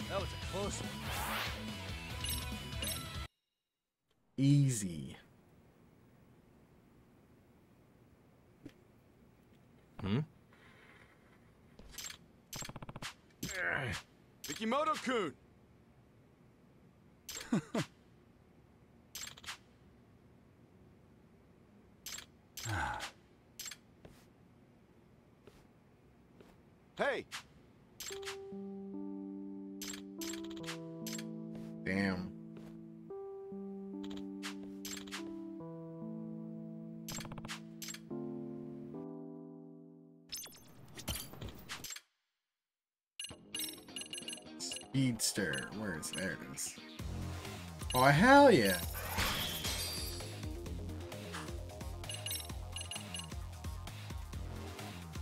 That was a close one.
Easy.
Mikimoto-kun! Hey!
Damn. Speedster. Where is there? It is. Oh hell yeah!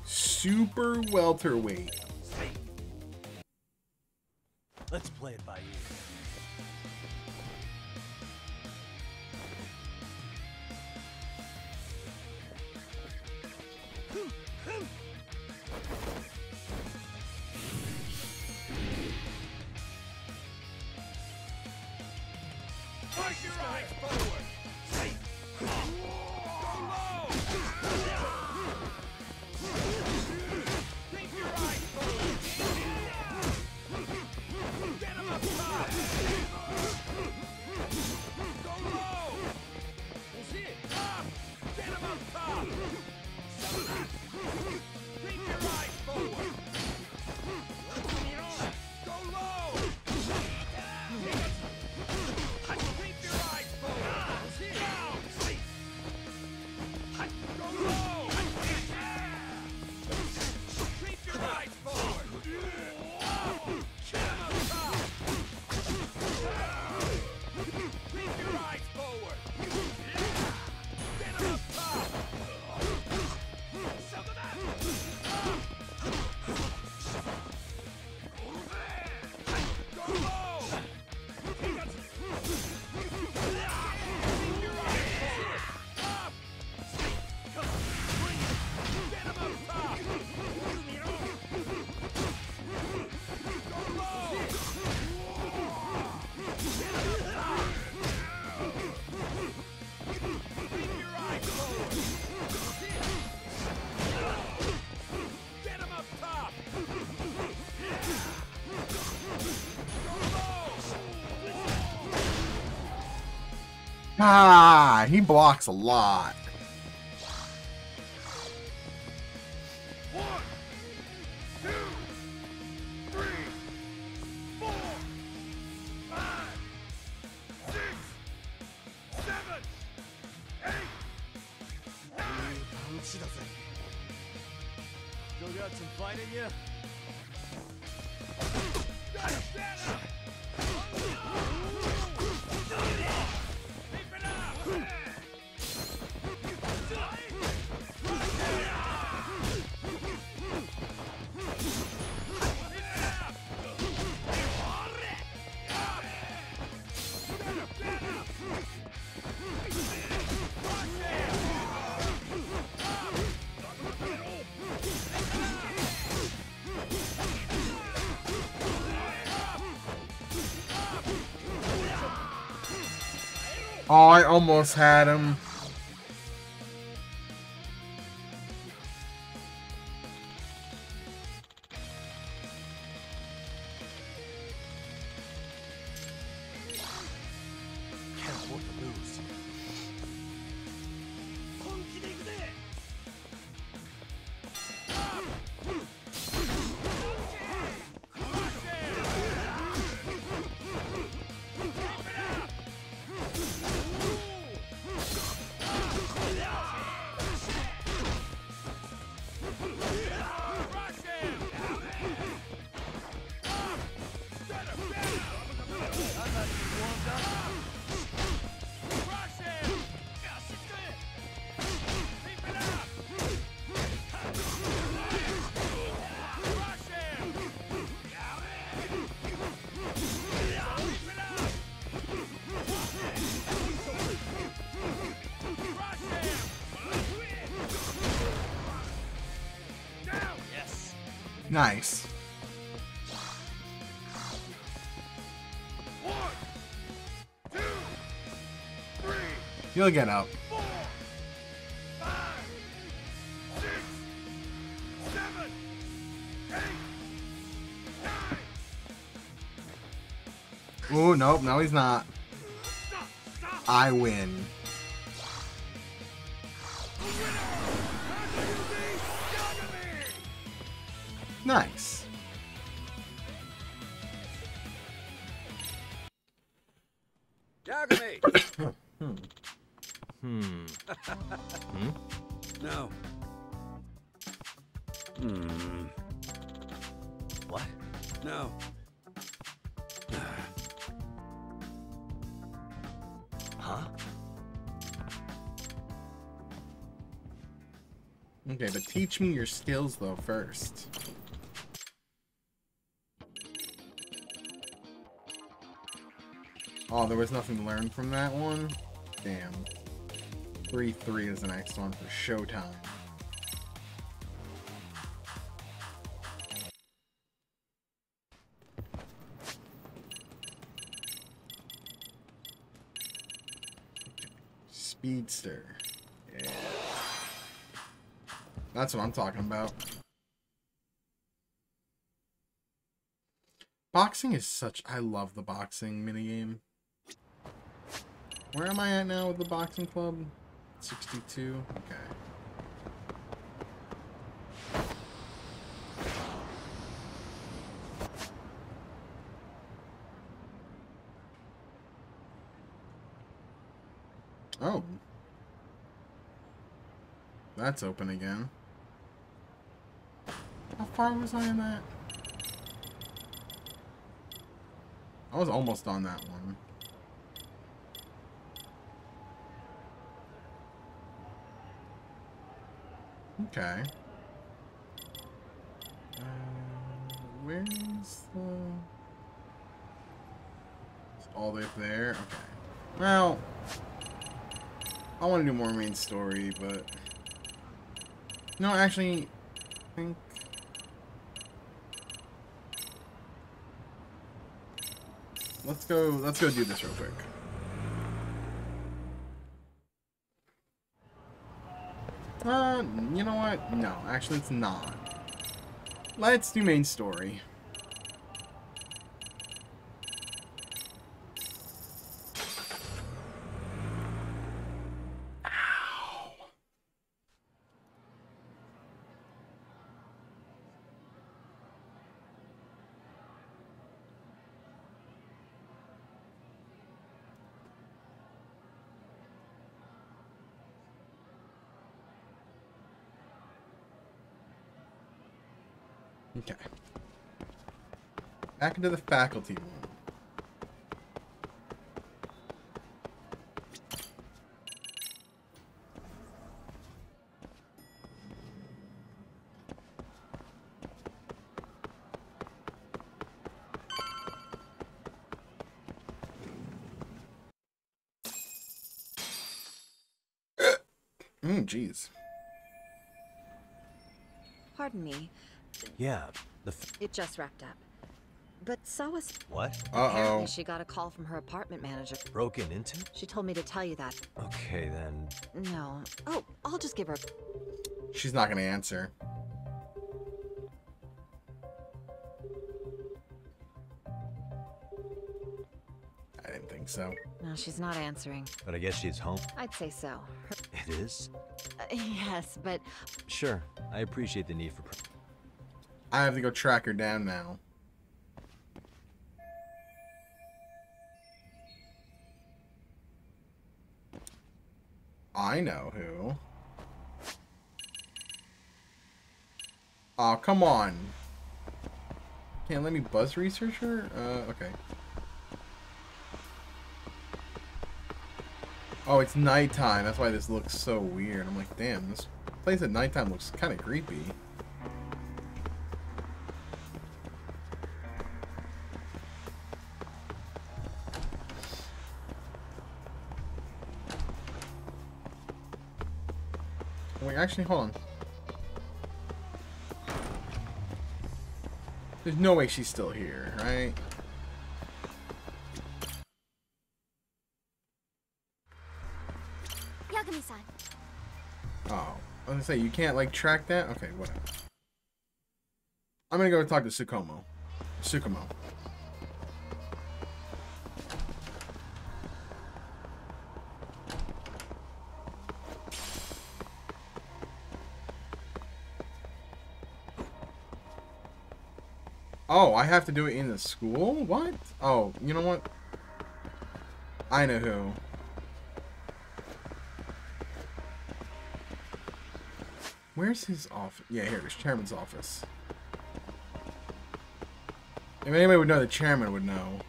Super welterweight.
Let's play it by ear.
Push your eyes forward. Go low. Keep your eyes forward. Get him up top. Go low. Up. Get him up top. Keep your eyes forward. Go low. Keep your eyes forward. Down.
Ah, he blocks a lot.
Still got some fight in you?
Oh, I almost had him.
Can't afford to lose.
Nice. You'll get up. Oh, nope, no he's not. I win. Nice.
Yagami! No.
What?
No.
Huh?
Okay, but teach me your skills though first. Oh, there was nothing to learn from that one? Damn. 3-3 is the next one for Showtime. Speedster. Yeah. That's what I'm talking about. Boxing is such... I love the boxing minigame. Where am I at now with the boxing club? 62? Okay. Oh. That's open again. How far was I in that? I was almost on that one. Okay. Where's the... It's all the way up there? Okay. Well... I want to do more main story, but... No, actually... I think... Let's go do this real quick. You know what? No, actually it's not. Let's do main story. Okay. Back into the faculty room. Jeez.
Pardon me.
Yeah,
It just wrapped up. But Sawa's...
What?
Apparently she got a call from her apartment manager.
Broken into?
She told me to tell you that.
Okay, then.
No. Oh, I'll just give her...
She's not gonna answer. I didn't think so.
No, she's not answering.
But I guess she's home.
I'd say so.
It is?
Yes, but...
Sure. I appreciate the need for...
I have to go track her down now. I know who. Oh, come on. Can't let me buzz research her? Okay. Oh, it's nighttime. That's why this looks so weird. I'm like, damn, this place at nighttime looks kind of creepy. Wait, actually, hold on. There's no way she's still here, right?
Yagami-san.
Oh, I was gonna say, you can't, like, track that? Okay, whatever. I'm gonna go talk to Tsukumo. Oh, I have to do it in the school? What? Oh, you know what? I know who. Where's his office? Yeah, here it is. Chairman's office. If anybody would know, the chairman would know.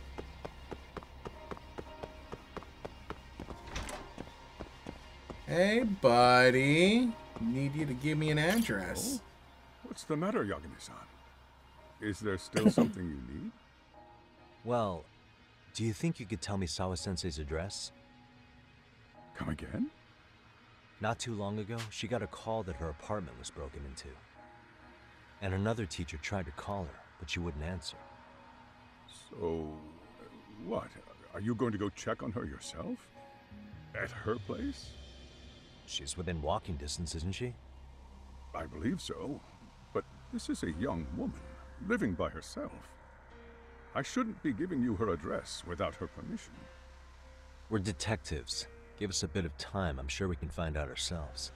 Hey, buddy. Need you to give me an address.
Oh? What's the matter, Yagami-san? Is there still something you need?
Well, do you think you could tell me Sawa-sensei's address?
Come again?
Not too long ago, she got a call that her apartment was broken into. And another teacher tried to call her, but she wouldn't answer.
So, what? Are you going to go check on her yourself? At her place?
She's within walking distance, isn't she?
I believe so. But this is a young woman, living by herself. I shouldn't be giving you her address without her permission.
We're detectives. Give us a bit of time, I'm sure we can find out ourselves.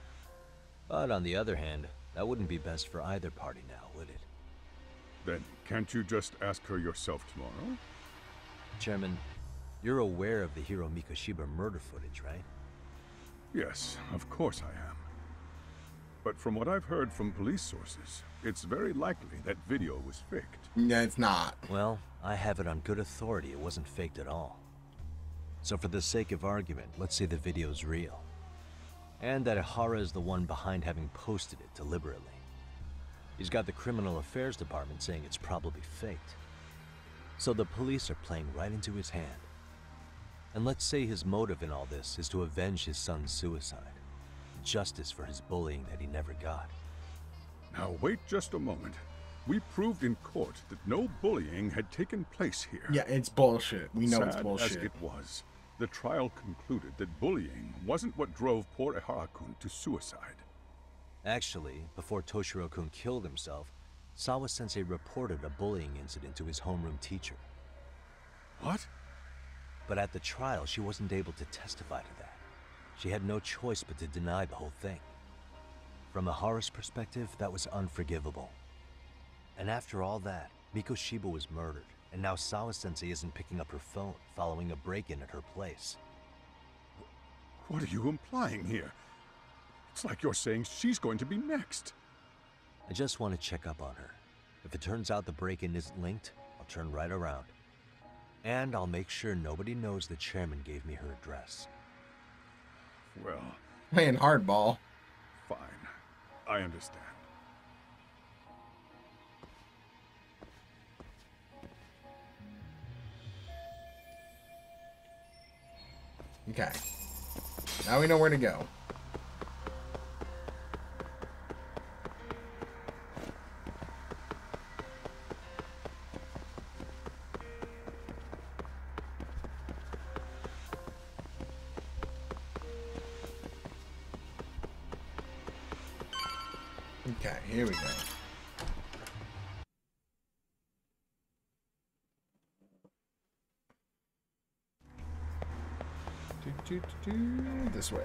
But on the other hand, that wouldn't be best for either party now, would it?
Then can't you just ask her yourself tomorrow?
Chairman, you're aware of the Hiro Mikoshiba murder footage, right?
Yes, of course I am. But from what I've heard from police sources, it's very likely that video was faked.
Yeah, it's not.
Well, I have it on good authority it wasn't faked at all. So for the sake of argument, let's say the video's real. And that Ihara is the one behind having posted it deliberately. He's got the Criminal Affairs Department saying it's probably faked. So the police are playing right into his hand. And let's say his motive in all this is to avenge his son's suicide. Justice for his bullying that he never got.
Now wait just a moment. We proved in court that no bullying had taken place here.
Yeah, it's bullshit. We know it's
Sad
bullshit.
as it was, the trial concluded that bullying wasn't what drove poor Ihara-kun to suicide.
Actually, before Toshiro-kun killed himself, Sawa-sensei reported a bullying incident to his homeroom teacher.
What?
But at the trial, she wasn't able to testify to that. She had no choice but to deny the whole thing. From Ihara's perspective, that was unforgivable. And after all that, Mikoshiba was murdered, and now Sawa-sensei isn't picking up her phone following a break-in at her place.
What are you implying here? It's like you're saying she's going to be next.
I just want to check up on her. If it turns out the break-in isn't linked, I'll turn right around. And I'll make sure nobody knows the chairman gave me her address.
Well...
Playing hardball.
Fine. I understand.
Okay. Now we know where to go. Okay, here we go. This way.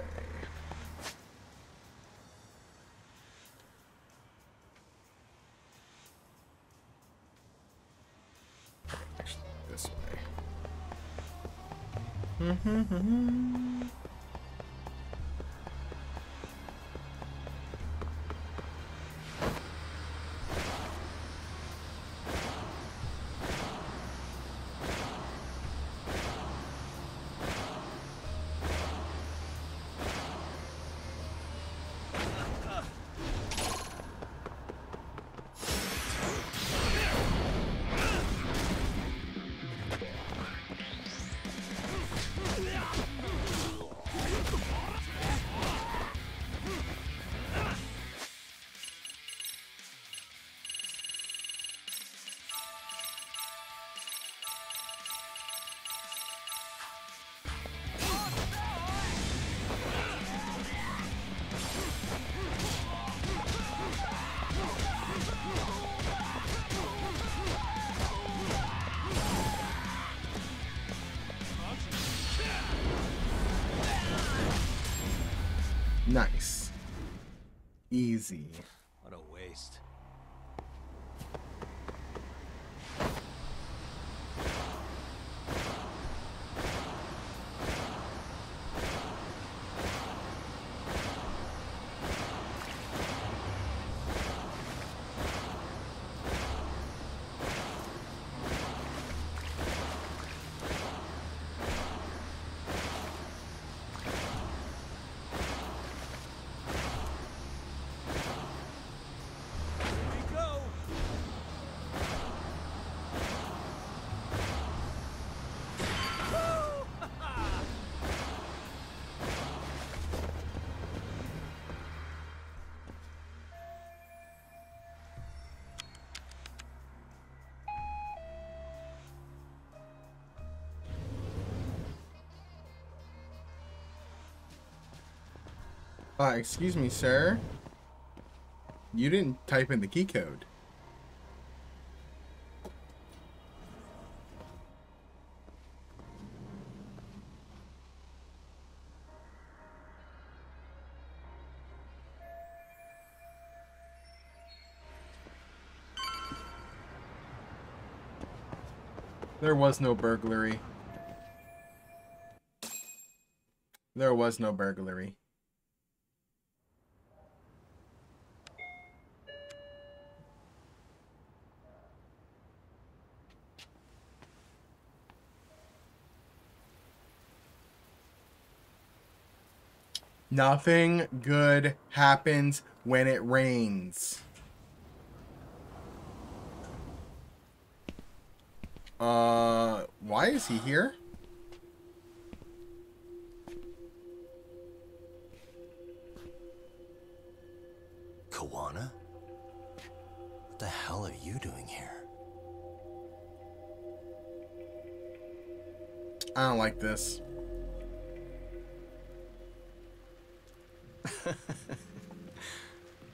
Actually, this way. Nice. Easy.
What a waste.
Excuse me, sir. You didn't type in the key code. There was no burglary. There was no burglary. Nothing good happens when it rains. Why is he here?
Kawana? What the hell are you doing here?
I don't like this.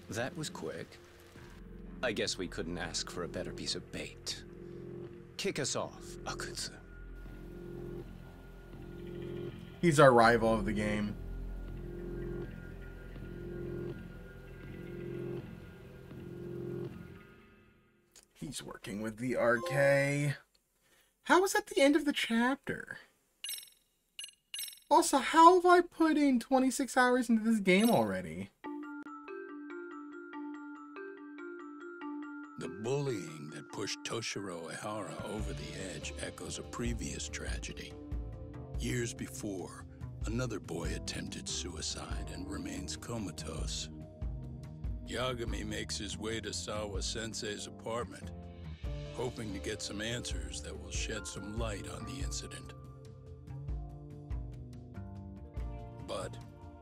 That was quick. I guess we couldn't ask for a better piece of bait. Kick us off, Akutsu.
He's our rival of the game. He's working with the RK. How is that the end of the chapter? Also, how have I put in 26 hours into this game already?
The bullying pushed Toshiro Ehara over the edge echoes a previous tragedy. Years before, another boy attempted suicide and remains comatose. Yagami makes his way to Sawa-sensei's apartment, hoping to get some answers that will shed some light on the incident. But,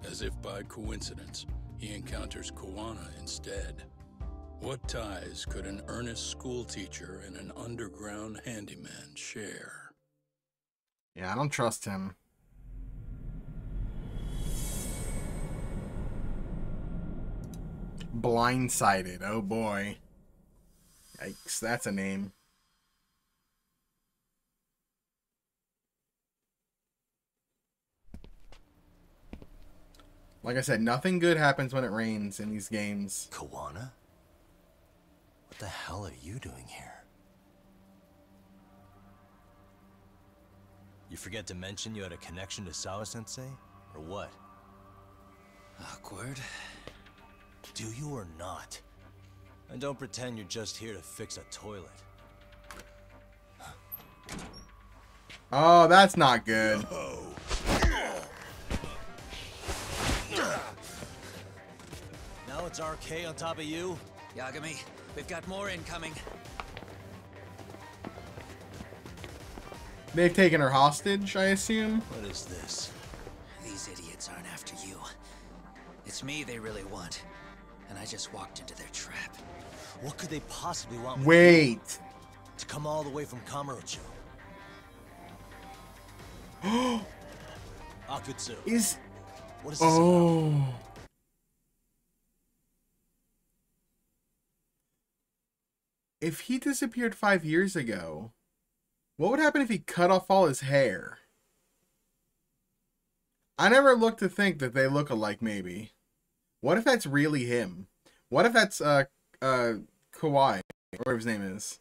as if by coincidence, he encounters Kawana instead. What ties could an earnest schoolteacher and an underground handyman share?
Yeah, I don't trust him. Blindsided. Oh boy. Yikes, that's a name. Like I said, nothing good happens when it rains in these games.
Kawana? What the hell are you doing here? You forget to mention you had a connection to Sawa-sensei? Or what? Awkward. Do you or not? And don't pretend you're just here to fix a toilet.
Oh, that's not good.
Now it's RK on top of you?
Yagami, we've got more incoming.
They've taken her hostage, I assume?
What is this?
These idiots aren't after you. It's me they really want. And I just walked into their trap.
What could they possibly want with
Wait.
you? To come all the way from Kamurocho. Akutsu.
Is...
What is this about?
If he disappeared 5 years ago, what would happen if he cut off all his hair? I never looked to think that they look alike, maybe. What if that's really him? What if that's, Kawhi, or whatever his name is?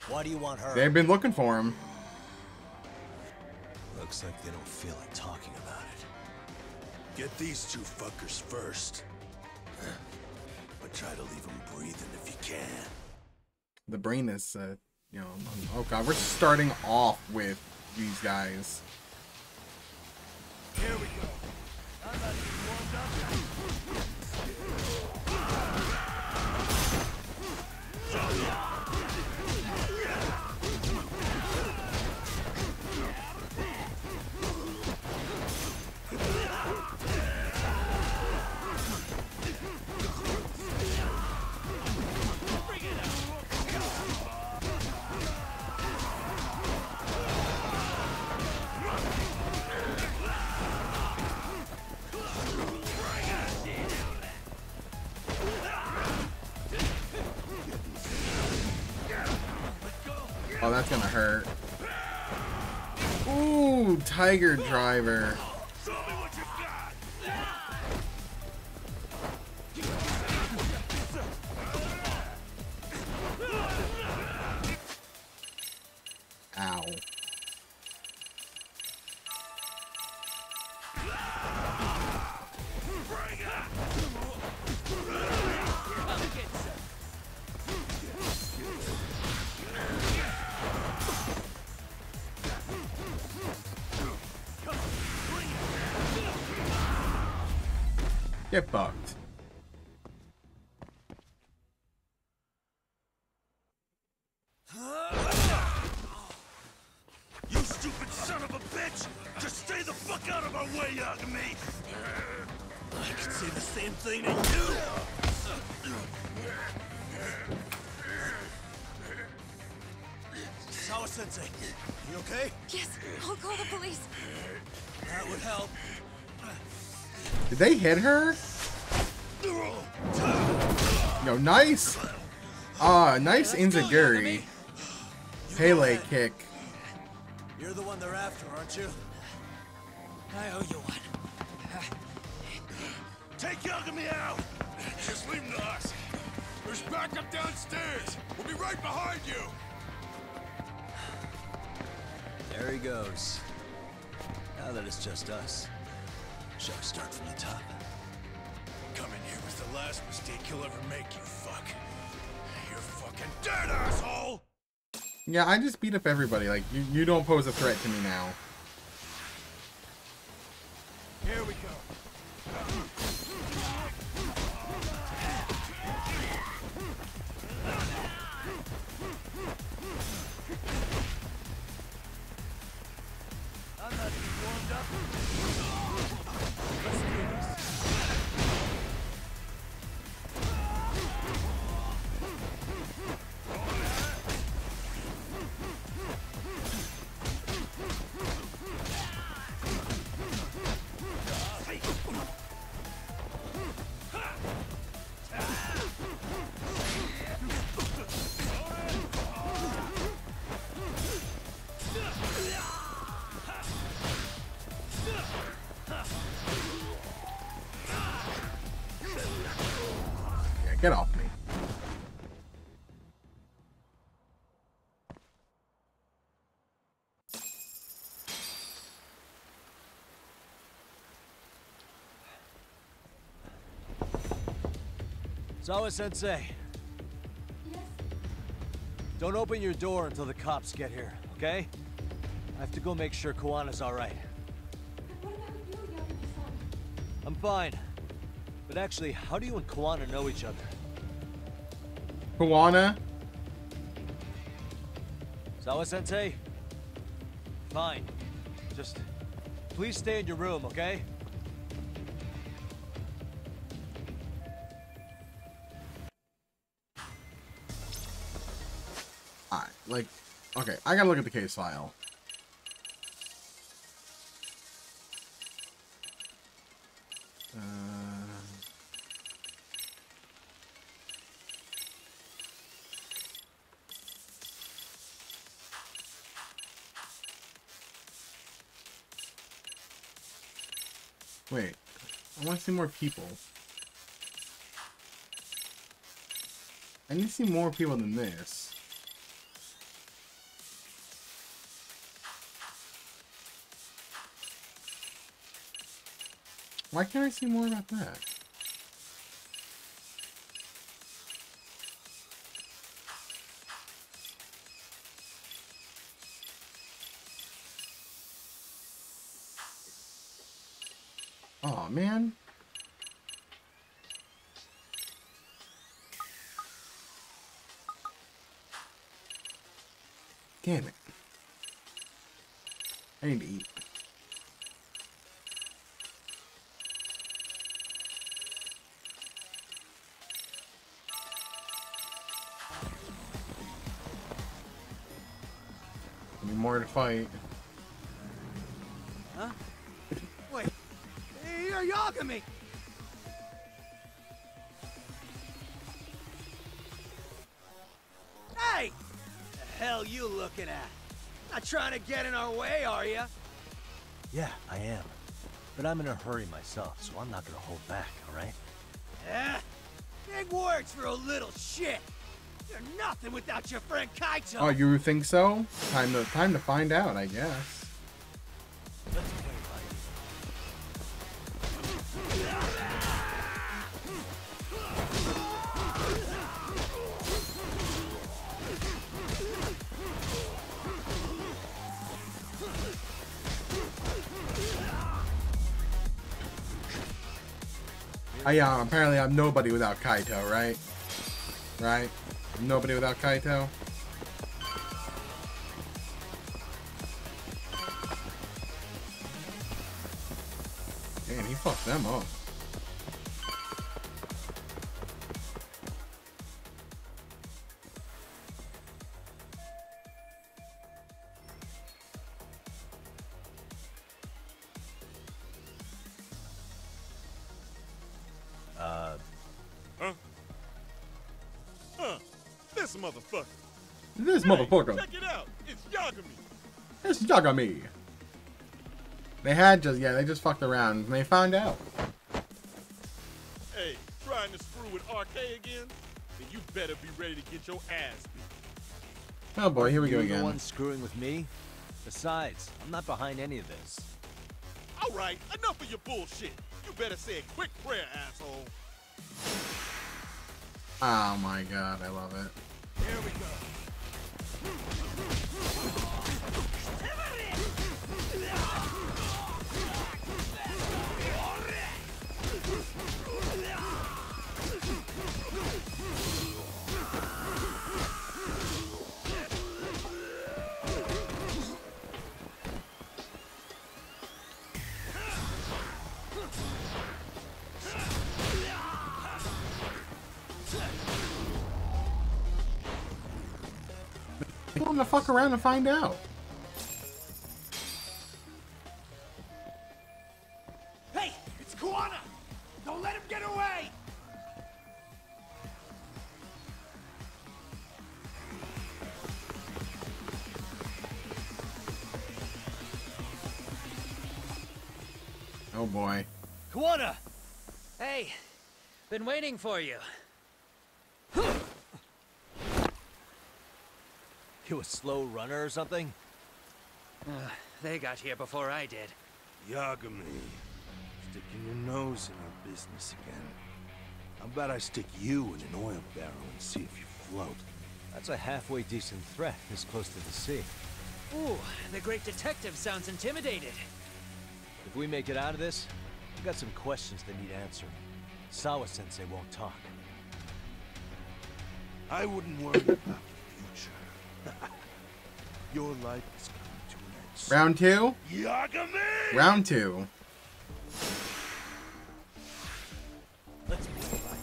Why do you want her?
They've been looking for him.
Looks like they don't feel like talking about it.
Get these two fuckers first. But try to leave them breathing if you can.
The brain is, you know, oh god, we're starting off with these guys.
Here we go. I'm not even warmed up.
Oh, that's gonna hurt. Ooh, Tiger Driver. Ow. Get fucked.
You stupid son of a bitch! Just stay the fuck out of my way, Yagami! I could say the same thing to you!
Sawa-sensei, you okay?
Yes, I'll call the police.
That would help.
Did they hit her? Yo, nice. Nice Inzaguri. Pele kick.
You're the one they're after, aren't you?
I owe you one.
Take Yagami out! Just leave him to us. There's backup downstairs. We'll be right behind you.
There he goes. Now that it's just us, shall we start from the top?
Coming here was the last mistake you'll ever make, you fuck. You're fucked
fucking dead, asshole!
Yeah, I just beat up everybody. Like, you don't pose a threat to me now.
Here we go.
I'm not warmed up. Let's do this.
Yeah, get off me.
Sawa-sensei. Don't open your door until the cops get here, okay? I have to go make sure Koana's alright. I'm fine. But actually, how do you and Koana know each other?
Koana?
Sawa-sensei? Fine. Just please stay in your room, okay?
Alright, like, okay, I gotta look at the case file. Wait, I want to see more people. I need to see more people than this. Why can't I see more about that? Oh man. Damn it. I need to eat. Need more to fight.
Huh? Wait. You're Yagami! Hey! The hell you looking at? Not trying to get in our way, are you?
Yeah, I am. But I'm in a hurry myself, so I'm not gonna hold back, alright?
Yeah? Big words for a little shit. You're nothing without your friend Kaito.
Oh, you think so? Time to find out, I guess.
Let's play
Apparently I'm nobody without Kaito, right? Right? I'm nobody without Kaito. Damn, he fucked them up.
This motherfucker.
This motherfucker.
Check it out. It's Yagami.
It's Yagami. They just fucked around and they found out.
Hey, trying to screw with RK again? Then you better be ready to get your ass beat.
Oh boy, here we go
You're the
again.
one screwing with me? Besides, I'm not behind any of this.
Alright, enough of your bullshit. You better say a quick prayer, asshole.
Oh my god, I love it.
Here we go.
Pull him the fuck around and find out.
Hey, it's Kuwana! Don't let him get away!
Oh boy.
Kuwana! Hey, been waiting for you.
You a slow runner or something?
They got here before I did.
Yagami, sticking your nose in our business again. How about I stick you in an oil barrel and see if you float?
That's a halfway decent threat, this close to the sea.
Ooh, the great detective sounds intimidated.
If we make it out of this, I've got some questions that need answering. Sawa-sensei won't talk.
I wouldn't worry about the future. Your life is coming to an end.
Round two?
Yagami!
Round two.
Let's move it right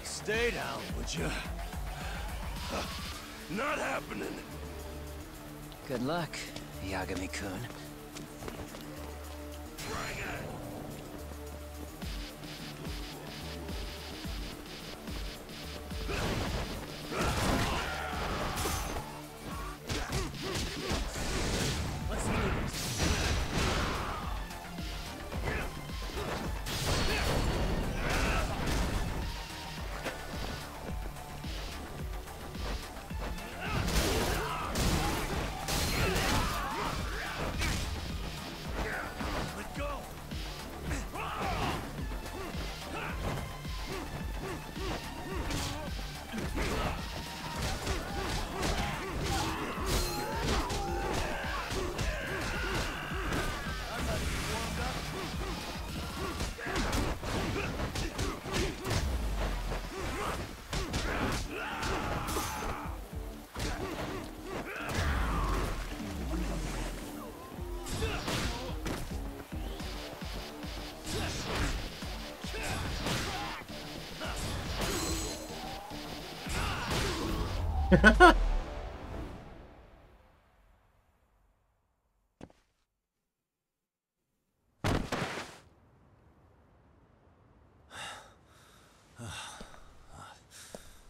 Stay down, would you? Not happening.
Good luck, Yagami-kun.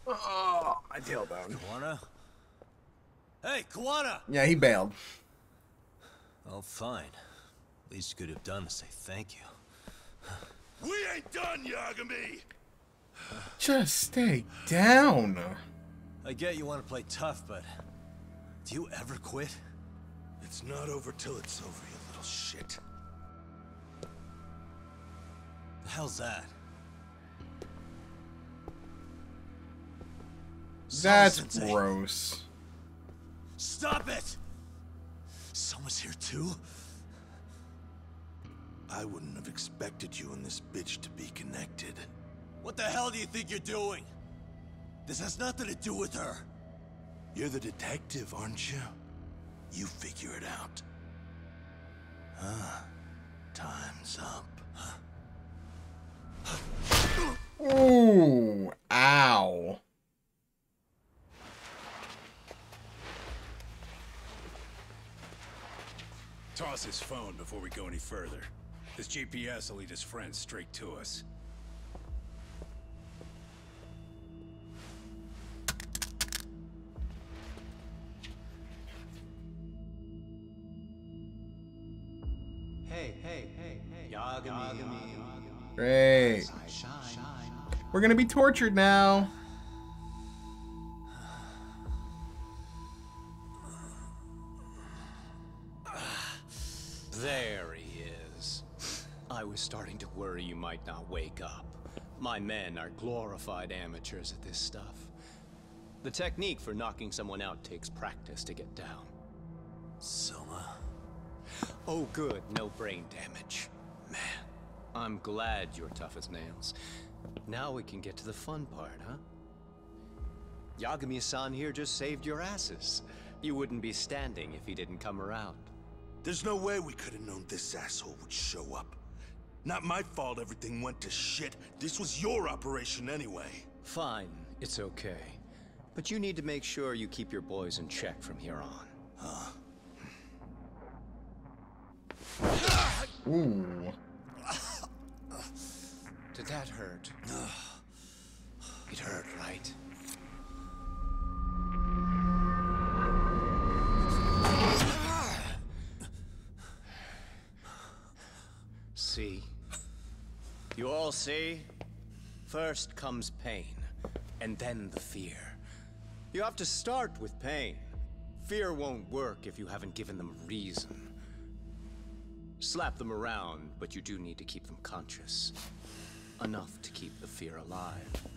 Oh, my tailbone.
Kuwana? Hey, Kuwana!
Yeah, he bailed.
Oh, fine. Least you could have done is say thank you.
We ain't done, Yagami!
Just stay down.
I get you want to play tough, but do you ever quit?
It's not over till it's over, you little shit.
The hell's that?
That's
Sawa-sensei.
gross.
Stop it! Someone's here too?
I wouldn't have expected you and this bitch to be connected.
What the hell do you think you're doing? This has nothing to do with her.
You're the detective, aren't you? You figure it out. Time's up.
Ooh, ow.
boss's phone before we go any further. This GPS will lead his friends straight to us.
Hey, Yagami.
Great. We're gonna be tortured now.
There he is. I was starting to worry you might not wake up. My men are glorified amateurs at this stuff. The technique for knocking someone out takes practice to get down.
Soma.
Oh good, no brain damage. Man, I'm glad you're tough as nails. Now we can get to the fun part, huh? Yagami-san here just saved your asses. You wouldn't be standing if he didn't come around.
There's no way we could have known this asshole would show up. Not my fault everything went to shit. This was your operation anyway.
Fine, it's okay. But you need to make sure you keep your boys in check from here on.
Huh?
Ooh.
Did that hurt? It hurt, right? See? You all see? First comes pain, and then the fear. You have to start with pain. Fear won't work if you haven't given them a reason. Slap them around, but you do need to keep them conscious. Enough to keep the fear alive.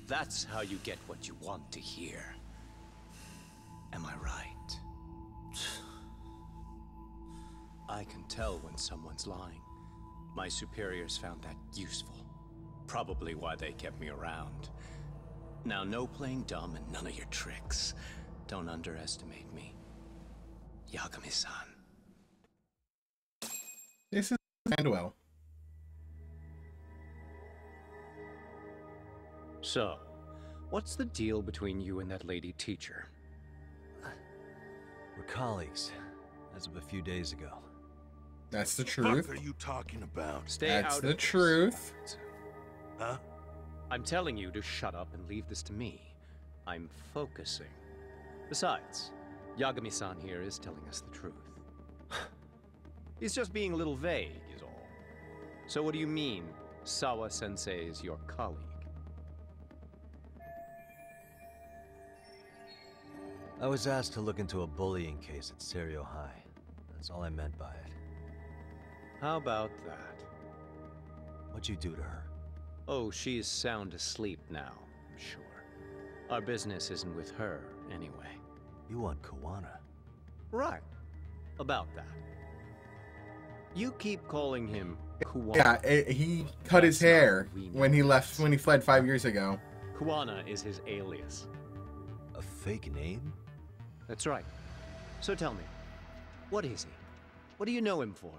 That's how you get what you want to hear. Am I right? I can tell when someone's lying. My superiors found that useful. Probably why they kept me around. Now, no playing dumb and none of your tricks. Don't underestimate me. Yagami-san.
This is Manuel.
So, what's the deal between you and that lady teacher?
We're colleagues, as of a few days ago.
That's the
What
truth.
are you talking about?
Stay
That's
out
the
of this.
truth.
Huh?
I'm telling you to shut up and leave this to me. I'm focusing. Besides, Yagami-san here is telling us the truth. He's just being a little vague, is all. So what do you mean, Sawa-sensei is your colleague?
I was asked to look into a bullying case at Serio High. That's all I meant by it.
How about that?
What'd you do to her?
Oh, she's sound asleep now, I'm sure. Our business isn't with her, anyway.
You want Kuwana?
Right. About that. You keep calling him Kuwana.
Yeah, he cut his hair when he left, when he fled 5 years ago.
Kuwana is his alias.
A fake name?
That's right. So tell me, what is he? What do you know him for?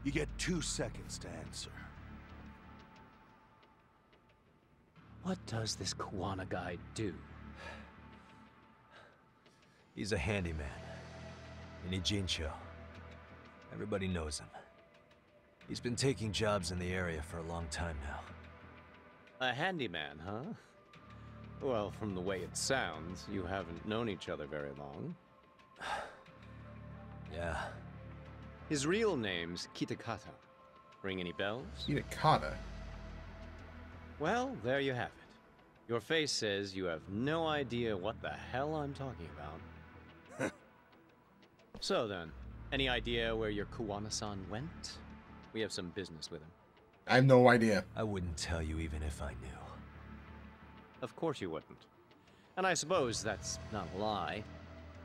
You get 2 seconds to answer.
What does this Kuwana guy do?
He's a handyman. In Ijincho. Everybody knows him. He's been taking jobs in the area for a long time now.
A handyman, huh? Well, from the way it sounds, you haven't known each other very long.
Yeah.
His real name's Kitakata. Ring any bells?
Kitakata?
Well, there you have it. Your face says you have no idea what the hell I'm talking about. So then, any idea where your Kuwana-san went? We have some business with him.
I have no idea.
I wouldn't tell you even if I knew.
Of course you wouldn't. And I suppose that's not a lie.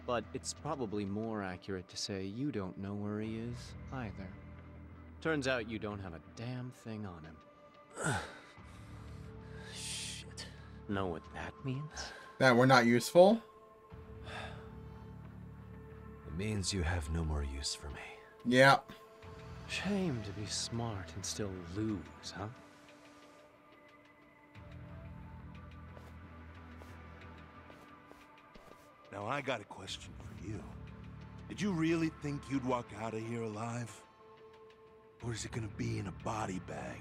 But it's probably more accurate to say you don't know where he is, either. Turns out you don't have a damn thing on him.
Shit.
Know what that means?
That we're not useful?
It means you have no more use for me.
Yeah.
Shame to be smart and still lose, huh?
Now I got a question for you. Did you really think you'd walk out of here alive? Or is it gonna be in a body bag?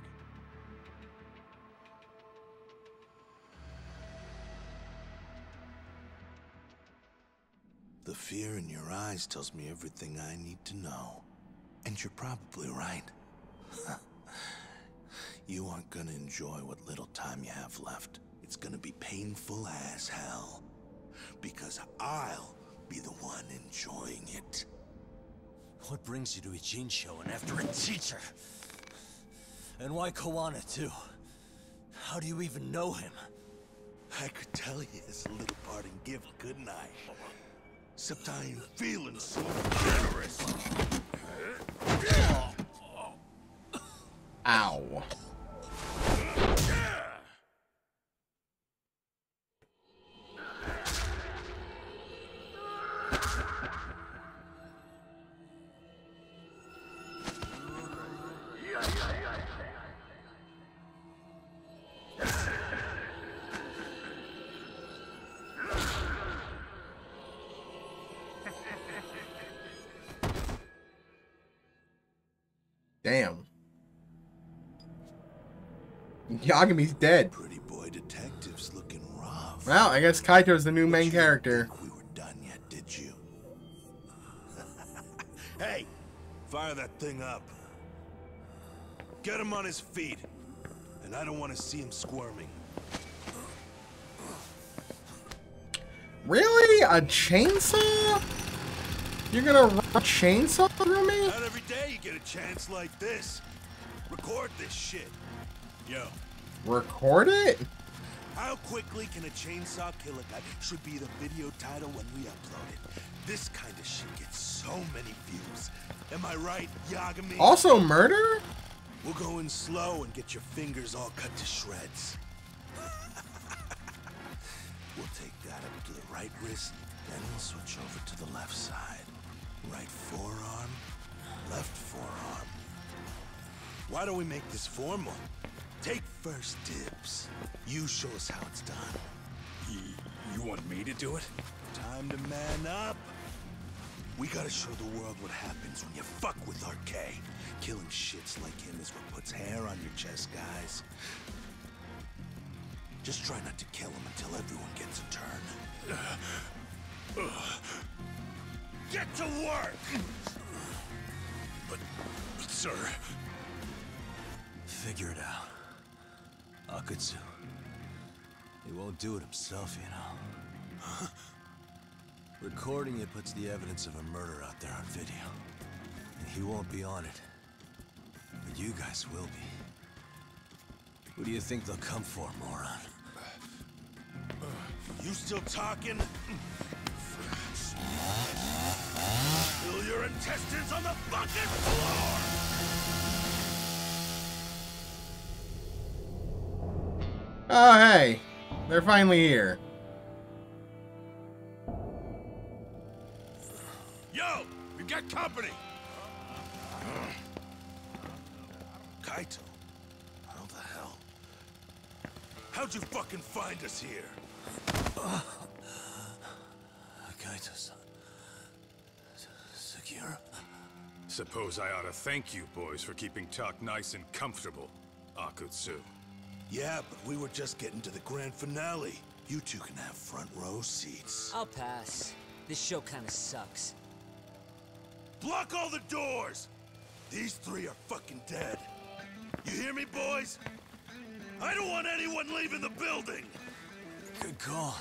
The fear in your eyes tells me everything I need to know. And you're probably right. You aren't gonna enjoy what little time you have left. It's gonna be painful as hell. Because I'll be the one enjoying it.
What brings you to Ijincho and after a teacher? And why Koana, too? How do you even know him?
I could tell you as a little parting gift, couldn't I? Except I ain't feeling so generous.
Ow. Damn. Yagami's dead.
Pretty boy detective's looking rough.
Well, I guess Kaito's the new main character.
We were done yet, did you? Hey, fire that thing up. Get him on his feet. And I don't want to see him squirming.
Really? A chainsaw? You're gonna run a chainsaw through me?
Not every day you get a chance like this. Record this shit. Yo.
Record it?
How quickly can a chainsaw kill a guy should be the video title when we upload it. This kind of shit gets so many views. Am I right, Yagami?
Also murder?
We'll go in slow and get your fingers all cut to shreds. We'll take that up to the right wrist, then we'll switch over to the left side. Right forearm, left forearm. Why don't we make this formal? Take first dibs. You show us how it's done.
You want me to do it?
Time to man up. We gotta show the world what happens when you fuck with RK. Killing shits like him is what puts hair on your chest, guys. Just try not to kill him until everyone gets a turn. Get to work!
But sir...
Figure it out. Akutsu. He won't do it himself, you know. Recording it puts the evidence of a murder out there on video. And he won't be on it. But you guys will be. Who do you think they'll come for, moron?
You still talking? Spill your intestines on the fucking floor!
Oh, hey. They're finally here.
Yo! We got company! Kaito? How the hell? How'd you fucking find us here?
Kaito-san. Sekiro.
Suppose I ought to thank you boys for keeping talk nice and comfortable, Akutsu.
Yeah, but we were just getting to the grand finale. You two can have front row seats.
I'll pass. This show kinda sucks.
Block all the doors! These three are fucking dead. You hear me, boys? I don't want anyone leaving the building!
Good call.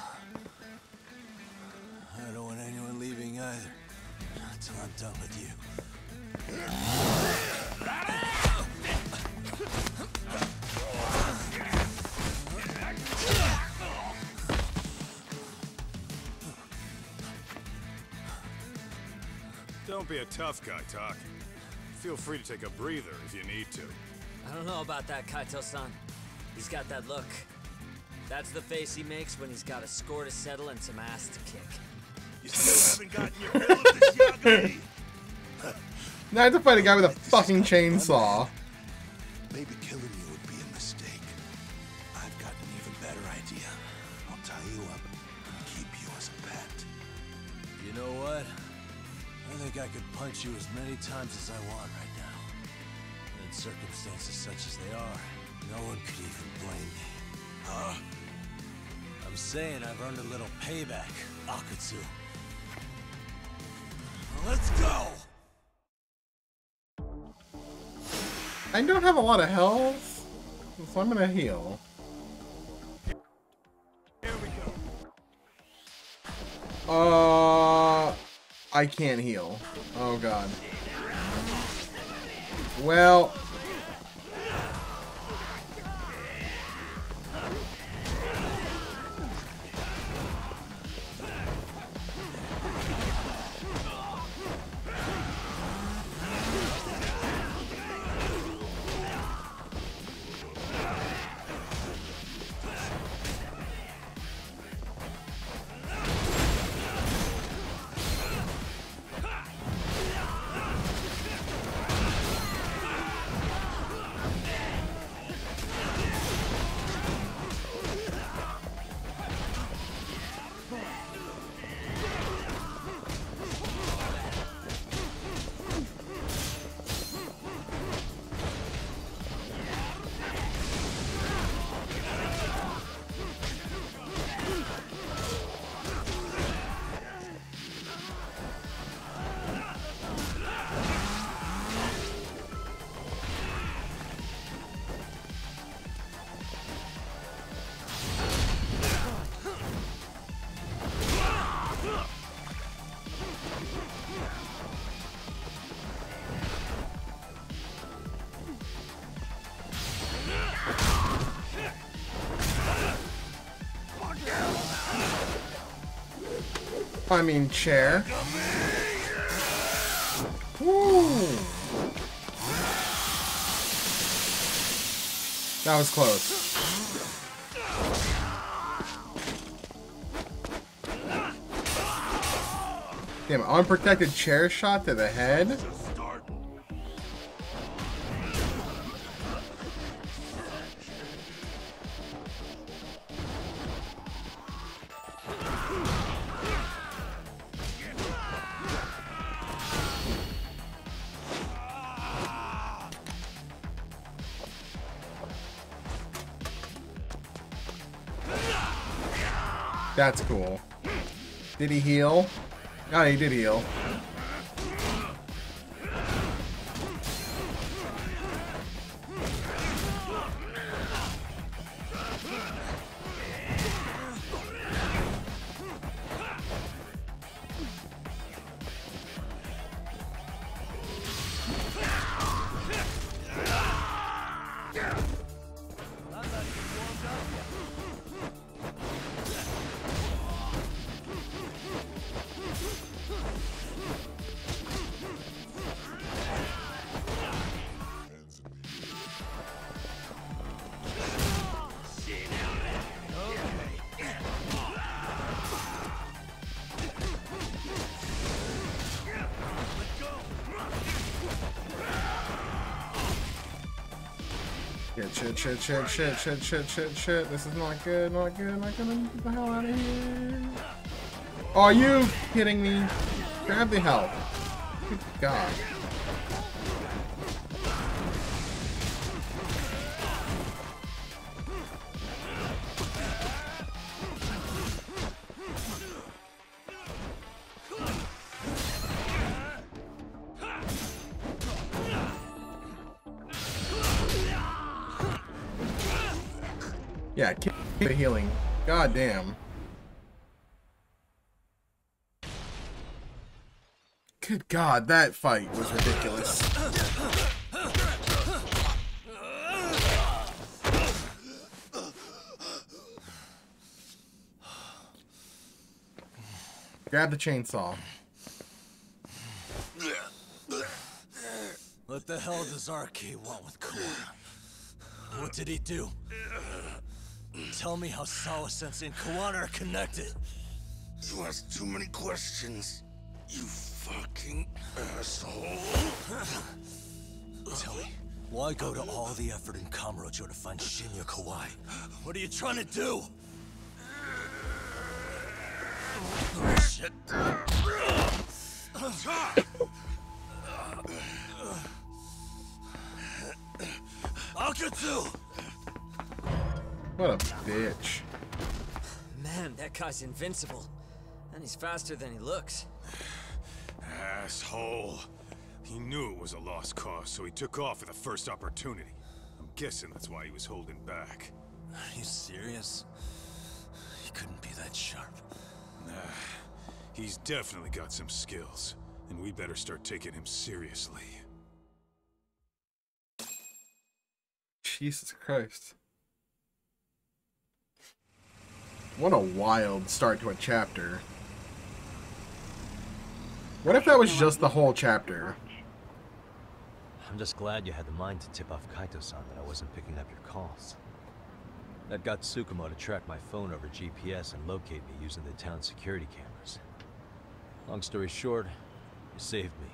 I don't want anyone leaving either. Not until I'm done with you.
Don't be a tough guy, Talk. Feel free to take a breather if you need to.
I don't know about that, Kaito-san. He's got that look. That's the face he makes when he's got a score to settle and some ass to kick.
You still haven't gotten your fill of this, Yagami!
Now I have to fight a guy with a fucking chainsaw.
Maybe killing you would be a mistake. I've got an even better idea. I'll tie you up and keep you as a pet.
You know what? I think I could punch you as many times as I want right now. And in circumstances such as they are, no one could even blame me. Huh? I'm saying I've earned a little payback, Akatsu. Let's go!
I don't have a lot of health, so I'm gonna heal.
Here we go.
I can't heal. Oh god. Well. I mean, chair. Woo! That was close. Damn, unprotected chair shot to the head. That's cool. Did he heal? Oh, he did heal. Shit. This is not good, not good. Not gonna get the hell out of here. Oh, are you kidding me? Grab the health. Good God. Yeah, keep the healing. God damn. Good God, that fight was ridiculous. Grab the chainsaw.
What the hell does RK want with Core? What did he do? Tell me how Sawa-sensei and Kawana are connected.
You ask too many questions, you fucking asshole.
Tell me, why go to all the effort in Kamurocho to find Shinya Kawai? What are you trying to do? Shit.
Akatsu!
What a bitch.
Man, that guy's invincible. And he's faster than he looks.
Asshole. He knew it was a lost cause, so he took off at the first opportunity. I'm guessing that's why he was holding back.
Are you serious? He couldn't be that sharp.
Nah, he's definitely got some skills, and we better start taking him seriously.
Jesus Christ. What a wild start to a chapter. What if that was just the whole chapter?
I'm just glad you had the mind to tip off Kaito-san that I wasn't picking up your calls. That got Tsukumo to track my phone over GPS and locate me using the town security cameras. Long story short, you saved me.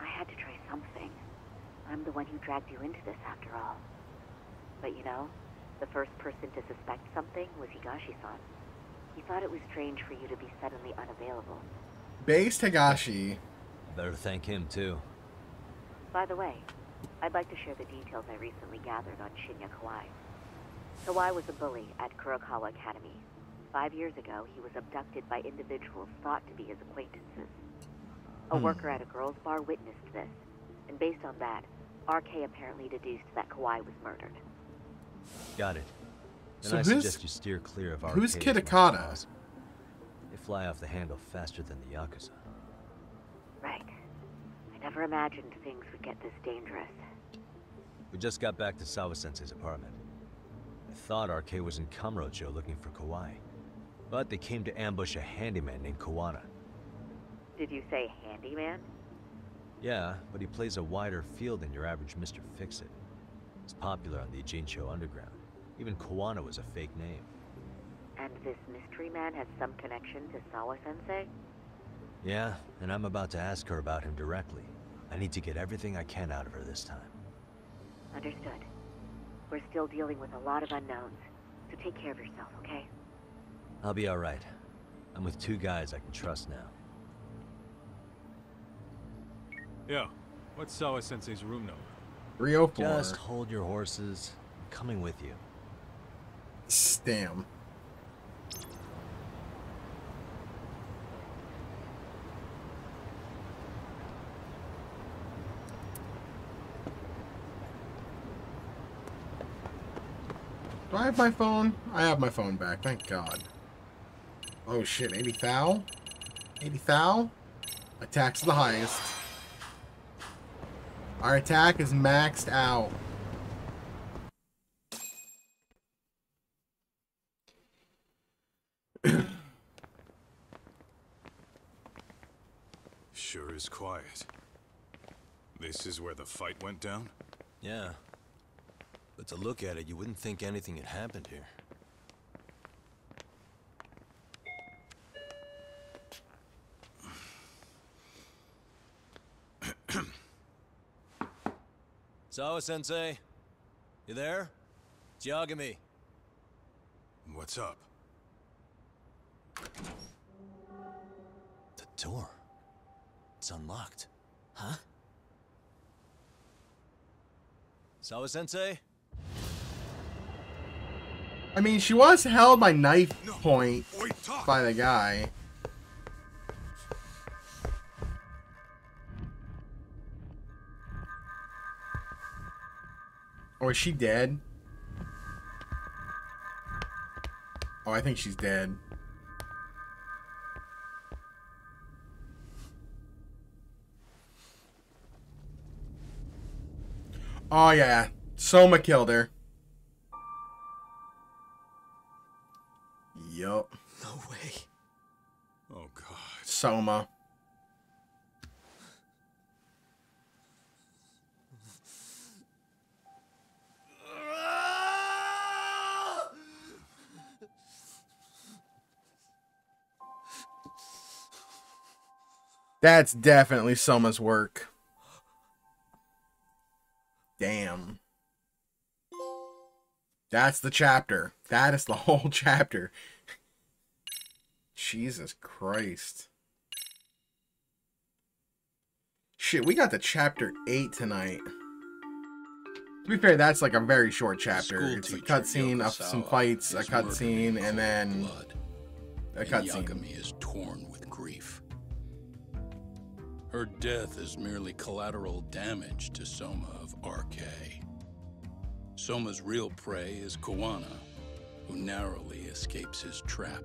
I had to try something. I'm the one who dragged you into this after all. But you know, the first person to suspect something was Higashi-san. He thought it was strange for you to be suddenly unavailable.
Base Higashi.
Better thank him too.
By the way, I'd like to share the details I recently gathered on Shinya Kawai. Kawai was a bully at Kurokawa Academy. 5 years ago, he was abducted by individuals thought to be his acquaintances. A worker at a girls' bar witnessed this, and based on that, RK apparently deduced that Kawai was murdered.
Got it. Then
So
I
who's-
suggest you steer clear of our
who's Kitakata?
They fly off the handle faster than the Yakuza.
Right. I never imagined things would get this dangerous.
We just got back to Sawa-sensei's apartment. I thought RK was in Kamurocho looking for Kawai, but they came to ambush a handyman named Kawana.
Did you say handyman?
Yeah, but he plays a wider field than your average Mr. Fix-It. He's popular on the Ijincho underground. Even Kawana was a fake name.
And this mystery man has some connection to Sawa-sensei?
Yeah, and I'm about to ask her about him directly. I need to get everything I can out of her this time.
Understood. We're still dealing with a lot of unknowns, so take care of yourself, okay?
I'll be alright. I'm with 2 guys I can trust now.
Yo, what's Sawa-sensei's room number?
304.
Just hold your horses. I'm coming with you.
Damn. Do I have my phone? I have my phone back, thank God. Oh shit, 80 thou? 80 thou? Attack's the highest. Our attack is maxed out.
Sure is quiet. This is where the fight went down?
Yeah. But to look at it, you wouldn't think anything had happened here. Sawa-sensei? You there? It's Yagami.
What's up?
The door. It's unlocked. Huh? Sawa-sensei?
I mean, she was held by knife point by the guy. Or is she dead? Oh, I think she's dead. Oh yeah, Soma killed her. Yup.
No way.
Oh God.
Soma. That's definitely Soma's work. Damn. That's the chapter. That is the whole chapter. Jesus Christ. Shit, we got to chapter 8 tonight. To be fair, that's like a very short chapter. It's a cutscene of some fights, a cutscene, and then a cutscene.
Yagami is torn with grief. Her death is merely collateral damage to Soma of RK. Soma's real prey is Kawana, who narrowly escapes his trap.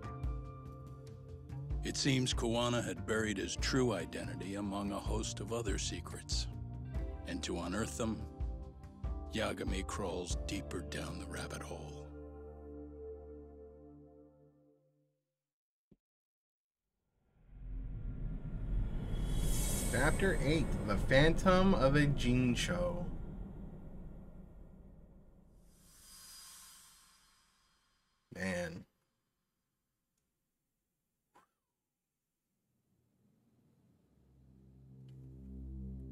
It seems Kawana had buried his true identity among a host of other secrets. And to unearth them, Yagami crawls deeper down the rabbit hole.
Chapter 8, The Phantom of a Jinsho. Man.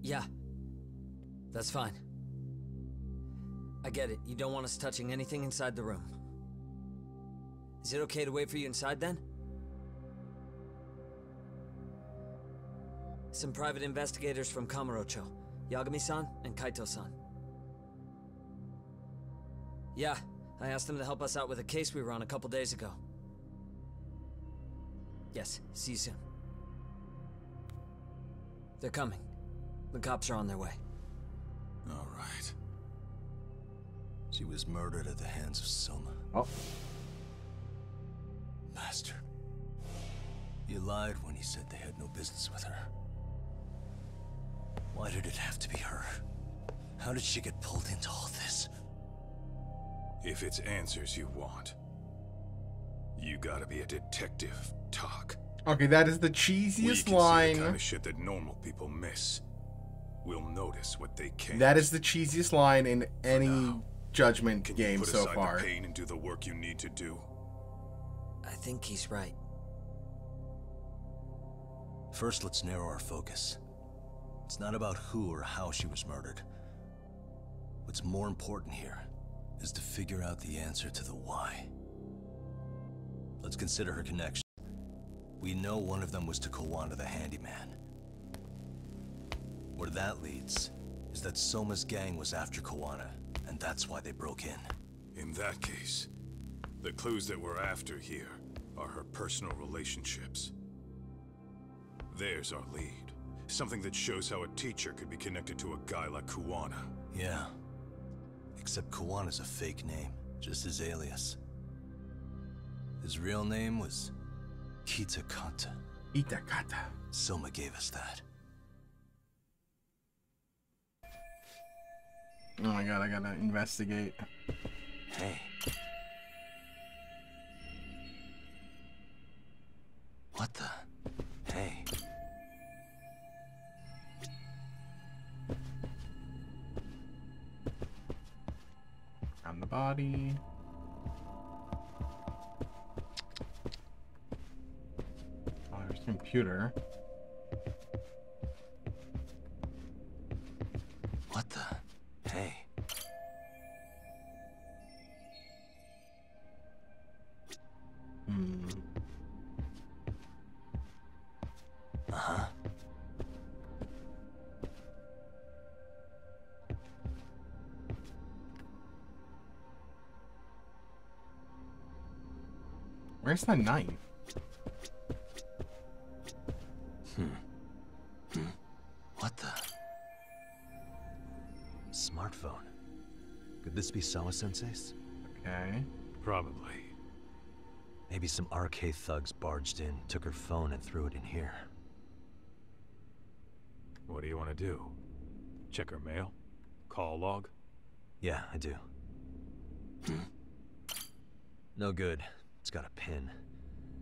Yeah. That's fine. I get it. You don't want us touching anything inside the room. Is it okay to wait for you inside then? Some private investigators from Kamurocho. Yagami-san and Kaito-san. Yeah, I asked them to help us out with a case we were on a couple days ago. Yes, see you soon. They're coming. The cops are on their way.
All right. She was murdered at the hands of Soma.
Oh.
Bastard. You lied when you said they had no business with her. Why did it have to be her? How did she get pulled into all this?
If it's answers you want, you gotta be a detective, Talk.
Okay, that is the cheesiest line.
See the kind of shit that normal people miss. We'll notice what they can't.
That is the cheesiest line in any Judgment game so far.
The pain and do the work you need to do.
I think he's right.
First, let's narrow our focus. It's not about who or how she was murdered. What's more important here is to figure out the answer to the why. Let's consider her connection. We know one of them was to Kawana the handyman. Where that leads is that Soma's gang was after Kawana, and that's why they broke in.
In that case, the clues that we're after here are her personal relationships. There's our lead. Something that shows how a teacher could be connected to a guy like Kawana.
Yeah. Except Kawana's a fake name, just his alias. His real name was Kitakata.
Kitakata.
Soma gave us that.
Oh my god, I gotta investigate.
Hey. What the? Hey.
On the body. Oh, there's a computer.
What the? Hey. Uh-huh.
Where's the knife?
What the? Smartphone. Could this be Sawa-sensei's?
Okay.
Probably.
Maybe some RK thugs barged in, took her phone, and threw it in here.
What do you want to do? Check her mail? Call log?
Yeah, I do. No good. It's got a pin.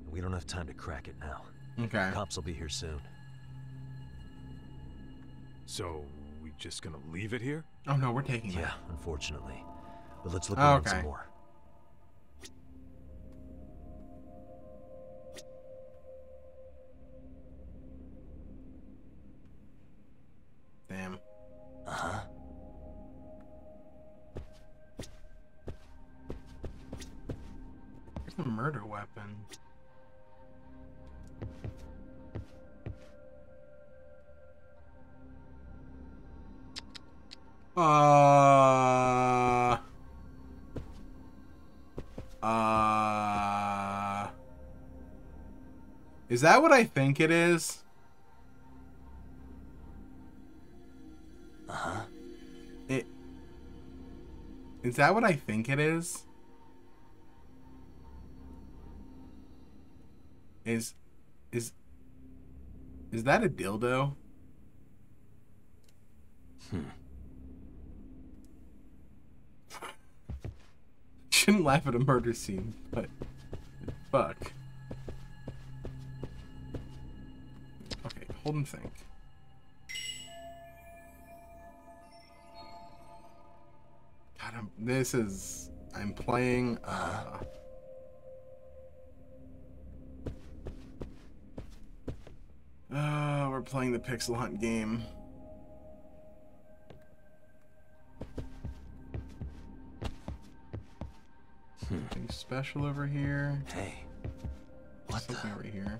We don't have time to crack it now.
Okay.
Cops will be here soon.
So, we just gonna leave it here?
Oh no, we're taking it.
Yeah, unfortunately. But let's look around some more.
Damn.
Uh-huh.
Where's the murder weapon? Is that what I think it is?
Uh-huh.
Is that what I think it is? Is that a dildo? Shouldn't laugh at a murder scene, but fuck. Okay, hold and think. God, I'm playing, we're playing the Pixel Hunt game. Anything special over here?
Hey, what
something over here?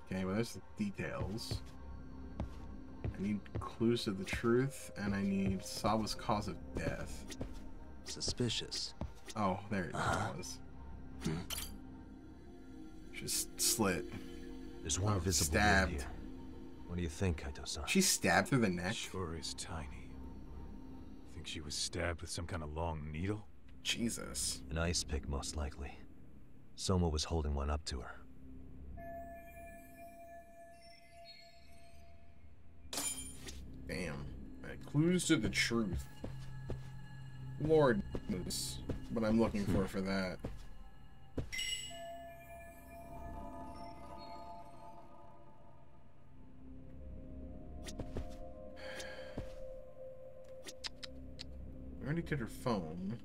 Okay, well, there's the details. I need clues to the truth, and I need Sawa's cause of death.
Suspicious.
Oh, there it was. Just slit.
There's one visible
stabbed.
here. What do you think, Kaito-san?
She stabbed through the neck?
Sure is tiny. Think she was stabbed with some kind of long needle?
Jesus.
An ice pick, most likely. Soma was holding one up to her.
Damn. Clues to the truth. Lord knows what I'm looking for that. I already did her phone.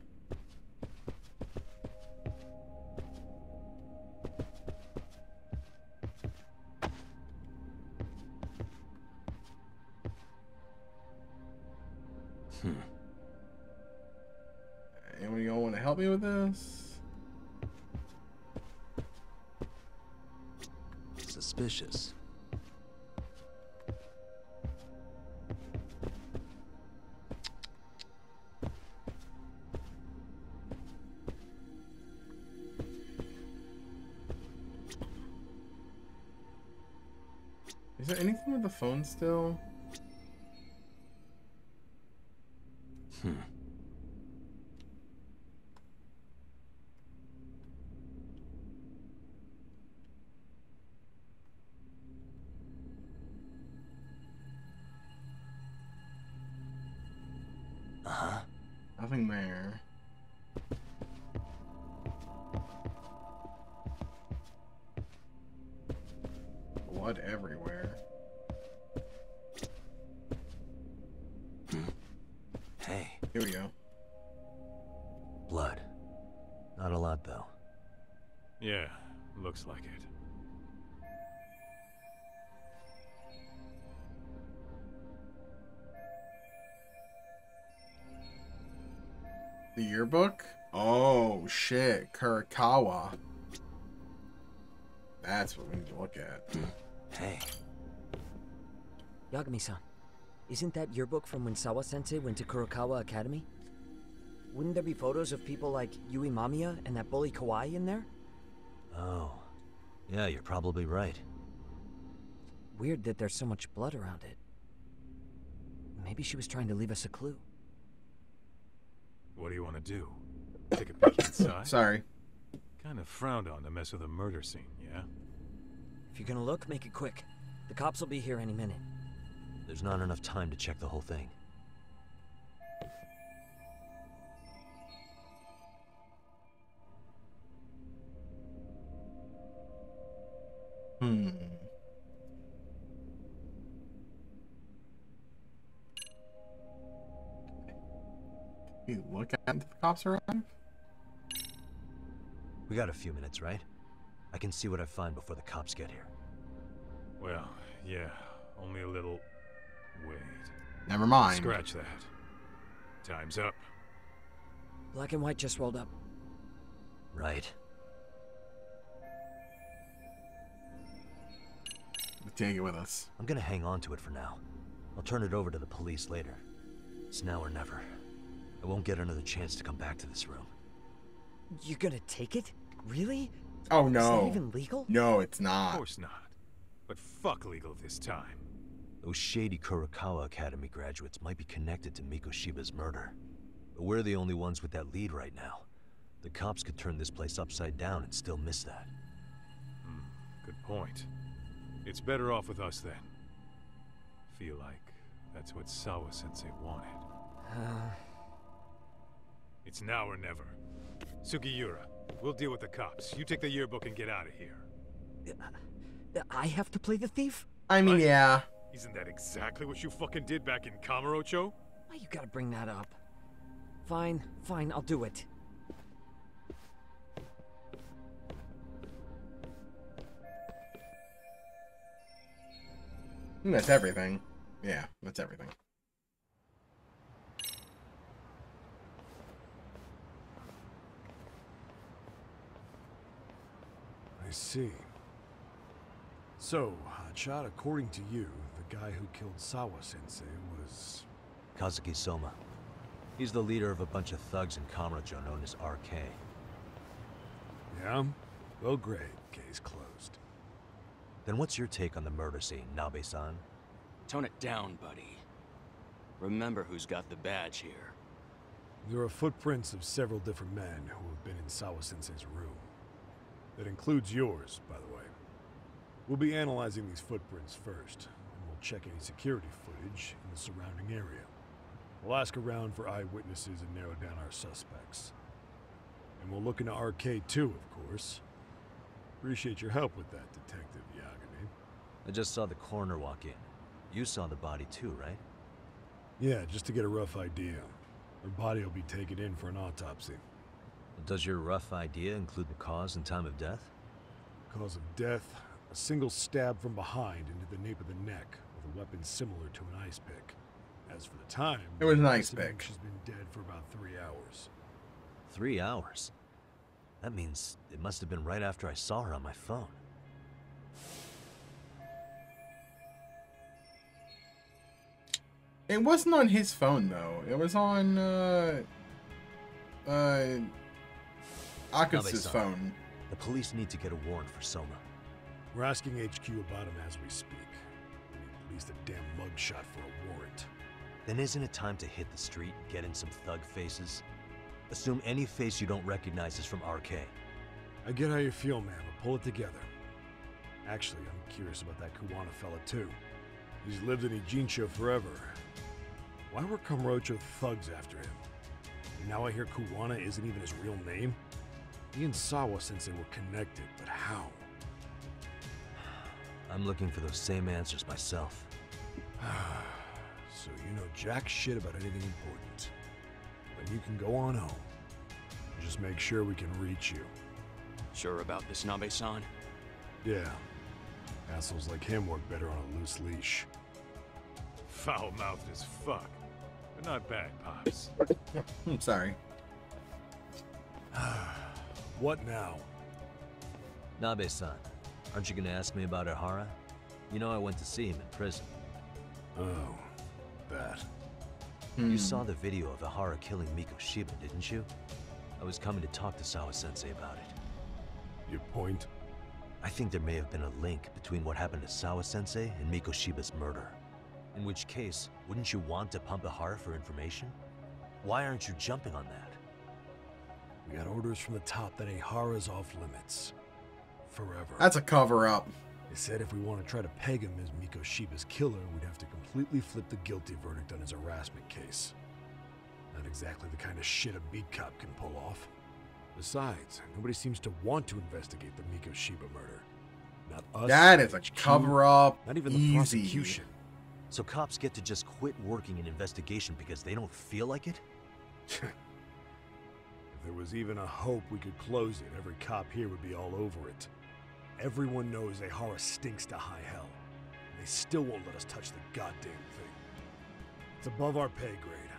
Anyone y'all want to help me with this?
Suspicious.
Is there anything with the phone still? Nothing there. Blood everywhere.
Hey.
Here we go.
Blood. Not a lot, though.
Yeah, looks like it.
The yearbook? Oh, shit. Kurikawa. That's what we need to look at.
Hey.
Yagami-san, isn't that yearbook from when Sawa-sensei went to Kurokawa Academy? Wouldn't there be photos of people like Yui Mamiya and that bully Kawai in there?
Oh. Yeah, you're probably right.
Weird that there's so much blood around it. Maybe she was trying to leave us a clue.
What do you want to do? Take a peek inside?
Sorry.
Kind of frowned on to mess with a murder scene, yeah?
If you're gonna look, make it quick. The cops will be here any minute.
There's not enough time to check the whole thing.
You look at until the cops arrive?
We got a few minutes, right? I can see what I find before the cops get here.
Well, yeah, only a little... Wait.
Never mind.
Scratch that. Time's up.
Black and white just rolled up.
Right.
The take it with us.
I'm gonna hang on to it for now. I'll turn it over to the police later. It's now or never. I won't get another chance to come back to this room.
You're gonna take it? Really?
Oh
Is
no.
that even legal?
No, it's not.
Of course not. But fuck legal this time.
Those shady Kurokawa Academy graduates might be connected to Mikoshiba's murder. But we're the only ones with that lead right now. The cops could turn this place upside down and still miss that.
Good point. It's better off with us then. Feel like that's what Sawa-sensei wanted. It's now or never. Sugiura, we'll deal with the cops. You take the yearbook and get out of here.
I have to play the thief?
I mean, yeah.
Isn't that exactly what you fucking did back in Kamurocho?
Why you gotta bring that up? Fine, fine, I'll do it.
That's everything. Yeah, that's everything.
I see. So, Hotshot, according to you, the guy who killed Sawa-sensei was...
Kazuki Soma. He's the leader of a bunch of thugs in Kamurocho known as RK.
Yeah? Well, great. Case closed.
Then what's your take on the murder scene, Nabe-san?
Tone it down, buddy. Remember who's got the badge here.
There are footprints of several different men who have been in Sawa-sensei's room. That includes yours, by the way. We'll be analyzing these footprints first, and we'll check any security footage in the surrounding area. We'll ask around for eyewitnesses and narrow down our suspects. And we'll look into RK too, of course. Appreciate your help with that, Detective Yagami.
I just saw the coroner walk in. You saw the body too, right?
Yeah, just to get a rough idea. Her body will be taken in for an autopsy.
Does your rough idea include the cause and time of death?
Cause of death, a single stab from behind into the nape of the neck with a weapon similar to an ice pick. As for the time,
it was an ice pick.
She's been dead for about 3 hours.
3 hours? That means it must have been right after I saw her on my phone.
It wasn't on his phone though. It was on Akasa's phone.
The police need to get a warrant for Soma.
We're asking HQ about him as we speak. We need at least a damn mugshot for a warrant.
Then isn't it time to hit the street and get in some thug faces? Assume any face you don't recognize is from RK.
I get how you feel, man, but pull it together. Actually, I'm curious about that Kuwana fella too. He's lived in Ijincho forever. Why were Kamurocho thugs after him? And now I hear Kuwana isn't even his real name? He and Sawa-sensei were connected, but how?
I'm looking for those same answers myself.
So you know jack shit about anything important. Then you can go on home. Just make sure we can reach you.
Sure about this, Nabe-san?
Yeah. Assholes like him work better on a loose leash.
Foul-mouthed as fuck. But not bad, Pops.
I'm sorry.
What now?
Nabe-san, aren't you gonna ask me about Ihara? You know I went to see him in prison.
Oh, that.
You saw the video of Ihara killing Mikoshiba, didn't you? I was coming to talk to Sawa-sensei about it.
Your point?
I think there may have been a link between what happened to Sawa-sensei and Mikoshiba's murder. In which case, wouldn't you want to pump Ihara for information? Why aren't you jumping on that?
We got orders from the top that Ihara's off limits. Forever.
That's a cover-up.
They said if we want to try to peg him as Mikoshiba's killer, we'd have to completely flip the guilty verdict on his harassment case. Not exactly the kind of shit a beat cop can pull off. Besides, nobody seems to want to investigate the Mikoshiba murder. Not us.
That is a cover-up.
Not even the
Easy.
prosecution.
So cops get to just quit working an investigation because they don't feel like it?
If there was even a hope we could close it, every cop here would be all over it. Everyone knows Ihara stinks to high hell. And they still won't let us touch the goddamn thing. It's above our pay grade.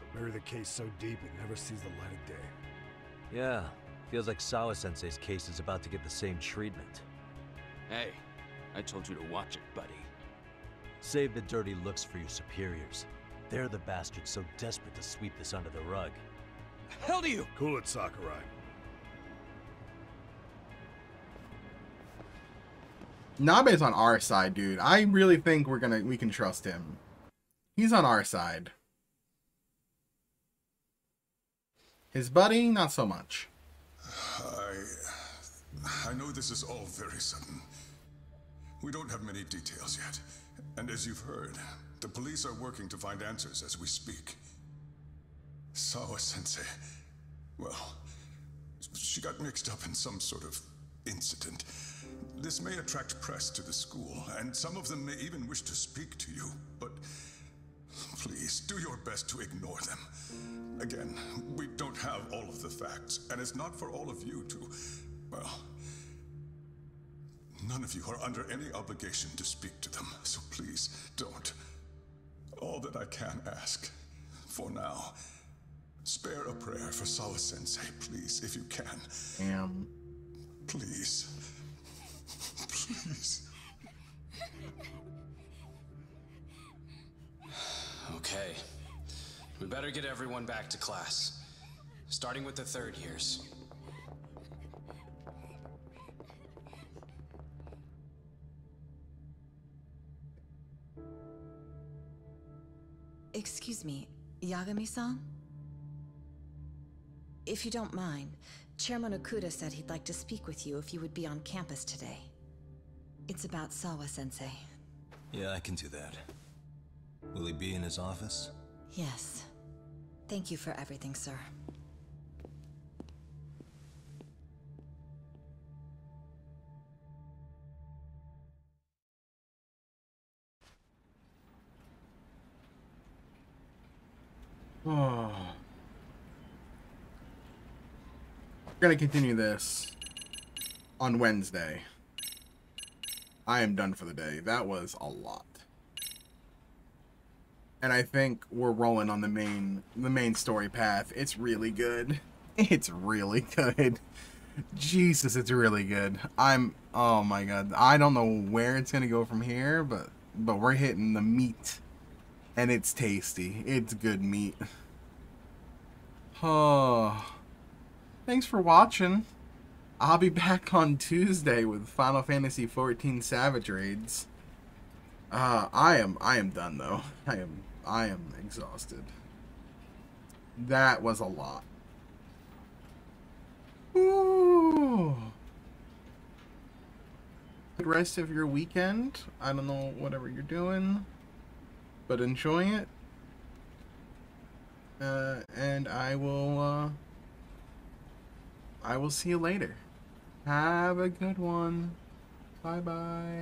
But bury the case so deep it never sees the light of day.
Yeah, feels like Sawa-sensei's case is about to get the same treatment.
Hey, I told you to watch it, buddy.
Save the dirty looks for your superiors. They're the bastards so desperate to sweep this under the rug.
Hell do you?
Cool it, Sakurai.
Nabe's on our side, dude. I really think we can trust him. He's on our side. His buddy, not so much.
I know this is all very sudden. We don't have many details yet. And as you've heard, the police are working to find answers as we speak. Sawa-sensei, well, she got mixed up in some sort of incident. This may attract press to the school, and some of them may even wish to speak to you, but please, do your best to ignore them. Again, we don't have all of the facts, and it's not for all of you to, well, none of you are under any obligation to speak to them, so please, don't. All that I can ask, for now, spare a prayer for Sawa-sensei, please, if you can.
Damn.
Please. Please.
Okay. We better get everyone back to class. Starting with the third years.
Excuse me, Yagami-san? If you don't mind, Chairman Okuda said he'd like to speak with you if you would be on campus today. It's about Sawa-sensei.
Yeah, I can do that. Will he be in his office?
Yes. Thank you for everything, sir.
Oh. We're gonna continue this on Wednesday. I am done for the day. That was a lot. And I think we're rolling on the main story path. It's really good. It's really good. Jesus, it's really good. Oh my god. I don't know where it's gonna go from here, but we're hitting the meat. And it's tasty. It's good meat. Oh. Thanks for watching. I'll be back on Tuesday with Final Fantasy XIV Savage Raids. I am done though. I am exhausted. That was a lot. Ooh. Good rest of your weekend. I don't know, whatever you're doing, but enjoy it. And I will see you later. Have a good one. Bye bye.